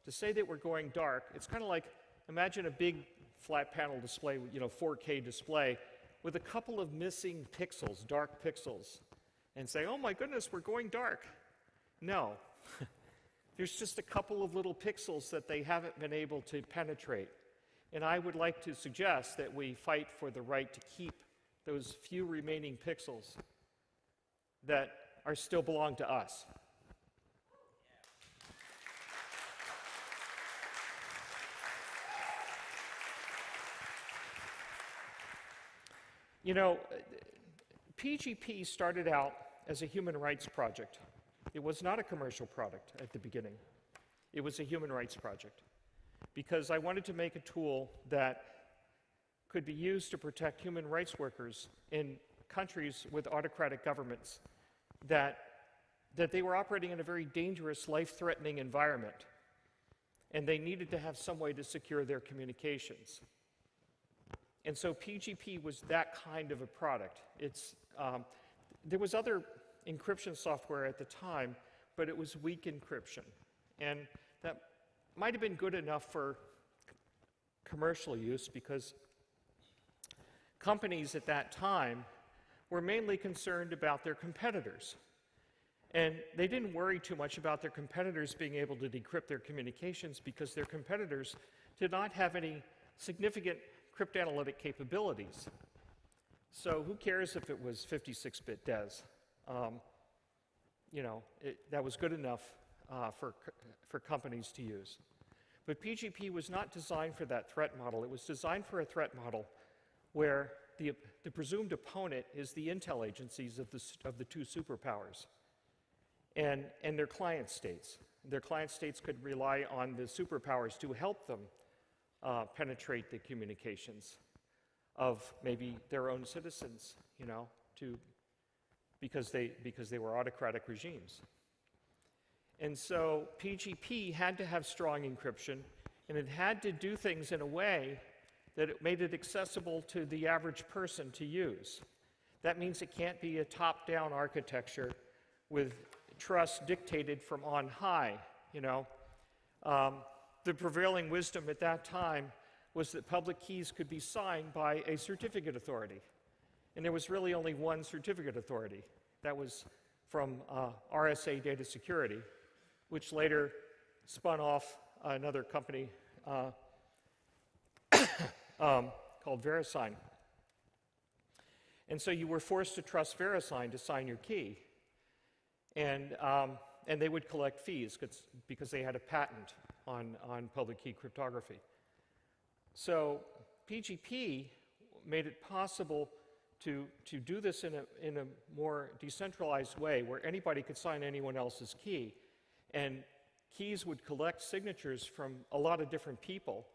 to say that we're going dark, it's kind of like, imagine a big flat panel display, you know, 4K display, with a couple of missing pixels, dark pixels, and say, oh my goodness, we're going dark. No. There's just a couple of little pixels that they haven't been able to penetrate. And I would like to suggest that we fight for the right to keep those few remaining pixels that are still belong to us. You know, PGP started out as a human rights project. It was not a commercial product at the beginning. It was a human rights project because I wanted to make a tool that could be used to protect human rights workers in countries with autocratic governments that they were operating in a very dangerous, life-threatening environment, and they needed to have some way to secure their communications. And so PGP was that kind of a product. There was other encryption software at the time, but it was weak encryption. And that might have been good enough for commercial use because companies at that time were mainly concerned about their competitors. And they didn't worry too much about their competitors being able to decrypt their communications because their competitors did not have any significant cryptanalytic capabilities. So who cares if it was 56-bit DES? You know, that was good enough for companies to use. But PGP was not designed for that threat model. It was designed for a threat model where the presumed opponent is the intel agencies of the two superpowers and their client states. Their client states could rely on the superpowers to help them penetrate the communications. of maybe their own citizens, you know, because they were autocratic regimes. And so PGP had to have strong encryption, and it had to do things in a way that it made it accessible to the average person to use. That means it can't be a top-down architecture with trust dictated from on high, you know. The prevailing wisdom at that time was that public keys could be signed by a certificate authority. And there was really only one certificate authority. That was from RSA Data Security, which later spun off another company called VeriSign. And so you were forced to trust VeriSign to sign your key. And they would collect fees because they had a patent on public key cryptography. So PGP made it possible to do this in a more decentralized way where anybody could sign anyone else's key. And keys would collect signatures from a lot of different people.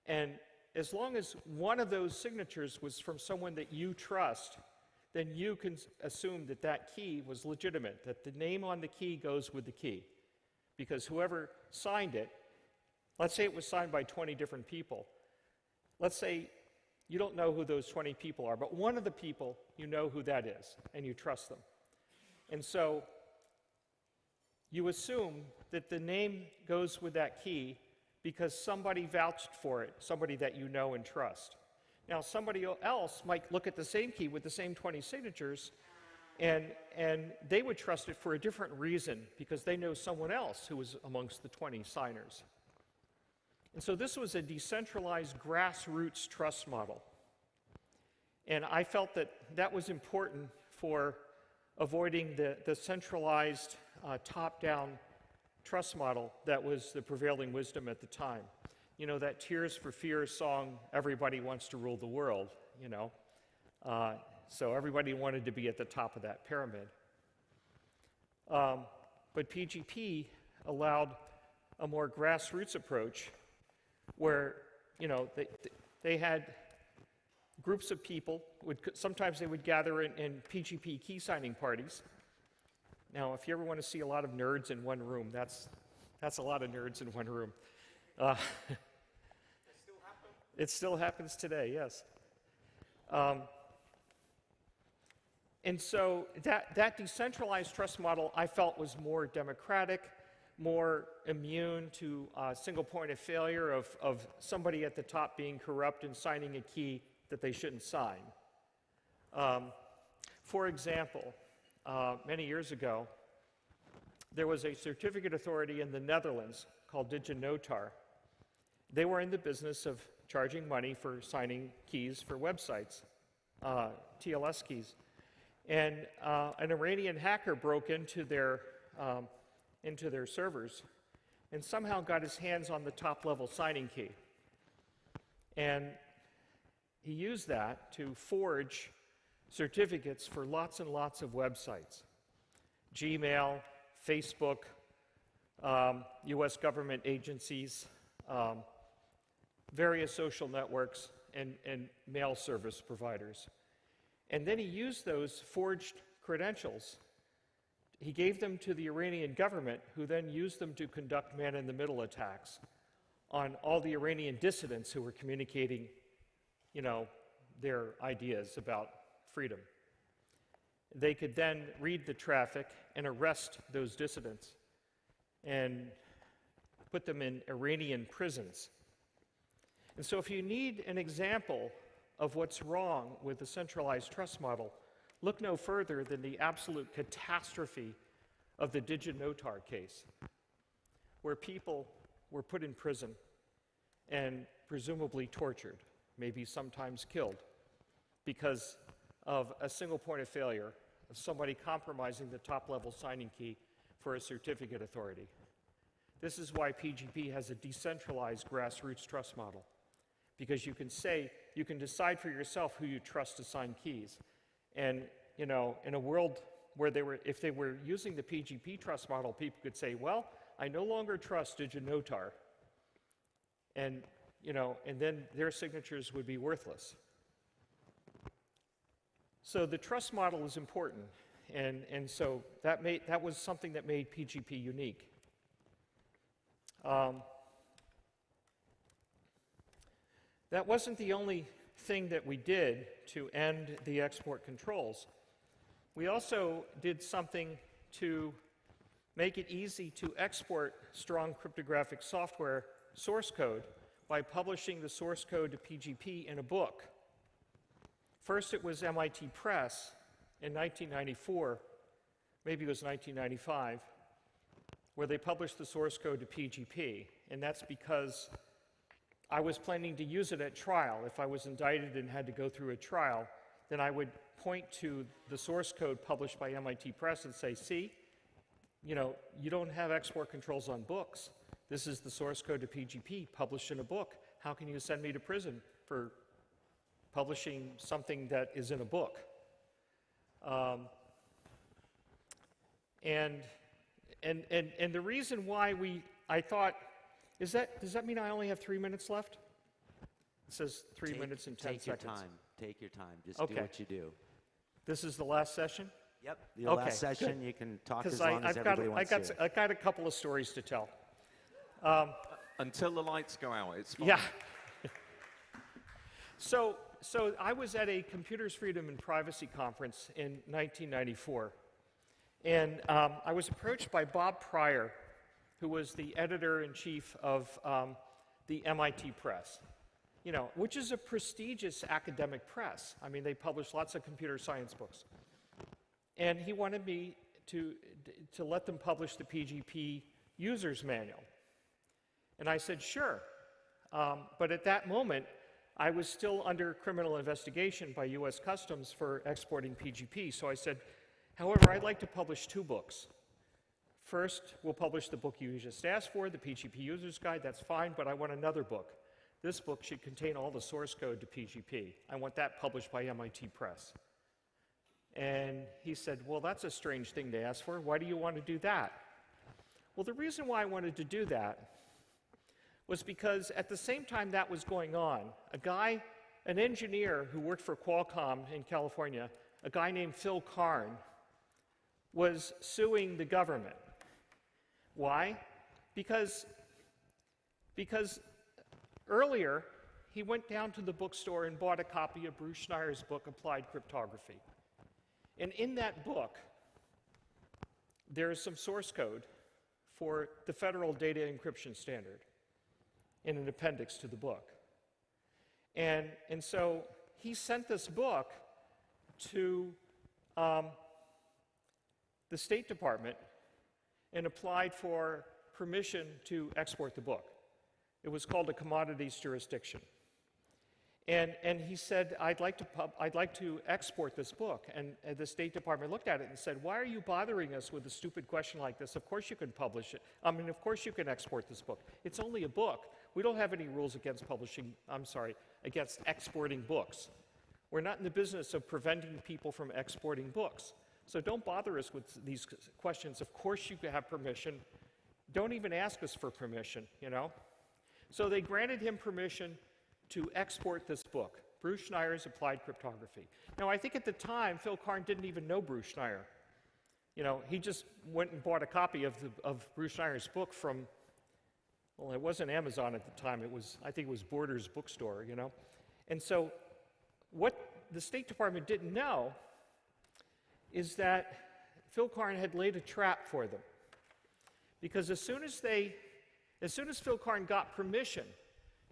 And as long as one of those signatures was from someone that you trust, then you can assume that that key was legitimate, that the name on the key goes with the key. Because whoever signed it, let's say it was signed by 20 different people. Let's say you don't know who those 20 people are, but one of the people, you know who that is, and you trust them. And so you assume that the name goes with that key because somebody vouched for it, somebody that you know and trust. Now, somebody else might look at the same key with the same 20 signatures, and they would trust it for a different reason because they know someone else who was amongst the 20 signers. And so this was a decentralized grassroots trust model. And I felt that that was important for avoiding the centralized top-down trust model that was the prevailing wisdom at the time. You know, that Tears for Fears song, "Everybody Wants to Rule the World," you know. So everybody wanted to be at the top of that pyramid. But PGP allowed a more grassroots approach where, you know, they had groups of people. Sometimes they would gather in PGP key signing parties. Now, if you ever want to see a lot of nerds in one room, that's a lot of nerds in one room. It still happens today, yes. And so that decentralized trust model I felt was more democratic, more immune to a single point of failure of somebody at the top being corrupt and signing a key that they shouldn't sign. For example, many years ago, there was a certificate authority in the Netherlands called DigiNotar. They were in the business of charging money for signing keys for websites, TLS keys. And an Iranian hacker broke into their servers and somehow got his hands on the top-level signing key. And he used that to forge certificates for lots and lots of websites. Gmail, Facebook, US government agencies, various social networks, and mail service providers. And then he used those forged credentials. He gave them to the Iranian government, who then used them to conduct man-in-the-middle attacks on all the Iranian dissidents who were communicating, you know, their ideas about freedom. They could then read the traffic and arrest those dissidents and put them in Iranian prisons. And so if you need an example of what's wrong with the centralized trust model, look no further than the absolute catastrophe of the DigiNotar case, where people were put in prison and presumably tortured, maybe sometimes killed, because of a single point of failure of somebody compromising the top-level signing key for a certificate authority. This is why PGP has a decentralized grassroots trust model, because you can decide for yourself who you trust to sign keys. And, you know, in a world where if they were using the PGP trust model, people could say, well, I no longer trust DigiNotar. And, you know, and then their signatures would be worthless. So the trust model is important, and so that was something that made PGP unique. That wasn't the only thing that we did to end the export controls. We also did something to make it easy to export strong cryptographic software source code by publishing the source code to PGP in a book. First, it was MIT Press in 1994, maybe it was 1995, where they published the source code to PGP, and that's because I was planning to use it at trial. If I was indicted and had to go through a trial, then I would point to the source code published by MIT Press and say, see, you know, you don't have export controls on books. This is the source code to PGP published in a book. How can you send me to prison for publishing something that is in a book? And the reason why I thought, does that mean I only have 3 minutes left? It says 3 minutes and 10 seconds. Take your time. Take your time. Just Okay. do what you do. This is the last session? Yep. The last session, good. you can talk 'Cause as long as everybody wants to. I got a couple of stories to tell. Until the lights go out, it's fine. Yeah. So I was at a Computers, Freedom, and Privacy conference in 1994. And I was approached by Bob Pryor, who was the editor-in-chief of the MIT Press, you know, which is a prestigious academic press. I mean, they publish lots of computer science books. And he wanted me to let them publish the PGP user's manual. And I said, sure. But at that moment, I was still under criminal investigation by US Customs for exporting PGP. So I said, however, I'd like to publish 2 books. First, we'll publish the book you just asked for, the PGP User's Guide, that's fine, but I want another book. This book should contain all the source code to PGP. I want that published by MIT Press. And he said, well, that's a strange thing to ask for. Why do you want to do that? Well, the reason why I wanted to do that was because at the same time that was going on, an engineer who worked for Qualcomm in California, a guy named Phil Karn, was suing the government. Why? Because earlier, he went down to the bookstore and bought a copy of Bruce Schneier's book, Applied Cryptography. And in that book, there is some source code for the Federal Data Encryption Standard in an appendix to the book. And so he sent this book to the State Department and applied for permission to export the book. It was called a commodities jurisdiction. And he said, I'd like to export this book. And the State Department looked at it and said, why are you bothering us with a stupid question like this? Of course you can publish it. I mean, of course you can export this book. It's only a book. We don't have any rules against against exporting books. We're not in the business of preventing people from exporting books. So don't bother us with these questions. Of course you can have permission. Don't even ask us for permission, you know? So they granted him permission to export this book, Bruce Schneier's Applied Cryptography. Now, I think at the time, Phil Karn didn't even know Bruce Schneier. You know, he just went and bought a copy of Bruce Schneier's book from, well, it wasn't Amazon at the time. I think it was Borders Bookstore, you know? And so what the State Department didn't know is that Phil Karn had laid a trap for them. Because as soon as Phil Karn got permission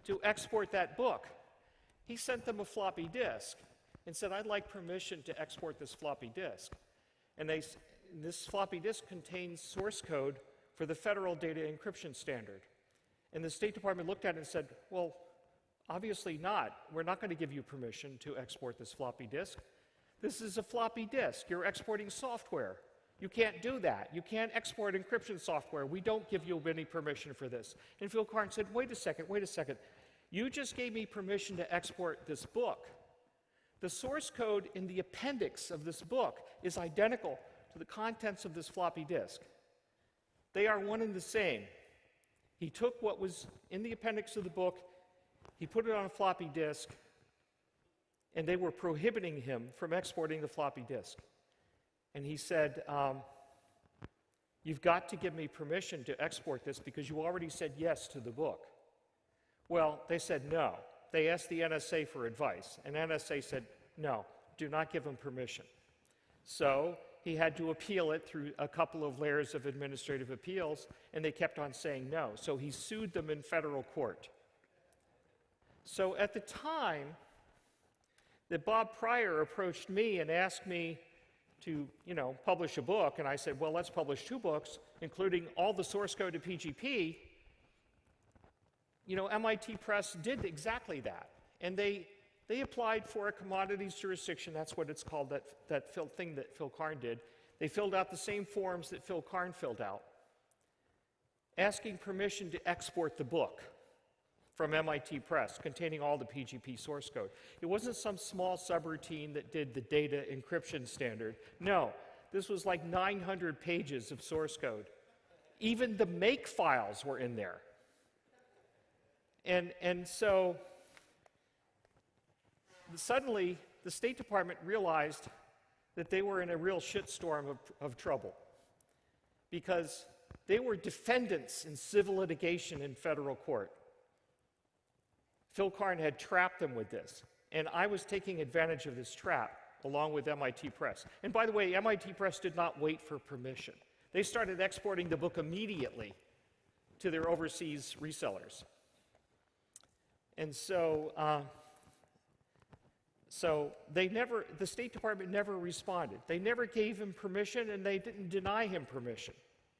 to export that book, he sent them a floppy disk and said, I'd like permission to export this floppy disk. And this floppy disk contains source code for the Federal Data Encryption Standard. And the State Department looked at it and said, well, obviously not. We're not going to give you permission to export this floppy disk. This is a floppy disk. You're exporting software. You can't do that. You can't export encryption software. We don't give you any permission for this. And Phil Karn said, wait a second. You just gave me permission to export this book. The source code in the appendix of this book is identical to the contents of this floppy disk. They are one and the same. He took what was in the appendix of the book, he put it on a floppy disk, and they were prohibiting him from exporting the floppy disk. And he said, you've got to give me permission to export this because you already said yes to the book. Well, they said no. They asked the NSA for advice, and NSA said, no, do not give him permission. So he had to appeal it through a couple of layers of administrative appeals, and they kept on saying no. So he sued them in federal court. So at the time that Bob Pryor approached me and asked me to, publish a book, and I said, well, let's publish 2 books, including all the source code of PGP, MIT Press did exactly that. And they applied for a commodities jurisdiction. That's what it's called, that thing that Phil Karn did. They filled out the same forms that Phil Karn filled out, asking permission to export the book from MIT Press containing all the PGP source code. It wasn't some small subroutine that did the data encryption standard. No, this was like 900 pages of source code. Even the make files were in there. And so suddenly the State Department realized that they were in a real shitstorm of trouble because they were defendants in civil litigation in federal court. Phil Karn had trapped them with this, and I was taking advantage of this trap along with MIT Press. And by the way, MIT Press did not wait for permission. They started exporting the book immediately to their overseas resellers. And so, the State Department never responded. They never gave him permission, and they didn't deny him permission,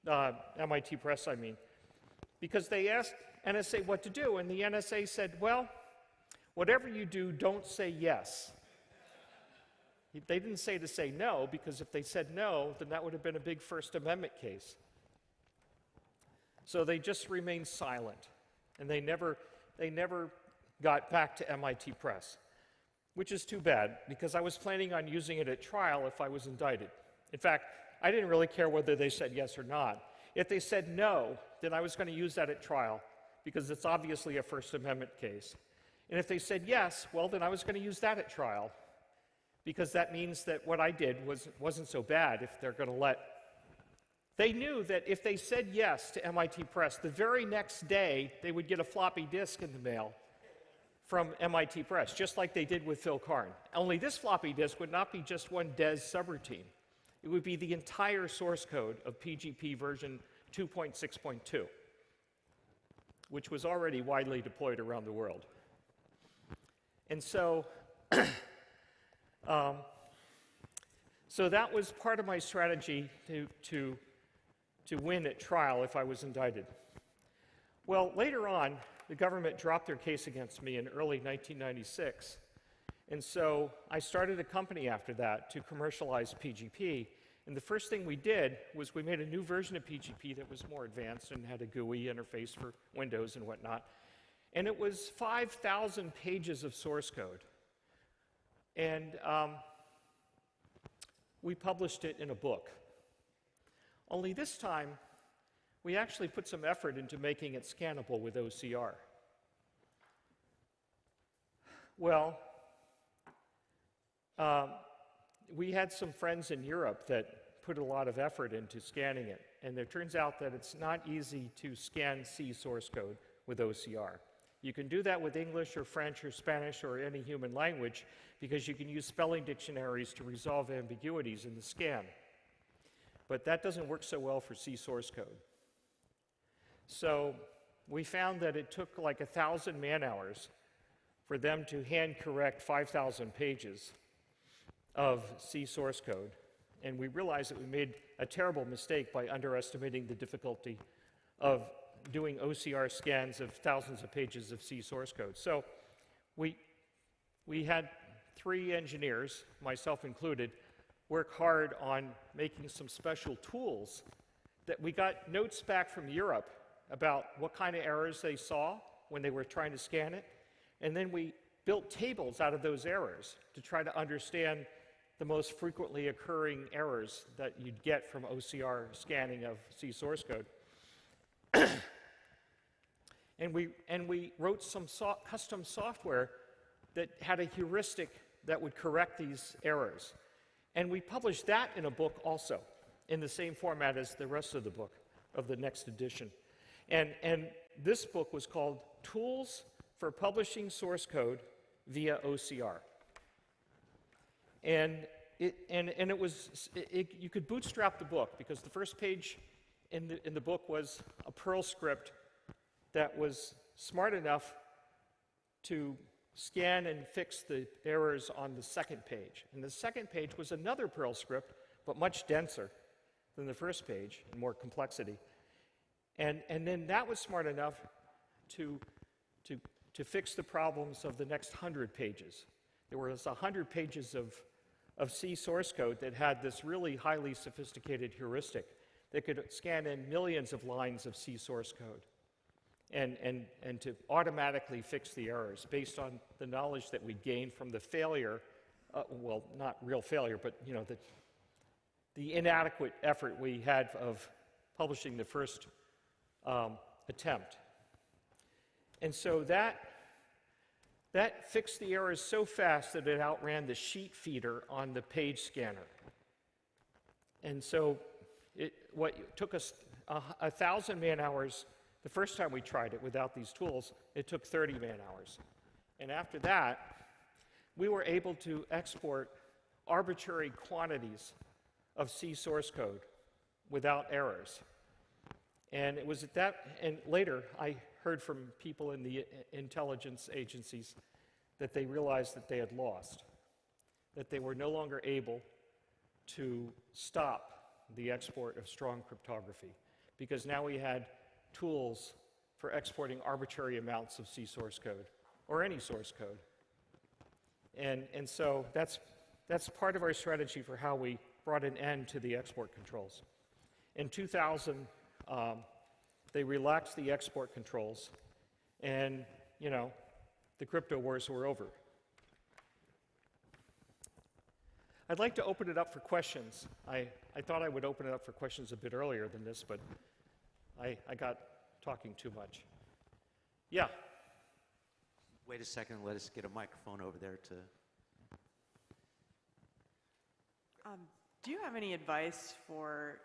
MIT Press, I mean, because they asked NSA what to do, and the NSA said, well, whatever you do, don't say yes. They didn't say to say no, because if they said no, then that would have been a big First Amendment case. So they just remained silent, and they never got back to MIT Press, which is too bad, because I was planning on using it at trial if I was indicted. In fact, I didn't really care whether they said yes or not. If they said no, then I was going to use that at trial, because it's obviously a First Amendment case. And if they said yes, well, then I was going to use that at trial, because that means that what I did wasn't so bad if they're going to let... They knew that if they said yes to MIT Press, the very next day they would get a floppy disk in the mail from MIT Press, just like they did with Phil Karn. Only this floppy disk would not be just one DES subroutine. It would be the entire source code of PGP version 2.6.2, which was already widely deployed around the world. And so, so that was part of my strategy to win at trial if I was indicted. Well, later on, the government dropped their case against me in early 1996. And so I started a company after that to commercialize PGP. And the first thing we did was we made a new version of PGP that was more advanced and had a GUI interface for Windows and whatnot. And it was 5,000 pages of source code. And we published it in a book. Only this time, we actually put some effort into making it scannable with OCR. Well, we had some friends in Europe that put a lot of effort into scanning it, and it turns out that it's not easy to scan C source code with OCR. You can do that with English or French or Spanish or any human language because you can use spelling dictionaries to resolve ambiguities in the scan. But that doesn't work so well for C source code. So we found that it took like 1,000 man-hours for them to hand correct 5,000 pages of C source code. And we realized that we made a terrible mistake by underestimating the difficulty of doing OCR scans of thousands of pages of C source code. So we had 3 engineers, myself included, work hard on making some special tools that we got notes back from Europe about what kind of errors they saw when they were trying to scan it. And then we built tables out of those errors to try to understand the most frequently occurring errors that you'd get from OCR scanning of C source code. And we wrote some custom software that had a heuristic that would correct these errors. And we published that in a book also, in the same format as the rest of the book, of the next edition. And this book was called Tools for Publishing Source Code via OCR. And you could bootstrap the book, because the first page in the book was a Perl script that was smart enough to scan and fix the errors on the second page. And the second page was another Perl script, but much denser than the first page and more complexity. And then that was smart enough to fix the problems of the next 100 pages. There was 100 pages of C source code that had this really highly sophisticated heuristic that could scan in millions of lines of C source code and to automatically fix the errors based on the knowledge that we gained from the failure, well, not real failure, but you know, the inadequate effort we had of publishing the first attempt. And so that fixed the errors so fast that it outran the sheet feeder on the page scanner. And so what took us 1,000 man-hours the first time we tried it without these tools, it took 30 man-hours. And after that, we were able to export arbitrary quantities of C source code without errors. And it was at that, and later I heard from people in the intelligence agencies that they realized that they had lost, that they were no longer able to stop the export of strong cryptography, because now we had tools for exporting arbitrary amounts of C source code, or any source code. And so that's part of our strategy for how we brought an end to the export controls. In 2000, they relaxed the export controls, and, you know, the crypto wars were over. I'd like to open it up for questions. I thought I would open it up for questions a bit earlier than this, but I got talking too much. Yeah? Wait a second, let us get a microphone over there to... Do you have any advice for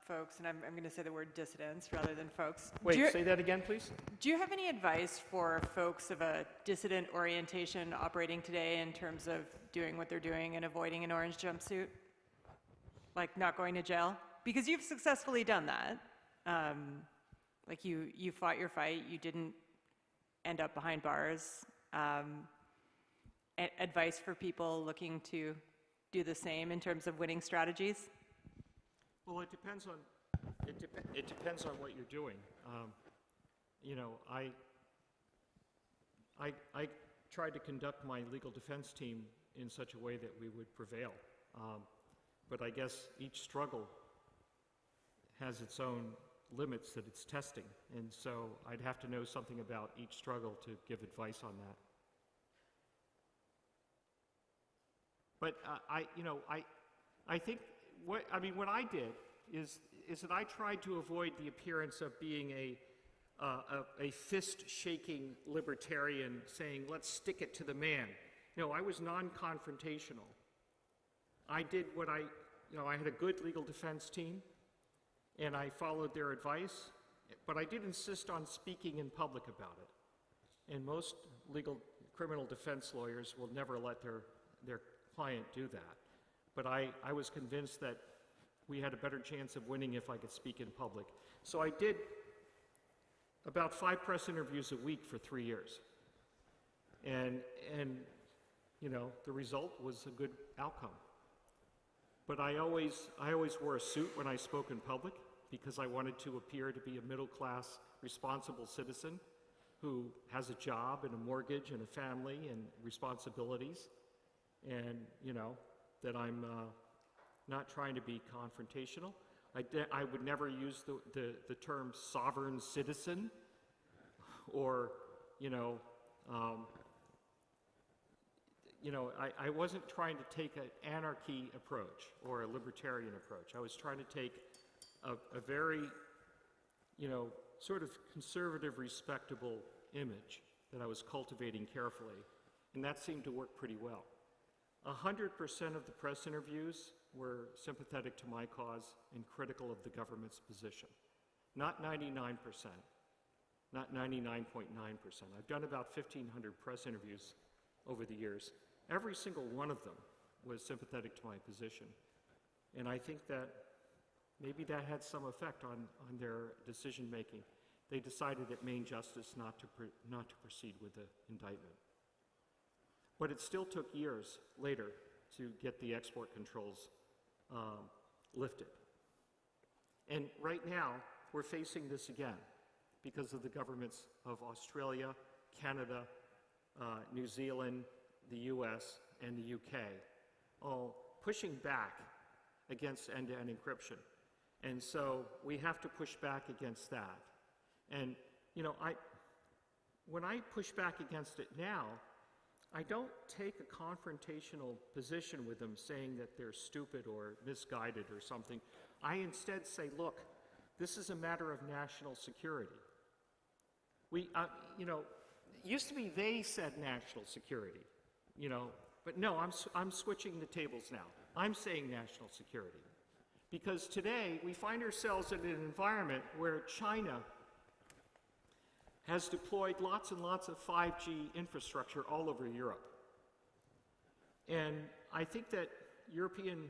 folks, and I'm going to say the word dissidents rather than folks. Wait, say that again, please. Do you have any advice for folks of a dissident orientation operating today in terms of doing what they're doing and avoiding an orange jumpsuit? Like not going to jail? Because you've successfully done that. Like you fought your fight, you didn't end up behind bars. Advice for people looking to do the same in terms of winning strategies? Well, it depends on what you're doing. You know, I tried to conduct my legal defense team in such a way that we would prevail. But I guess each struggle has its own limits that it's testing, and so I'd have to know something about each struggle to give advice on that. But I think what I did is that I tried to avoid the appearance of being a fist-shaking libertarian saying, let's stick it to the man. No, I was non-confrontational. I did what I had a good legal defense team, and I followed their advice, but I did insist on speaking in public about it. And most criminal defense lawyers will never let their client do that. But I was convinced that we had a better chance of winning if I could speak in public. So I did about 5 press interviews a week for 3 years. And you know, the result was a good outcome. But I always wore a suit when I spoke in public because I wanted to appear to be a middle-class, responsible citizen who has a job and a mortgage and a family and responsibilities. And, you know, that I'm not trying to be confrontational. I would never use the term sovereign citizen or, I wasn't trying to take an anarchy approach or a libertarian approach. I was trying to take a very, sort of conservative, respectable image that I was cultivating carefully. And that seemed to work pretty well. 100% of the press interviews were sympathetic to my cause and critical of the government's position. Not 99%, not 99.9%. I've done about 1,500 press interviews over the years. Every single one of them was sympathetic to my position. And I think that maybe that had some effect on their decision-making. They decided at Main Justice not to proceed with the indictment. But it still took years later to get the export controls lifted. And right now, we're facing this again because of the governments of Australia, Canada, New Zealand, the US, and the UK, all pushing back against end-to-end encryption. And so we have to push back against that. And, you know, when I push back against it now, I don't take a confrontational position with them saying that they're stupid or misguided or something. I instead say, look, this is a matter of national security. We, you know, it used to be they said national security, you know, but no, I'm switching the tables now. I'm saying national security. Because today we find ourselves in an environment where China has deployed lots and lots of 5G infrastructure all over Europe. And I think that European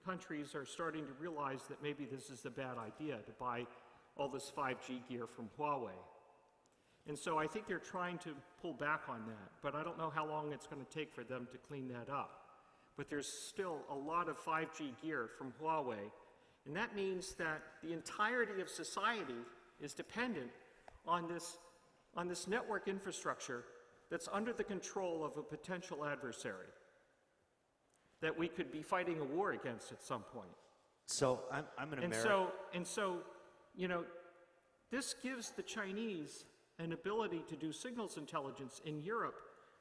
countries are starting to realize that maybe this is a bad idea to buy all this 5G gear from Huawei. And so I think they're trying to pull back on that, but I don't know how long it's going to take for them to clean that up. But there's still a lot of 5G gear from Huawei, and that means that the entirety of society is dependent on this network infrastructure that's under the control of a potential adversary that we could be fighting a war against at some point. So I'm an American. And so, you know, this gives the Chinese an ability to do signals intelligence in Europe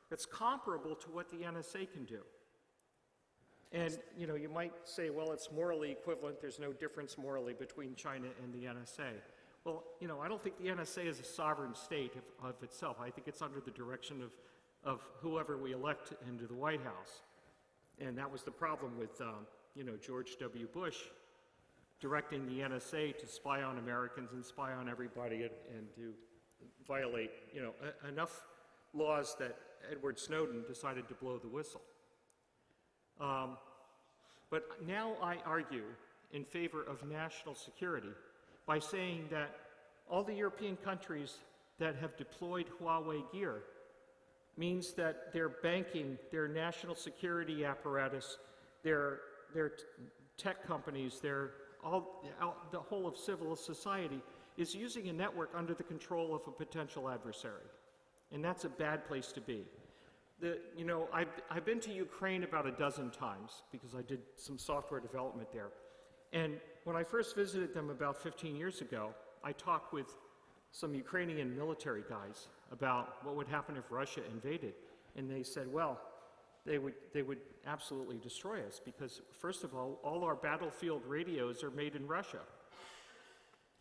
that's comparable to what the NSA can do. And, you know, you might say, well, it's morally equivalent. There's no difference morally between China and the NSA. Well, you know, I don't think the NSA is a sovereign state of itself. I think it's under the direction of whoever we elect into the White House. And that was the problem with, you know, George W. Bush directing the NSA to spy on Americans and spy on everybody and to violate, you know, enough laws that Edward Snowden decided to blow the whistle. But now I argue in favor of national security by saying that all the European countries that have deployed Huawei gear means that their banking, their national security apparatus, their tech companies, the whole of civil society is using a network under the control of a potential adversary. And that's a bad place to be. You know, I've been to Ukraine about a dozen times because I did some software development there. And when I first visited them about 15 years ago, I talked with some Ukrainian military guys about what would happen if Russia invaded. And they said, well, they would absolutely destroy us because, first of all our battlefield radios are made in Russia.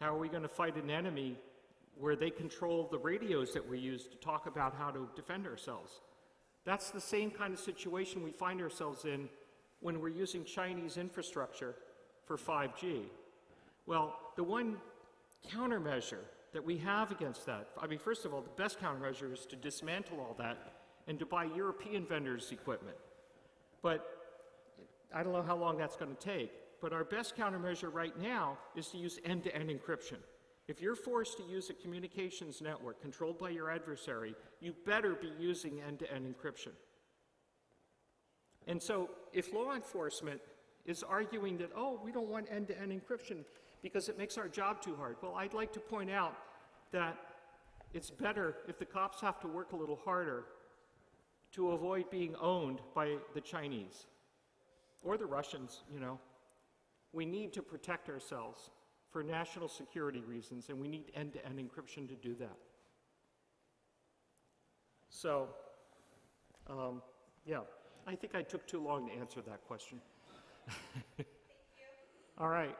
How are we going to fight an enemy where they control the radios that we use to talk about how to defend ourselves? That's the same kind of situation we find ourselves in when we're using Chinese infrastructure for 5G. Well, the one countermeasure that we have against that, I mean, first of all, the best countermeasure is to dismantle all that and to buy European vendors' equipment. But I don't know how long that's going to take. But our best countermeasure right now is to use end-to-end encryption. If you're forced to use a communications network controlled by your adversary, you better be using end-to-end encryption. And so if law enforcement is arguing that, oh, we don't want end-to-end encryption because it makes our job too hard, well, I'd like to point out that it's better if the cops have to work a little harder to avoid being owned by the Chinese or the Russians, you know. We need to protect ourselves for national security reasons, and we need end-to-end encryption to do that. So, yeah, I think I took too long to answer that question. Thank you. All right.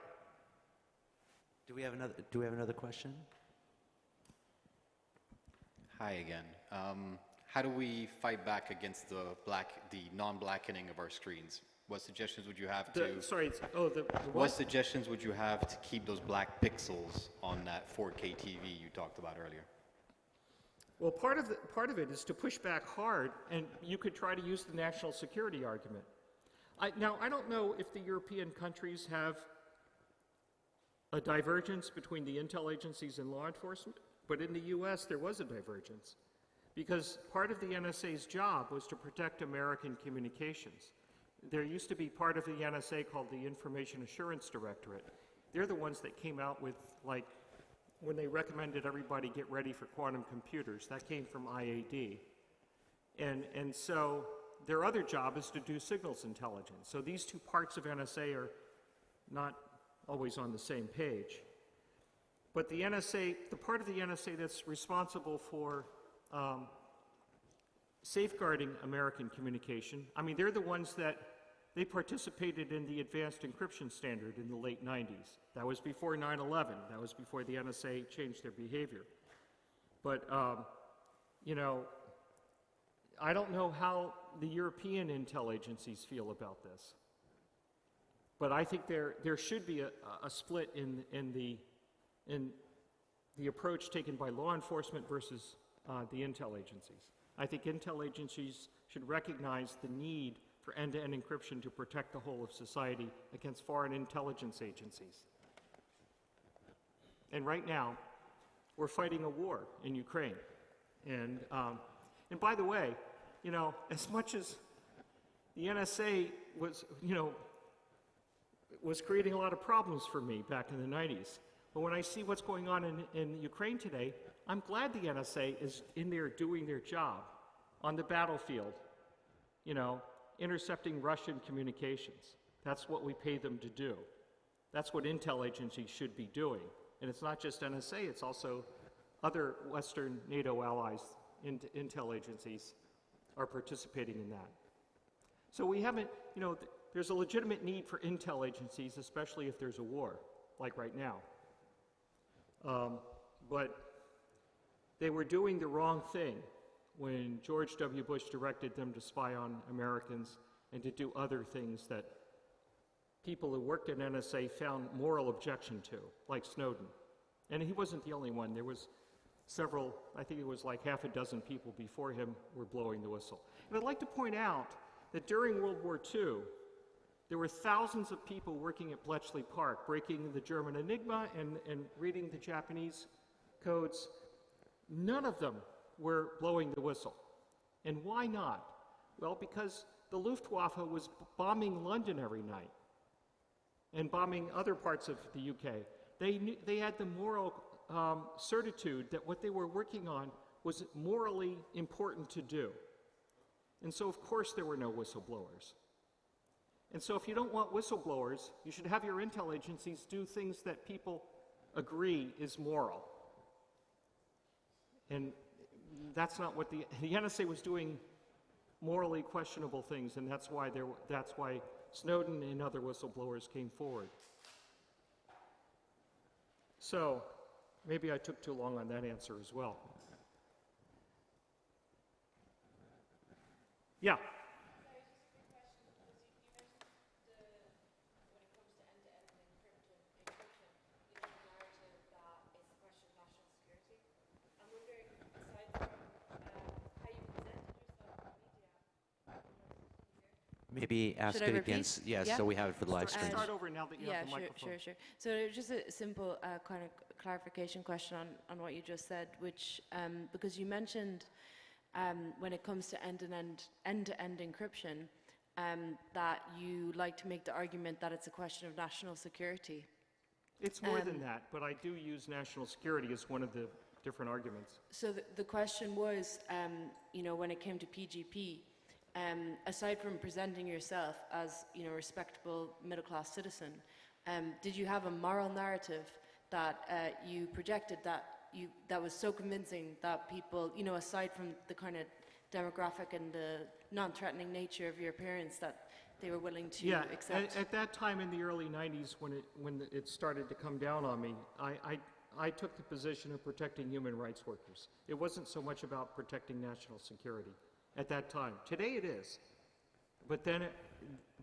Do we have another question? Hi again. how do we fight back against the non-blackening of our screens? What suggestions would you have to? What suggestions would you have to keep those black pixels on that 4K TV you talked about earlier? Well, part of it is to push back hard, and you could try to use the national security argument. Now, I don't know if the European countries have a divergence between the intel agencies and law enforcement, but in the US there was a divergence, because part of the NSA's job was to protect American communications. There used to be part of the NSA called the Information Assurance Directorate. They're the ones that came out with, like, when they recommended everybody get ready for quantum computers. That came from IAD. And so their other job is to do signals intelligence. So these two parts of NSA are not always on the same page. But the NSA, the part of the NSA that's responsible for safeguarding American communication, I mean, they're the ones that they participated in the advanced encryption standard in the late 90s. That was before 9/11. That was before the NSA changed their behavior. But, you know, I don't know how the European intel agencies feel about this. But I think there should be a split in the approach taken by law enforcement versus the intel agencies. I think intel agencies should recognize the need for end-to-end encryption to protect the whole of society against foreign intelligence agencies. And right now, we're fighting a war in Ukraine. And by the way, you know, as much as the NSA was, you know, was creating a lot of problems for me back in the 90s, but when I see what's going on in Ukraine today, I'm glad the NSA is in there doing their job on the battlefield, you know, intercepting Russian communications. That's what we pay them to do. That's what intel agencies should be doing. And it's not just NSA, it's also other Western NATO allies, intel agencies are participating in that. So we haven't, you know, there's a legitimate need for intel agencies, especially if there's a war, like right now. But they were doing the wrong thing when George W. Bush directed them to spy on Americans and to do other things that people who worked at NSA found moral objection to, like Snowden. And he wasn't the only one. There was several, I think it was like half a dozen people before him were blowing the whistle. And I'd like to point out that during World War II, there were thousands of people working at Bletchley Park, breaking the German Enigma and reading the Japanese codes. None of them were blowing the whistle. And why not? Well, because the Luftwaffe was bombing London every night and bombing other parts of the UK. They had the moral certitude that what they were working on was morally important to do. And so, of course, there were no whistleblowers. And so if you don't want whistleblowers, you should have your intel agencies do things that people agree is moral. And that's not what the NSA was doing, morally questionable things, and that's why Snowden and other whistleblowers came forward. So maybe I took too long on that answer as well. Yeah. Maybe ask it against, yes, so we have it for the live stream. Start over now that you have the microphone. Sure. So just a simple kind of clarification question on what you just said, which, because you mentioned when it comes to end-to-end encryption, that you like to make the argument that it's a question of national security. It's more than that, but I do use national security as one of the different arguments. So the question was, you know, when it came to PGP, aside from presenting yourself as, you know, a respectable middle-class citizen, did you have a moral narrative that you projected that was so convincing that people, you know, aside from the kind of demographic and the non-threatening nature of your appearance, that they were willing to accept? At that time in the early 90s when it started to come down on me, I took the position of protecting human rights workers. It wasn't so much about protecting national security at that time. Today it is. But then,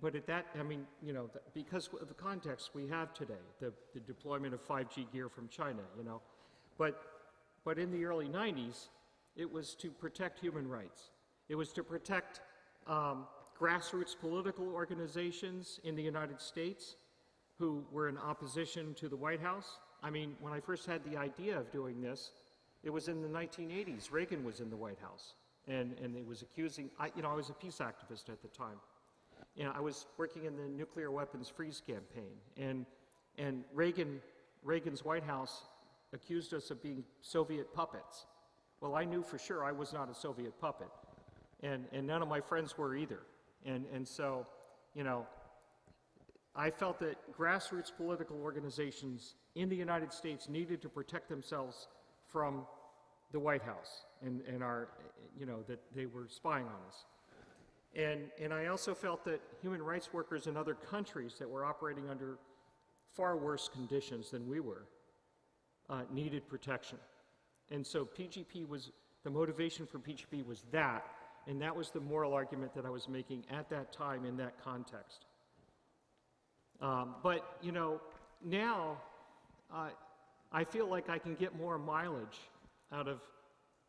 but at that, I mean, you know, because of the context we have today, the deployment of 5G gear from China, you know. But in the early 90s, it was to protect human rights. It was to protect grassroots political organizations in the United States who were in opposition to the White House. I mean, when I first had the idea of doing this, it was in the 1980s. Reagan was in the White House, and it was accusing, you know, I was a peace activist at the time. You know, I was working in the nuclear weapons freeze campaign, and Reagan's White House accused us of being Soviet puppets. Well, I knew for sure I was not a Soviet puppet, and none of my friends were either. And so, you know, I felt that grassroots political organizations in the United States needed to protect themselves from the White House and our, you know, that they were spying on us. And I also felt that human rights workers in other countries that were operating under far worse conditions than we were needed protection. And so PGP was, the motivation for PGP was that, and that was the moral argument that I was making at that time in that context. But, you know, now I feel like I can get more mileage out of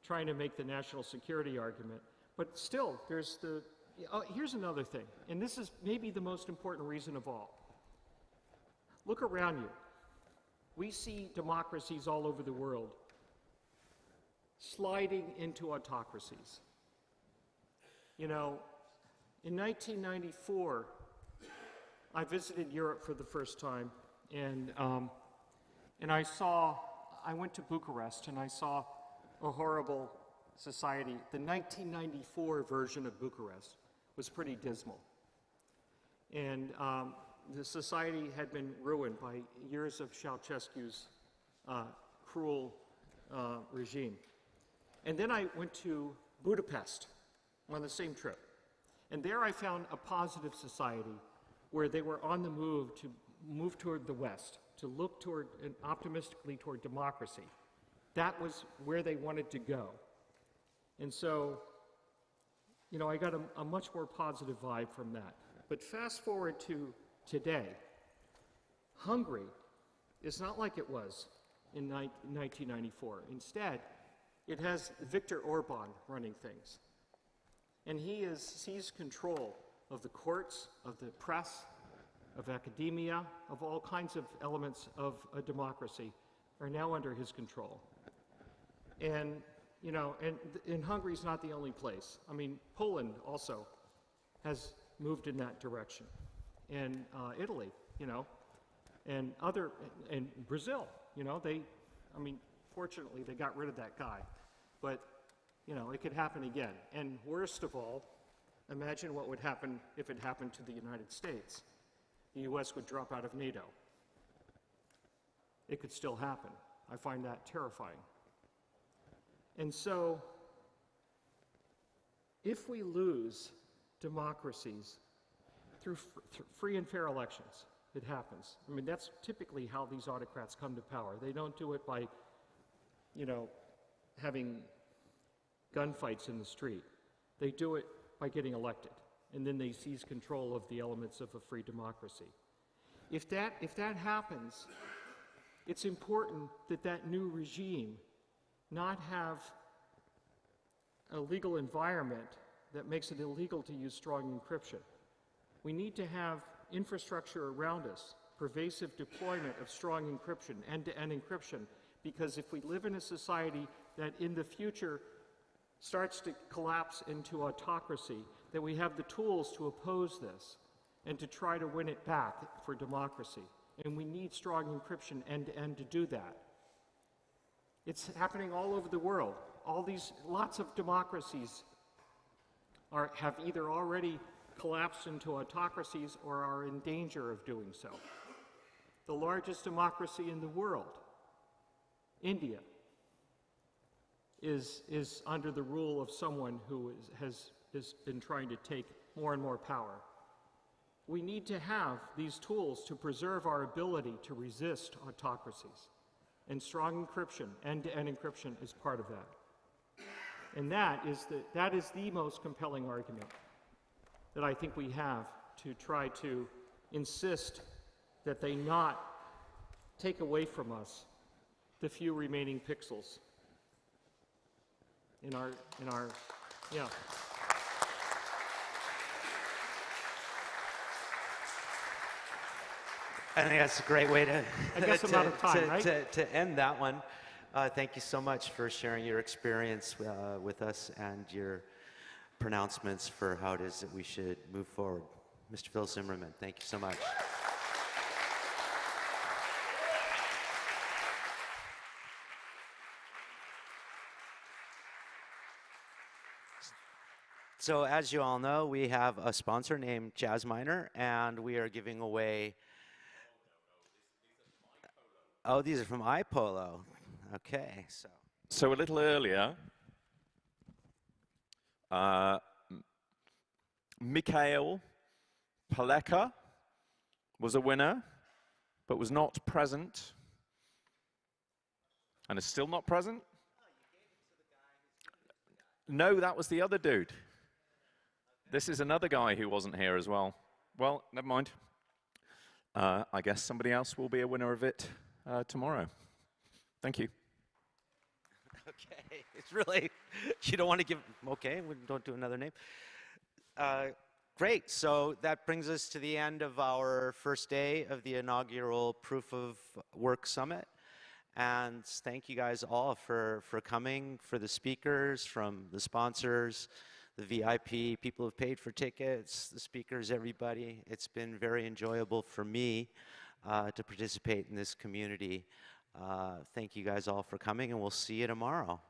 trying to make the national security argument. But still, there's the, here's another thing, and this is maybe the most important reason of all. Look around you. We see democracies all over the world sliding into autocracies. You know, in 1994, I visited Europe for the first time, and I went to Bucharest, and I saw a horrible society. The 1994 version of Bucharest was pretty dismal. And the society had been ruined by years of Ceausescu's cruel regime. And then I went to Budapest on the same trip. And there I found a positive society where they were on the move to move toward the West, to look toward and optimistically toward democracy. That was where they wanted to go. And so, you know, I got a much more positive vibe from that. But fast forward to today, Hungary is not like it was in 1994. Instead, it has Viktor Orban running things. And he has seized control of the courts, of the press, of academia, of all kinds of elements of a democracy are now under his control. And, you know, and Hungary's not the only place. I mean, Poland also has moved in that direction. And Italy, you know, and Brazil, you know, I mean, fortunately they got rid of that guy. But, you know, it could happen again. And worst of all, imagine what would happen if it happened to the United States. The US would drop out of NATO. It could still happen. I find that terrifying. And so, if we lose democracies through free and fair elections, it happens. I mean, that's typically how these autocrats come to power. They don't do it by, you know, having gunfights in the street. They do it by getting elected, and then they seize control of the elements of a free democracy. If that happens, it's important that that new regime not have a legal environment that makes it illegal to use strong encryption. We need to have infrastructure around us, pervasive deployment of strong encryption, end-to-end encryption, because if we live in a society that in the future starts to collapse into autocracy, that we have the tools to oppose this and to try to win it back for democracy. And we need strong encryption end-to-end to do that. It's happening all over the world. Lots of democracies have either already collapsed into autocracies or are in danger of doing so. The largest democracy in the world, India, is under the rule of someone who has been trying to take more and more power. We need to have these tools to preserve our ability to resist autocracies. And strong encryption, end-to-end encryption, is part of that. And that is the most compelling argument that I think we have to try to insist that they not take away from us the few remaining pixels in our, yeah. I think that's a great way to, I guess I'm out of time, right? to end that one. Thank you so much for sharing your experience with us and your pronouncements for how it is that we should move forward. Mr. Phil Zimmerman, thank you so much. So as you all know, we have a sponsor named Jazzminer, and we are giving away... Oh, these are from iPolo. Okay, so... So a little earlier, Mikhail Paleka was a winner, but was not present, and is still not present. No, that was the other dude. This is another guy who wasn't here as well. Well, never mind. I guess somebody else will be a winner of it tomorrow. Thank you. Okay, it's really, you don't want to give, okay, we don't do another name. Great, so that brings us to the end of our first day of the inaugural Proof of Work Summit. And thank you guys all for coming, for the speakers, from the sponsors, the VIP, people who've paid for tickets, the speakers, everybody. It's been very enjoyable for me to participate in this community. Thank you guys all for coming, and we'll see you tomorrow.